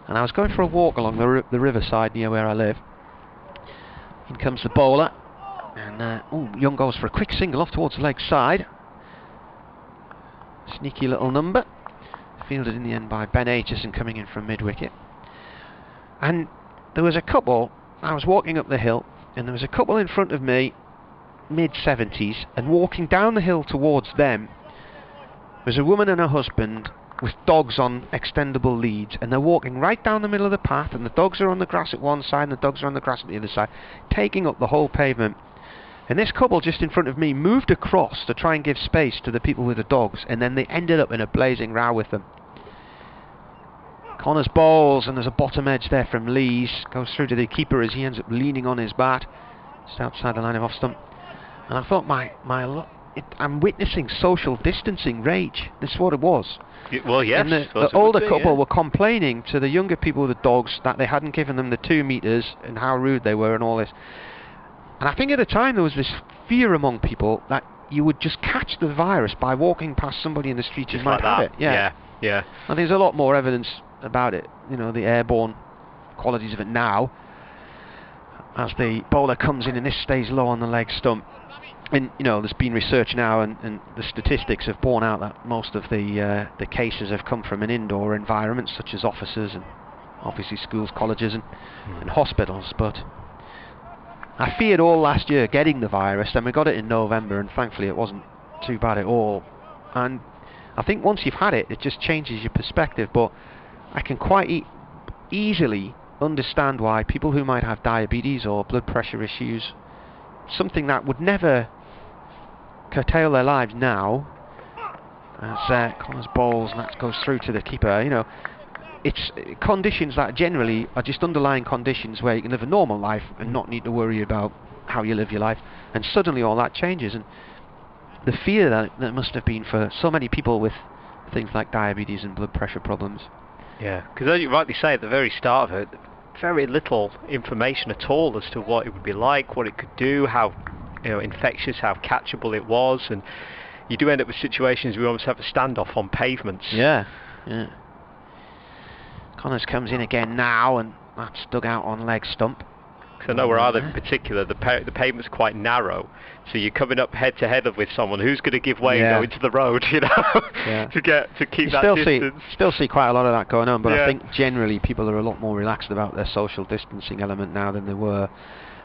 And I was going for a walk along the riverside near where I live. In comes the bowler, and Young goes for a quick single off towards the leg side. Sneaky little number, fielded in the end by Ben Aitchison coming in from mid-wicket. And there was a couple, I was walking up the hill, and there was a couple in front of me, mid-70s, and walking down the hill towards them was a woman and her husband with dogs on extendable leads, and they're walking right down the middle of the path, and the dogs are on the grass at one side and the dogs are on the grass at the other side, taking up the whole pavement. And this couple just in front of me moved across to try and give space to the people with the dogs, and then they ended up in a blazing row with them. Connors bowls, and there's a bottom edge there from Lees, goes through to the keeper as he ends up leaning on his bat just outside the line of off stump. And I thought, I'm witnessing social distancing rage. This is what it was. Well, yes. And the older couple were complaining to the younger people with the dogs that they hadn't given them the 2 meters and how rude they were and all this. And I think at the time there was this fear among people that you would just catch the virus by walking past somebody in the street and might have it. Yeah. And there's a lot more evidence about it, the airborne qualities of it now. as the bowler comes in, and this stays low on the leg stump. And there's been research now, and the statistics have borne out that most of the cases have come from an indoor environment, such as offices and obviously schools, colleges, and hospitals. But I feared all last year getting the virus, and we got it in November, and thankfully it wasn't too bad at all. And I think once you've had it, it just changes your perspective. But I can quite easily understand why people who might have diabetes or blood pressure issues, something that would never curtail their lives now, as Connors bowls and that goes through to the keeper, it's conditions that generally are just underlying conditions where you can live a normal life and not need to worry about how you live your life, and suddenly all that changes. And the fear that must have been for so many people with things like diabetes and blood pressure problems. Yeah, because as you rightly say at the very start of it, very little information at all as to what it would be like, what it could do, how infectious, how catchable it was, and you do end up with situations where you almost have a standoff on pavements. Yeah. Connors comes in again now, and that's dug out on leg stump. Because I know where I live in particular, the pavement's quite narrow, so you're coming up head to head with someone who's going to give way and go into the road, to keep that distance. Still see quite a lot of that going on, but I think generally people are a lot more relaxed about their social distancing element now than they were.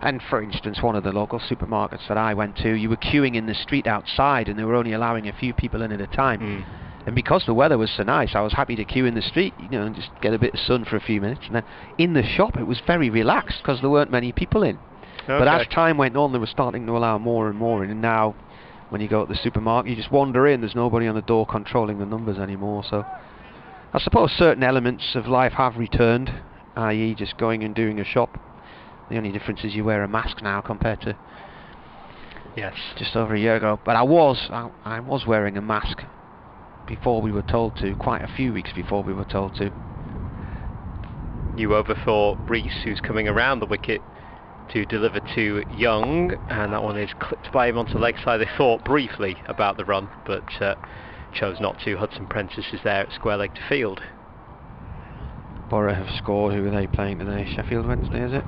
And for instance, one of the local supermarkets that I went to, you were queuing in the street outside, and they were only allowing a few people in at a time. And because the weather was so nice, I was happy to queue in the street, and just get a bit of sun for a few minutes. And then in the shop, it was very relaxed because there weren't many people in. Okay. But as time went on, they were starting to allow more and more in. And now, when you go to the supermarket, you just wander in. There's nobody on the door controlling the numbers anymore. So I suppose certain elements of life have returned, i.e. just going and doing a shop. The only difference is you wear a mask now compared to just over a year ago. But I was wearing a mask before we were told to, quite a few weeks before we were told to. You overthought Rees, who's coming around the wicket to deliver to Young, and that one is clipped by him onto leg side. They thought briefly about the run, but chose not to. Hudson Prentice is there at square leg to field. Borough have scored. Who are they playing today? Sheffield Wednesday, is it?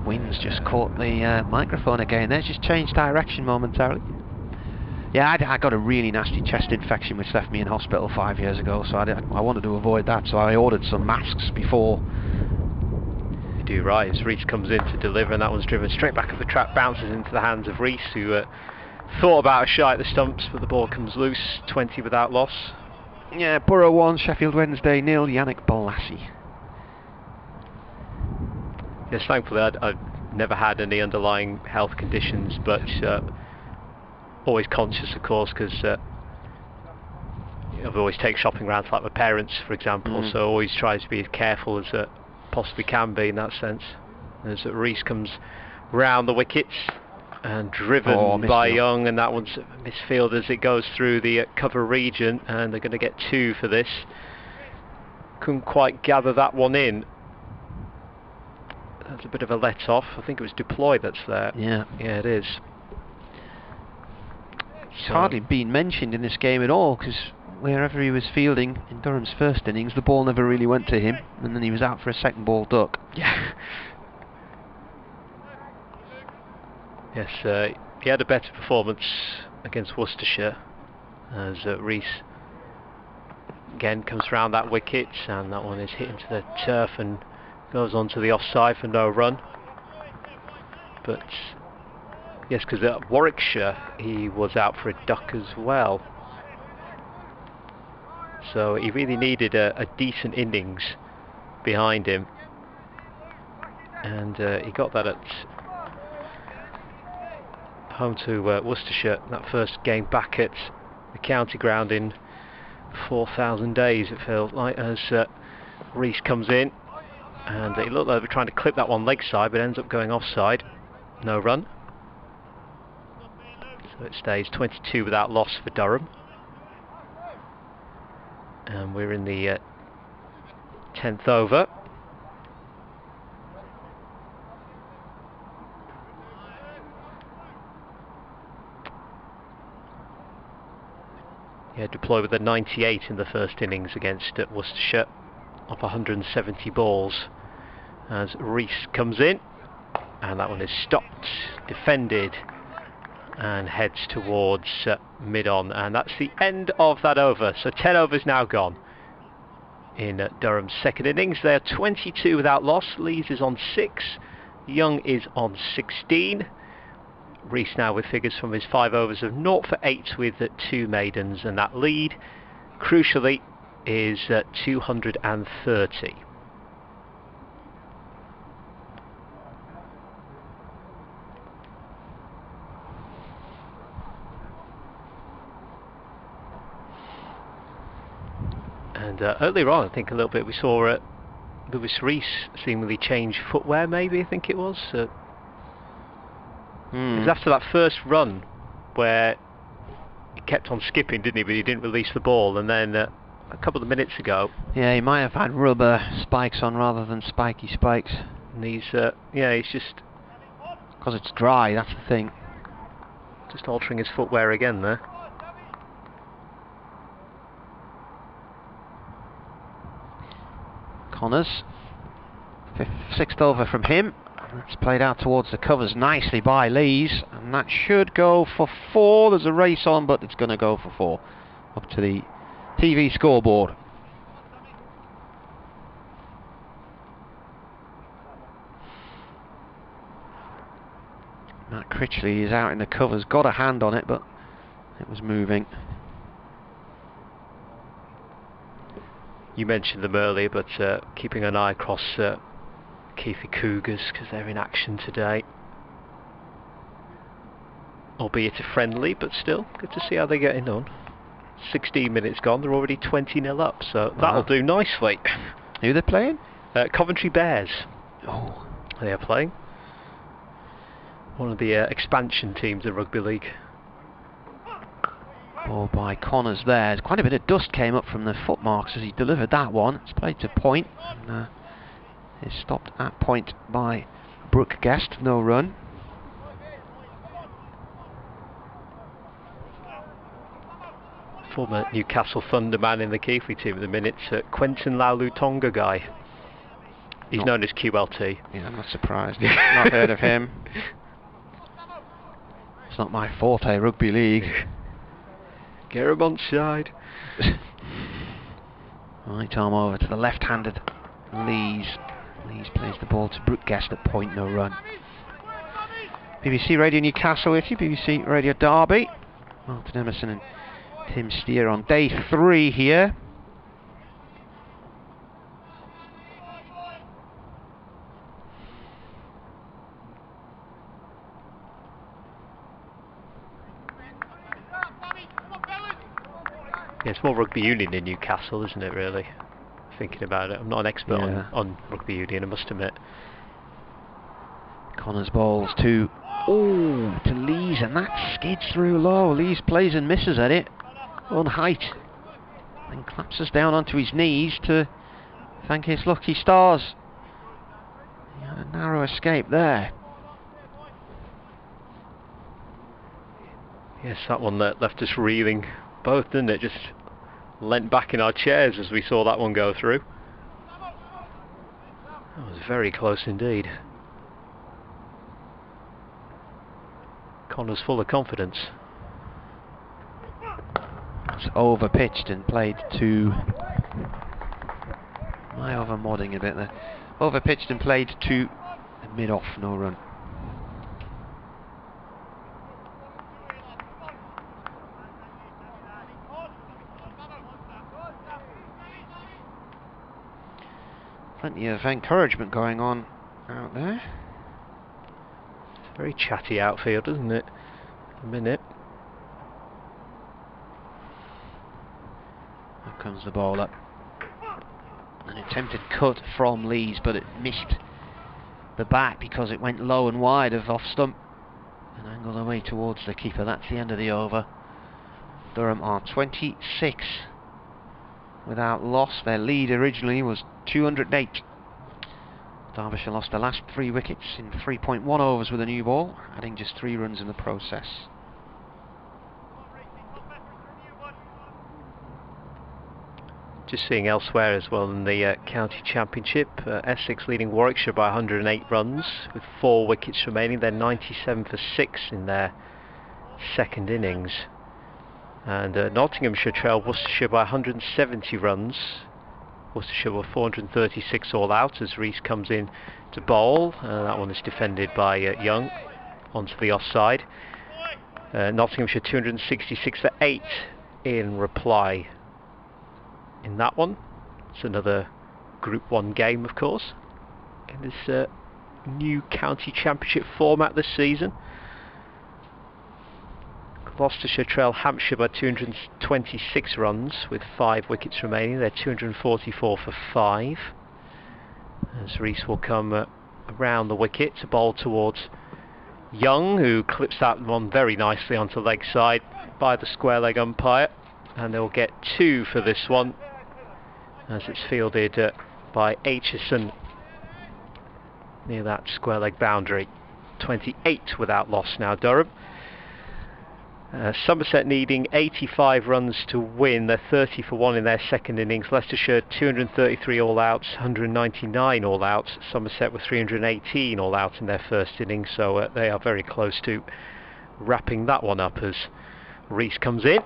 Wind's just caught the microphone again. There's just changed direction momentarily. Yeah, I got a really nasty chest infection which left me in hospital 5 years ago, so I wanted to avoid that, so I ordered some masks before. You do right, as Rees comes in to deliver, and that one's driven straight back up the trap, bounces into the hands of Rees, who thought about a shot at the stumps, but the ball comes loose. 20 without loss. Yeah, Borough 1, Sheffield Wednesday 0, Yannick Bolassi. Yes, thankfully I've never had any underlying health conditions, but always conscious, of course, because I've always taken shopping around like my parents, for example, so always tries to be as careful as possibly can be in that sense. As Rees comes round the wickets and driven by Young, and that one's misfield as it goes through the cover region, and they're going to get 2 for this. Couldn't quite gather that one in. That's a bit of a let off. I think it was Deploy that's there. Yeah, it is. He's hardly been mentioned in this game at all, because wherever he was fielding in Durham's first innings, the ball never really went to him, and then he was out for a second ball duck. Yeah. Yes, he had a better performance against Worcestershire, as Rees again comes round that wicket, and that one is hit into the turf and goes on to the offside for no run. But yes, because at Warwickshire he was out for a duck as well. So he really needed a decent innings behind him, and he got that at home to Worcestershire, that first game back at the county ground in 4,000 days it felt like, as Rees comes in, and it looked like they were trying to clip that one leg side, but ends up going offside. No run. So it stays 22 without loss for Durham. And we're in the 10th over. Yeah, Deploy with a 98 in the first innings against Worcestershire. of 170 balls as Rees comes in, and that one is stopped, defended, and heads towards mid-on, and that's the end of that over. So 10 overs now gone in Durham's second innings. They're 22 without loss. Lees is on 6, Young is on 16. Rees now with figures from his 5 overs of 0 for 8 with 2 maidens, and that lead, crucially, is 230. And earlier on, I think a little bit, we saw Lewis Rees seemingly change footwear, maybe, I think it was. It was after that first run where he kept on skipping, didn't he? But he didn't release the ball. And then a couple of minutes ago, yeah, he might have had rubber spikes on rather than spiky spikes. And he's just, because it's dry, that's the thing. Just altering his footwear again there. Connors, 6th over from him. That's played out towards the covers nicely by Lees, and that should go for 4. There's a race on, but it's going to go for 4 up to the TV scoreboard. Matt Critchley is out in the covers, got a hand on it, but it was moving. You mentioned them earlier, but keeping an eye across Keithy Cougars, because they're in action today. Albeit a friendly, but still, good to see how they're getting on. 16 minutes gone, they're already 20-0 up, so that'll do nicely. Who are they playing? Coventry Bears. Oh, They are playing. One of the expansion teams of Rugby League. ball by Connors there. Quite a bit of dust came up from the foot marks as he delivered that one. It's played to point, and is stopped at point by Brooke Guest, no run. Former Newcastle Thunder man in the Keithley team at the minute, Quentin Laulu-Tonga guy. He's known as QLT. Yeah, I'm not surprised. Not heard of him. It's not my forte, rugby league. Get him on side. Right arm over to the left-handed Lees. Lees plays the ball to Brooke Guest at point, no run. BBC Radio Newcastle with you, BBC Radio Derby. Martin Emerson and Tim Steer on day 3 here. Yeah, it's more rugby union in Newcastle, isn't it, really? Thinking about it. I'm not an expert on rugby union, I must admit. Connors balls to Lees, and that skids through low. Lees plays and misses at it on height, and collapses down onto his knees to thank his lucky stars. He had a narrow escape there. Yes, that one that left us reeling both, didn't it? Just leant back in our chairs as we saw that one go through. That was very close indeed. Connors full of confidence. It's over pitched and played to... Am I over modding a bit there? Over pitched and played to mid off, no run. Plenty of encouragement going on out there. It's a very chatty outfield, isn't it? A minute. Here comes the ball up. An attempted cut from Lees, but it missed the back because it went low and wide of off stump and angled away towards the keeper. That's the end of the over. Durham are 26 without loss. Their lead originally was 208. Derbyshire lost their last 3 wickets in 3.1 overs with a new ball, adding just 3 runs in the process. Just seeing elsewhere as well in the county championship, Essex leading Warwickshire by 108 runs with 4 wickets remaining. They're 97 for 6 in their second innings. And Nottinghamshire trail Worcestershire by 170 runs. Worcestershire were 436 all out as Rees comes in to bowl. That one is defended by Young onto the offside. Nottinghamshire 266 for 8 in reply in that one. It's another Group 1 game, of course, in this new county championship format this season. Gloucestershire trail Hampshire by 226 runs with 5 wickets remaining. They're 244 for 5. As Rees will come around the wicket to bowl towards Young, who clips that one very nicely onto leg side by the square leg umpire, and they'll get 2 for this one as it's fielded by Aitchison near that square leg boundary. 28 without loss now, Durham. Somerset needing 85 runs to win. They're 30 for 1 in their second innings. Leicestershire 233 all outs, 199 all outs. Somerset were 318 all out in their first innings, so they are very close to wrapping that one up as Rees comes in,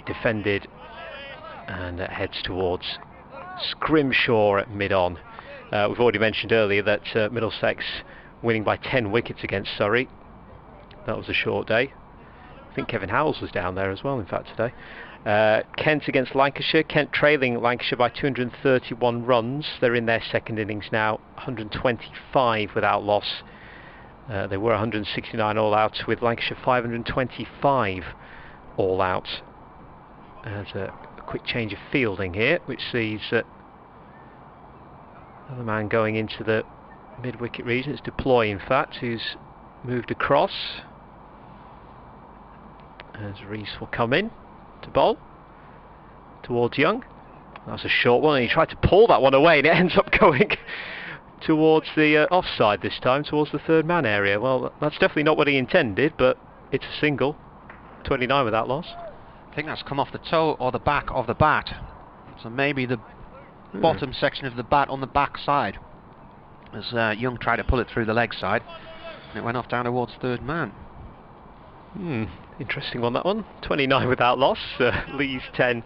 defended, and heads towards Scrimshaw at mid-on. We've already mentioned earlier that Middlesex winning by 10 wickets against Surrey. That was a short day. I think Kevin Howells was down there as well, in fact, today. Kent against Lancashire. Kent trailing Lancashire by 231 runs. They're in their second innings now, 125 without loss. They were 169 all out, with Lancashire 525 all out. There's a quick change of fielding here, which sees another man going into the mid-wicket region. It's Deploy, in fact, who's moved across. As Rees will come in to bowl towards Young. That's a short one, and he tried to pull that one away, and it ends up going towards the offside this time, towards the third man area. Well, that's definitely not what he intended, but it's a single. 29 without loss. I think that's come off the toe or the back of the bat. So maybe the bottom section of the bat on the back side. As Young tried to pull it through the leg side, and it went off down towards third man. Interesting one, that one. 29 without loss. Lees 10,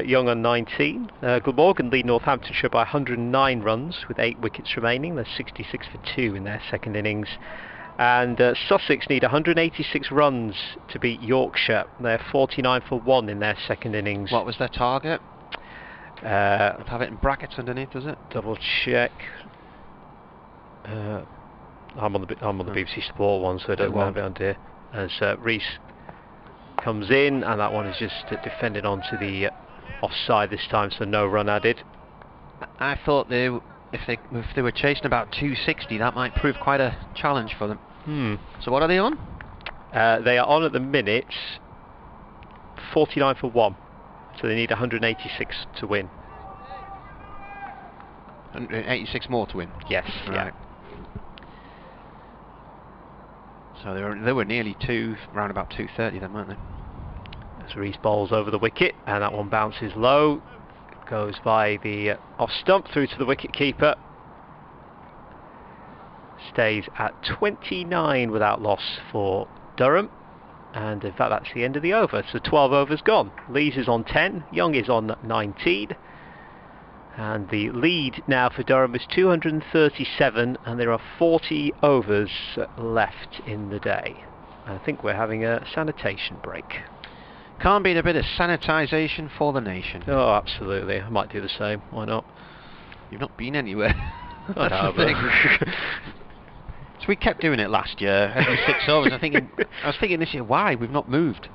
Young on 19. Glamorgan lead Northamptonshire by 109 runs with 8 wickets remaining. They're 66 for 2 in their second innings. And Sussex need 186 runs to beat Yorkshire. They're 49 for 1 in their second innings. What was their target? I'd have it in brackets underneath, does it? Double check. I'm on the BBC Sport one, so I don't have it on here. As Rees comes in, and that one is just defended onto the offside this time, so no run added. I thought if they were chasing about 260, that might prove quite a challenge for them. So what are they on? They are on at the minute 49 for 1, so they need 186 to win. 186 more to win? Yes, right. Yeah. So they were nearly around about 230 then, weren't they? As Rees bowls over the wicket, and that one bounces low, goes by the off stump through to the wicket keeper. Stays at 29 without loss for Durham, and in fact that's the end of the over. So 12 overs gone. Lees is on 10, Young is on 19. And the lead now for Durham is 237, and there are 40 overs left in the day. I think we're having a sanitation break. Can't beat a bit of sanitisation for the nation. Oh, absolutely. I might do the same. Why not? You've not been anywhere. I That's the thing. So we kept doing it last year, every 6 overs. I was thinking this year, why? We've not moved.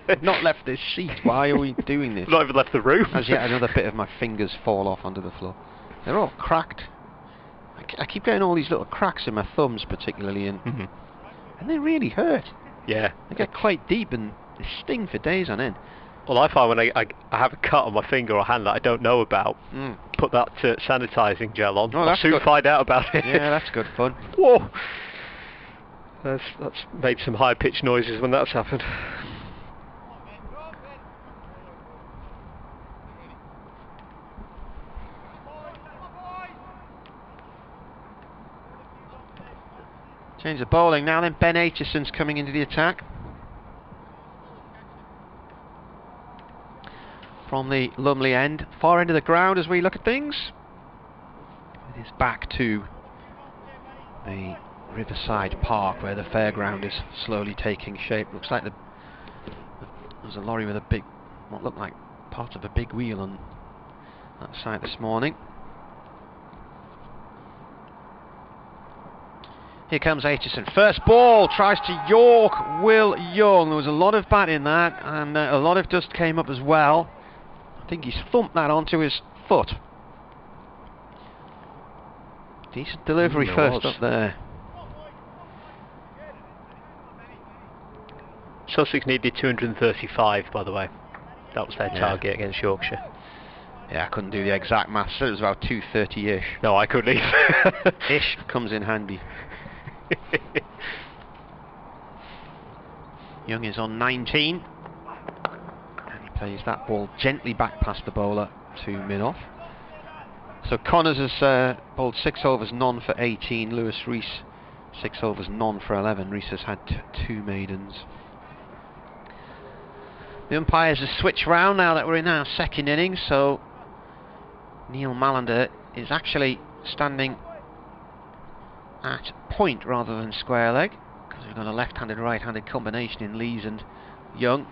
We've not left this seat. Why are we doing this? Not even left the room. As yet another bit of my fingers fall off onto the floor. They're all cracked. I keep getting all these little cracks in my thumbs particularly, and they really hurt. Yeah. They get quite deep and they sting for days on end. Well, I find when I have a cut on my finger or hand that I don't know about, put that sanitising gel on. I'll soon find out about it. Yeah, that's good fun. Whoa! That's made some high-pitched noises when that's happened. Change the bowling now then. Ben Aitchison's coming into the attack. From the Lumley end, far end of the ground as we look at things. It is back to the Riverside Park where the fairground is slowly taking shape. Looks like there's a lorry with a big, what looked like part of a big wheel on that side this morning. Here comes Aitchison. First ball, tries to York Will Young. There was a lot of bat in that, and a lot of dust came up as well. I think he's thumped that onto his foot. Decent delivery first up there. Sussex needed 235, by the way. That was their target against Yorkshire. Yeah, I couldn't do the exact maths. It was about 230-ish. No, I couldn't either. Ish comes in handy. Young is on 19. And he plays that ball gently back past the bowler to mid-off. So Connors has bowled 6 overs, none for 18. Lewis Rees, 6 overs, none for 11. Rees has had 2 maidens. The umpires have switched round now that we're in our second innings, so Neil Mallender is actually standing at point rather than square leg, because we've got a left-handed, right-handed combination in Lees and Young.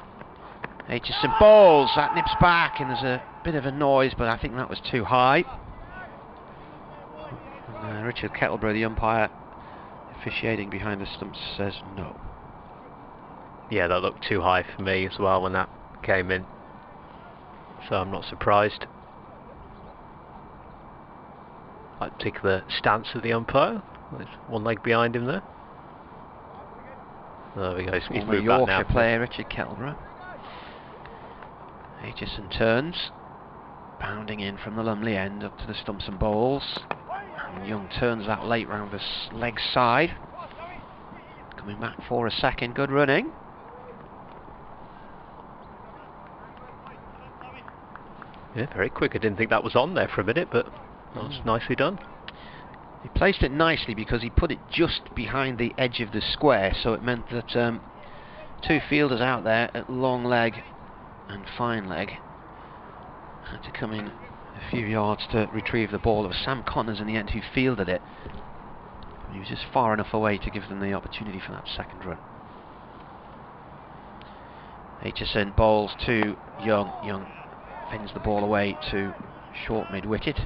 Aitchison bowls, that nips back, and there's a bit of a noise, but I think that was too high. And, Richard Kettleborough, the umpire officiating behind the stumps, says no. Yeah, that looked too high for me as well when that came in, so I'm not surprised. That particular stance of the umpire. There's one leg behind him there. There we go. He's moved back now. Player Richard Kettleborough. Aitchison turns, bounding in from the Lumley end up to the stumps and bowls. And Young turns that late round the leg side. Coming back for a second. Good running. Yeah, very quick. I didn't think that was on there for a minute, but that was nicely done. He placed it nicely because he put it just behind the edge of the square, so it meant that 2 fielders out there at long leg and fine leg had to come in a few yards to retrieve the ball. It was Sam Connors in the end who fielded it. He was just far enough away to give them the opportunity for that second run. Aitchison bowls to Young. Young fins the ball away to short mid-wicket.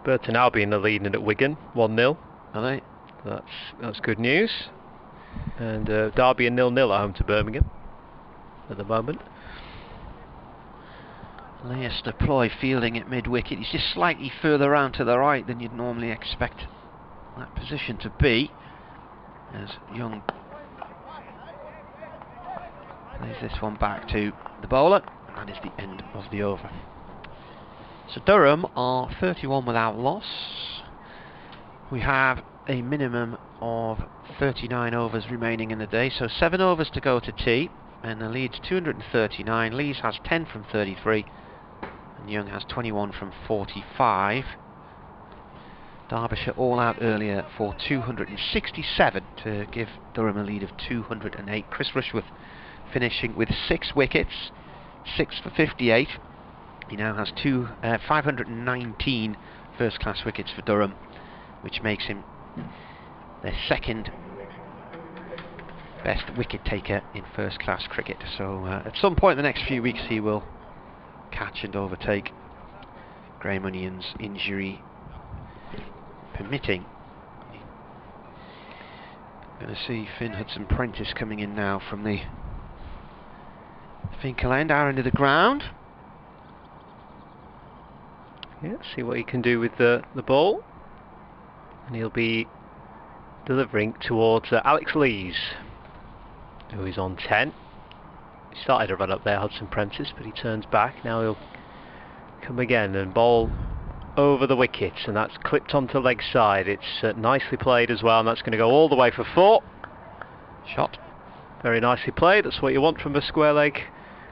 Burton Albion are leading at Wigan, 1-0. Are they? That's good news. And Derby are 0-0 at home to Birmingham at the moment. Leicester Ploy fielding at mid-wicket. He's just slightly further round to the right than you'd normally expect that position to be, as Young plays this one back to the bowler, and that is the end of the over. So Durham are 31 without loss. We have a minimum of 39 overs remaining in the day, so 7 overs to go to tea, and the lead's 239. Lees has 10 from 33, and Young has 21 from 45. Derbyshire all out earlier for 267 to give Durham a lead of 208. Chris Rushworth finishing with 6 wickets, 6 for 58. He now has 519 first-class wickets for Durham, which makes him their second best wicket taker in first-class cricket. So at some point in the next few weeks he will catch and overtake Graham Onion's, injury permitting. Going to see Finn Hudson-Prentice coming in now from the Finkel end, our end of the ground. Yeah, see what he can do with the ball. And he'll be delivering towards Alex Lees, who is on 10. He started to run up there, Hudson-Prentice, but he turns back. Now he'll come again and bowl over the wickets, and that's clipped onto leg side. It's nicely played as well, and that's going to go all the way for 4. Shot. Very nicely played. That's what you want from a square leg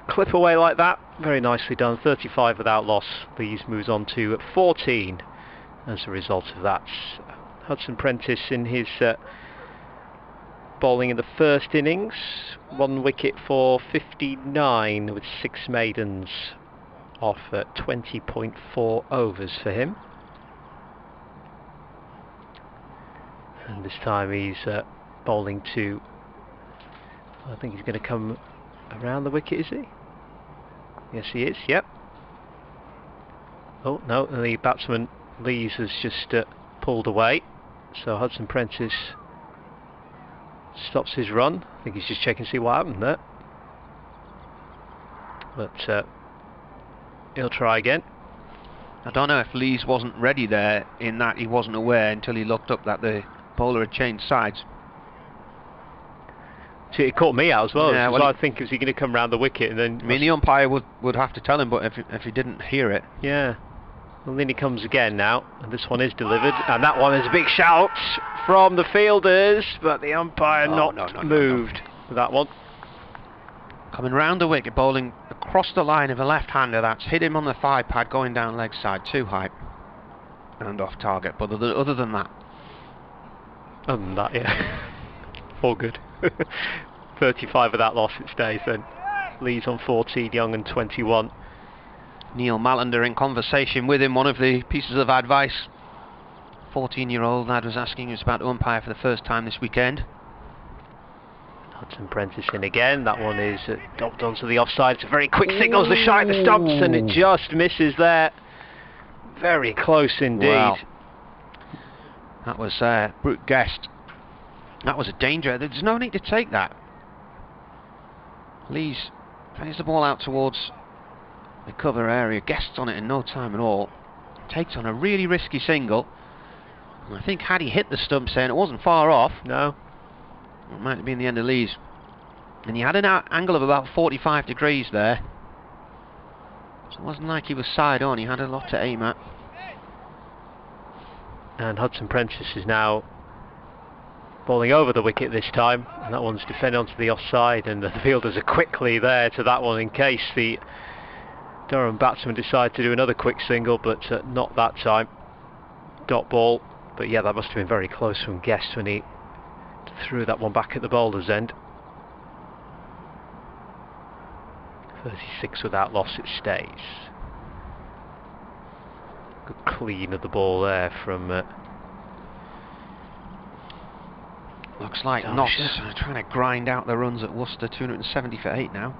clip away like that. Very nicely done. 35 without loss. Lees moves on to 14 as a result of that. Hudson Prentice in his bowling in the first innings. 1 wicket for 59 with 6 maidens off at 20.4 overs for him. And this time he's bowling to, I think he's going to come around the wicket, is he? Yes, he is, yep. Oh, no, the batsman Lees has just pulled away. So Hudson Prentice stops his run. I think he's just checking to see what happened there. But he'll try again. I don't know if Lees wasn't ready there, in that he wasn't aware until he looked up that the bowler had changed sides. See, it caught me out as well. Yeah, Well, well, I think, is he going to come round the wicket? And then, I mean, the umpire would have to tell him, but if he didn't hear it. yeah. Well, then he comes again now, and this one is delivered, and that one is a big shout from the fielders, but the umpire not moved with that one. Coming round the wicket, bowling across the line of a left-hander, that's hit him on the thigh pad, going down leg side, too high and off target. But other than that, Yeah. All good. 35 without loss it stays then. Lees on 14, Young on 21. Neil Mallender in conversation with him. One of the pieces of advice 14-year-old lad was asking us about to umpire for the first time this weekend. Hudson Prentice in again. That one is dobbed onto the offside. It's a very quick signal as the shot at the stumps, and it just misses there. Very close indeed. Wow. That was Brute Guest. That was a danger. There's no need to take that. Lees plays the ball out towards the cover area. Guests on it in no time at all. Takes on a really risky single. And I think had he hit the stump, saying it wasn't far off. No. It might have been the end of Lees. And he had an angle of about 45 degrees there. So it wasn't like he was side on. He had a lot to aim at. And Hudson Prentice is now bowling over the wicket this time, and that one's defended onto the offside, and the fielders are quickly there to that one in case the Durham batsman decide to do another quick single, but not that time. Dot ball, but yeah, that must have been very close from Guest when he threw that one back at the bowler's end. 36 without loss it stays. Good clean of the ball there from looks like Notts trying to grind out the runs at Worcester. 270 for 8 now.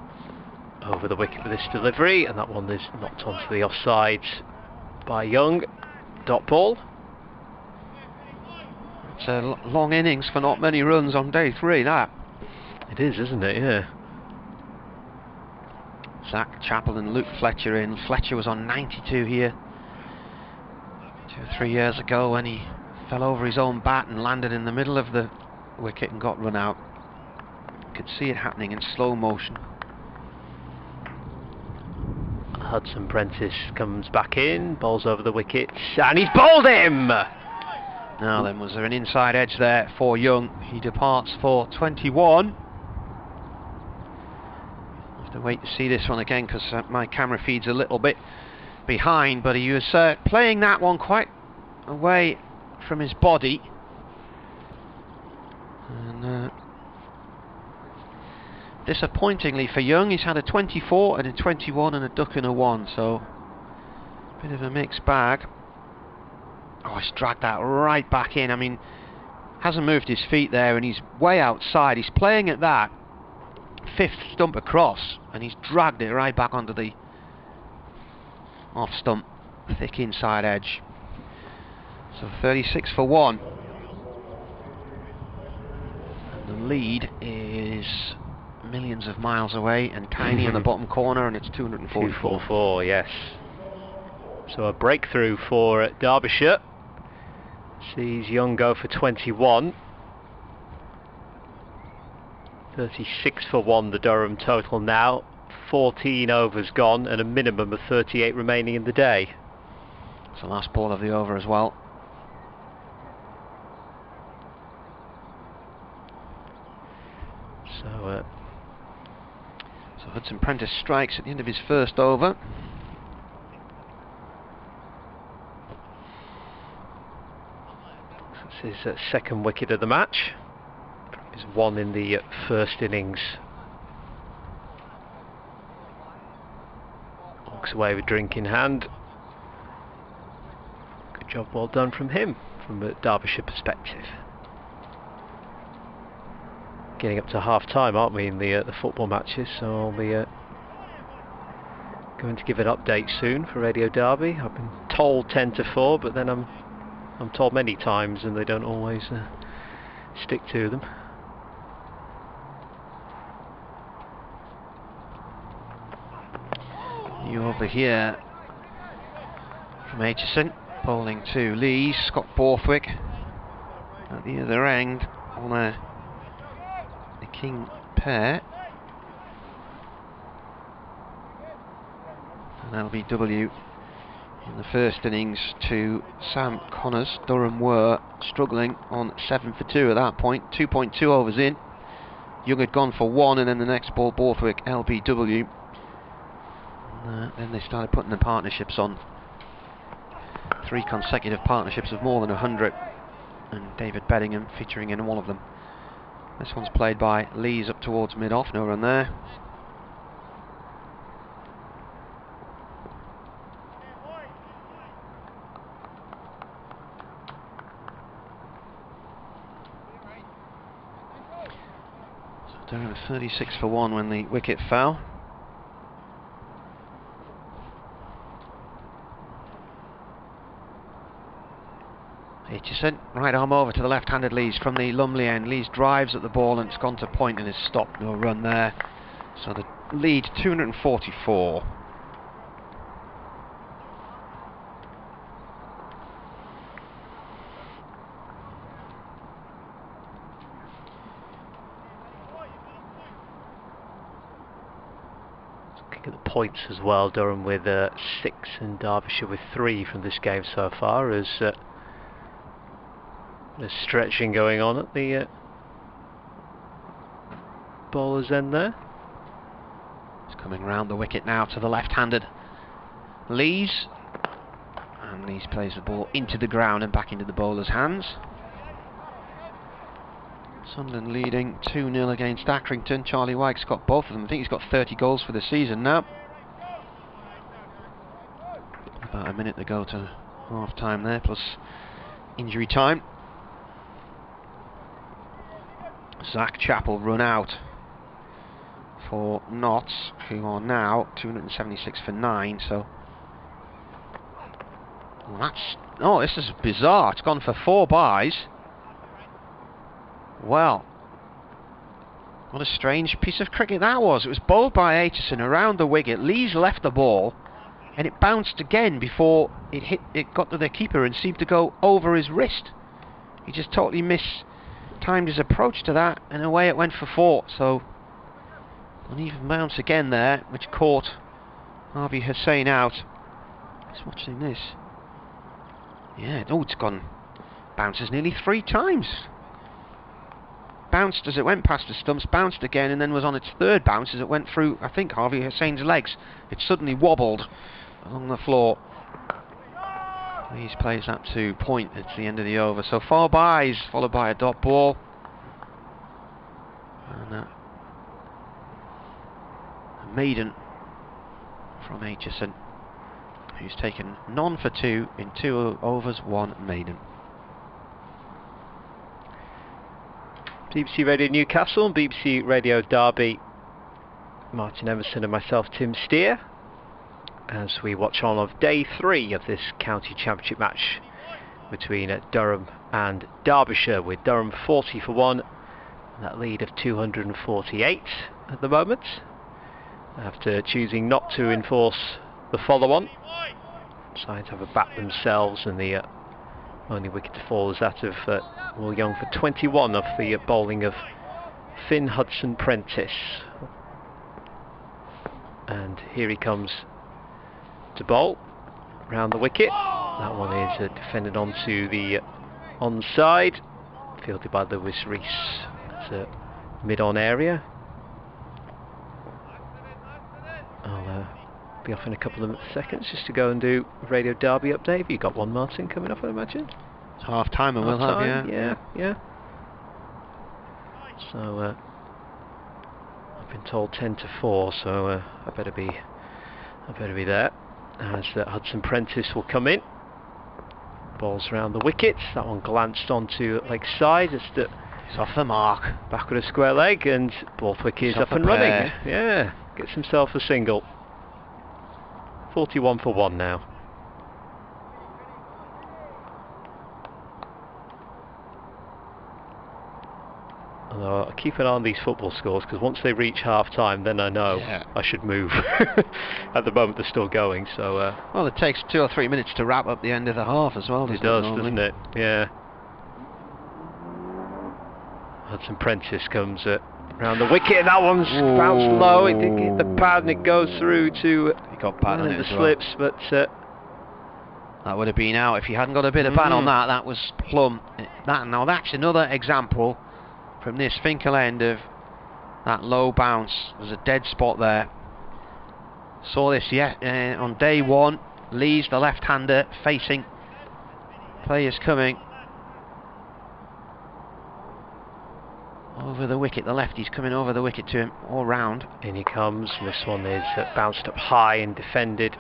Over the wicket with this delivery, and that one is knocked onto the offside by Young. Dot ball. It's a long innings for not many runs on day 3, that. It is, isn't it? Yeah. Zach Chappell and Luke Fletcher in. Fletcher was on 92 here 2 or 3 years ago when he fell over his own bat and landed in the middle of the wicket and got run out. You could see it happening in slow motion. Hudson Prentice comes back in, bowls over the wicket, and he's bowled him! Now then, was there an inside edge there for Young? He departs for 21. I'll have to wait to see this one again because my camera feed's a little bit behind, but he was playing that one quite away from his body. And disappointingly for Young, he's had a 24 and a 21 and a duck and a 1, so a bit of a mixed bag. Oh, he's dragged that right back in. I mean, hasn't moved his feet there, and he's way outside. He's playing at that 5th stump across, and he's dragged it right back onto the off stump, thick inside edge. So 36 for 1. The lead is millions of miles away and tiny in the bottom corner, and it's 244. 244, yes. So a breakthrough for Derbyshire. Sees Young go for 21. 36 for 1 the Durham total now. 14 overs gone and a minimum of 38 remaining in the day. It's the last ball of the over as well. So So Hudson Prentice strikes at the end of his first over. This is his second wicket of the match. He's one in the first innings. Walks away with drink in hand. Good job, well done from him, from a Derbyshire perspective. Getting up to half time, aren't we, in the football matches? So I'll be going to give an update soon for Radio Derby. I've been told 10 to 4, but then I'm told many times, and they don't always stick to them. You over here from Aitchison, bowling to Lees. Scott Borthwick at the other end on the king pair. And LBW in the first innings to Sam Connors. Durham were struggling on 7 for 2 at that point. 2.2 overs in. Young had gone for 1, and then the next ball, Borthwick, LBW. Then they started putting the partnerships on. 3 consecutive partnerships of more than 100, and David Beddingham featuring in all of them. This one's played by Lees up towards mid-off, no run there. So Durham 36 for 1 when the wicket fell. Aitchison, right arm over to the left-handed Lees from the Lumley end. Lees drives at the ball and it's gone to point and is stopped. No run there. So the lead 244. Looking at the points as well, Durham with 6 and Derbyshire with 3 from this game so far, as there's stretching going on at the bowler's end there. It's coming round the wicket now to the left-handed Lees. And Lees plays the ball into the ground and back into the bowler's hands. Sunderland leading 2-0 against Accrington. Charlie White's got both of them. I think he's got 30 goals for the season now. About a minute to go to half-time there, plus injury time. Zach Chappell run out for Notts, who are now 276 for 9, so... Well, that's... Oh, this is bizarre. It's gone for 4 byes. Well, what a strange piece of cricket that was. It was bowled by Aitchison around the wicket. Lees left the ball, and it bounced again before it got to the keeper and seemed to go over his wrist. He just totally mistimed his approach to that, and away it went for 4. So, uneven bounce again there, which caught Harvey Hussain out. Just watching this. Yeah, oh, it's gone. Bounces nearly 3 times. Bounced as it went past the stumps, bounced again, and then was on its 3rd bounce as it went through, I think, Harvey Hussain's legs. It suddenly wobbled along the floor. Lees plays that to point at the end of the over. So 4 byes, followed by a dot ball. And a maiden from Aitchison, who's taken none for 2 in 2 overs, 1 maiden. BBC Radio Newcastle and BBC Radio Derby. Martin Emerson and myself, Tim Steer, as we watch on of day 3 of this county championship match between Durham and Derbyshire, with Durham 40 for 1, and that lead of 248 at the moment, after choosing not to enforce the follow-on. Sides have a bat themselves, and the only wicket to fall is that of Will Young for 21 off the bowling of Finn Hudson Prentice. And here he comes to bowl round the wicket. That one is defended onto the onside, fielded by Lewis Rees. It's a mid-on area. be off in a couple of seconds just to go and do Radio Derby update. Have you got one, Martin, coming up, I imagine? It's half time and we'll have, yeah. So I've been told 10 to 4, so I better be there. As Hudson Prentice will come in. Ball's around the wicket. That one glanced onto leg side. It's off the mark. Back with a square leg, and Borthwick is up and running. Yeah, gets himself a single. 41 for 1 now. Although I keep an eye on these football scores, because once they reach half time, then I know I should move. At the moment they're still going, so well, it takes 2 or 3 minutes to wrap up the end of the half as well. It does, doesn't it? Yeah. Hudson Prentice comes round the wicket, and that one's bounced low. It did hit the pad, and it goes through to he got bad on it the as slips, well. But that would have been out if he hadn't got a bit of ban on that. That was plumb. Now that's another example from this Finkel end of that low bounce. There's a dead spot there. Saw this on day one. Lees, the left-hander, facing players coming over the wicket. The lefty's coming over the wicket to him all round. In he comes, and this one is bounced up high and defended,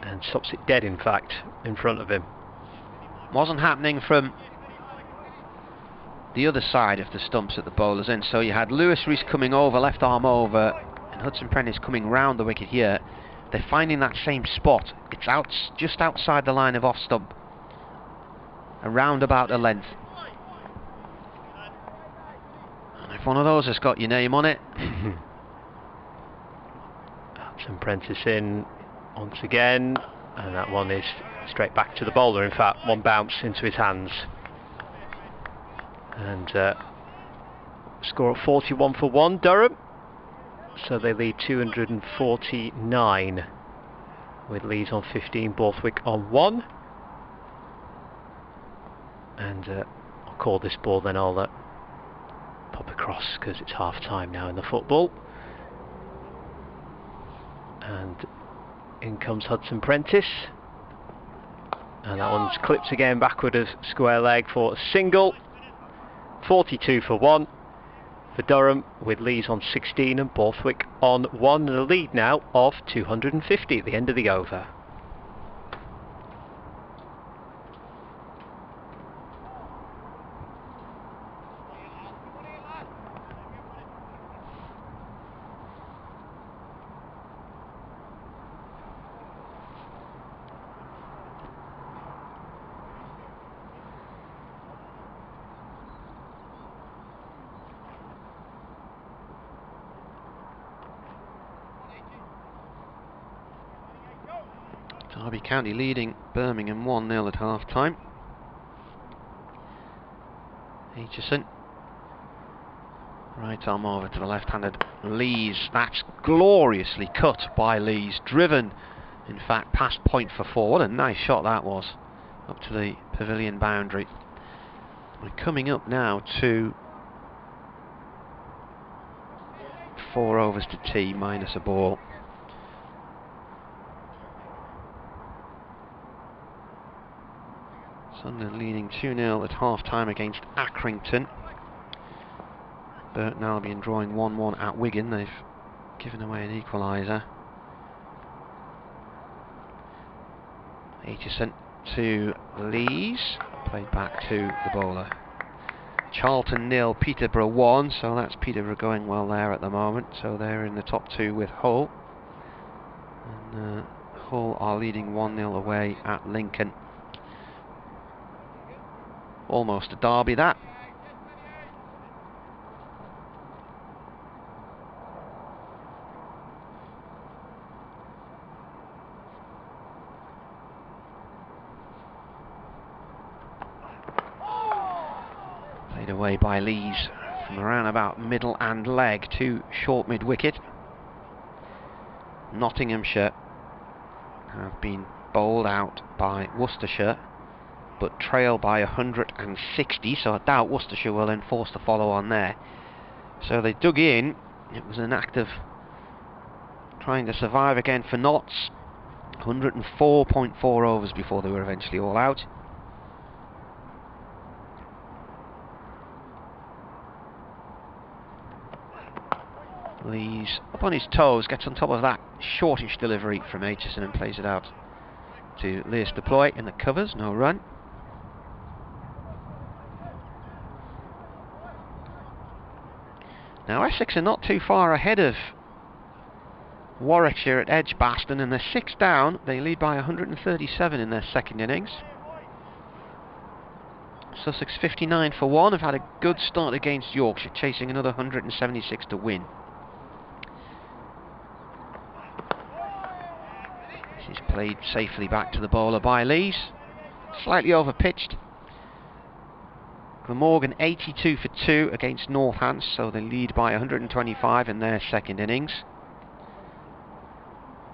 and stops it dead, in fact, in front of him. Wasn't happening from the other side of the stumps at the bowler's end. So you had Lewis Rees coming over, left arm over, and Hudson Prentice coming round the wicket here. They're finding that same spot. It's just outside the line of off stump, around about the length. And if one of those has got your name on it. Hudson Prentice in once again, and that one is straight back to the bowler. In fact, one bounce into his hands. And score at 41 for 1, Durham. So they lead 249 with Lees on 15, Borthwick on 1. And I'll call this ball, then I'll pop across, because it's half time now in the football. And in comes Hudson Prentice, and that one's clipped again backward of square leg for a single. 42 for 1 for Durham, with Lees on 16 and Borthwick on 1, and a lead now of 250 at the end of the over. Derby County leading Birmingham 1-0 at half time. Aitchison, right arm over to the left-handed Lees. That's gloriously cut by Lees, driven in fact past point for 4. What a nice shot that was, up to the pavilion boundary. We're coming up now to 4 overs to tea minus a ball. Sunderland leading 2-0 at half-time against Accrington. Burton Albion drawing 1-1 at Wigan. They've given away an equaliser. Aitchison to Lees. Played back to the bowler. Charlton 0, Peterborough 1. So that's Peterborough going well there at the moment. So they're in the top 2 with Hull. And Hull are leading 1-0 away at Lincoln. Almost a derby, that. Played away by Lees from around about middle and leg to short mid-wicket. Nottinghamshire have been bowled out by Worcestershire, but trail by 160, so I doubt Worcestershire will enforce the follow on there. So they dug in. It was an act of trying to survive again for Notts. 104.4 overs before they were eventually all out. Lee's up on his toes, gets on top of that shortish delivery from Aitchison and plays it out to Lewis Deploy in the covers, no run. Now Essex are not too far ahead of Warwickshire at Edgbaston, and they're 6 down. They lead by 137 in their second innings. Sussex 59 for 1 have had a good start against Yorkshire, chasing another 176 to win. This is played safely back to the bowler by Lees. Slightly overpitched. Glamorgan 82 for 2 against Northants, so they lead by 125 in their second innings.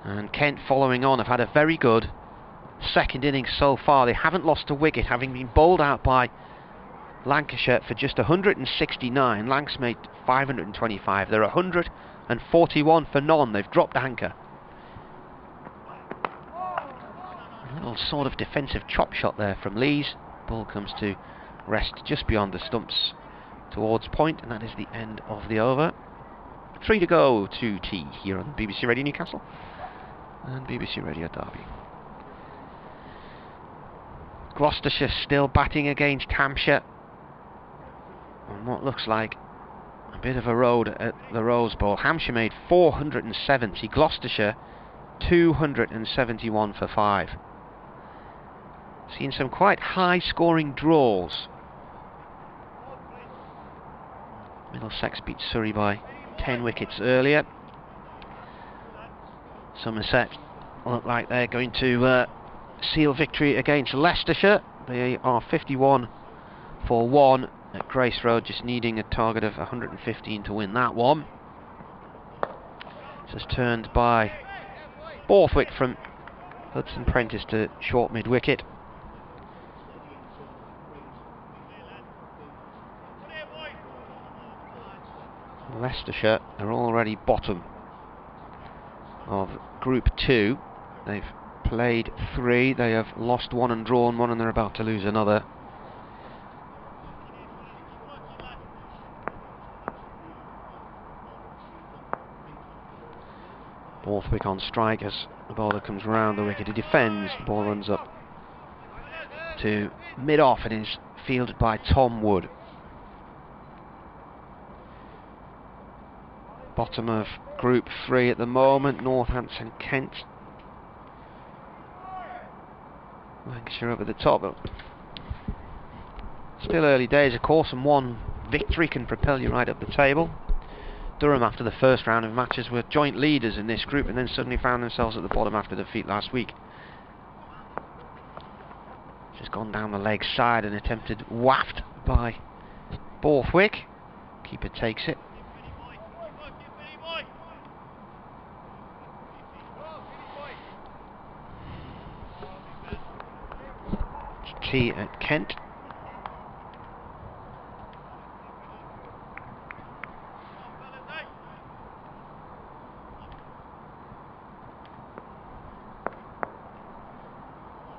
And Kent, following on, have had a very good second innings so far. They haven't lost a wicket, having been bowled out by Lancashire for just 169. Lancs made 525. They're 141 for none. They've dropped anchor. A little sort of defensive chop shot there from Lees. Ball comes to rest just beyond the stumps towards point, and that is the end of the over. 3 to go to tea here on BBC Radio Newcastle and BBC Radio Derby. Gloucestershire still batting against Hampshire on what looks like a bit of a road at the Rose Bowl. Hampshire made 470, Gloucestershire 271 for 5. Seen some quite high scoring draws. Middlesex beat Surrey by 10 wickets earlier. Somerset look like they're going to seal victory against Leicestershire. They are 51 for 1 at Grace Road, just needing a target of 115 to win that one. Just turned by Borthwick from Hudson Prentice to short mid-wicket. Leicestershire are already bottom of Group 2. They've played 3, they have lost 1 and drawn 1, and they're about to lose another. Borthwick on strike as the bowler comes round the wicket. He defends, the ball runs up to mid-off and is fielded by Tom Wood. Bottom of Group 3 at the moment, Northants and Kent. Lancashire up at the top. Still early days, of course, and one victory can propel you right up the table. Durham, after the first round of matches, were joint leaders in this group and then suddenly found themselves at the bottom after defeat last week. Just gone down the leg side, and attempted waft by Borthwick. Keeper takes it. Tea at Kent.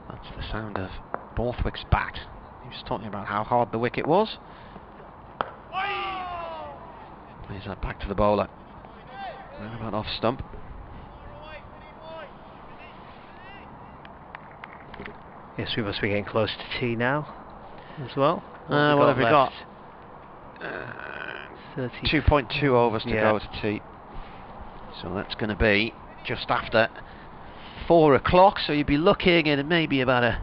That's the sound of Borthwick's bat. He was talking about how hard the wicket was. Plays that back to the bowler. Round about off stump. Yes, we must be getting close to tea now as well. What have we got? 2.2 overs to go to tea. So that's going to be just after 4 o'clock. So you'd be looking at maybe about a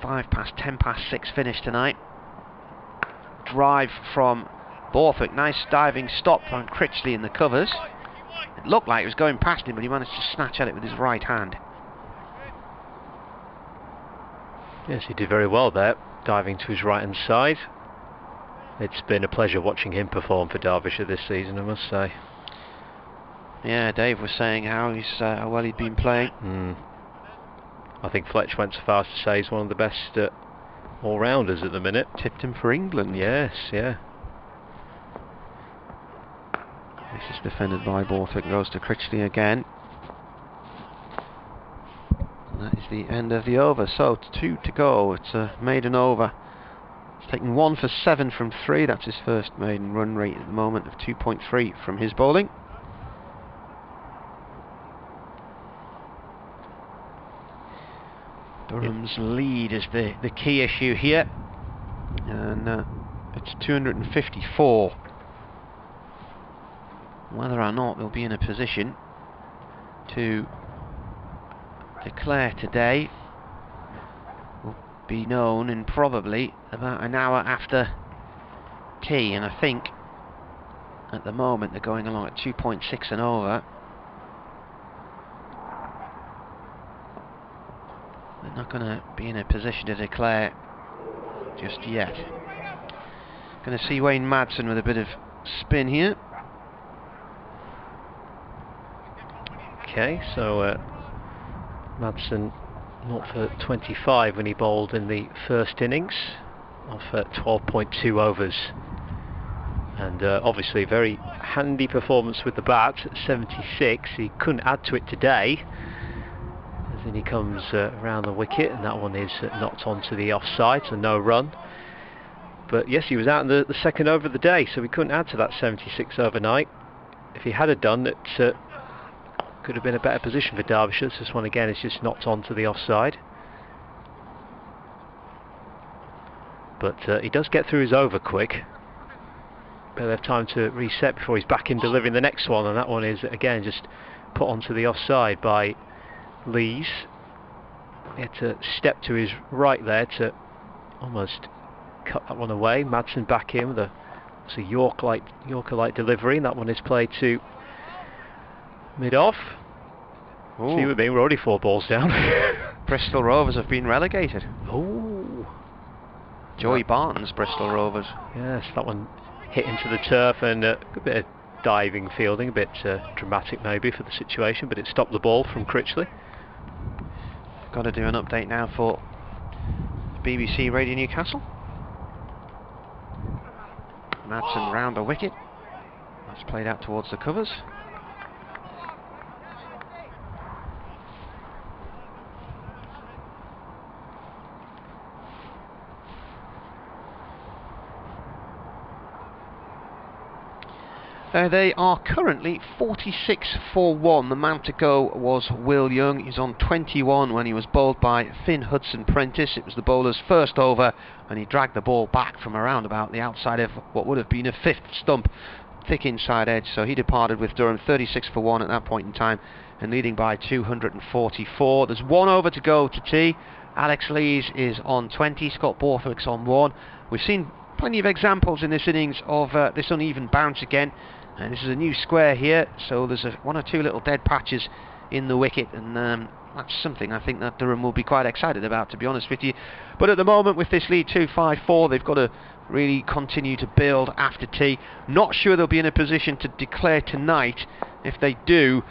10 past 6 finish tonight. Drive from Borthwick. Nice diving stop on Critchley in the covers. It looked like it was going past him, but he managed to snatch at it with his right hand. Yes, he did very well there, diving to his right hand side. It's been a pleasure watching him perform for Derbyshire this season, I must say. Yeah, Dave was saying how well he'd been playing. I think Fletch went so far as to say he's one of the best all-rounders at the minute. Tipped him for England. Yes, yeah. This is defended by Borthwick, goes to Critchley again. the end of the over. So 2 to go. It's a maiden over. He's taken 1 for 7 from 3. That's his first maiden run rate at the moment of 2.3 from his bowling. Durham's lead is the key issue here, and it's 254. Whether or not they'll be in a position to declare today will be known in probably about an hour after tea, and I think at the moment they're going along at 2.6 and over. They're not going to be in a position to declare just yet. Going to see Wayne Madsen with a bit of spin here. Okay, so Madsen 0 for 25 when he bowled in the first innings of 12.2 overs. And obviously very handy performance with the bat at 76. He couldn't add to it today. As then he comes around the wicket, and that one is knocked onto the offside, so no run. But yes, he was out in the second over of the day, so we couldn't add to that 76 overnight. If he had done it, could have been a better position for Derbyshire. This one again is just knocked onto the offside. But he does get through his over quick. They'll have time to reset before he's back in delivering the next one, and that one is again just put onto the offside by Lees. He had to step to his right there to almost cut that one away. Madsen back in with a Yorker-like delivery, and that one is played to mid-off. See with me, we're already 4 balls down. Bristol Rovers have been relegated. Oh, Joey Barton's Bristol Rovers. yes, that one hit into the turf, and a bit of diving fielding, a bit dramatic maybe for the situation, but it stopped the ball from Critchley. Got to do an update now for BBC Radio Newcastle. Madsen round a wicket. That's played out towards the covers. They are currently 46 for 1. The man to go was Will Young. He's on 21 when he was bowled by Finn Hudson-Prentice. It was the bowler's first over, and he dragged the ball back from around about the outside of what would have been a 5th stump, thick inside edge. So he departed with Durham 36 for 1 at that point in time, and leading by 244. There's 1 over to go to tea. Alex Lees is on 20. Scott Borthwick's on 1. We've seen plenty of examples in this innings of this uneven bounce again. And this is a new square here, so there's 1 or 2 little dead patches in the wicket, and that's something I think that Durham will be quite excited about, to be honest with you. But at the moment, with this lead 2-5-4, they've got to really continue to build after tea. Not sure they'll be in a position to declare tonight. If they do,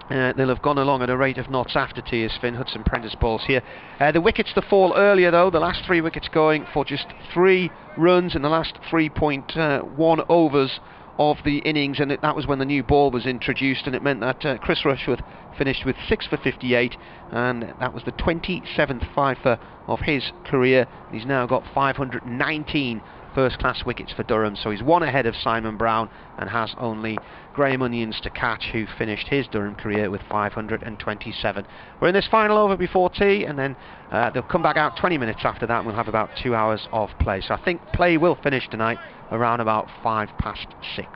they'll have gone along at a rate of knots after tea as Finn Hudson-Prentice bowls here. The wickets to fall earlier, though, the last 3 wickets going for just 3 runs in the last 3.1 overs of the innings, and that was when the new ball was introduced, and it meant that Chris Rushworth finished with 6 for 58, and that was the 27th fifer of his career. He's now got 519 first-class wickets for Durham, so he's 1 ahead of Simon Brown and has only Graham Onions to catch, who finished his Durham career with 527. We're in this final over before tea, and then they'll come back out 20 minutes after that, and we'll have about 2 hours of play. So I think play will finish tonight around about 6:05.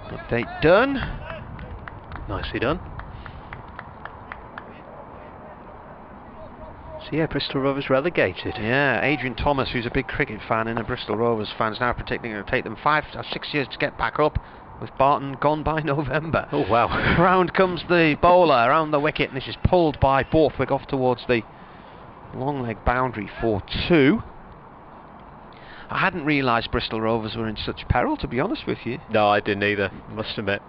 Update done. Nicely done. So yeah, Bristol Rovers relegated. Yeah, Adrian Thomas, who's a big cricket fan and a Bristol Rovers fan, is now predicting it'll take them 5 or 6 years to get back up, with Barton gone by November. Oh wow. Round comes the bowler around the wicket, and this is pulled by Borthwick off towards the long leg boundary for 2. I hadn't realised Bristol Rovers were in such peril, to be honest with you. No, I didn't either, must admit.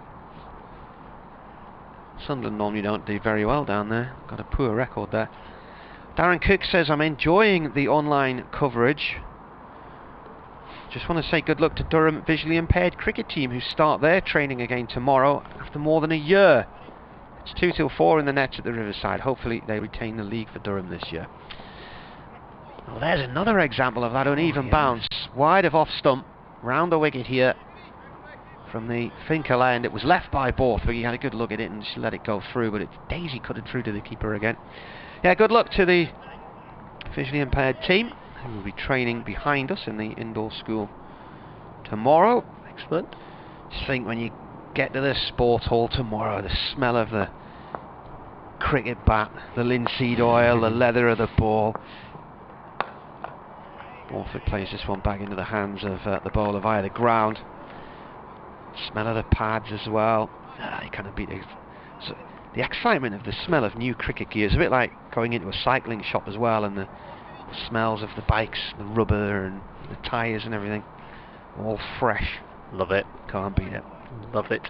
Sunderland normally don't do very well down there. Got a poor record there. Darren Cook says, I'm enjoying the online coverage. Just want to say good luck to Durham visually impaired cricket team who start their training again tomorrow after more than a year. It's 2 till 4 in the nets at the Riverside. Hopefully they retain the league for Durham this year. Well, there's another example of that uneven bounce. Wide of off stump, round the wicket here from the Finkel end. It was left by Borthwick. He had a good look at it and just let it go through, but it's daisy cut it through to the keeper again. Yeah, good luck to the visually impaired team who will be training behind us in the indoor school tomorrow. Excellent. Just think when you get to the sport hall tomorrow, the smell of the cricket bat, the linseed oil, the leather of the ball. Borthwick plays this one back into the hands of the bowler via the ground. Smell of the pads as well. You kind of beat it. So the excitement of the smell of new cricket gear is a bit like going into a cycling shop as well, and the smells of the bikes, the rubber and the tyres and everything, all fresh. Love it. Can't beat it. Love it.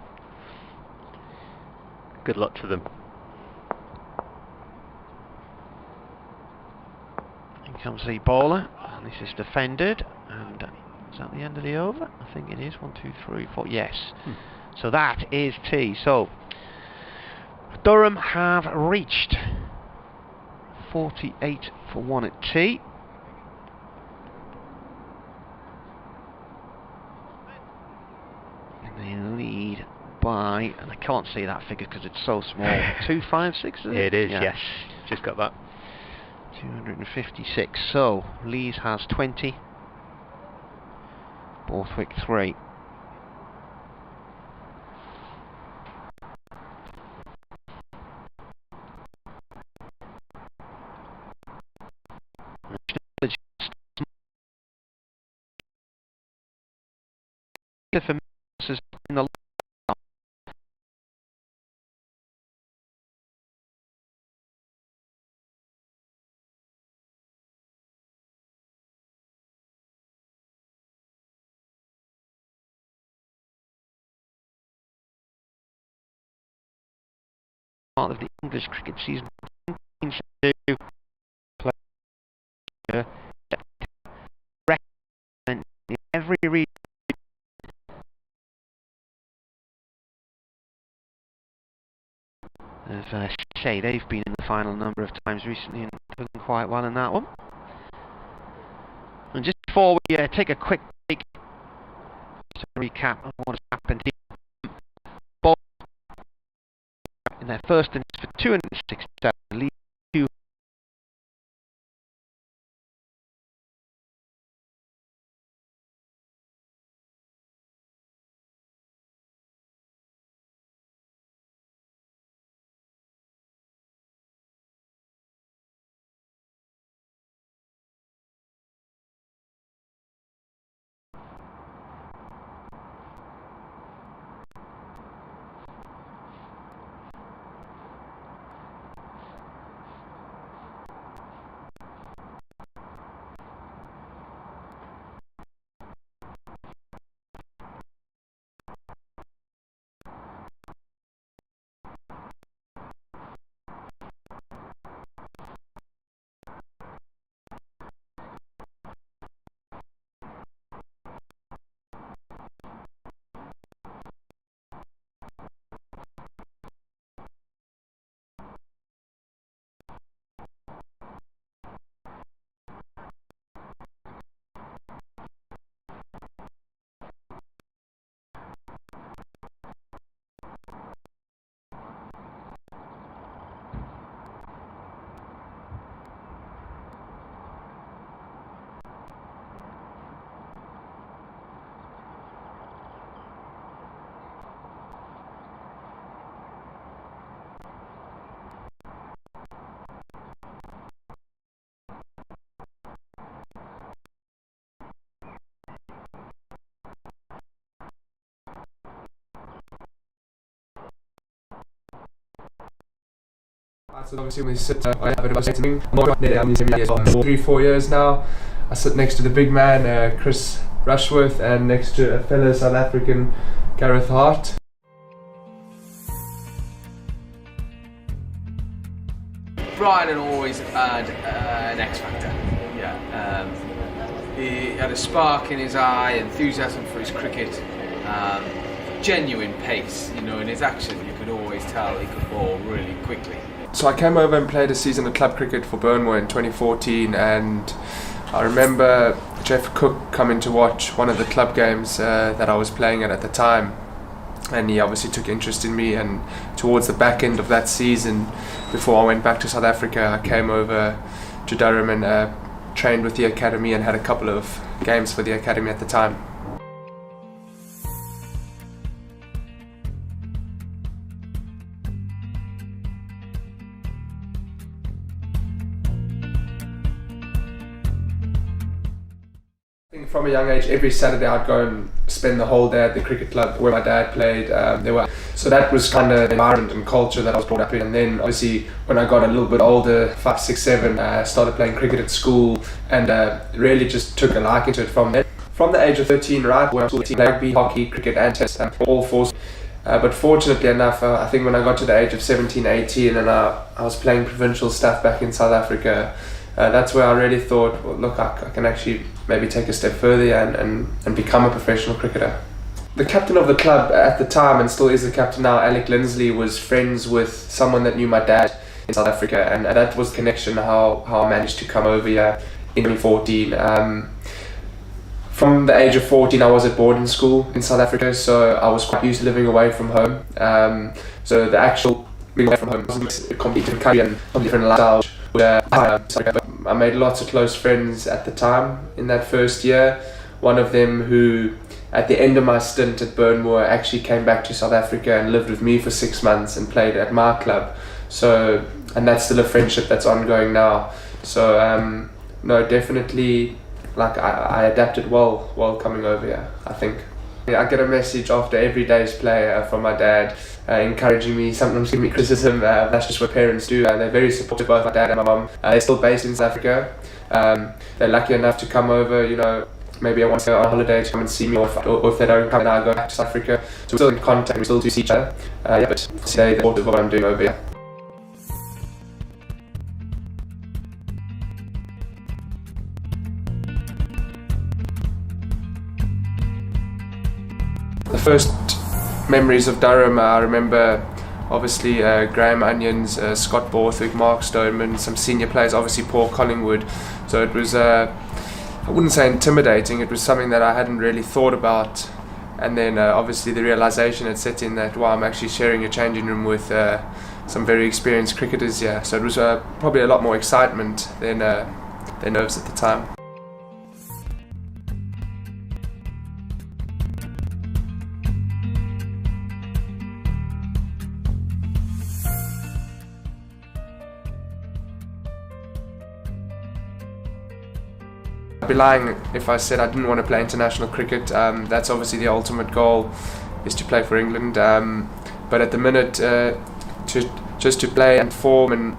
Good luck to them. Here comes the bowler, and this is defended, and is that the end of the over? I think it is. 1, 2, 3, 4. Yes. So that is tea. So Durham have reached 48 for 1 at tea. And they lead by, and I can't see that figure because it's so small, 256 is it? It is, Yeah. yes. Just got that. 256. So Lees has 20. Borthwick 3. In the part of the English cricket season, to play in every region. As I say, they've been in the final a number of times recently and done quite well in that one. And just before we take a quick break, to recap on what has happened here. Ball in their first innings for 267, lead 2. So obviously we sit I have it I'm not near these years for 3-4 years now. I sit next to the big man Chris Rushworth and next to a fellow South African Gareth Hart. Brian had always had an X factor. Yeah, He had a spark in his eye, enthusiasm for his cricket, genuine pace. You know, in his action you could always tell he could bowl really quickly. So I came over and played a season of club cricket for Burnmore in 2014, and I remember Jeff Cook coming to watch one of the club games that I was playing at the time, and he obviously took interest in me. And towards the back end of that season, before I went back to South Africa, I came over to Durham and trained with the academy and had a couple of games for the academy at the time. From a young age, every Saturday I'd go and spend the whole day at the cricket club where my dad played. So that was kind of the environment and culture that I was brought up in. And then obviously when I got a little bit older, 5, 6, 7, I started playing cricket at school and really just took a liking to it from there. From the age of 13, right, where I was playing rugby, hockey, cricket and tennis, all four. But fortunately enough, I think when I got to the age of 17, 18 and I was playing provincial stuff back in South Africa, that's where I really thought, well, look, I can actually maybe take a step further and become a professional cricketer. The captain of the club at the time, and still is the captain now, Alec Lindsley, was friends with someone that knew my dad in South Africa, and that was the connection how I managed to come over here in 2014. From the age of 14, I was at boarding school in South Africa, so I was quite used to living away from home. So the actual being away from home wasn't a completely different country and a different lifestyle. I made lots of close friends at the time in that first year. One of them who, at the end of my stint at Burnmore, actually came back to South Africa and lived with me for 6 months and played at my club. So, and that's still a friendship that's ongoing now. So, no, definitely, like I adapted well coming over here, I think. I get a message after every day's play from my dad, encouraging me, sometimes giving me criticism. That's just what parents do. They're very supportive, both my dad and my mum. They're still based in South Africa. They're lucky enough to come over, you know, maybe I want to go on holiday to come and see me, or if they don't come, then I go back to South Africa. So we're still in contact, we still do see each other. But today they're supportive of what I'm doing over here. The first memories of Durham, I remember obviously Graham Onions, Scott Borthwick, Mark Stoneman, some senior players, obviously Paul Collingwood. So it was, I wouldn't say intimidating, it was something that I hadn't really thought about. And then obviously the realisation had set in that, wow, I'm actually sharing a changing room with some very experienced cricketers here. So it was probably a lot more excitement than nerves at the time. I'd be lying if I said I didn't want to play international cricket. That's obviously the ultimate goal, is to play for England. But at the minute, just to play and perform and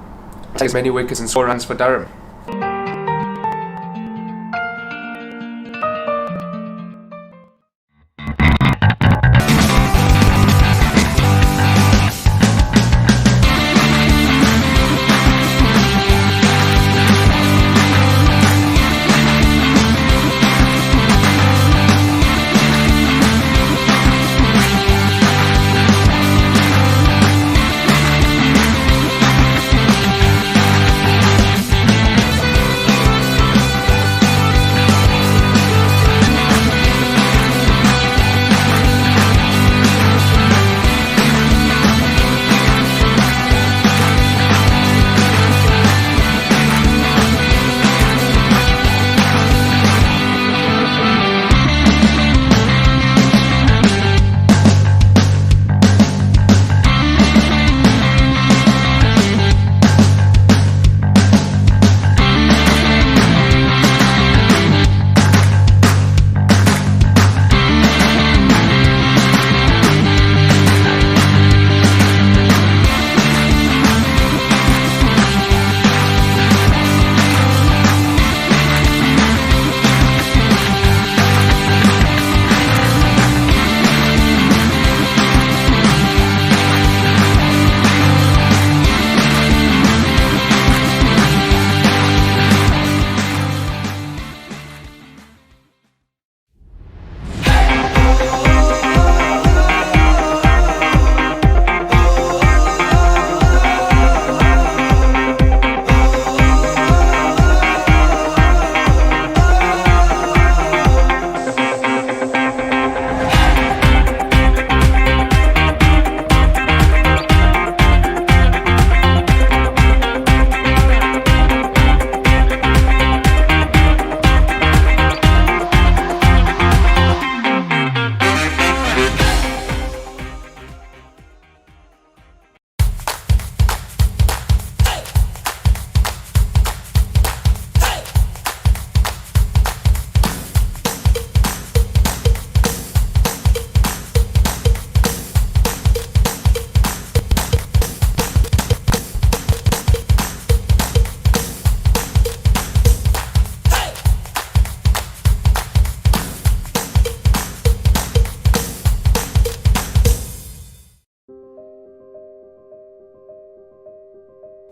take as many wickets and score runs for Durham.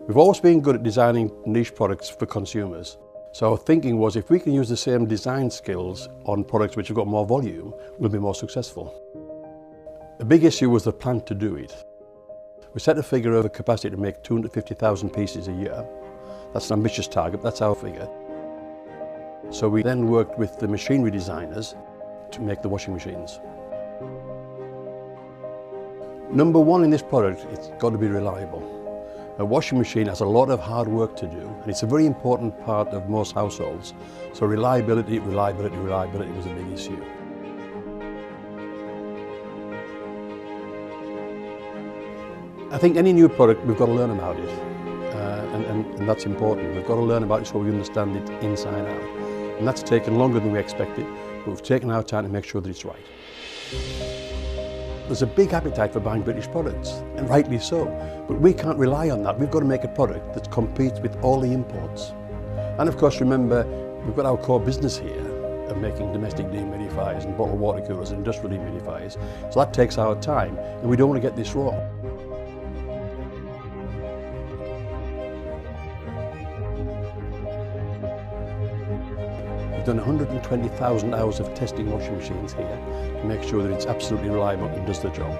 We've always been good at designing niche products for consumers. So our thinking was if we can use the same design skills on products which have got more volume, we'll be more successful. The big issue was the plan to do it. We set a figure of a capacity to make 250,000 pieces a year. That's an ambitious target, that's our figure. So we then worked with the machinery designers to make the washing machines. Number one in this product, it's got to be reliable. A washing machine has a lot of hard work to do, and it's a very important part of most households. So reliability was a big issue. I think any new product, we've got to learn about it, and that's important. We've got to learn about it so we understand it inside out. And that's taken longer than we expected, but we've taken our time to make sure that it's right. There's a big appetite for buying British products, and rightly so, but we can't rely on that. We've got to make a product that competes with all the imports. And of course, remember, we've got our core business here of making domestic dehumidifiers and bottled water coolers and industrial dehumidifiers, so that takes our time, and we don't want to get this wrong. We've done 120,000 hours of testing washing machines here to make sure that it's absolutely reliable and does the job.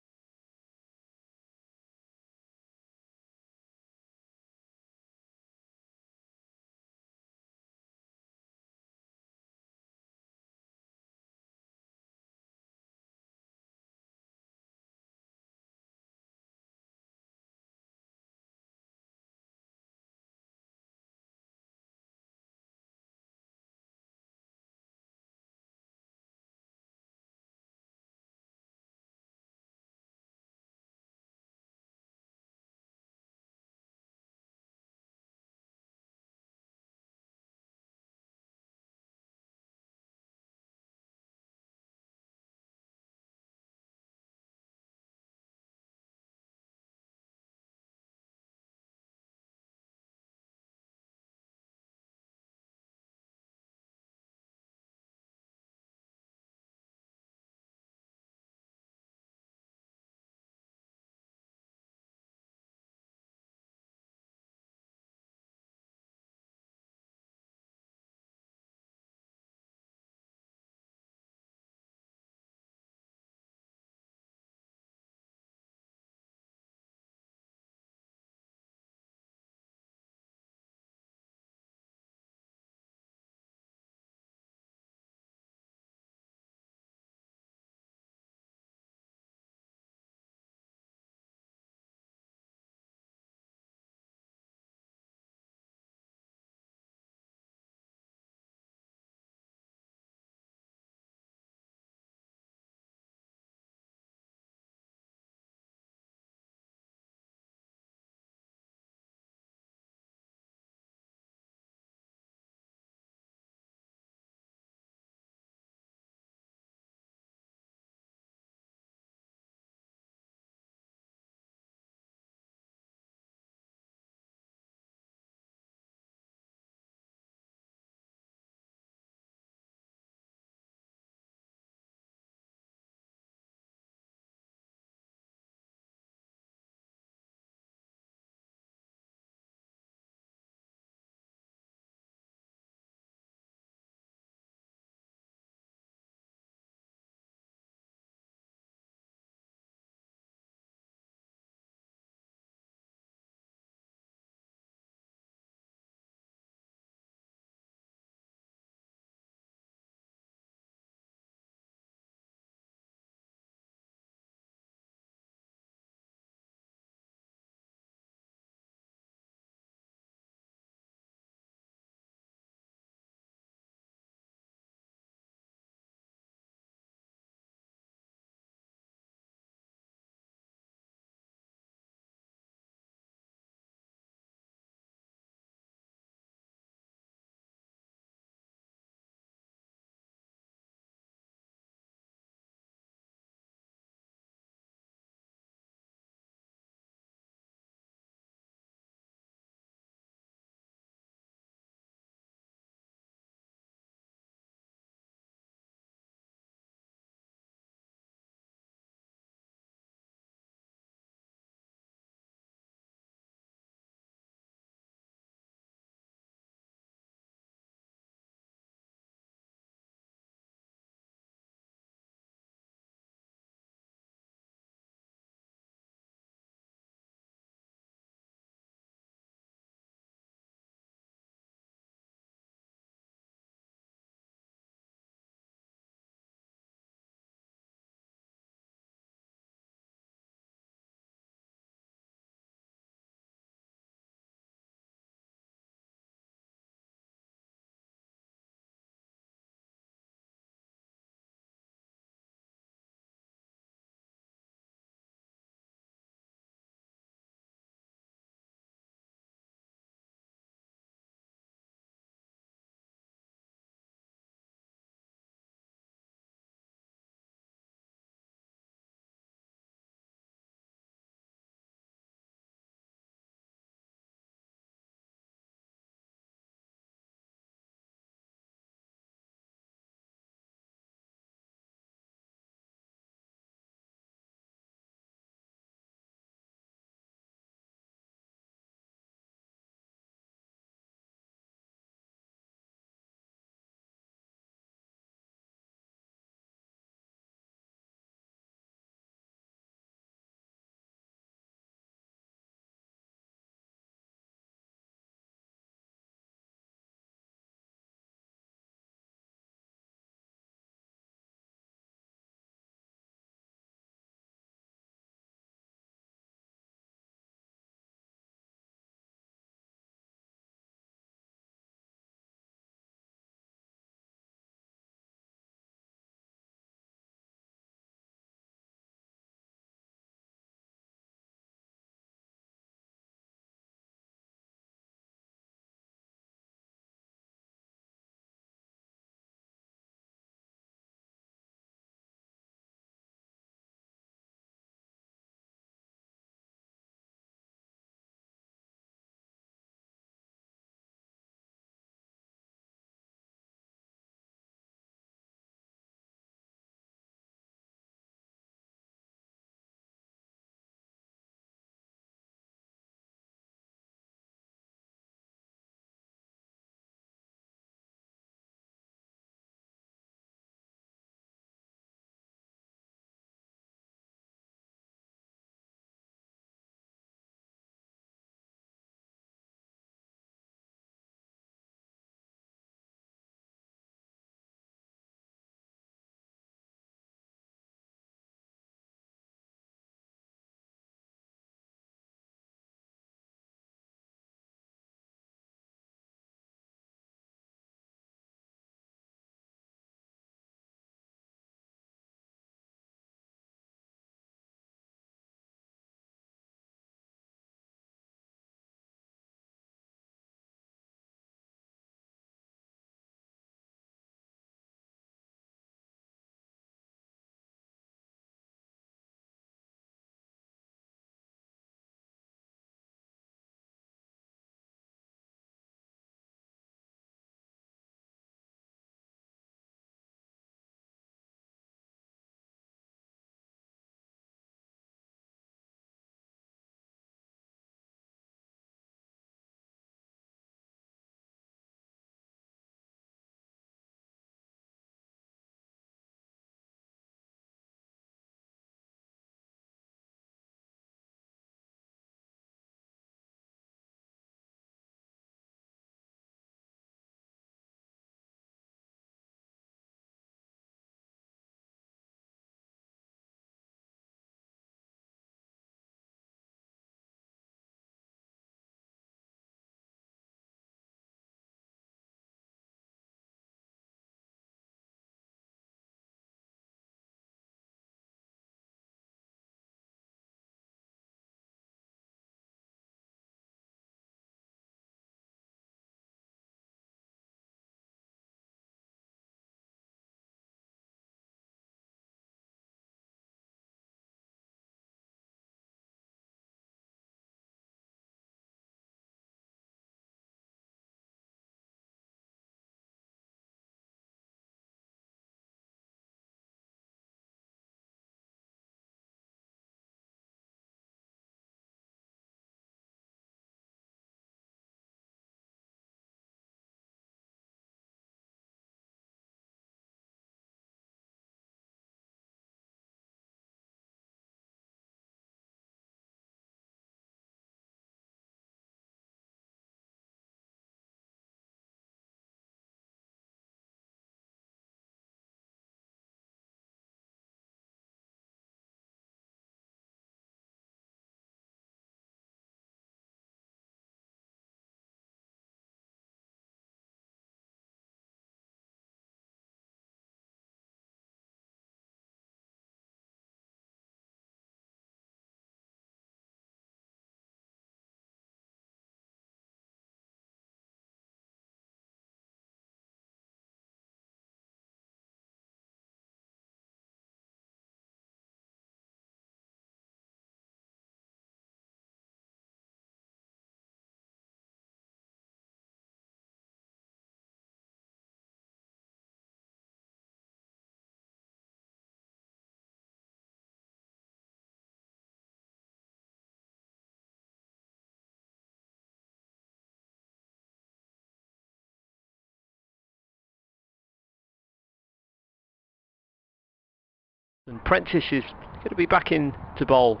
And Prentice is going to be back in to bowl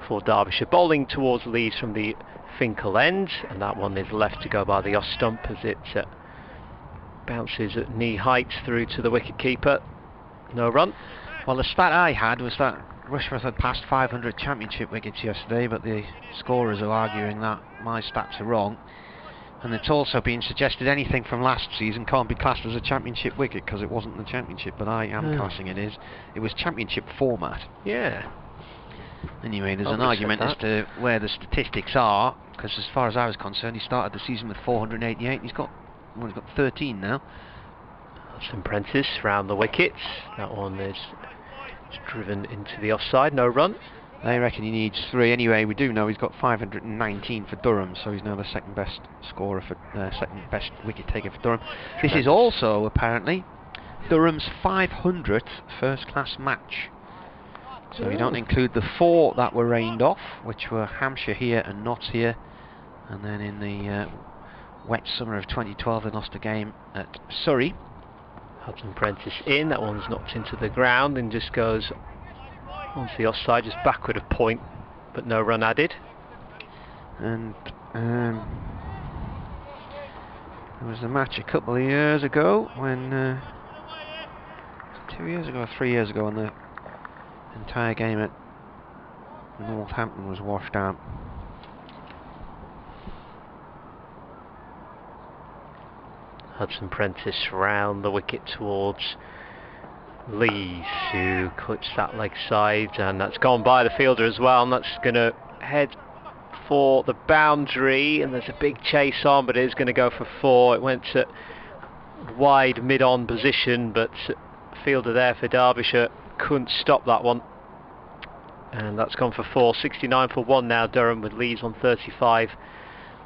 for Derbyshire, bowling towards Leeds from the Finkel end, and that one is left to go by the off stump as it bounces at knee height through to the wicket-keeper. No run. Well, the stat I had was that Rushworth had passed 500 championship wickets yesterday, but the scorers are arguing that my stats are wrong. And it's also been suggested anything from last season can't be classed as a championship wicket because it wasn't the championship, but I am classing it as. It was championship format. Yeah. Anyway, there's an argument as to where the statistics are, because as far as I was concerned, he started the season with 488, and he's got 13 now. Hudson Prentice round the wickets. That one is driven into the offside, no run. They reckon he needs 3. Anyway, we do know he's got 519 for Durham, so he's now the second best scorer for second best wicket taker for Durham. This is also apparently Durham's 500th first class match. So you don't include the 4 that were rained off, which were Hampshire here and Notts here, and then in the wet summer of 2012 they lost a game at Surrey. Hudson Prentice in, that one's knocked into the ground and just goes onto the offside, just backward of point, but no run added. And there was a match a couple of years ago when 2 years ago or 3 years ago, when the entire game at Northampton was washed out. Hudson Prentice round the wicket towards Lees, who clips that leg side, and that's gone by the fielder as well, and that's going to head for the boundary, and there's a big chase on, but it is going to go for 4. It went to wide mid-on position, but fielder there for Derbyshire couldn't stop that one, and that's gone for 4. 69 for 1 now, Durham, with Lees on 35.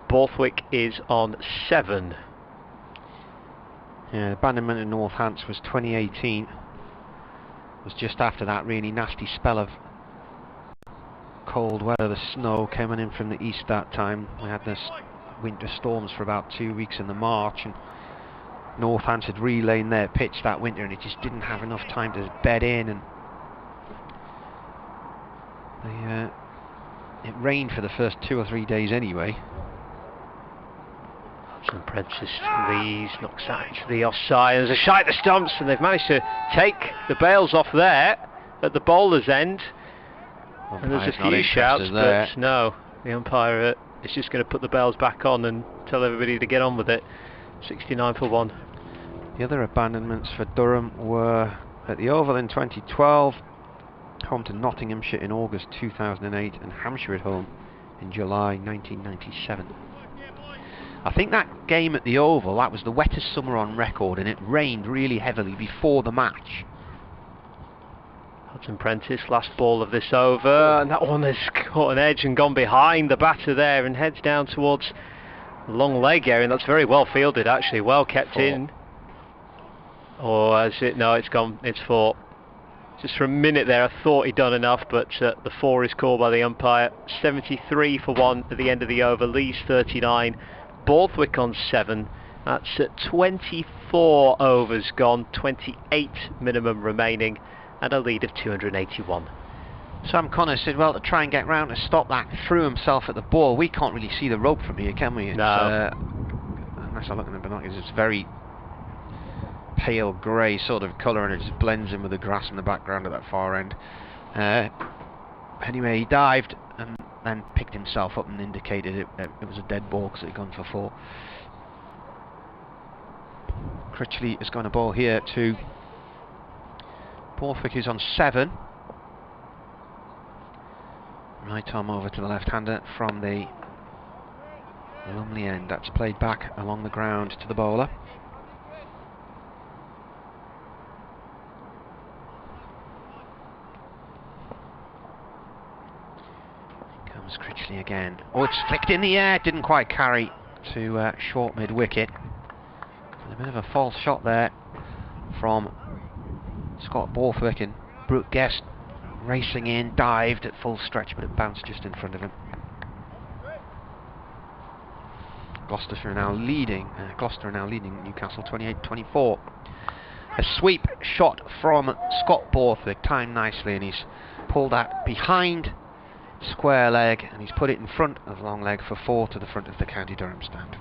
Borthwick is on 7. Yeah, the abandonment in Northants was 2018. It was just after that really nasty spell of cold weather. The snow coming in from the east that time. We had this winter storms for about 2 weeks in the March, and Northants had relaid their pitch that winter, and it just didn't have enough time to bed in, and it rained for the first 2 or 3 days anyway. Hudson Prentice Lees knocks that into the offside. There's a shot at the stumps, and they've managed to take the bails off there at the bowler's end. And there's a few shouts, but no, the umpire is just going to put the bails back on and tell everybody to get on with it. 69 for 1. The other abandonments for Durham were at the Oval in 2012, home to Nottinghamshire in August 2008, and Hampshire at home in July 1997. I think that game at the Oval, that was the wettest summer on record, and it rained really heavily before the match. Hudson Prentice, last ball of this over, and that one has caught an edge and gone behind the batter there and heads down towards the long leg area, and that's very well fielded actually, well kept in. Or is it? No, it's gone, it's 4. Just for a minute there I thought he'd done enough, but the 4 is called by the umpire. 73 for 1 at the end of the over. Lees 39, Borthwick on 7. That's 24 overs gone, 28 minimum remaining, and a lead of 281. Sam Connors said, well, to try and get round to stop that, threw himself at the ball. We can't really see the rope from here, can we? It's, no. Unless I look in the binoculars, it's very pale grey sort of colour, and it just blends in with the grass in the background at that far end. Anyway, he dived and then picked himself up and indicated it was a dead ball because it had gone for 4. Critchley is going to bowl here to Borthwick, who's on 7. Right arm over to the left-hander from the Lumley end. That's played back along the ground to the bowler. Comes Critchley again. Oh, it's flicked in the air. Didn't quite carry to short mid-wicket. A bit of a false shot there from Scott Borthwick, and Brooke Guest racing in, dived at full stretch, but it bounced just in front of him. Gloucester are now leading Newcastle 28-24. A sweep shot from Scott Borthwick, timed nicely, and he's pulled that behind square leg, and he's put it in front of long leg for 4 to the front of the County Durham stand.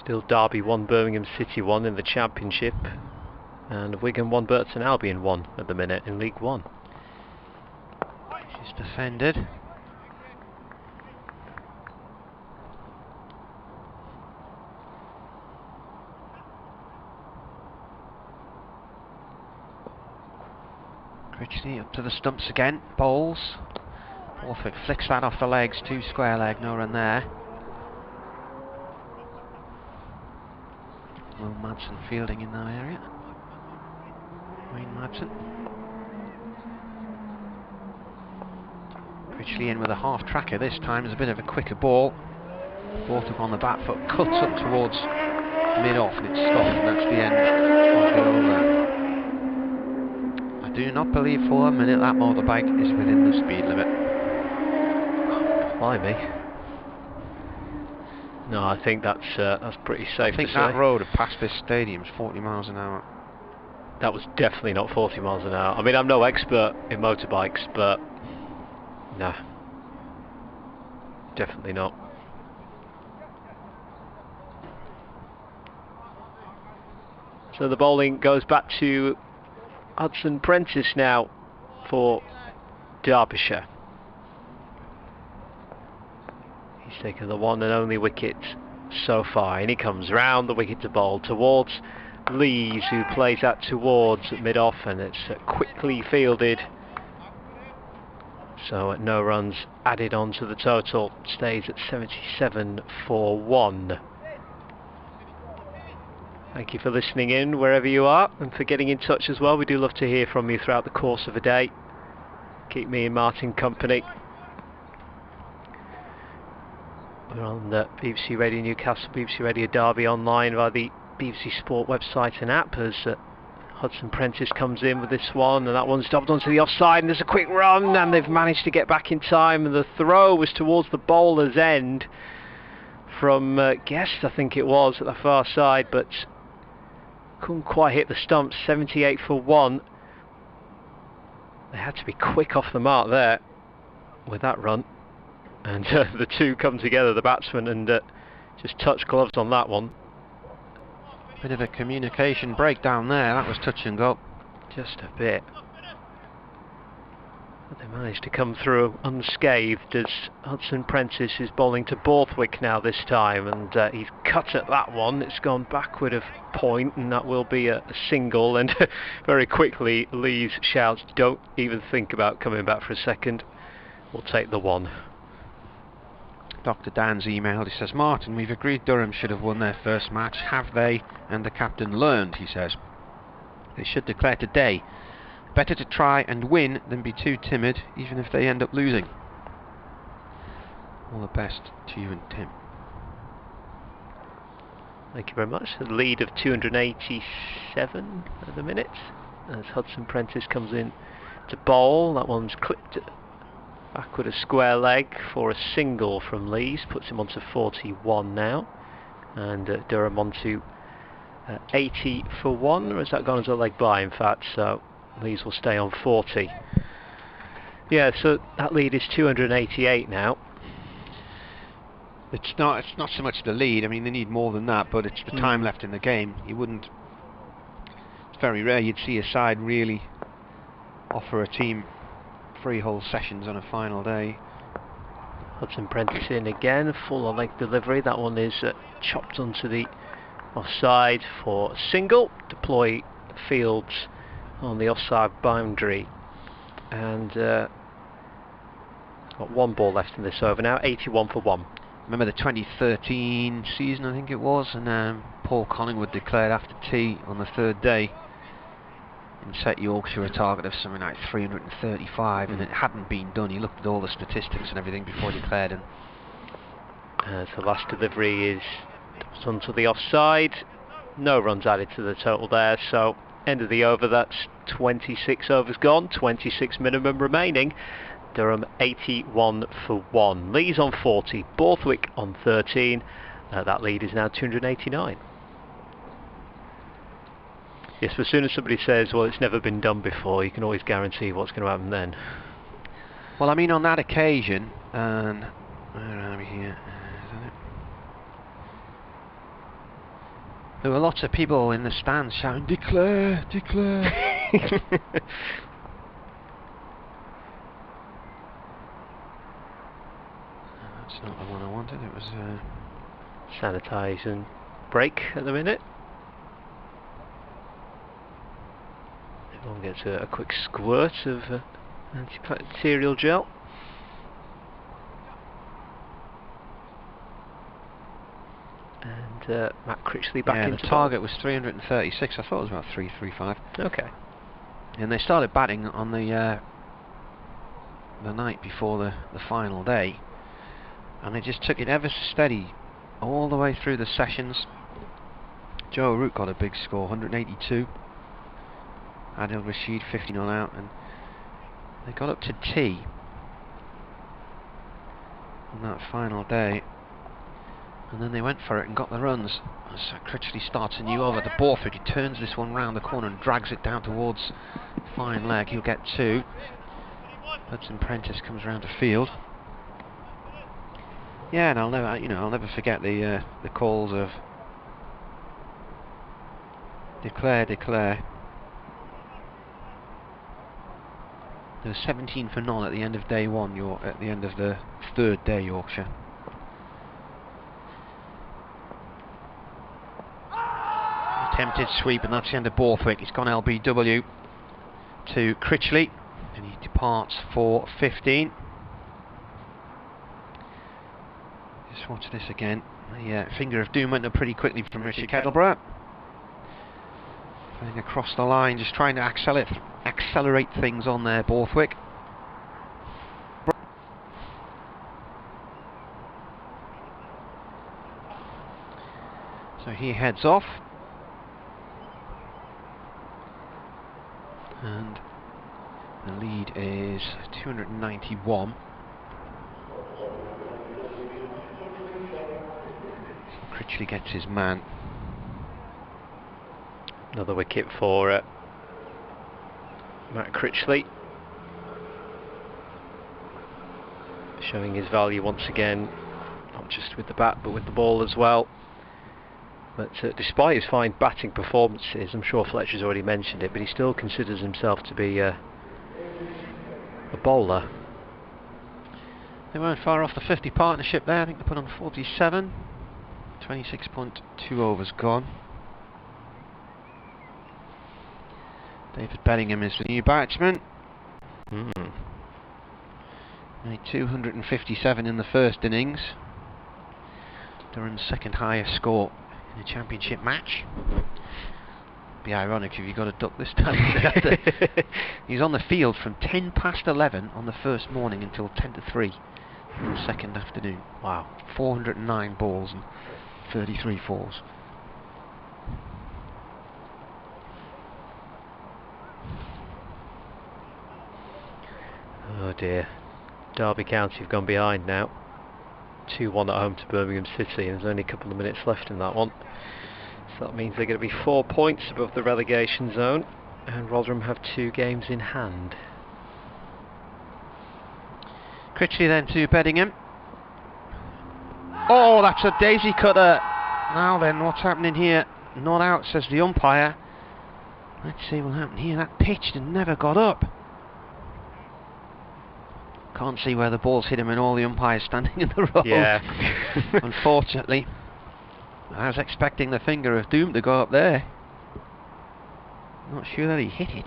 Still Derby 1, Birmingham City 1 in the Championship, and Wigan 1, Burton Albion 1 at the minute in League 1. She's defended. Critchley up to the stumps again, bowls. Borthwick flicks that off the legs, 2 square leg, no run there. Will Madsen fielding in that area. Wayne Madsen. Critchley in with a half tracker this time. It's a bit of a quicker ball. Borthwick on the back foot, cuts up towards mid-off, and it's stopped, and that's the end of the over. I do not believe for a minute that motorbike is within the speed limit. Blimey. No, I think that's pretty safe. I think to that say. road past this stadium is 40 miles an hour. That was definitely not 40 miles an hour. I mean, I'm no expert in motorbikes, but no, definitely not. So the bowling goes back to Hudson Prentice now for Derbyshire. He's taken the one and only wicket so far, and he comes round the wicket to bowl towards Lees, who plays that towards mid-off, and it's quickly fielded. So no runs added on to the total, stays at 77 for 1. Thank you for listening in wherever you are, and for getting in touch as well. We do love to hear from you throughout the course of a day. Keep me and Martin company. We're on the BBC Radio Newcastle, BBC Radio Derby online via the BBC Sport website and app, as Hudson Prentice comes in with this one, and that one's dubbed onto the offside, and there's a quick run, and they've managed to get back in time, and the throw was towards the bowler's end from Guest, I think it was, at the far side, but couldn't quite hit the stumps. 78 for 1. They had to be quick off the mark there with that run. And the two come together, the batsman, and just touch gloves on that one. Bit of a communication breakdown there, that was touch and go. Just a bit. But they managed to come through unscathed, as Hudson Prentice is bowling to Borthwick now this time, and he's cut at that one. It's gone backward a point, and that will be a single, and very quickly Lees shouts, "Don't even think about coming back for a second. We'll take the one." Dr. Dan's emailed. He says, "Martin, we've agreed Durham should have won their first match. Have they and the captain learned?" He says. "They should declare today. Better to try and win than be too timid, even if they end up losing. All the best to you and Tim." Thank you very much. A lead of 287 at the minute, as Hudson Prentice comes in to bowl. That one's clipped backward a square leg for a single from Lees, puts him onto 41 now, and Durham onto 80 for 1, or has that gone as a leg by, in fact? So Lees will stay on 40. Yeah, so that lead is 288 now. It's not so much the lead. I mean, they need more than that, but it's the time left in the game. It's very rare you'd see a side really offer a team 3 whole sessions on a final day. Hudson Prentice in again, full on length delivery. That one is chopped onto the offside for a single. Deploy fields on the offside boundary, and got 1 ball left in this over now. 81 for 1. Remember the 2013 season, I think it was, and Paul Collingwood declared after tea on the 3rd day and set Yorkshire a target of something like 335, and it hadn't been done. He looked at all the statistics and everything before he declared, and so last delivery is onto the offside. No runs added to the total there, so End of the over, that's 26 overs gone, 26 minimum remaining. Durham 81 for 1. Lee's on 40, Borthwick on 13. That lead is now 289. Yes, as soon as somebody says, well, it's never been done before, you can always guarantee what's going to happen then. Well, I mean, on that occasion, and where are we here? There were lots of people in the stands shouting, "Declare, declare!" That's not the one I wanted. It was sanitise and break at the minute. Everyone gets a quick squirt of antibacterial gel. And Matt Critchley back into the target was 336. I thought it was about 335. Okay. And they started batting on the night before the final day, and they just took it ever so steady all the way through the sessions. Joe Root got a big score, 182. Adil Rashid 50 not out, and they got up to tea on that final day, and then they went for it and got the runs. So Critchley starts a new over. The Borthwick, he turns this one round the corner and drags it down towards fine leg. He'll get 2. Hudson Prentice comes round to field. Yeah, and I'll never forget the calls of declare, declare. There was 17 for none at the end of day 1. At the end of the 3rd day, Yorkshire. Attempted sweep, and that's the end of Borthwick. It's gone LBW to Critchley, and he departs for 15. Just watch this again. The finger of doom went up pretty quickly from Richard Kettleborough. Playing across the line, just trying to accelerate things on there, Borthwick. So he heads off. And the lead is 291. Critchley gets his man. Another wicket for Matt Critchley. Showing his value once again, not just with the bat but with the ball as well. But despite his fine batting performances, I'm sure Fletcher's already mentioned it, but he still considers himself to be a bowler. They weren't far off the 50 partnership there. I think they put on 47. 26.2 overs gone. David Bellingham is the new batsman. Made 257 in the first innings. Durham's second highest score in a championship match. Be ironic if you got a duck this time. He's on the field from 10 past 11 on the first morning until 10 to 3 in the second afternoon. Wow, 409 balls and 33 fours. Oh dear. Derby County have gone behind now. 2-1 at home to Birmingham City, and there's only a couple of minutes left in that one. So that means they're going to be 4 points above the relegation zone, and Rotherham have 2 games in hand. Critchley then to Bellingham. Oh, that's a daisy cutter. Now then, what's happening here? Not out, says the umpire. Let's see what happened here. That pitched and never got up. Can't see where the ball's hit him, and all the umpires standing in the road. Yeah. Unfortunately. I was expecting the finger of doom to go up there. Not sure that he hit it.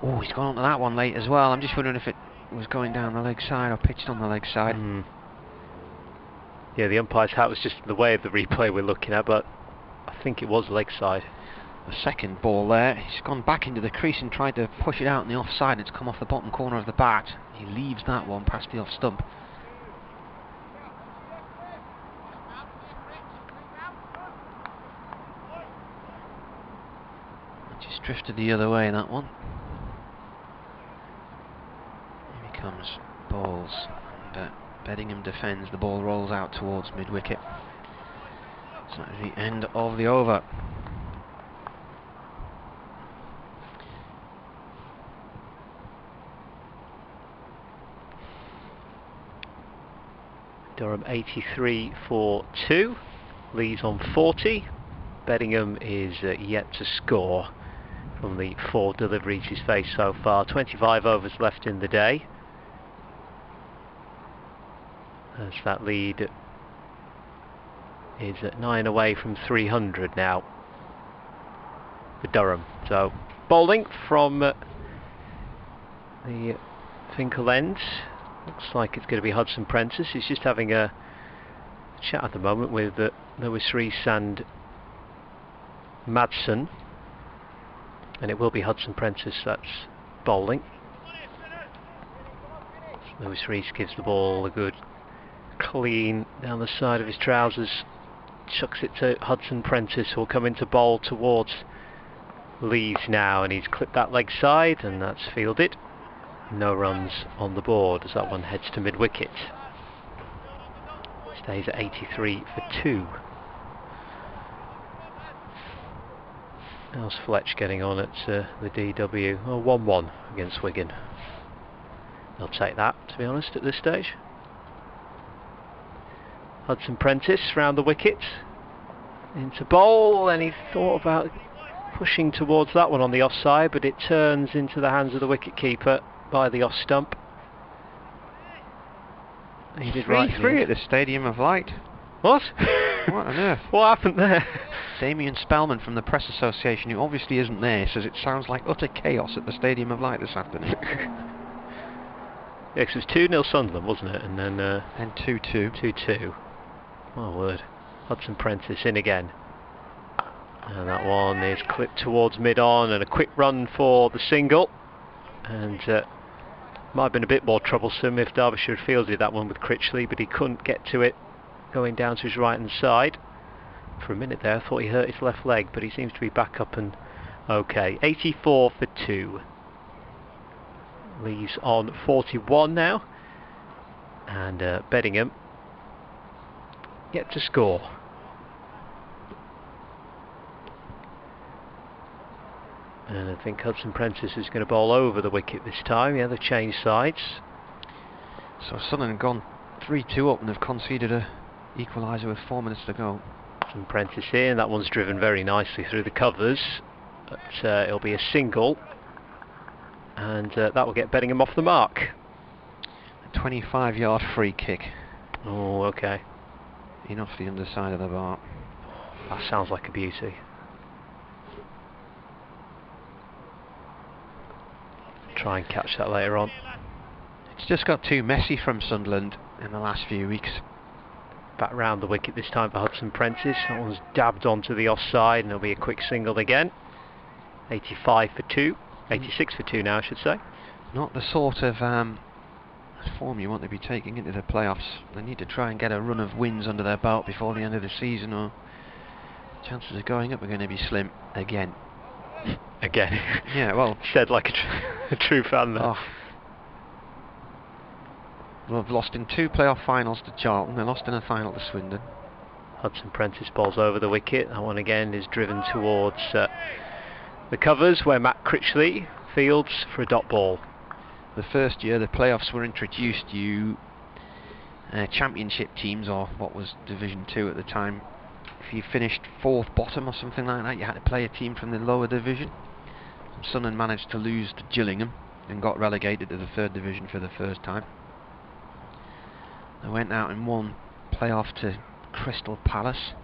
Oh, he's gone onto that one late as well. I'm just wondering if it was going down the leg side or pitched on the leg side. Yeah, the umpire's hat was just the way of the replay we're looking at, but I think it was leg side. The second ball there, he's gone back into the crease and tried to push it out on the offside. It's come off the bottom corner of the bat. He leaves that one past the off stump. Just drifted the other way, that one. Here he comes. Balls. And Beddingham defends. The ball rolls out towards mid-wicket. So that is the end of the over. Durham 83 for 2. Lee's on 40. Beddingham is yet to score from the 4 deliveries he's faced so far. 25 overs left in the day. As that lead is at 9 away from 300 now for Durham. So bowling from the Finkel end. Looks like it's going to be Hudson Prentice. He's just having a chat at the moment with Lewis Rees and Madsen, and it will be Hudson Prentice that's bowling. Lewis Rees gives the ball a good clean down the side of his trousers, chucks it to Hudson Prentice, who'll come into bowl towards Lees now, and he's clipped that leg side, and that's fielded. No runs on the board as that one heads to mid-wicket. Stays at 83 for 2. How's Fletch getting on at the DW? Oh, 1-1 against Wigan. They'll take that, to be honest, at this stage. Hudson Prentice round the wicket. Into bowl, and he thought about pushing towards that one on the offside, but it turns into the hands of the wicket-keeper by the off stump. He did right 3-3 at the Stadium of Light. What? What on earth? What happened there? Damien Spellman from the Press Association, who obviously isn't there, says it sounds like utter chaos at the Stadium of Light this afternoon. Yeah, 'cause it was 2-0 Sunderland, wasn't it? And then 2-2. 2-2. My word. Hudson Prentice in again. And that one is clipped towards mid-on, and a quick run for the single. And might have been a bit more troublesome if Derbyshire had fielded that one with Critchley, but he couldn't get to it going down to his right hand side. For a minute there I thought he hurt his left leg, but he seems to be back up and okay. 84 for 2. Lee's on 41 now, and Beddingham yet to score. And I think Hudson Prentice is going to bowl over the wicket this time. Yeah, they've changed sides. So Sunderland gone 3-2 up and they've conceded a equaliser with 4 minutes to go. Hudson Prentice here, and that one's driven very nicely through the covers. But it'll be a single, and that will get Beddingham off the mark. A 25-yard free kick. Oh, okay. In off the underside of the bar. That sounds like a beauty. Try and catch that later on. It's just got too messy from Sunderland in the last few weeks. Back round the wicket this time for Hudson Prentice. That one's dabbed onto the offside, and it'll be a quick single again. 85 for 2. 86 for 2 now, I should say. Not the sort of form you want to be taking into the playoffs. They need to try and get a run of wins under their belt before the end of the season, or chances of going up are going to be slim again. Again. Yeah, well, said like a true fan there. Oh. Well, they've lost in 2 playoff finals to Charlton. They lost in a final to Swindon. Hudson Prentice bowls over the wicket. That one again is driven towards the covers, where Matt Critchley fields for a dot ball. The first year the playoffs were introduced, championship teams, or what was Division 2 at the time, if you finished 4th bottom or something like that, you had to play a team from the lower division. Sunderland managed to lose to Gillingham and got relegated to the 3rd division for the first time. They went out and won playoff to Crystal Palace.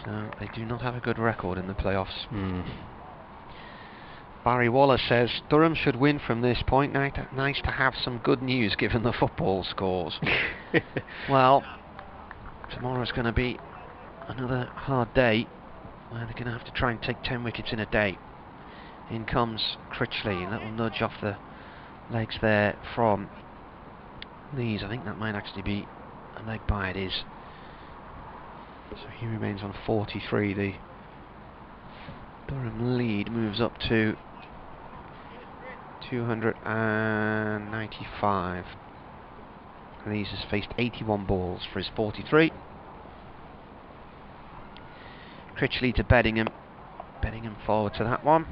So they do not have a good record in the playoffs. Barry Waller says Durham should win from this point. Nice to have some good news given the football scores. Well, tomorrow's going to be another hard day where they're going to have to try and take 10 wickets in a day. In comes Critchley, a little nudge off the legs there from Lees. I think that might actually be a leg by, it is. So he remains on 43. The Durham lead moves up to 295. Lees has faced 81 balls for his 43. Critchley to Beddingham. Beddingham forward to that one.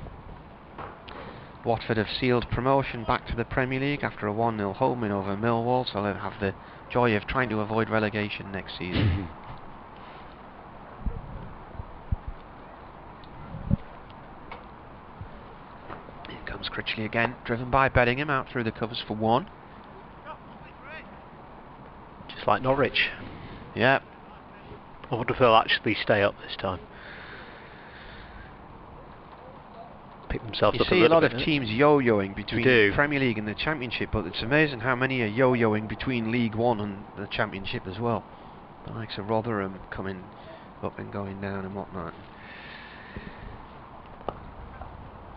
Watford have sealed promotion back to the Premier League after a 1-0 home win over Millwall, so they'll have the joy of trying to avoid relegation next season. Here comes Critchley again, driven by Beddingham, out through the covers for 1. Just like Norwich. Yeah. I wonder if they'll actually stay up this time. Pick themselves You up see a a lot bit, of teams yo-yoing between do. the Premier League and the Championship, but it's amazing how many are yo-yoing between League One and the Championship as well. The likes of Rotherham coming up and going down and whatnot.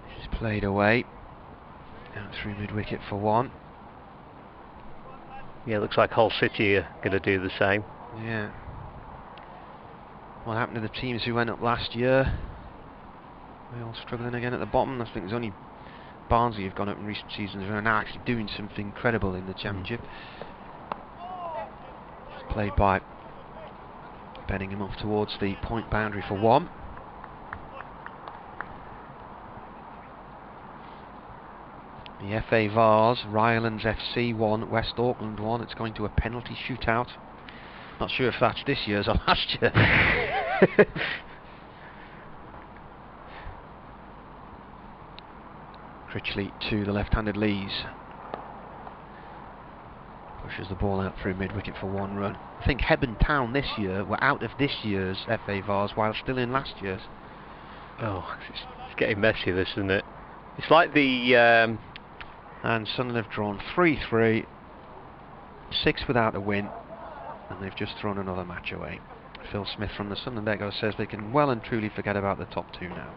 This is played away. Out through mid-wicket for 1. Yeah, it looks like Hull City are going to do the same. Yeah. What happened to the teams who went up last year? We're all struggling again at the bottom. I think there's only Barnsley who've gone up in recent seasons and are now actually doing something incredible in the Championship. It's played by Beddingham off towards the point boundary for 1. The FA Vars, Rylands FC 1, West Auckland 1. It's going to a penalty shootout. Not sure if that's this year's or last year. Critchley to the left-handed Lees. Pushes the ball out through mid-wicket for 1 run. I think Hebburn Town this year were out of this year's FA Vars while still in last year's. Oh, it's getting messy, this, isn't it? It's like the... And Sunderland have drawn 3-3, 6 without a win, and they've just thrown another match away. Phil Smith from the Sunderland Echo says they can well and truly forget about the top 2 now.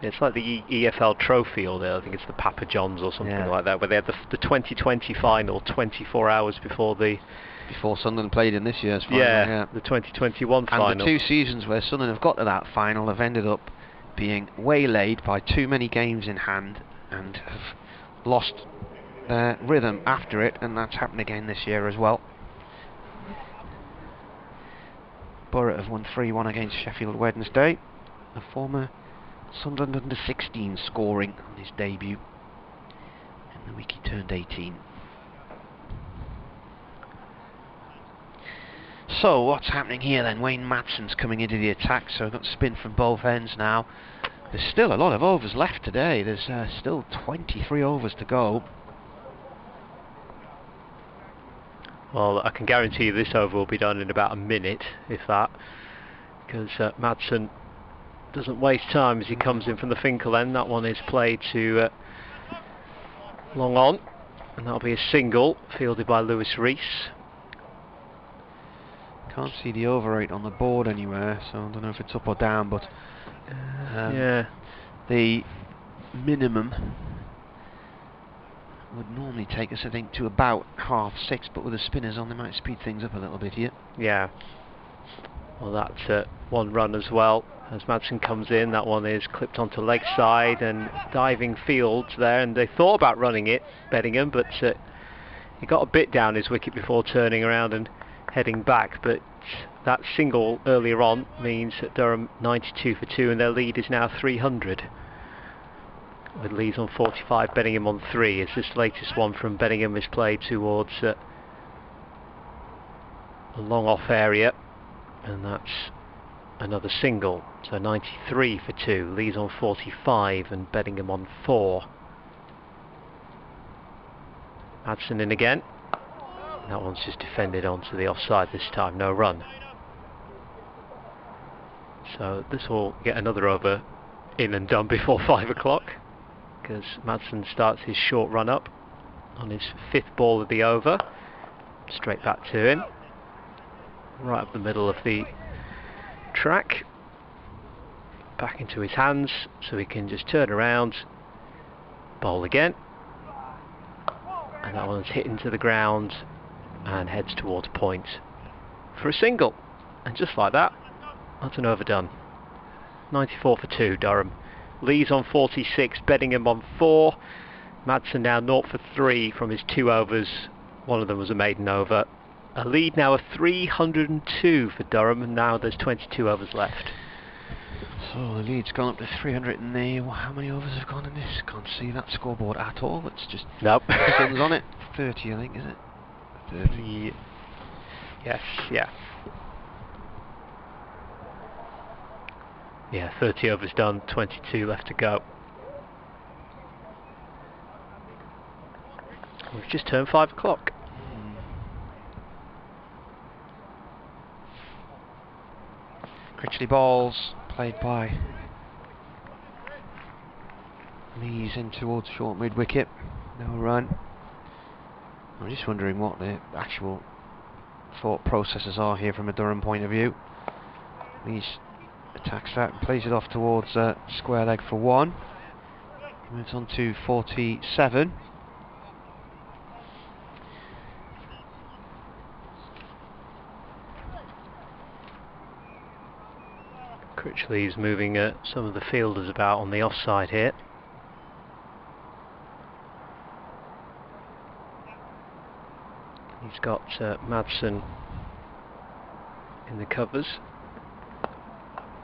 It's like the EFL Trophy, or I think it's the Papa John's or something like that, where they had the 2020 final 24 hours before the... Before Sunderland played in this year's final, yeah. The 2021 final. And the 2 seasons where Sunderland have got to that final have ended up being waylaid by too many games in hand and have lost their rhythm after it, and that's happened again this year as well. Borough have won 3-1 against Sheffield Wednesday. The former Sunderland under-16 scoring on his debut in the week he turned 18. So what's happening here then? Wayne Madson's coming into the attack, so I've got spin from both ends now. There's still a lot of overs left today. There's still 23 overs to go. Well, I can guarantee you this over will be done in about a minute, if that, because Madsen doesn't waste time as he comes in from the Finkel end. That one is played to long on, and that'll be a single fielded by Lewis Rees. Can't see the over rate on the board anywhere, so I don't know if it's up or down, but yeah, the minimum would normally take us, I think, to about 6:30, but with the spinners on, they might speed things up a little bit here. Yeah. Well, that's 1 run as well. As Madsen comes in, that one is clipped onto leg side and diving fields there, and they thought about running it, Beddingham, but he got a bit down his wicket before turning around and heading back. But that single earlier on means that Durham 92 for 2, and their lead is now 300. With Lees on 45, Beddingham on 3, as this latest one from Beddingham is played towards a long off area, and that's another single. So 93 for 2, Lees on 45 and Beddingham on 4. Madsen in again. That one's just defended onto the offside this time, no run. So this will get another over in and done before 5 o'clock, because Madsen starts his short run up on his 5th ball of the over. Straight back to him, right up the middle of the track, back into his hands, so he can just turn around, bowl again, and that one's hit into the ground and heads towards point for a single. And just like that, that's an overdone. 94 for 2, Durham. Lee's on 46, Beddingham on 4. Madsen now 0 for 3 from his 2 overs. One of them was a maiden over. A lead now of 302 for Durham, and now there's 22 overs left. So the lead's gone up to 300 and how many overs have gone in this? Can't see that scoreboard at all. It's just nope. Sun's on it. 30, I think, is it? 30. Yes, yeah. Yeah, 30 overs done, 22 left to go. We've just turned 5 o'clock. Critchley balls played by Lees in towards short mid wicket. No run. I'm just wondering what the actual thought processes are here from a Durham point of view. Lees attacks that and plays it off towards square leg for 1. Moves on to 47. Critchley's moving some of the fielders about on the offside here. He's got Madsen in the covers.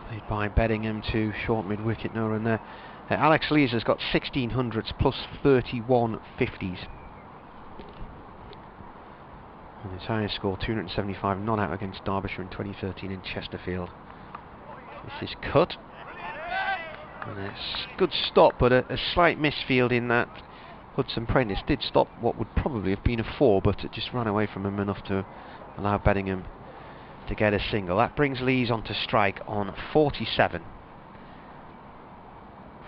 Played by Beddingham to short mid wicket, no run there. Alex Lees has got 1600s plus 31 50s. And his highest score 275 not out against Derbyshire in 2013 in Chesterfield. This is cut. And it's a good stop, but a slight misfield in that Hudson Prentice did stop what would probably have been a 4, but it just ran away from him enough to allow Beddingham to get a single. That brings Lees on to strike on 47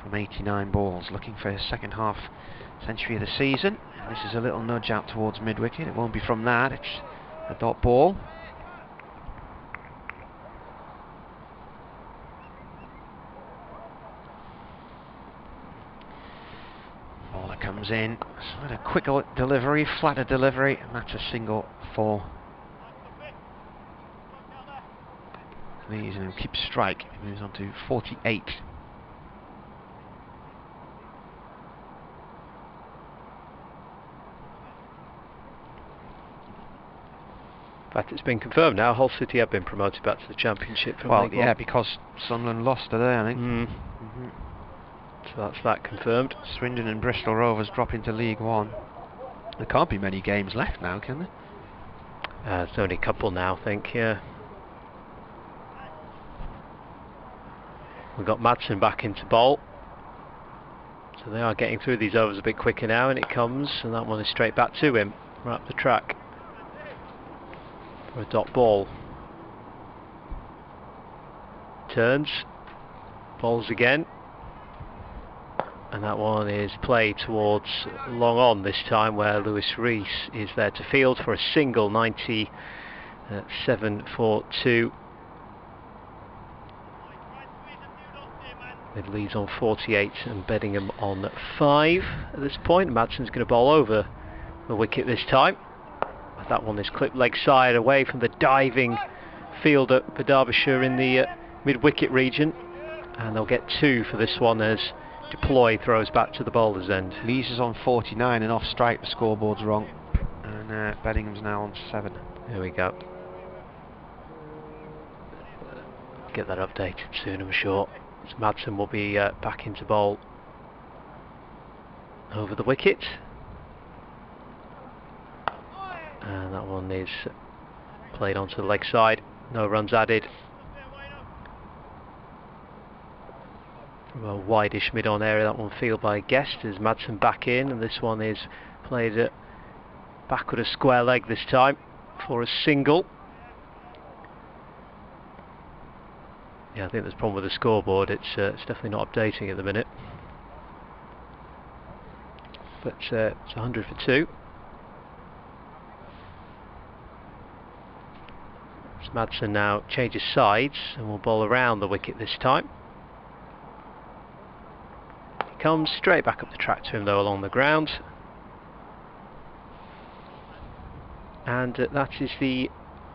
from 89 balls, looking for his second half century of the season. And this is a little nudge out towards mid wicket. It won't be from that, it's a dot ball. Ball that comes in, it's a quicker delivery, flatter delivery, and that's a single for Lees, and he'll keep strike. He moves on to 48. In fact, it's been confirmed now. Hull City have been promoted back to the Championship from League One. Because Sunderland lost today, I think. So that's that confirmed. Swindon and Bristol Rovers drop into League One. There can't be many games left now, can there? There's only a couple now, I think, yeah. We've got Madsen back into bowl. So they are getting through these overs a bit quicker now, and it comes, and that one is straight back to him, right up the track. For a dot ball. Turns. Bowls again. And that one is played towards long on this time, where Lewis Rees is there to field for a single. 97 for 2. With Lees on 48 and Beddingham on 5 at this point. Madsen's going to bowl over the wicket this time. That one is clipped leg side away from the diving fielder for Derbyshire in the mid-wicket region. And they'll get 2 for this one as Deploy throws back to the bowler's end. Lees is on 49 and off strike, the scoreboard's wrong. And Beddingham's now on 7. There we go. Get that updated soon, I'm sure. So Madsen will be back into bowl over the wicket. And that one is played onto the leg side. No runs added. From a wideish mid-on area, that one field by Guest as Madsen back in, and this one is played back with a square leg this time for a single. Yeah, I think there's a problem with the scoreboard. It's definitely not updating at the minute. But it's 100 for 2. So Madsen now changes sides and will bowl around the wicket this time. He comes straight back up the track to him though along the ground. And that is the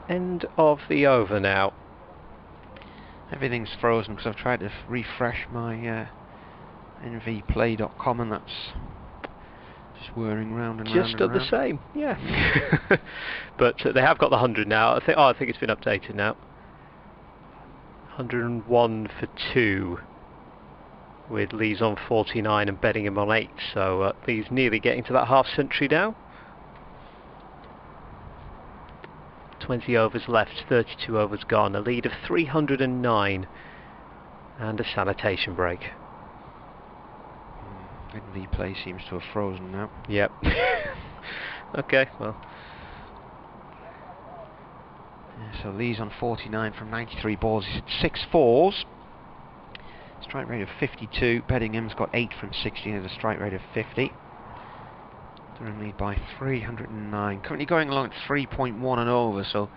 end of the over now. Everything's frozen because I've tried to refresh my nvplay.com and that's just whirring round and round. Just still the same, yeah. But they have got the 100 now. I think it's been updated now. 101 for 2, with Lees on 49 and Beddingham on 8. So Lees nearly getting to that half century now. 20 overs left, 32 overs gone. A lead of 309 and a sanitation break. The play seems to have frozen now. Yep. Okay, well. Yeah, so Lee's on 49 from 93 balls. He's hit 6 fours. Strike rate of 52. Beddingham's got 8 from 60 and a strike rate of 50. Durham lead by 309. Currently going along at 3.1 and over, so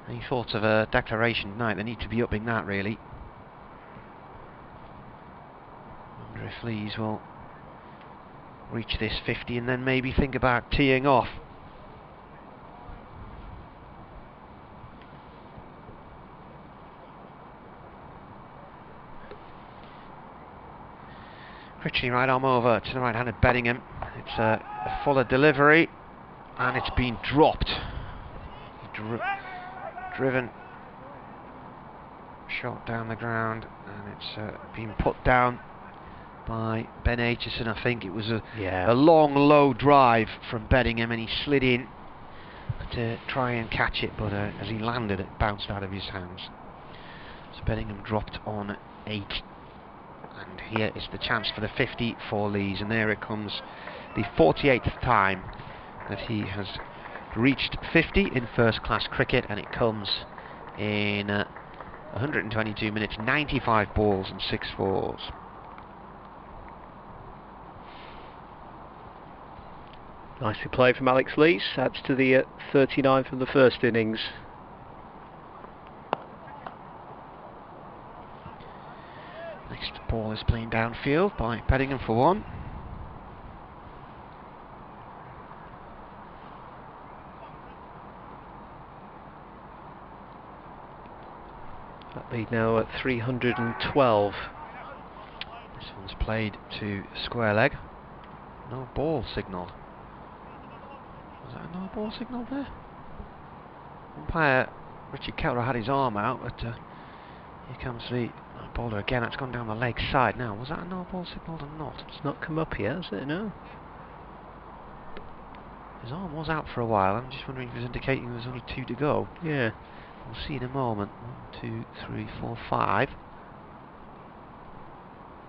any thoughts of a declaration tonight? They need to be upping that, really. Wonder if Lees will reach this 50 and then maybe think about teeing off. Critchley right arm over to the right-handed Beddingham. It's a fuller delivery and it's been dropped. Driven, shot down the ground, and it's been put down by Ben Aitchison. I think it was a long, low drive from Beddingham, and he slid in to try and catch it, but as he landed, it bounced out of his hands. So Beddingham dropped on 8. And here is the chance for the 50 for Lees, and there it comes, the 48th time that he has reached 50 in first-class cricket, and it comes in 122 minutes, 95 balls and 6 fours. Nicely played from Alex Lees. Adds to the 39 from the first innings. Next ball is playing downfield by Beddingham for 1. That lead now at 312. This one's played to square leg. No ball signalled. Was that a no ball signal there? Umpire Richard Kettler had his arm out, but here comes the bowler again. That's gone down the leg side now. Was that a no ball signal or not? It's not come up yet, has it? No. His arm was out for a while. I'm just wondering if he was indicating there's only 2 to go. Yeah. We'll see in a moment. 1, 2, 3, 4, 5.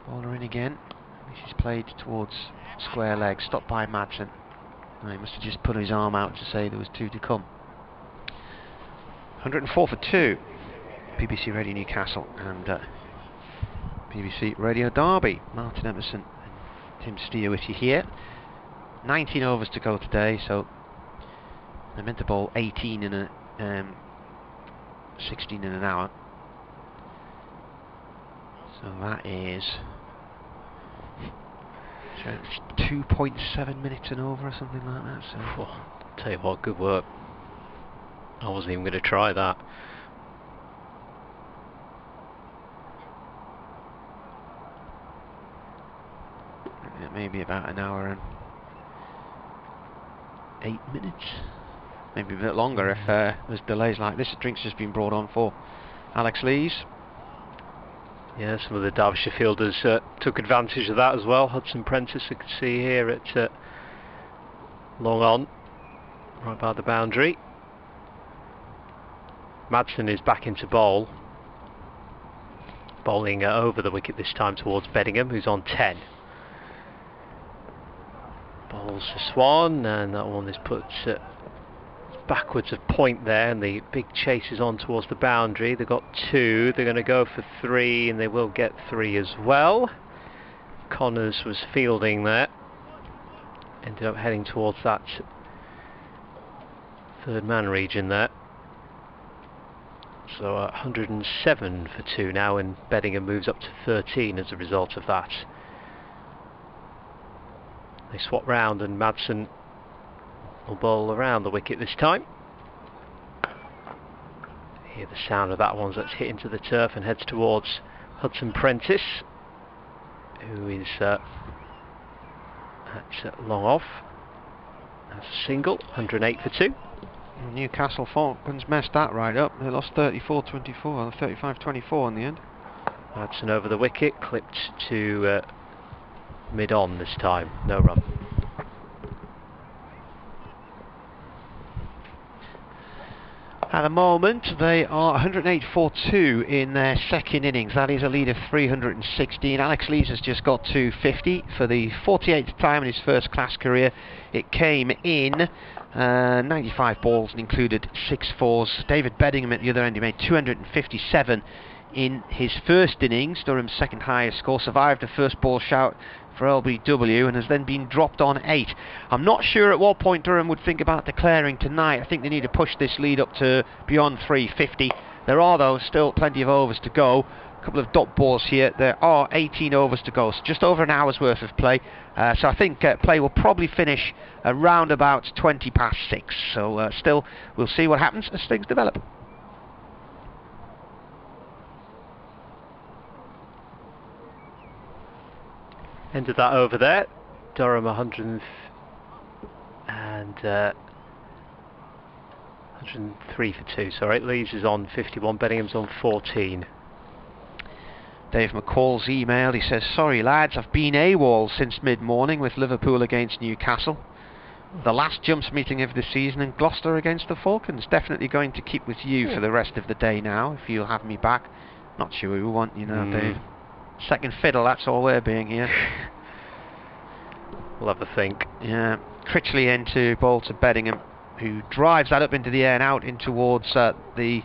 Bowler in again. This is played towards square leg. Stopped by Madsen. Oh, he must have just put his arm out to say there was 2 to come. 104 for 2. BBC Radio Newcastle and BBC Radio Derby. Martin Emerson and Tim Steer with you here. 19 overs to go today, so they're meant to bowl 18 in a 16 in an hour. So that is 2.7 minutes and over or something like that. So I'll tell you what, good work. I wasn't even going to try that. Maybe about an hour and 8 minutes, maybe a bit longer if there's delays like this. The drink's just been brought on for Alex Lees. Yeah, some of the Derbyshire fielders took advantage of that as well. Hudson Prentice, you can see here at long on, right by the boundary. Madsen is back into bowl, bowling over the wicket this time towards Beddingham, who's on 10. Bowls to Swan, and that one is put backwards of point there, and the big chase is on towards the boundary. They've got 2, they're going to go for 3, and they will get 3 as well. Connors was fielding there, ended up heading towards that third man region there. So 107 for 2 now, and Beddingham moves up to 13 as a result of that. They swap round and Madsen will bowl around the wicket this time. Hear the sound of that one as it's hit into the turf and heads towards Hudson Prentice, who is at long off. That's a single, 108 for 2. Newcastle Falcons messed that right up. They lost 34-24 or 35-24 in the end. Hudson over the wicket, clipped to mid-on this time, no run. At the moment, they are 108 for 2 in their second innings. That is a lead of 316. Alex Lees has just got to 50 for the 48th time in his first-class career. It came in 95 balls and included 6 fours. David Beddingham at the other end, he made 257 in his first innings. Durham's second highest score, survived a first ball shout for LBW and has then been dropped on 8. I'm not sure at what point Durham would think about declaring tonight. I think they need to push this lead up to beyond 350. There are, though, still plenty of overs to go. A couple of dot balls here. There are 18 overs to go, so just over an hour's worth of play. So I think play will probably finish around about 20 past 6. So still, we'll see what happens as things develop. End of that over there. Durham 103 for 2. Sorry, Lees is on 51. Benningham's on 14. Dave McCall's email. He says, "Sorry lads, I've been AWOL since mid-morning with Liverpool against Newcastle. The last jumps meeting of the season, and Gloucester against the Falcons. Definitely going to keep with you for the rest of the day now, if you'll have me back. Not sure we want you now, Dave. Second fiddle, that's all we're being here." We'll have a think. Yeah. Critchley into bowl to Beddingham, who drives that up into the air and out in towards the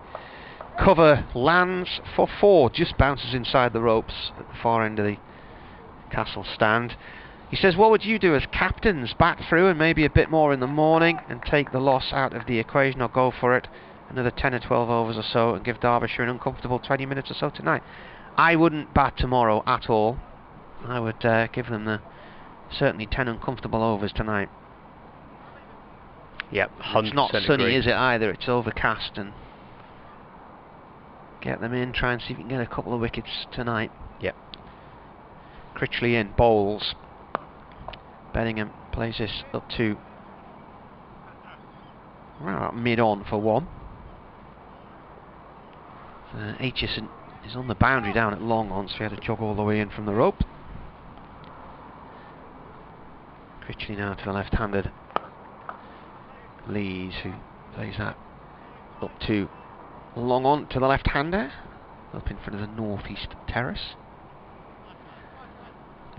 cover, lands for 4, just bounces inside the ropes at the far end of the Castle stand. He says, what would you do as captains? Bat through and maybe a bit more in the morning and take the loss out of the equation, or go for it another 10 or 12 overs or so and give Derbyshire an uncomfortable 20 minutes or so tonight? I wouldn't bat tomorrow at all. I would give them certainly 10 uncomfortable overs tonight. Yep, 100% it's not sunny, agree. is it, either? It's overcast, and get them in, try and see if you can get a couple of wickets tonight. Yep. Critchley in, bowls. Beddingham plays this up to mid-on for 1. Aitchison is on the boundary down at long on, so he had to jog all the way in from the rope. Critchley now to the left-handed Lees, who plays that up to long on to the left-hander, up in front of the northeast terrace.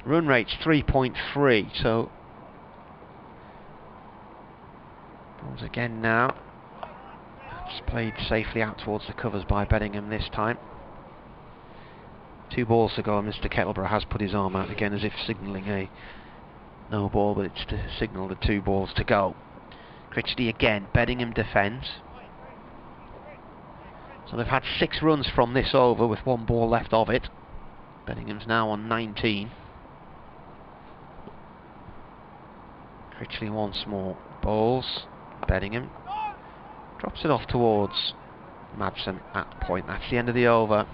Run rate's 3.3, so balls again now. It's played safely out towards the covers by Beddingham this time. 2 balls to go, and Mr. Kettleborough has put his arm out again as if signalling a no ball, but it's to signal the 2 balls to go. Critchley again, Beddingham defends. So they've had 6 runs from this over with 1 ball left of it. Beddingham's now on 19. Critchley once more, bowls. Beddingham drops it off towards Madsen at point. That's the end of the over.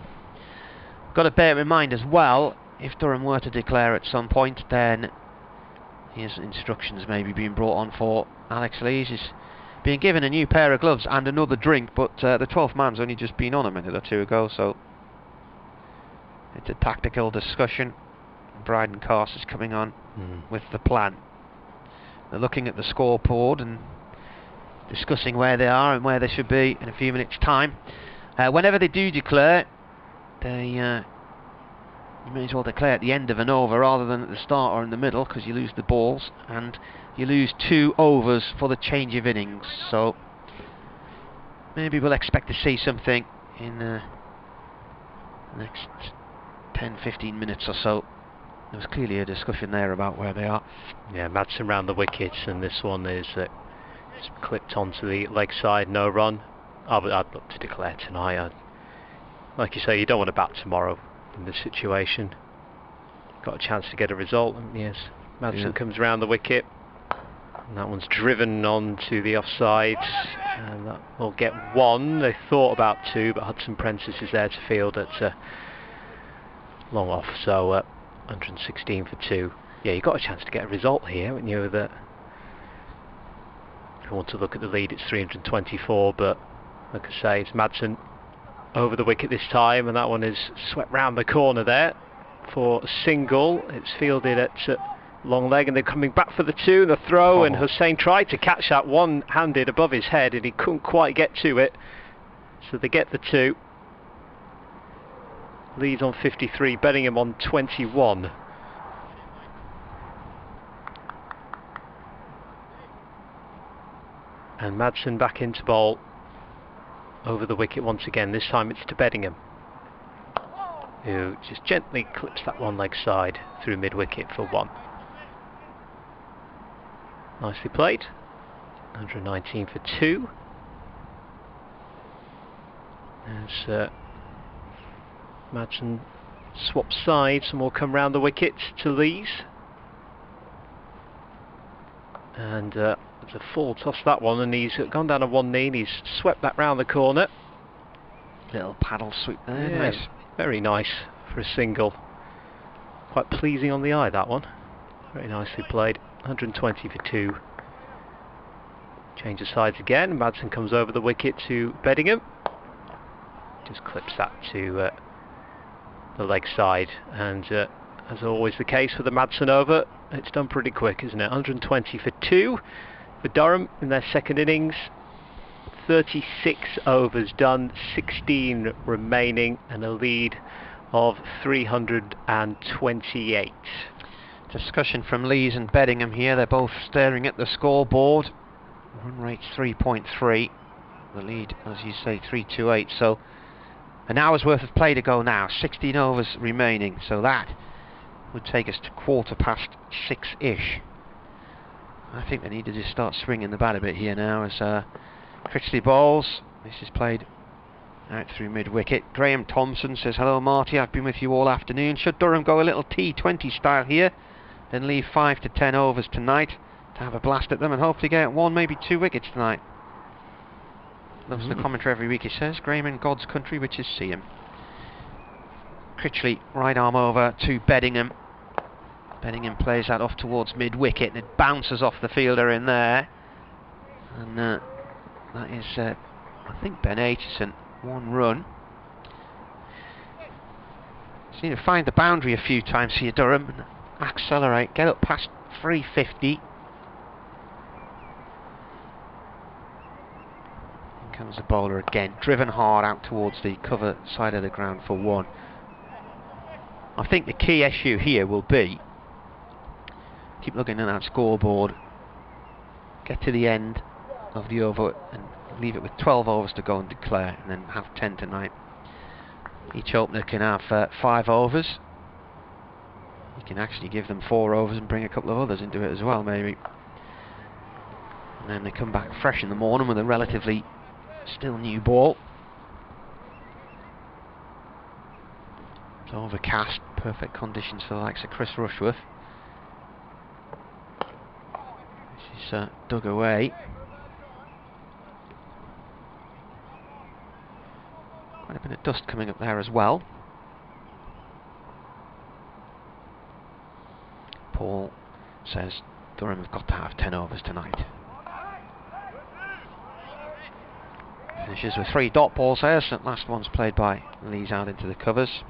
Got to bear in mind as well, if Durham were to declare at some point, then his instructions may be being brought on for Alex Lees. Is being given a new pair of gloves and another drink, but the 12th man's only just been on a minute or 2 ago, so it's a tactical discussion. Bryden Carse is coming on with the plan. They're looking at the scoreboard and discussing where they are and where they should be in a few minutes' time. Whenever they do declare, you may as well declare at the end of an over rather than at the start or in the middle, because you lose the balls and you lose 2 overs for the change of innings. So maybe we'll expect to see something in the next 10-15 minutes or so. There was clearly a discussion there about where they are. Yeah, Madsen round the wickets, and this one is it's clipped onto the leg side, no run. I'd look to declare tonight. Like you say, you don't want to bat tomorrow in this situation. Got a chance to get a result, and yes, Madsen comes round the wicket, and that one's driven onto the offside. And that will get one. They thought about two, but Hudson Prentice is there to field at long off, so 116 for two. Yeah, you got a chance to get a result here, haven't you? That if you want to look at the lead, it's 324, but like I say, it's Madsen over the wicket this time, and that one is swept round the corner there for a single. It's fielded at long leg, and they're coming back for the two, the throw, and Hussain tried to catch that one-handed above his head, and he couldn't quite get to it, so they get the two. Leeds on 53, Bedingham on 21. And Madsen back into bowl over the wicket once again. This time it's to Bedingham, who just gently clips that one leg side through mid-wicket for one. Nicely played. 119 for two. As Madsen swaps sides and will come round the wicket to Lees. And it's a full toss that one, and he's gone down on one knee and he's swept that round the corner. Little paddle sweep there, yeah, nice. Very nice for a single. Quite pleasing on the eye, that one. Very nicely played. 120 for two. Change of sides again. Madsen comes over the wicket to Bedingham. Just clips that to the leg side, and as always the case for the Madsen over, it's done pretty quick, isn't it? 120 for two for Durham in their second innings. 36 overs done, 16 remaining, and a lead of 328. Discussion from Lees and Bedingham here. They're both staring at the scoreboard. Run rate's 3.3. The lead, as you say, 328. So an hour's worth of play to go now. 16 overs remaining. So that would take us to 6:15-ish. I think they need to just start swinging the bat a bit here now as Critchley bowls. This is played out through mid-wicket. Graham Thompson says, hello Marty, I've been with you all afternoon. Should Durham go a little T20 style here, then leave 5 to 10 overs tonight to have a blast at them and hopefully get one, maybe 2 wickets tonight? Loves the commentary every week, he says. Graham in God's country, which is see him. Critchley, right arm over to Bedingham. Bedingham plays that off towards mid-wicket, and it bounces off the fielder in there. And that is, I think, Ben Aitchison. 1 run. Just need to find the boundary a few times here, Durham, and accelerate, get up past 350. Here comes the bowler again, driven hard out towards the cover side of the ground for 1. I think the key issue here will be, keep looking at that scoreboard, get to the end of the over and leave it with 12 overs to go and declare, and then have 10 tonight. Each opener can have 5 overs. You can actually give them 4 overs and bring a couple of others into it as well, maybe. And then they come back fresh in the morning with a relatively still new ball. It's overcast, perfect conditions for the likes of Chris Rushworth. This is dug away. Quite a bit of dust coming up there as well. Paul says Durham have got to have 10 overs tonight. Finishes with 3 dot balls there. So last one's played by Lees out into the covers.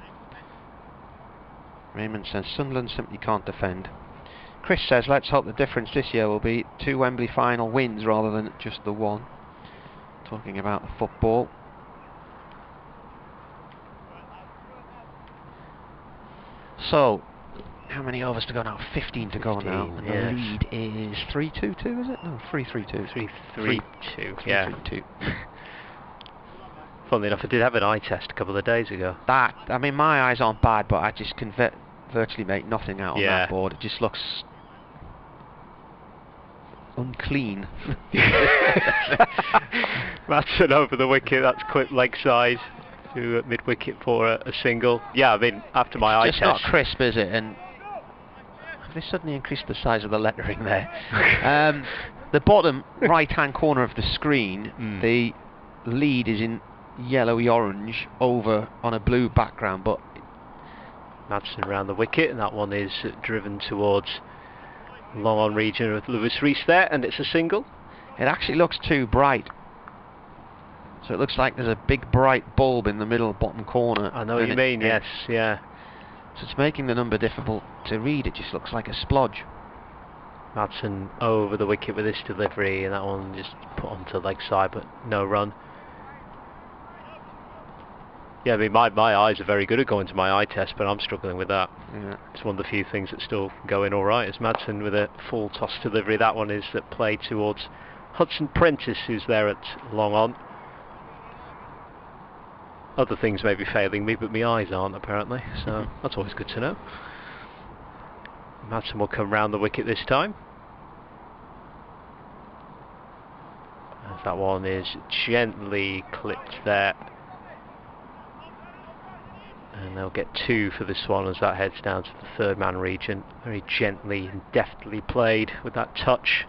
Raymond says Sunderland simply can't defend. Chris says let's hope the difference this year will be 2 Wembley final wins rather than just the 1. Talking about the football. So, how many overs to go now? 15 to go now. And the lead is 3-2-2, is it? No, 3-3-2. 3-3-2, yeah. 3-3-2. Funnily enough, I did have an eye test a couple of days ago. That, I mean, my eyes aren't bad, but I just can virtually make nothing out on that board. It just looks unclean. Madsen over the wicket, that's clipped leg side to mid-wicket for a single. Yeah, I mean, after my eye test... It's just not crisp, is it? And have they suddenly increased the size of the lettering there? the bottom right-hand corner of the screen, the lead is in yellowy orange over on a blue background, but Madsen around the wicket, and that one is driven towards long on region with Lewis Rees there, and it's a single. It actually looks too bright. So it looks like there's a big bright bulb in the middle bottom corner. I know what you mean, yes, yeah. So it's making the number difficult to read. It just looks like a splodge. Madsen over the wicket with this delivery, and that one just put onto leg side, but no run. Yeah, I mean, my eyes are very good at going to my eye test, but I'm struggling with that. Yeah. It's one of the few things that's still going all right. It's Madsen with a full toss delivery. That one is that play towards Hudson Prentice, who's there at long on. Other things may be failing me, but my eyes aren't, apparently, so that's always good to know. Madsen will come round the wicket this time. As that one is gently clipped there. And they'll get 2 for this one as that heads down to the third man region. Very gently and deftly played with that touch.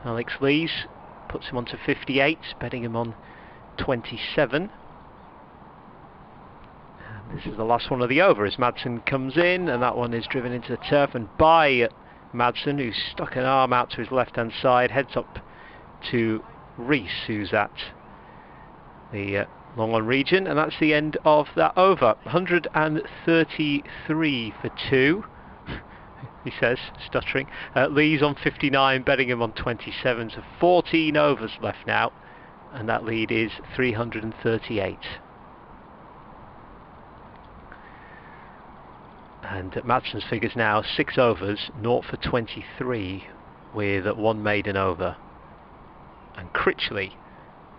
Alex Lees puts him on to 58, betting him on 27. And this is the last one of the over as Madsen comes in, and that one is driven into the turf and by Madsen, who's stuck an arm out to his left hand side, heads up to Rees, who's at the long on region, and that's the end of that over. 133 for 2, he says, stuttering. Lee's on 59, betting him on 27, so 14 overs left now, and that lead is 338. And Madsen's figures now 6 overs, 0 for 23, with 1 maiden over. And Critchley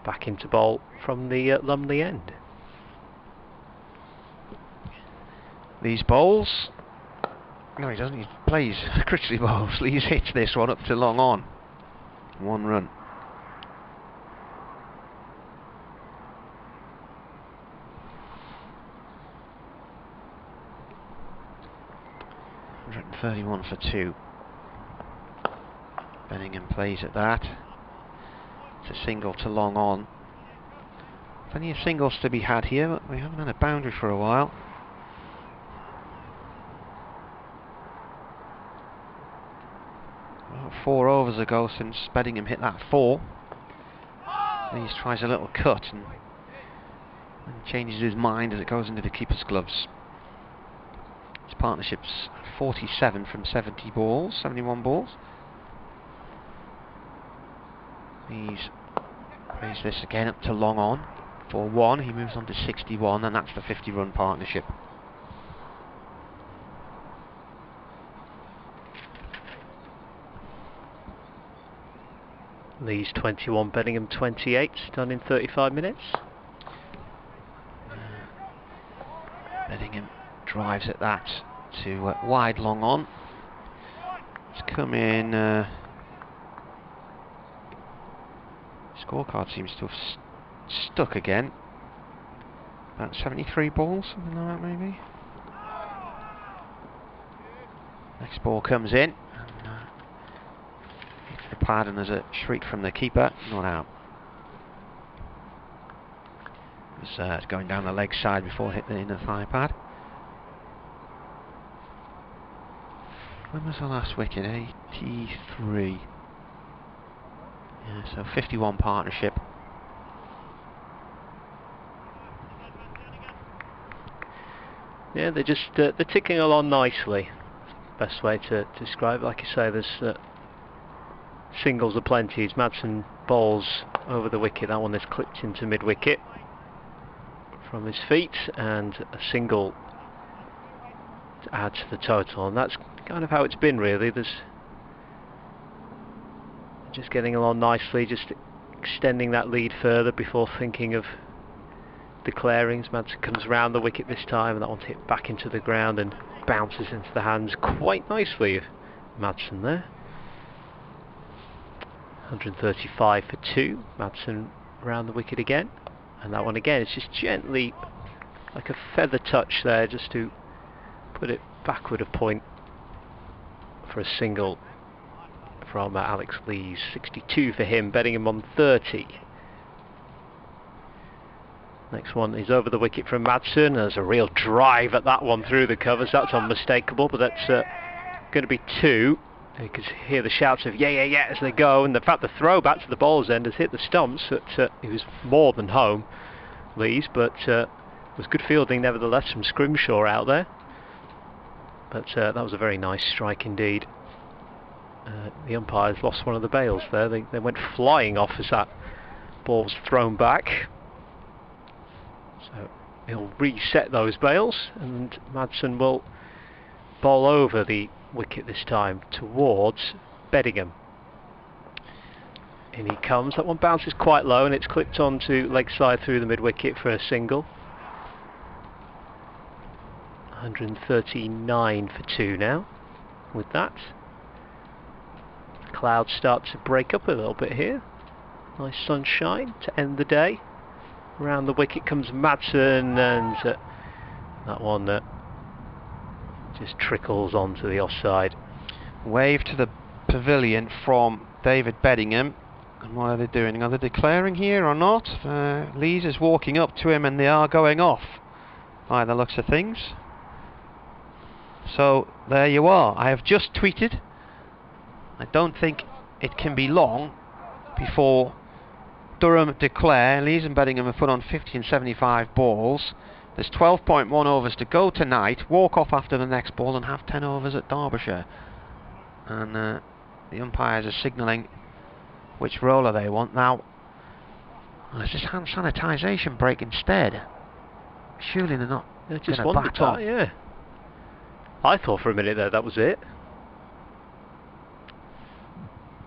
back into bowl from the Lumley end. These bowls, no, he doesn't. He plays Critchley bowls. Lees hits this one up to long on. 1 run. $131 for 2. Bellingham plays at that. It's a single to long on. Plenty of singles to be had here, but we haven't had a boundary for a while. About 4 overs ago since Bellingham hit that 4. Lees tries a little cut and changes his mind as it goes into the keeper's gloves. His partnership's 47 from 71 balls. He's plays this again up to long on for 1. He moves on to 61, and that's the 50-run partnership. Lee's 21, Bellingham 28, done in 35 minutes. Bellingham drives at that to wide long on. It's come in. Scorecard seems to have stuck again. About 73 balls, something like that maybe. Next ball comes in. And, hits the pad, and there's a shriek from the keeper. Not out. It was going down the leg side before it hit the inner thigh pad. When was the last wicket? 83. Yeah, so 51 partnership. Yeah, they're just they're ticking along nicely. Best way to describe it. Like you say, there's singles aplenty. Madsen bowls over the wicket. That one is clipped into mid wicket from his feet, and a single to add to the total. And that's kind of how it's been, really. There's just getting along nicely, just extending that lead further before thinking of declaring. Madsen comes round the wicket this time, and that one's hit back into the ground and bounces into the hands quite nicely of Madsen there. 135 for 2. Madsen round the wicket again, and that one again is just gently, like a feather touch there, just to put it backward a point for a single from Alex Lees. 62 for him, betting him on 30. Next one is over the wicket from Madsen. There's a real drive at that one through the covers. That's unmistakable, but that's going to be 2. You can hear the shouts of yeah as they go, and the fact the throw back to the bowler's end has hit the stumps. It was more than home, Lees, but it was good fielding nevertheless from Scrimshaw out there. But that was a very nice strike indeed. The umpires lost one of the bails there. They went flying off as that ball was thrown back. So he'll reset those bails, and Madsen will bowl over the wicket this time towards Beddingham. In he comes. That one bounces quite low, and it's clipped onto leg side through the mid wicket for a single. 139 for 2 now with that. Clouds start to break up a little bit here. Nice sunshine to end the day. Around the wicket comes Madsen, and that one just trickles onto the offside. Wave to the pavilion from David Beddingham. And what are they doing? Are they declaring here or not? Lees is walking up to him, and they are going off by the looks of things. So there you are. I have just tweeted. I don't think it can be long before Durham declare. Lees and Beddingham have put on 50 and 75 balls. There's 12.1 overs to go tonight. Walk off after the next ball and have 10 overs at Derbyshire. And the umpires are signalling which roller they want. Now, there's this hand sanitisation break instead. Surely they're not just going to wondered back off. that, yeah. I thought for a minute there that was it.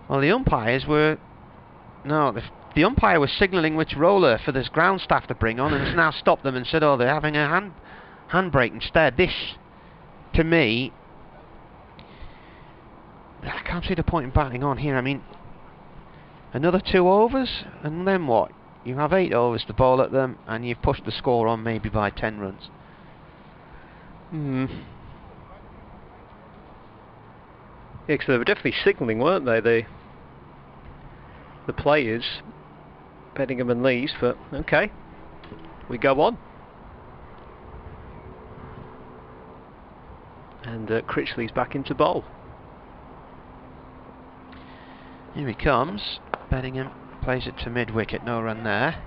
Well, the umpires were... No, the umpire was signalling which roller for this ground staff to bring on, and has now stopped them and said, oh, they're having a handbrake instead. This, to me, I can't see the point in batting on here. I mean, another 2 overs, and then what? You have 8 overs to bowl at them, and you've pushed the score on maybe by 10 runs. Yeah, because they were definitely signalling, weren't they? The players, Beddingham and Lees, but okay, we go on. And Critchley's back into bowl. Here he comes. Beddingham plays it to mid-wicket, no run there.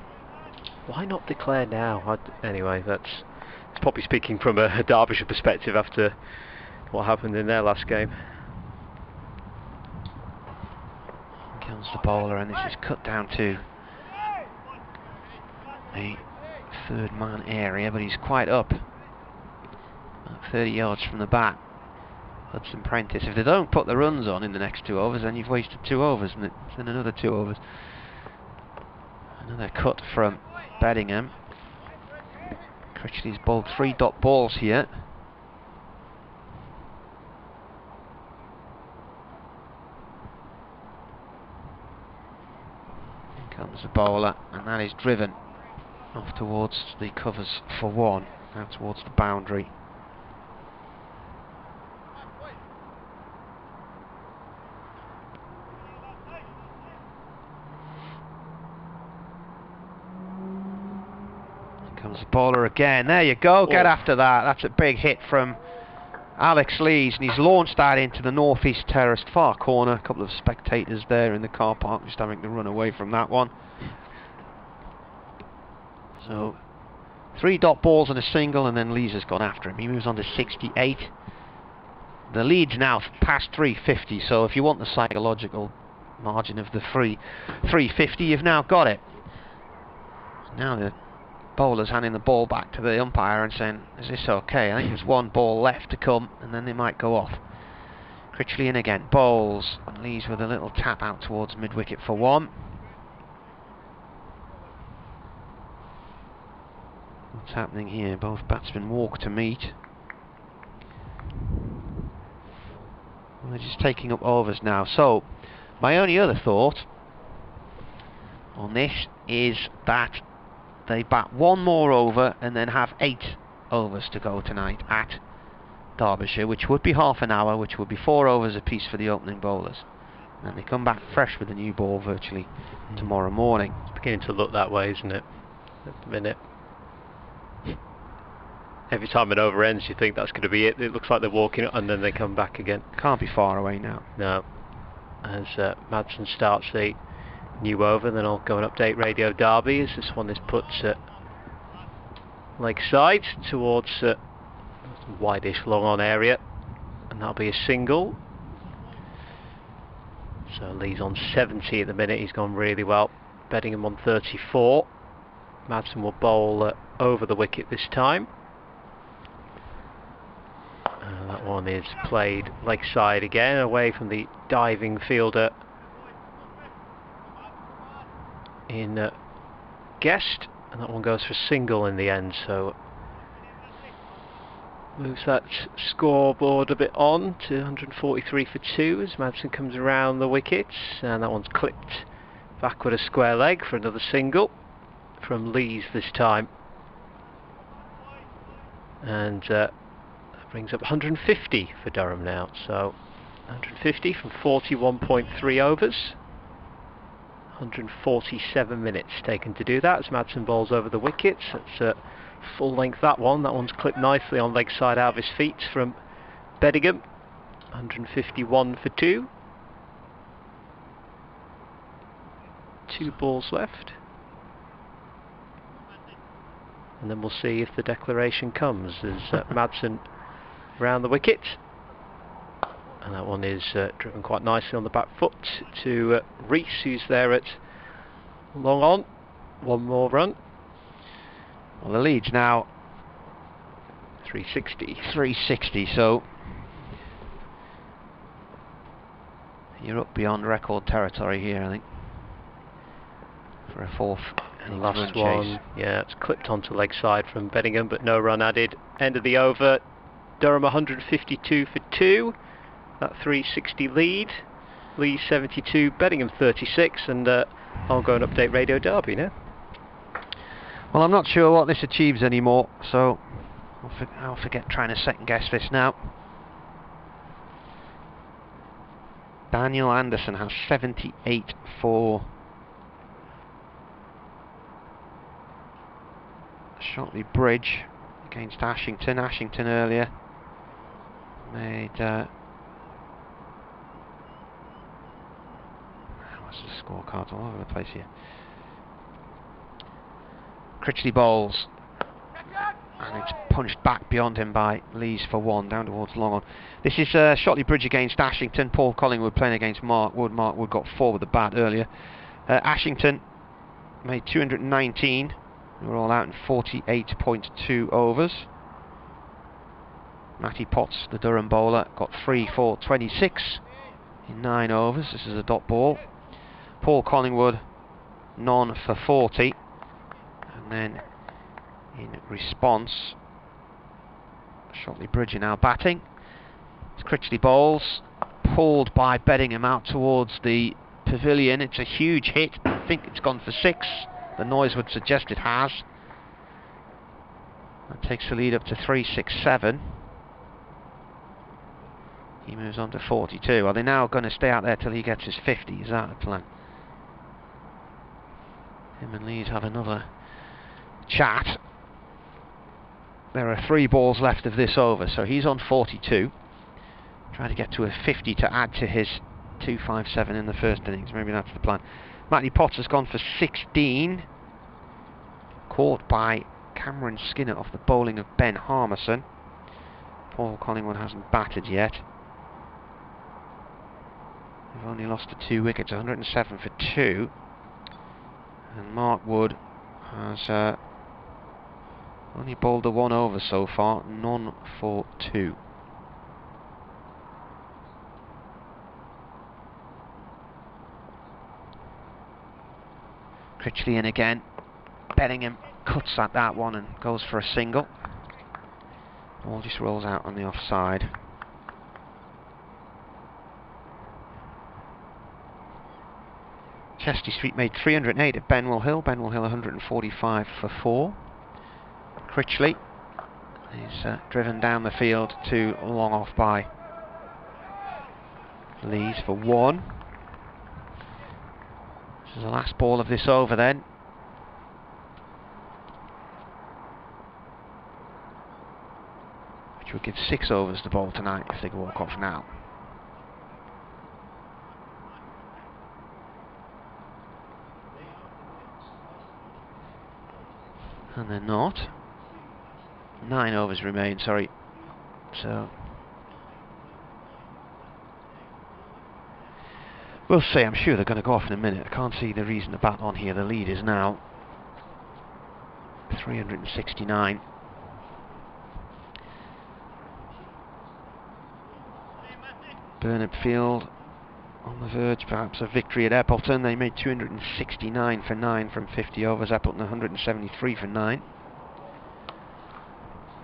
Why not declare now? Anyway, it's probably speaking from a Derbyshire perspective after what happened in their last game. Comes the bowler, and this is cut down to a 3rd man area, but he's quite up, about 30 yards from the bat. Hudson Prentice. If they don't put the runs on in the next 2 overs, then you've wasted 2 overs, and then another 2 overs. Another cut from Beddingham. Critchley's bowled 3 dot balls here. Comes the bowler, and that is driven off towards the covers for 1, out towards the boundary. Here comes the bowler again. There you go, get after that. That's a big hit from Alex Lees, and he's launched that into the northeast terraced far corner. A couple of spectators there in the car park just having to run away from that one. So 3 dot balls and a single, and then Lees has gone after him. He moves on to 68. The lead's now past 350, so if you want the psychological margin of the 350, you've now got it. Now the bowler's handing the ball back to the umpire and saying, is this okay? I think there's 1 ball left to come, and then they might go off. Critchley in again, bowls, and Lees with a little tap out towards mid-wicket for 1. What's happening here? Both batsmen walk to meet. Well, they're just taking up overs now. So, my only other thought on this is that they bat 1 more over and then have 8 overs to go tonight at Derbyshire, which would be half an hour, which would be 4 overs apiece for the opening bowlers. And they come back fresh with a new ball virtually tomorrow morning. It's beginning to look that way, isn't it? At the minute. Every time it over ends, you think that's going to be it. It looks like they're walking and then they come back again. Can't be far away now. No. As Madsen starts the new over, then I'll go and update Radio Derby as this one is put lakeside towards wideish long on area, and that'll be a single. So Lee's on 70 at the minute. He's gone really well. Beddingham on 34. Madsen will bowl over the wicket this time. That one is played lakeside again, away from the diving fielder in Guest, and that one goes for single in the end, so moves that scoreboard a bit on to 143 for 2 as Madsen comes around the wickets, and that one's clipped backward a square leg for another single from Lees this time, and that brings up 150 for Durham now. So 150 from 41.3 overs, 147 minutes taken to do that as Madsen bowls over the wickets. That's full length, that one's clipped nicely on leg side out of his feet from Beddingham. 151 for 2. 2 balls left, and then we'll see if the declaration comes as Madsen round the wicket, and that one is driven quite nicely on the back foot to Rees, who's there at long on. One more run. Well, the lead's now 360, so you're up beyond record territory here, I think, for a fourth and last one. Yeah, it's clipped onto leg side from Beddingham, but no run added. End of the over. Durham 152 for 2. That 360 lead. Lee 72, Beddingham 36, and I'll go and update Radio Derby now. Well, I'm not sure what this achieves anymore, so I'll forget trying to second guess this now. Daniel Anderson has 78 for Shotley Bridge against Ashington. Ashington earlier made what's the scorecards all over the place here. Critchley bowls, and it's punched back beyond him by Lees for 1, down towards long on. This is Shotley Bridge against Ashington. Paul Collingwood playing against Mark Wood. Mark Wood got 4 with the bat earlier. Ashington made 219. They were all out in 48.2 overs. Matty Potts, the Durham bowler, got 3 for 26 in 9 overs. This is a dot ball. Paul Collingwood, none for 40. And then in response, Shotley Bridge are now batting. It's Critchley bowls, pulled by Beddingham out towards the pavilion. It's a huge hit. I think it's gone for 6. The noise would suggest it has. That takes the lead up to 367. He moves on to 42. Are they now going to stay out there till he gets his 50? Is that the plan? Him and Lees have another chat. There are 3 balls left of this over, so he's on 42. Trying to get to a 50 to add to his 257 in the first innings. Maybe that's the plan. Matty Potts has gone for 16. Caught by Cameron Skinner off the bowling of Ben Harmison. Paul Collingwood hasn't batted yet. They've only lost to 2 wickets, 107 for 2. And Mark Wood has only bowled the 1 over so far, none for 2. Critchley in again. Beddingham cuts at that one and goes for a single. Ball just rolls out on the offside. Chesty Street made 308 at Benwell Hill. Benwell Hill 145 for 4. Critchley is driven down the field to long off by Lees for 1. This is the last ball of this over then. Which would give 6 overs to bowl tonight if they could walk off now. And they're not. 9 overs remain, sorry. So we'll see. I'm sure they're going to go off in a minute. I can't see the reason to bat on here. The lead is now 369. Burnett Field on the verge perhaps of victory at Appleton. They made 269 for 9 from 50 overs. Appleton 173 for 9.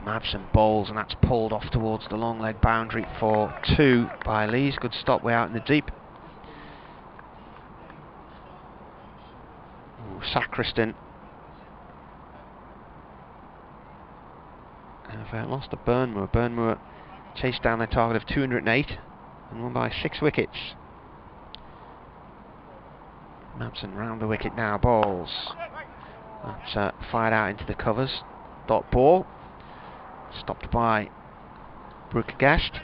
Madsen bowls, and that's pulled off towards the long leg boundary for 2 by Lees. Good stop way out in the deep. Ooh, Sacriston have lost to Burnmoor. Burnmoor chased down their target of 208 and won by 6 wickets. Madsen round the wicket now, bowls. That's fired out into the covers. Dot ball. Stopped by Brooke-Guest.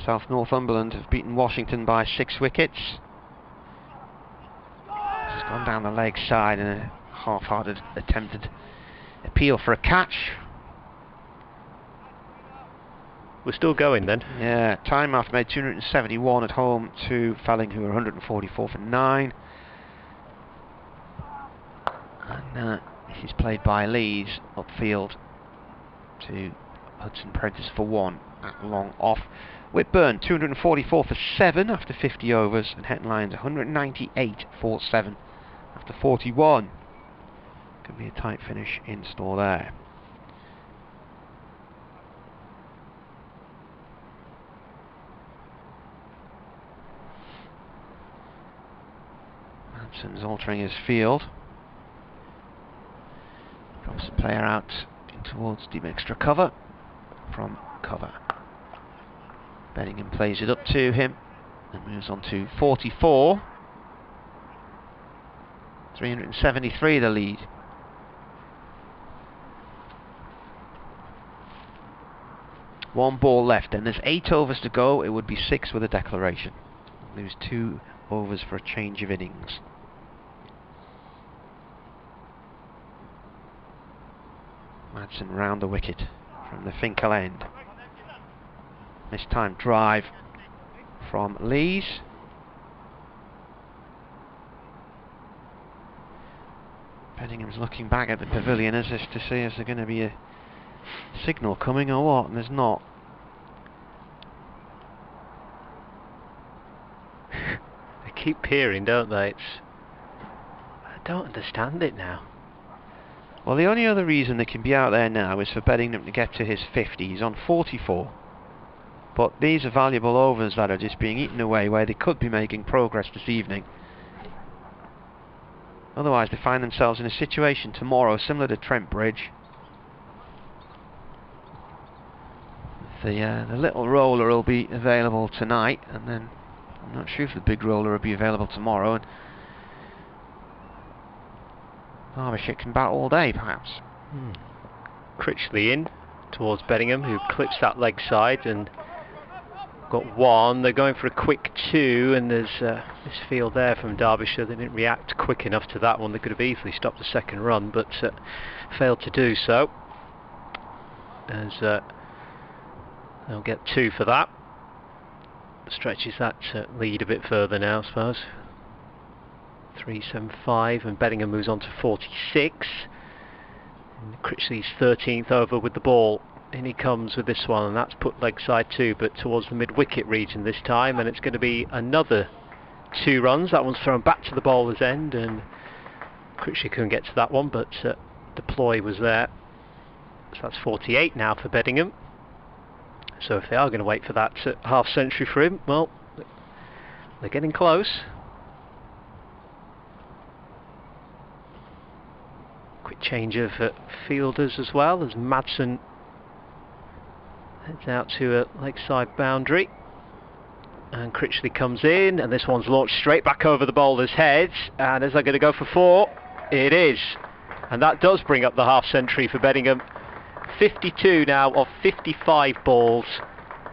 South Northumberland have beaten Washington by 6 wickets. It's gone down the leg side in a half-hearted attempted appeal for a catch. We're still going then. Yeah, time after made 271 at home to Felling, who were 144 for 9. And this is played by Lees upfield to Hudson Prentice for 1 at long off. Whitburn 244 for 7 after 50 overs, and Hetton Lyons 198 for 7 after 41. Could be a tight finish in store there. Madsen's altering his field. Drops the player out in towards deep extra cover from cover. Bellingham plays it up to him and moves on to 44. 373 the lead. One ball left, and there's 8 overs to go. It would be 6 with a declaration. Lose 2 overs for a change of innings. Madsen round the wicket from the Finkel end. Mistimed drive from Lees. Benningham's looking back at the pavilion as if to see is there going to be a signal coming or what, and there's not. They keep peering, don't they? I don't understand it now. Well, the only other reason they can be out there now is for Bellingham to get to his 50. He's on 44. But these are valuable overs that are just being eaten away where they could be making progress this evening. Otherwise, they find themselves in a situation tomorrow similar to Trent Bridge. The little roller will be available tonight, and then I'm not sure if the big roller will be available tomorrow. And Derbyshire can bat all day, perhaps. Critchley in towards Bellingham, who clips that leg side and got 1. They're going for a quick 2, and there's this field there from Derbyshire. They didn't react quick enough to that one. They could have easily stopped the second run, but failed to do so. As they'll get 2 for that. Stretches that lead a bit further now, I suppose. 375, and Bellingham moves on to 46. And Critchley's 13th over with the ball. In he comes with this one, and that's put leg side 2, but towards the mid-wicket region this time, and it's going to be another 2 runs. That one's thrown back to the bowler's end, and Critchley couldn't get to that one, but the ploy was there. So that's 48 now for Bellingham. So if they are going to wait for that half century for him, well, they're getting close. Quick change of fielders as well, as Madsen heads out to a lakeside boundary. And Critchley comes in, and this one's launched straight back over the bowler's heads. And is that going to go for 4? It is. And that does bring up the half century for Beddingham. 52 now of 55 balls,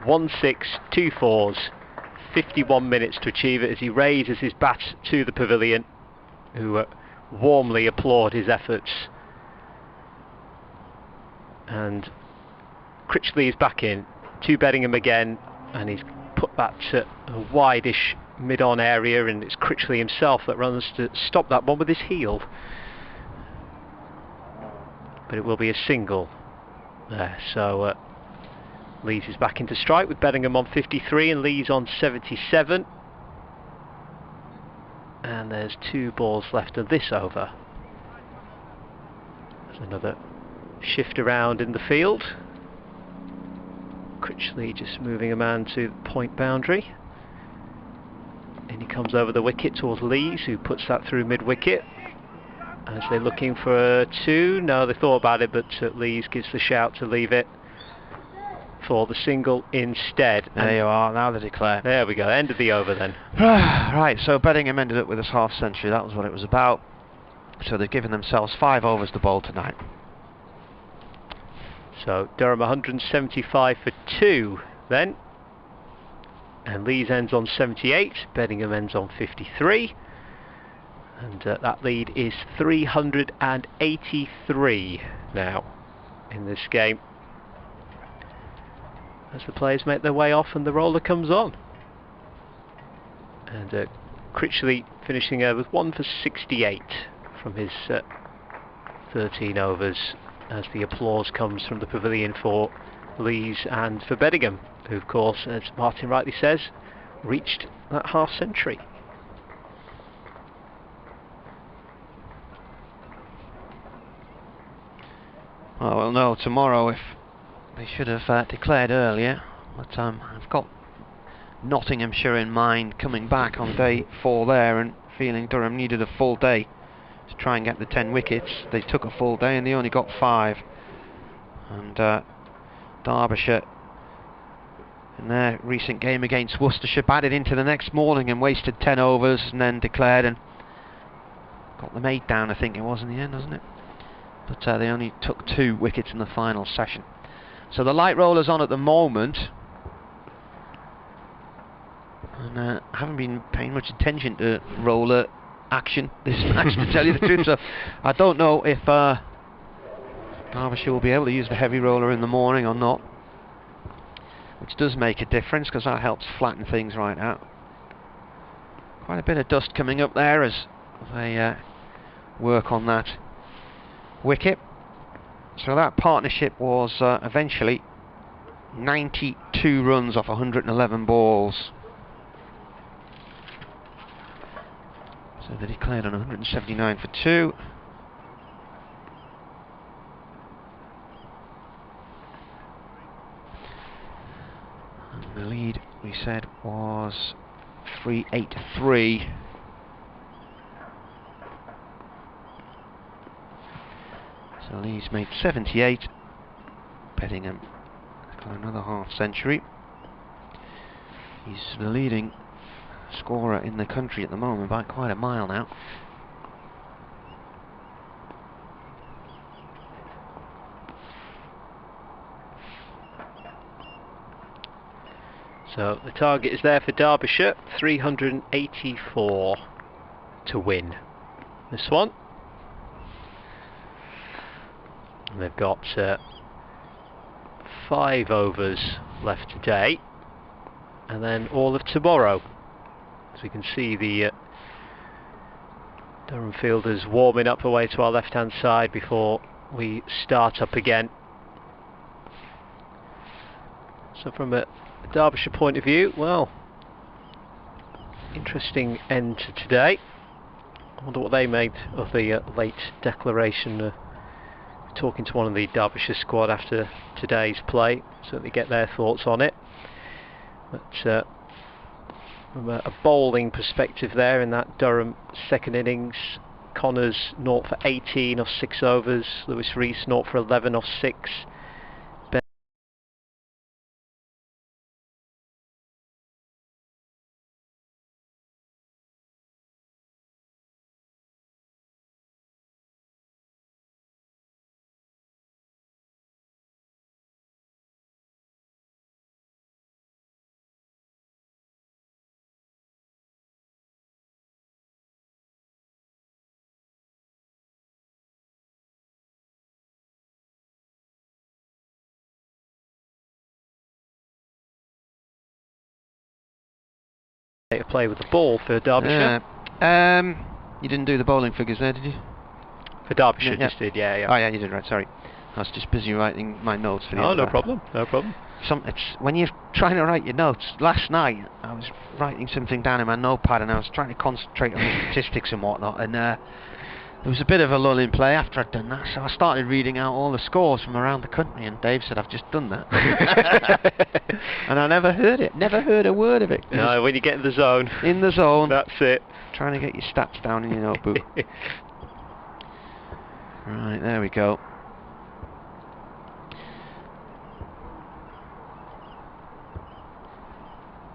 1 6, 2 4s, 51 minutes to achieve it as he raises his bat to the pavilion, who warmly applaud his efforts. And Critchley is back in to Beddingham again, and he's put that to a wide-ish mid-on area, and it's Critchley himself that runs to stop that one with his heel. But it will be a single there, so Lees is back into strike with Beddingham on 53 and Lees on 77. And there's 2 balls left of this over. There's another shift around in the field. Critchley just moving a man to the point boundary. And he comes over the wicket towards Lees, who puts that through mid-wicket. As they're looking for a 2. No, they thought about it, but Lees gives the shout to leave it for the single instead. There you are, now they declare. There we go, end of the over then. Right, so Beddingham ended up with this half century, that was what it was about. So they've given themselves 5 overs to bowl tonight. So Durham 175 for 2 then. And Lees ends on 78, Beddingham ends on 53. And that lead is 383 now in this game, as the players make their way off and the roller comes on. And Critchley finishing with 1 for 68 from his 13 overs, as the applause comes from the pavilion for Lees and for Beddingham, who of course, as Martin rightly says, reached that half century. Well, we'll know tomorrow if they should have declared earlier, but I've got Nottinghamshire in mind coming back on day 4 there and feeling Durham needed a full day to try and get the 10 wickets. They took a full day and they only got 5. And Derbyshire, in their recent game against Worcestershire, batted into the next morning and wasted 10 overs and then declared and got them 8 down, I think it was in the end, wasn't it? But they only took 2 wickets in the final session. So the light roller's on at the moment, and I haven't been paying much attention to roller action this match, to tell you the truth. So I don't know if Derbyshire will be able to use the heavy roller in the morning or not, which does make a difference because that helps flatten things right out. Quite a bit of dust coming up there as they work on that wicket. So that partnership was eventually 92 runs off 111 balls. So they declared on 179 for 2. And the lead, we said, was 383. So Lees made 78. Beddingham got another half century. He's the leading scorer in the country at the moment by quite a mile now. So the target is there for Derbyshire, 384 to win this one. And they've got 5 overs left today, and then all of tomorrow. As we can see, the Durham fielders warming up away to our left hand side before we start up again. So from a Derbyshire point of view, well, interesting end to today. I wonder what they made of the late declaration. Talking to one of the Derbyshire squad after today's play, certainly get their thoughts on it. But from a bowling perspective there in that Durham second innings, Connors 0 for 18 off 6 overs, Lewis Rees 0 for 11 off 6, To play with the ball for Derbyshire. You didn't do the bowling figures there, did you? For Derbyshire, just did, yeah. Oh yeah, you did, right, sorry. I was just busy writing my notes for the no problem, no problem. It's when you're trying to write your notes. Last night I was writing something down in my notepad and I was trying to concentrate on the statistics and whatnot, and there was a bit of a lull in play after I'd done that, so I started reading out all the scores from around the country, and Dave said, I've just done that. And I never heard it, never heard a word of it. No, when you get in the zone. In the zone. That's it. Trying to get your stats down in your notebook. Right, there we go.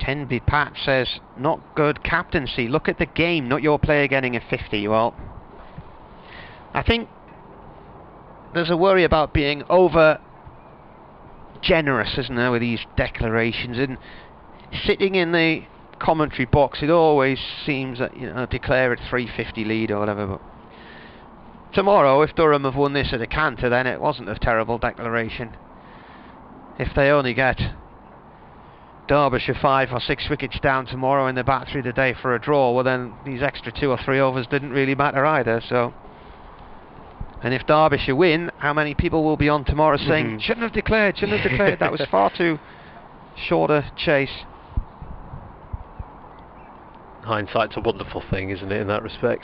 Tenby Pat says, not good captaincy. Look at the game, not your player getting a 50. Well, I think there's a worry about being over generous, isn't there, with these declarations. And sitting in the commentary box, it always seems that, you know, declare a 350 lead or whatever. But tomorrow, if Durham have won this at a canter, then it wasn't a terrible declaration. If they only get Derbyshire 5 or 6 wickets down tomorrow and they bat through the day for a draw, well then these extra 2 or 3 overs didn't really matter either. So, and if Derbyshire win, how many people will be on tomorrow saying, shouldn't have declared, that was far too short a chase. Hindsight's a wonderful thing, isn't it, in that respect?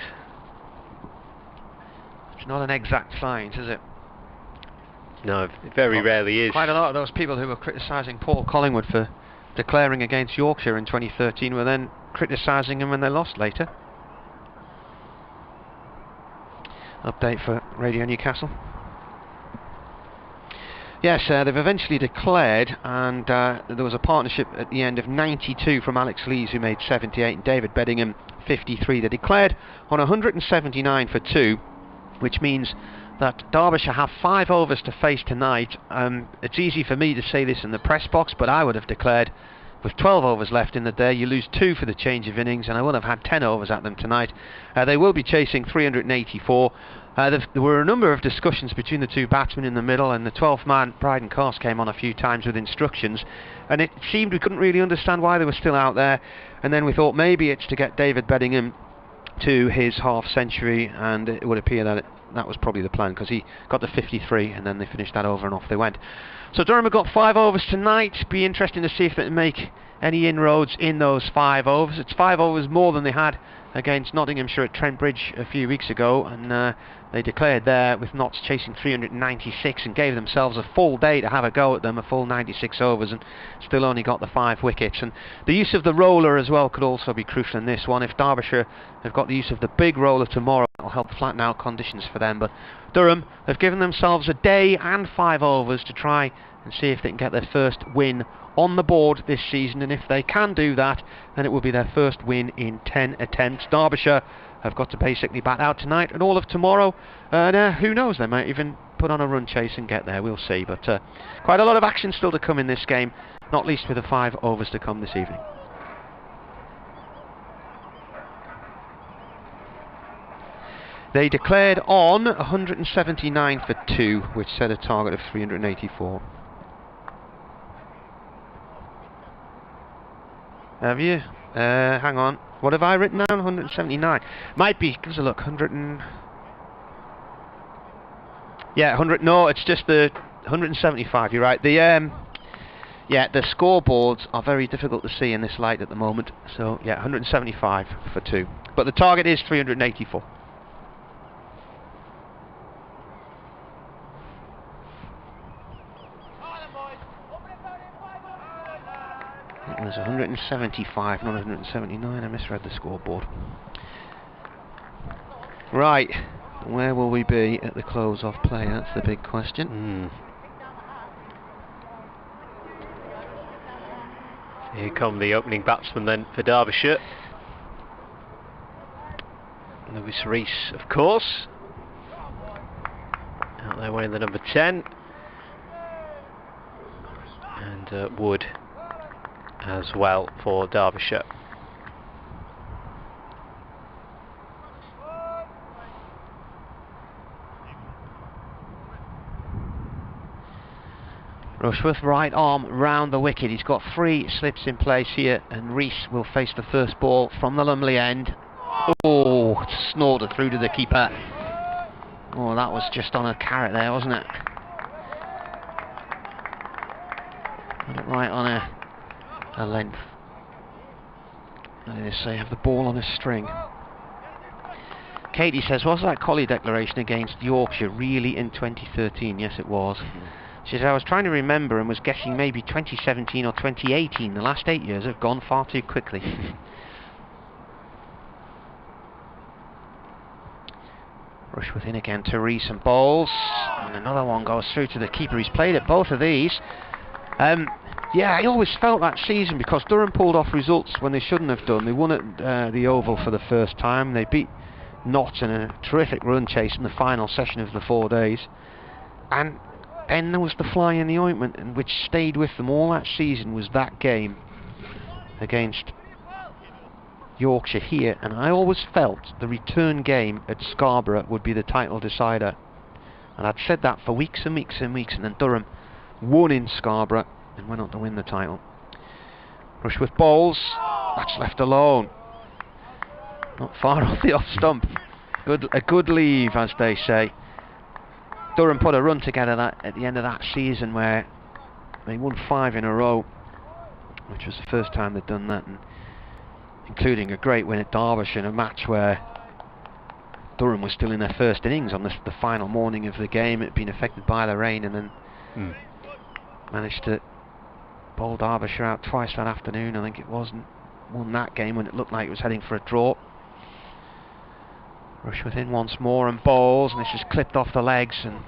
It's not an exact science, is it? No, it very rarely is. Quite a lot of those people who were criticising Paul Collingwood for declaring against Yorkshire in 2013 were then criticising him when they lost later. Update for Radio Newcastle. Yes, they've eventually declared, and there was a partnership at the end of 92 from Alex Lees, who made 78, and David Beddingham 53. They declared on 179 for 2, which means that Derbyshire have 5 overs to face tonight. It's easy for me to say this in the press box, but I would have declared with 12 overs left in the day, you lose 2 for the change of innings, and I would have had 10 overs at them tonight. They will be chasing 384. There were a number of discussions between the 2 batsmen in the middle, and the 12th man, Bryden Carse, came on a few times with instructions, and it seemed we couldn't really understand why they were still out there, and then we thought maybe it's to get David Beddingham to his half century, and it would appear that that was probably the plan, because he got to 53 and then they finished that over and off they went. So Durham have got 5 overs tonight. Be interesting to see if they can make any inroads in those 5 overs. It's 5 overs more than they had against Nottinghamshire at Trent Bridge a few weeks ago, and they declared there with Notts chasing 396 and gave themselves a full day to have a go at them, a full 96 overs, and still only got the 5 wickets. And the use of the roller as well could also be crucial in this one. If Derbyshire have got the use of the big roller tomorrow, it'll help flatten out conditions for them. But Durham have given themselves a day and 5 overs to try and see if they can get their first win on the board this season, and if they can do that, then it will be their first win in 10 attempts. Derbyshire have got to basically bat out tonight and all of tomorrow, and who knows, they might even put on a run chase and get there, we'll see. But quite a lot of action still to come in this game, not least with the 5 overs to come this evening. They declared on 179 for 2, which set a target of 384. Have you? Hang on. What have I written down? 179. Might be. Give us a look. 100 and... Yeah, 100. No, it's just the 175. You're right. The yeah, the scoreboards are very difficult to see in this light at the moment. So yeah, 175 for 2. But the target is 384. It was 175, not 179. I misread the scoreboard. Right, where will we be at the close of play? That's the big question. Here come the opening batsmen then for Derbyshire. Lewis Rees, of course, out there wearing the number 10, and Wood as well for Derbyshire. Rushworth, right arm round the wicket. He's got 3 slips in place here, and Rees will face the first ball from the Lumley end. Oh, snorted through to the keeper. Oh, that was just on a carrot there, wasn't it? Got it right on a length. As they have the ball on a string. Katie says, was that Collie declaration against Yorkshire really in 2013? Yes, it was. She says, I was trying to remember and was guessing maybe 2017 or 2018. The last 8 years have gone far too quickly. Rushworth in again to Rees and bowls. And another one goes through to the keeper. He's played at both of these. Yeah, I always felt that season, because Durham pulled off results when they shouldn't have done. They won at the Oval for the first time. They beat Notts in a terrific run chase in the final session of the 4 days. And then there was the fly in the ointment, and which stayed with them all that season was that game against Yorkshire here. And I always felt the return game at Scarborough would be the title decider. And I'd said that for weeks and weeks and weeks, and then Durham won in Scarborough and went on to win the title. Rushworth bowls. That's left alone. Not far off the off stump. A good leave, as they say. Durham put a run together at the end of that season where they won 5 in a row, which was the first time they'd done that, and including a great win at Derbyshire in a match where Durham was still in their first innings on the final morning of the game. It had been affected by the rain, and then managed to bowl Derbyshire out twice that afternoon, I think it was, and won that game when it looked like it was heading for a draw. Rushworth in once more and bowls, and it's just clipped off the legs, and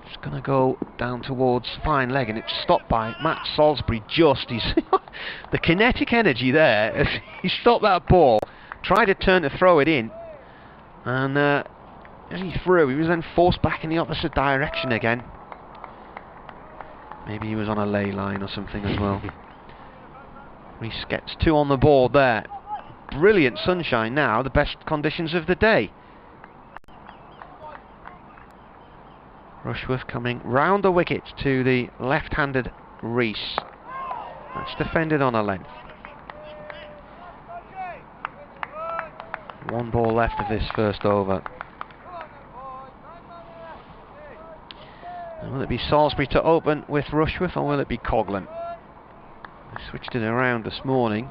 it's going to go down towards fine leg, and it's stopped by Matt Salisbury. He's the kinetic energy there as he stopped that ball, tried to turn to throw it in, and as he threw, he was then forced back in the opposite direction again. Maybe he was on a ley line or something as well. Rees gets 2 on the board there. Brilliant sunshine now, the best conditions of the day. Rushworth coming round the wicket to the left-handed Rees. That's defended on a length. 1 ball left of this first over. And will it be Salisbury to open with Rushworth, or will it be Coghlan? I switched it around this morning.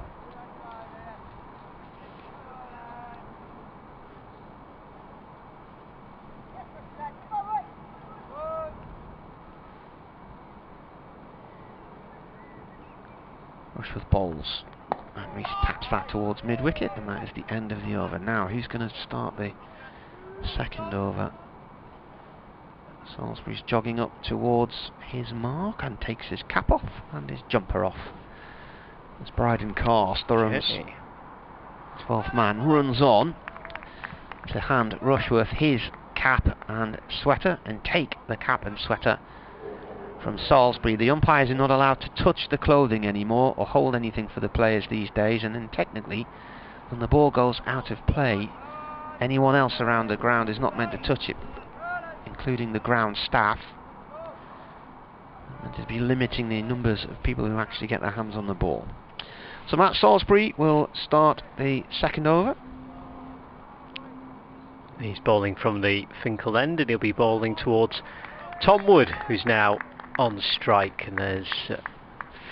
Rushworth bowls. And Rees taps that towards mid-wicket, and that is the end of the over. Now, who's going to start the second over? Salisbury's jogging up towards his mark and takes his cap off and his jumper off. As Bryden Carr, Durham's 12th man, runs on to hand Rushworth his cap and sweater, and take the cap and sweater from Salisbury. The umpires are not allowed to touch the clothing anymore or hold anything for the players these days, and then technically, when the ball goes out of play, anyone else around the ground is not meant to touch it, including the ground staff, and to be limiting the numbers of people who actually get their hands on the ball. So Matt Salisbury will start the second over. He's bowling from the Finkel end, and he'll be bowling towards Tom Wood, who's now on strike, and there's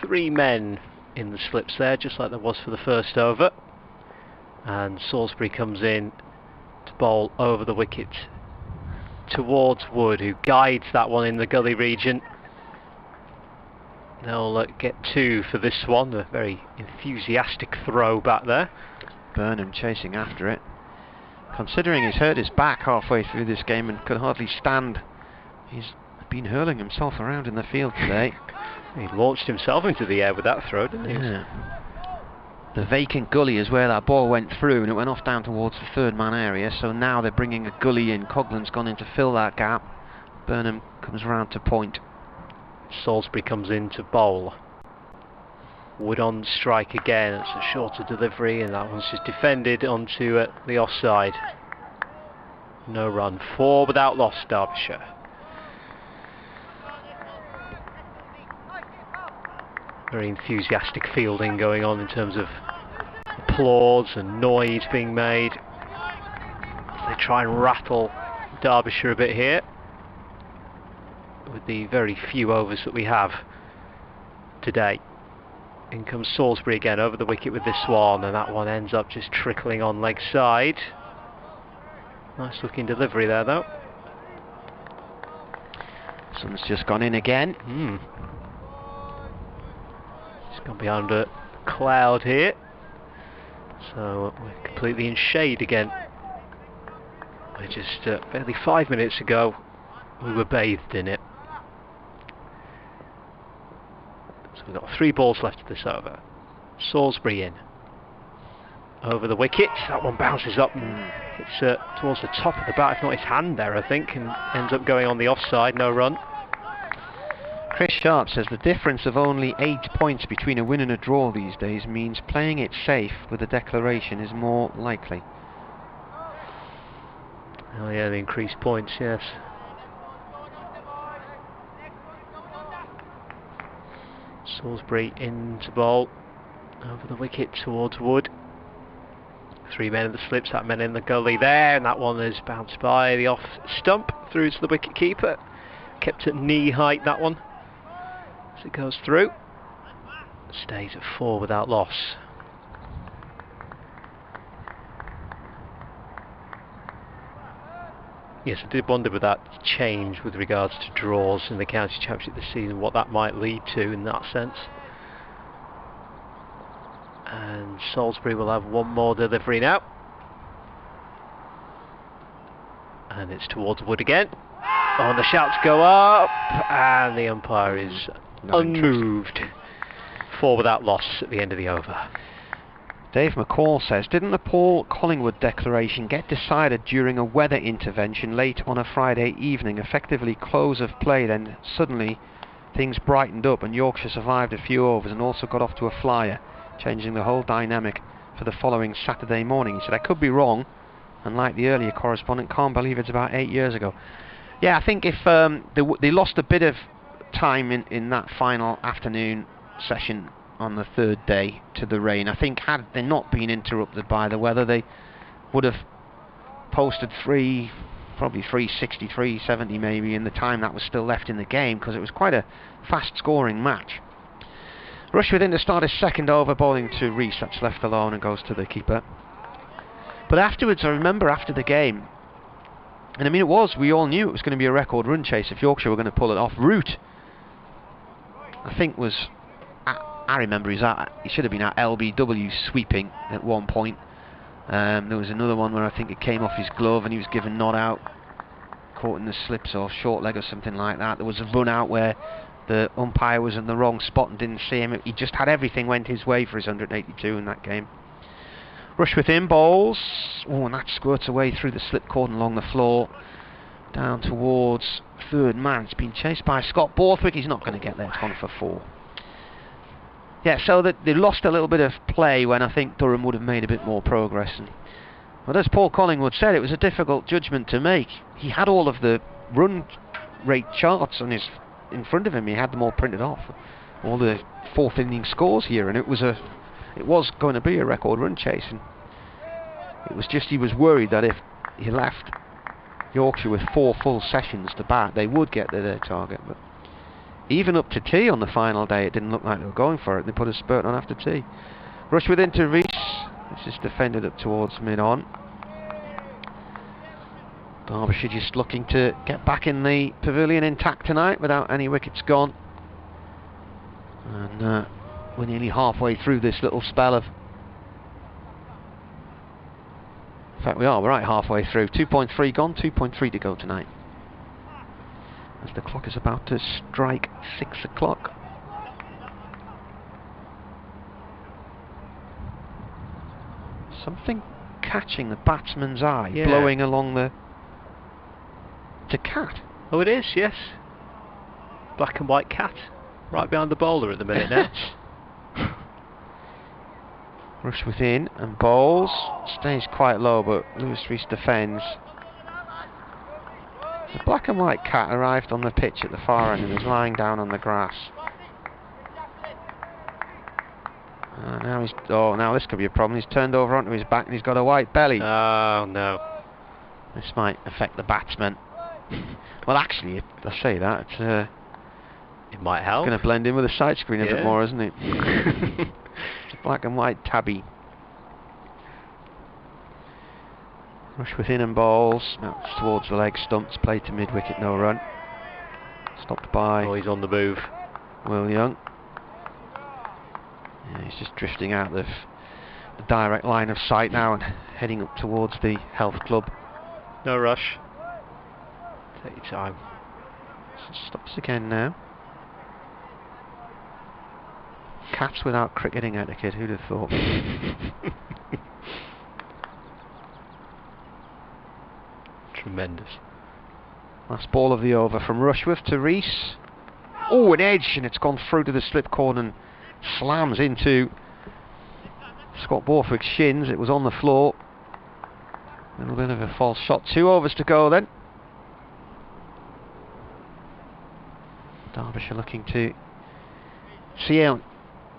3 men in the slips there, just like there was for the first over. And Salisbury comes in to bowl over the wicket towards Wood, who guides that one in the gully region. They'll get 2 for this one. A very enthusiastic throw back there. Burnham chasing after it. Considering he's hurt his back halfway through this game and could hardly stand, he's been hurling himself around in the field today. He launched himself into the air with that throw, didn't he? Yeah. The vacant gully is where that ball went through, and it went off down towards the 3rd man area, so now they're bringing a gully in. Coghlan's gone in to fill that gap. Burnham comes round to point. Salisbury comes in to bowl. Wood on strike again. It's a shorter delivery, and that one's just defended onto the offside. No run. 4 without loss, Derbyshire. Very enthusiastic fielding going on in terms of applause and noise being made as they try and rattle Derbyshire a bit here with the very few overs that we have today. In comes Salisbury again over the wicket with this one, and that one ends up just trickling on leg side. Nice looking delivery there though. Sun's just gone in again. It's gone behind a cloud here, so we're completely in shade again. We're just barely 5 minutes ago we were bathed in it. So we've got 3 balls left of this over. Salisbury in. Over the wicket. That one bounces up and hits towards the top of the bat, if not his hand there, I think, and ends up going on the offside. No run. Chris Sharp says the difference of only 8 points between a win and a draw these days means playing it safe with a declaration is more likely. Oh yeah, the increased points, yes. Salisbury into bowl, over the wicket towards Wood. 3 men in the slips, that man in the gully there, and that one is bounced by the off stump through to the wicket keeper. Kept at knee height, that one, as it goes through. Stays at 4 without loss. Yes, I did wonder with that change with regards to draws in the county championship this season, what that might lead to in that sense. And Salisbury will have one more delivery now. And it's towards Wood again. Oh, and the shouts go up, and the umpire is unmoved. 4 without loss at the end of the over. Dave McCall says, didn't the Paul Collingwood declaration get decided during a weather intervention late on a Friday evening, effectively close of play, then suddenly things brightened up and Yorkshire survived a few overs and also got off to a flyer, changing the whole dynamic for the following Saturday morning? He said, I could be wrong, and like the earlier correspondent, can't believe it's about 8 years ago. Yeah, I think if they lost a bit of time in that final afternoon session on the 3rd day to the rain. I think had they not been interrupted by the weather, they would have posted probably 360, 370 maybe in the time that was still left in the game, because it was quite a fast scoring match. Rushworth in to start his 2nd over, bowling to Rees. That's left alone and goes to the keeper. But afterwards, I remember after the game, and I mean we all knew it was going to be a record run chase if Yorkshire were going to pull it off. Root, I think I remember he should have been at LBW sweeping at one point. There was another one where I think it came off his glove and he was given not out, caught in the slips or short leg or something like that. There was a run out where the umpire was in the wrong spot and didn't see him. He just had everything went his way for his 182 in that game. Rushworth in bowls. Oh, and that squirts away through the slip cord and along the floor, down towards 3rd man. It's been chased by Scott Borthwick. He's not going to get there. It's gone for 4. Yeah, so that they lost a little bit of play when I think Durham would have made a bit more progress. But as Paul Collingwood said, it was a difficult judgment to make. He had all of the run rate charts in front of him. He had them all printed off, all the 4th inning scores here, and it was going to be a record run chase. And it was just he was worried that if he left Yorkshire with 4 full sessions to bat, they would get to their target. But even up to tea on the final day, it didn't look like they were going for it. They put a spurt on after tea. Rushworth into Rees. This is defended up towards mid-on. Derbyshire just looking to get back in the pavilion intact tonight without any wickets gone. And we're nearly halfway through this little spell of... In fact, we're right halfway through. 2.3 gone, 2.3 to go tonight, as the clock is about to strike 6 o'clock. Something catching the batsman's eye, blowing along the... It's a cat. Oh, it is, yes. Black and white cat, right behind the bowler at the minute now. Rushworth in and bowls. Stays quite low, but Lewis Rees defends. The black and white cat arrived on the pitch at the far end and was lying down on the grass. Now this could be a problem. He's turned over onto his back and he's got a white belly. Oh no. This might affect the batsman. Well, actually, I say that, it might help. It's going to blend in with the side screen a bit more, isn't it? It's a black and white tabby. Rush within and balls. Now it's towards the leg stumps. Played to mid wicket, no run. Stopped by. Oh, he's on the move. Will Young. Yeah, he's just drifting out of the direct line of sight now and heading up towards the health club. No rush. Take your time. Stops again now. Caps without cricketing etiquette, who'd have thought? Tremendous. Last ball of the over from Rushworth to Rees. Oh, an edge, and it's gone through to the slip corner and slams into Scott Borthwick's shins. It was on the floor. A little bit of a false shot. 2 overs to go then. Derbyshire looking to see out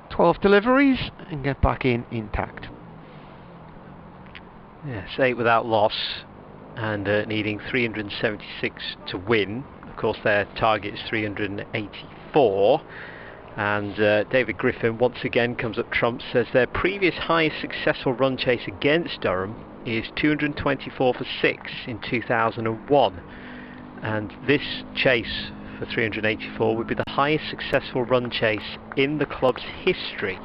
12 deliveries and get back in intact. Yes, 8 without loss and needing 376 to win. Of course their target is 384, and David Griffin once again comes up trumps. Says their previous highest successful run chase against Durham is 224 for 6 in 2001, and this chase for 384 would be the highest successful run chase in the club's history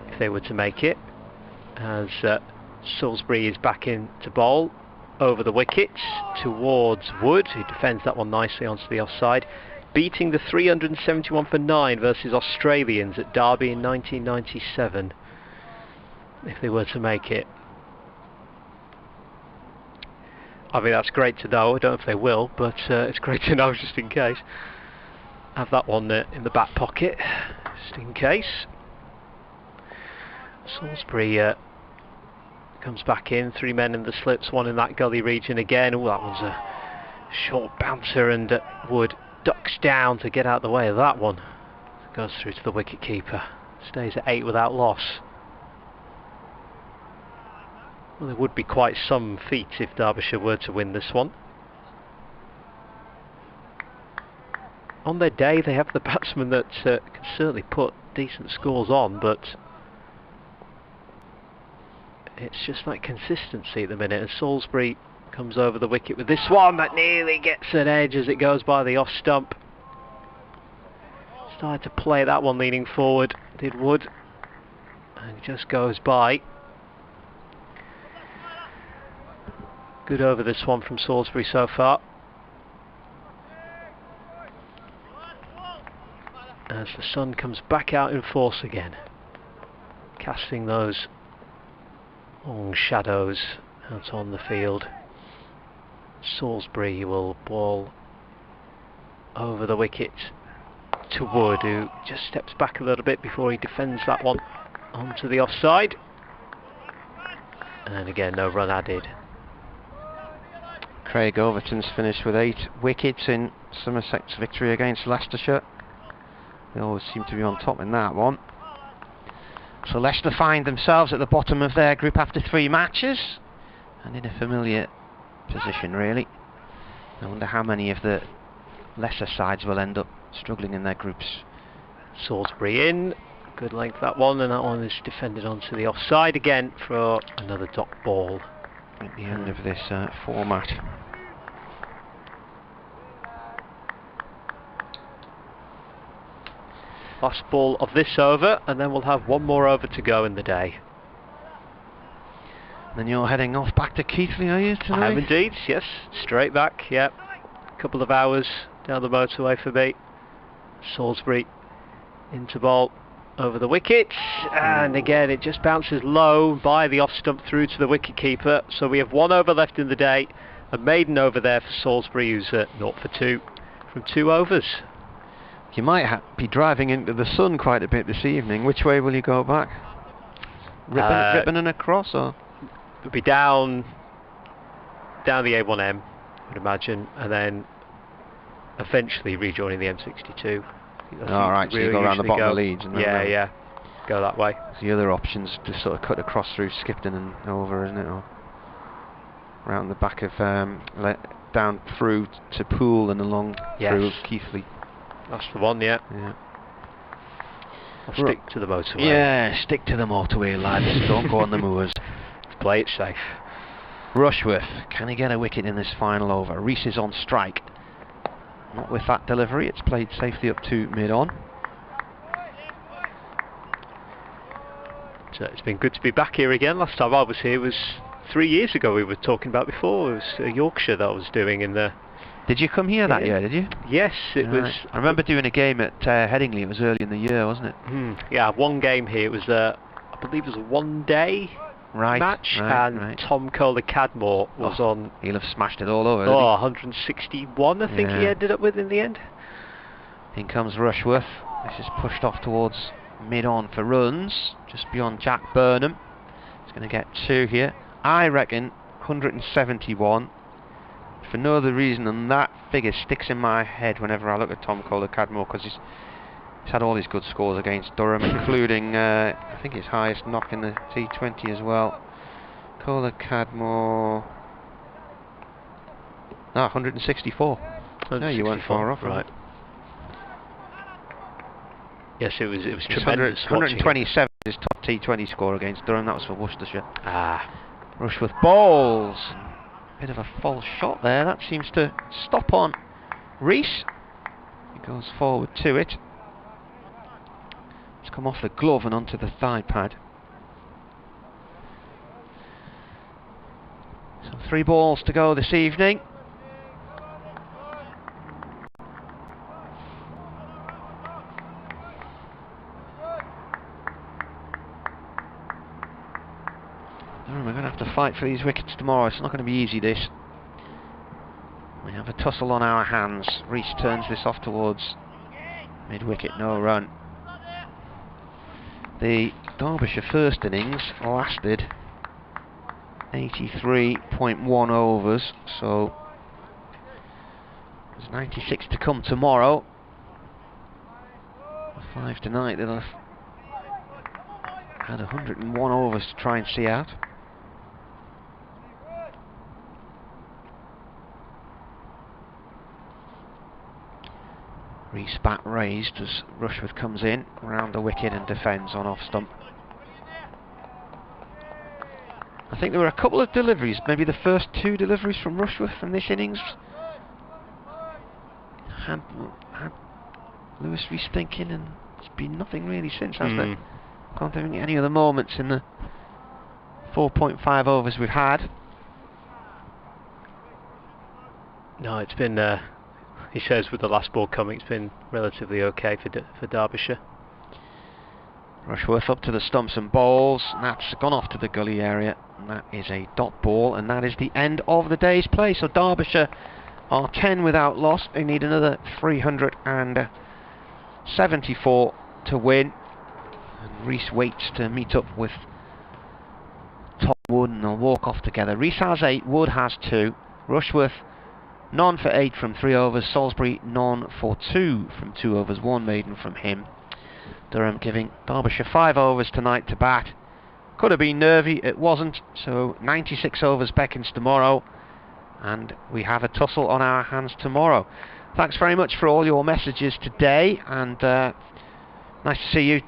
if they were to make it, as Salisbury is back in to bowl over the wickets towards Wood, who defends that one nicely onto the offside, beating the 371 for 9 versus Australians at Derby in 1997 if they were to make it. I mean, that's great to know. I don't know if they will, but it's great to know just in case. Have that one in the back pocket, just in case. Salisbury comes back in, 3 men in the slips, 1 in that gully region again. Oh, that one's a short bouncer, and Wood ducks down to get out of the way of that one. Goes through to the wicket keeper. Stays at 8 without loss. Well, there would be quite some feat if Derbyshire were to win this one. On their day, they have the batsmen that can certainly put decent scores on, but it's just like consistency at the minute. And Salisbury comes over the wicket with this one that nearly gets an edge as it goes by the off stump. Started to play that one leaning forward, did Wood, and it just goes by. Good over this one from Salisbury so far. As the sun comes back out in force again, casting those long shadows out on the field. Salisbury will ball over the wicket to Wood, who just steps back a little bit before he defends that one onto the offside. And again, no run added. Craig Overton's finished with 8 wickets in Somerset's victory against Leicestershire. They always seem to be on top in that one. So Leicester find themselves at the bottom of their group after 3 matches, and in a familiar position really. I wonder how many of the lesser sides will end up struggling in their groups. Salisbury in, good length that one, and that one is defended onto the offside again for another dot ball. At the end of this format. Last ball of this over, and then we'll have 1 more over to go in the day. Then you're heading off back to Keighley, are you, tonight? I have indeed, yes. Straight back, yep. Couple of hours down the motorway for me. Salisbury into bowl over the wicket, and again it just bounces low by the off stump through to the wicket keeper. So we have 1 over left in the day. A maiden over there for Salisbury, who's 0 for 2 from 2 overs. You might be driving into the sun quite a bit this evening. Which way will you go back? Ribbon and across, or? It'll be down the A1M, I would imagine, and then eventually rejoining the M62. Alright, so you go around the bottom of Leeds. And yeah. go that way. The other options to sort of cut across through Skipton and over, isn't it? Or round the back of down through to Poole and along through Keighley. That's the one, yeah. I'll stick to the motorway. Yeah, stick to the motorway, lads. Don't go on the moors. Play it safe. Rushworth, can he get a wicket in this final over? Rees is on strike. Not with that delivery, it's played safely up to mid-on. So it's been good to be back here again. Last time I was here was 3 years ago. We were talking about before. It was Yorkshire that I was doing in the... Did you come here that year, did you? Yes, it was... I remember doing a game at Headingley. It was early in the year, wasn't it? Yeah, one game here. It was, I believe it was a one-day match, and Tom Kohler-Cadmore was on... He'll have smashed it all over. 161, I think he ended up with in the end. In comes Rushworth. This is pushed off towards mid-on for runs, just beyond Jack Burnham. He's going to get 2 here. I reckon 171. For no other reason than that figure sticks in my head whenever I look at Tom Kohler-Cadmore, because he's had all his good scores against Durham, including I think his highest knock in the T20 as well. Kohler-Cadmore, 164. No, you weren't far off, right? Yes, it was tremendous. 127 his top T20 score against Durham. That was for Worcestershire. Rushworth balls. Bit of a false shot there. That seems to stop on Rees. He goes forward to it. It's come off the glove and onto the thigh pad. So 3 balls to go this evening. We're going to have to fight for these wickets tomorrow. It's not going to be easy, this. We have a tussle on our hands. Rees turns this off towards mid-wicket, no run. The Derbyshire first innings lasted 83.1 overs, so there's 96 to come tomorrow. 5 tonight, they'll have had 101 overs to try and see out. Rees bat raised as Rushworth comes in round the wicket and defends on off stump. I think there were a couple of deliveries, maybe the first 2 deliveries from Rushworth from this innings had Lewis Rees thinking, and it's been nothing really since, has there? Can't think of any other moments in the 4.5 overs we've had. No, it's been... he says with the last ball coming, it's been relatively okay for Derbyshire. Rushworth up to the stumps and bowls, and that's gone off to the gully area, and that is a dot ball, and that is the end of the day's play. So Derbyshire are 10 without loss. They need another 374 to win, and Rees waits to meet up with Tom Wood, and they'll walk off together. Rees has 8, Wood has 2, Rushworth none for 8 from 3 overs. Salisbury none for 2 from 2 overs. 1 maiden from him. Durham giving Derbyshire 5 overs tonight to bat. Could have been nervy, it wasn't. So 96 overs beckons tomorrow, and we have a tussle on our hands tomorrow. Thanks very much for all your messages today, and nice to see you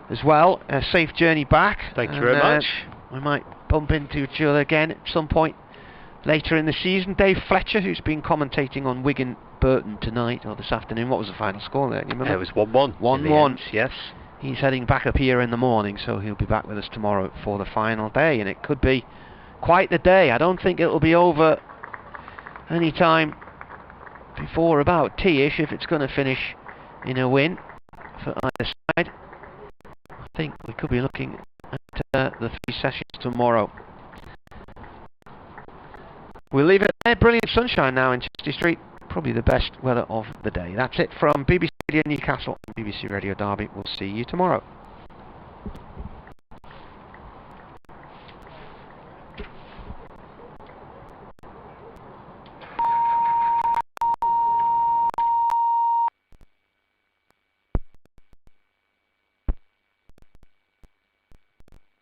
as well. A safe journey back. Thank you very much. We might bump into each other again at some point later in the season. Dave Fletcher, who's been commentating on Wigan Burton tonight or this afternoon. What was the final score there? Can you remember? It was 1-1. 1-1. Yes. He's heading back up here in the morning, so he'll be back with us tomorrow for the final day, and it could be quite the day. I don't think it'll be over any time before about tea-ish if it's going to finish in a win for either side. I think we could be looking at the 3 sessions tomorrow. We'll leave it there. Brilliant sunshine now in Chelsea Street. Probably the best weather of the day. That's it from BBC Radio Newcastle and BBC Radio Derby. We'll see you tomorrow.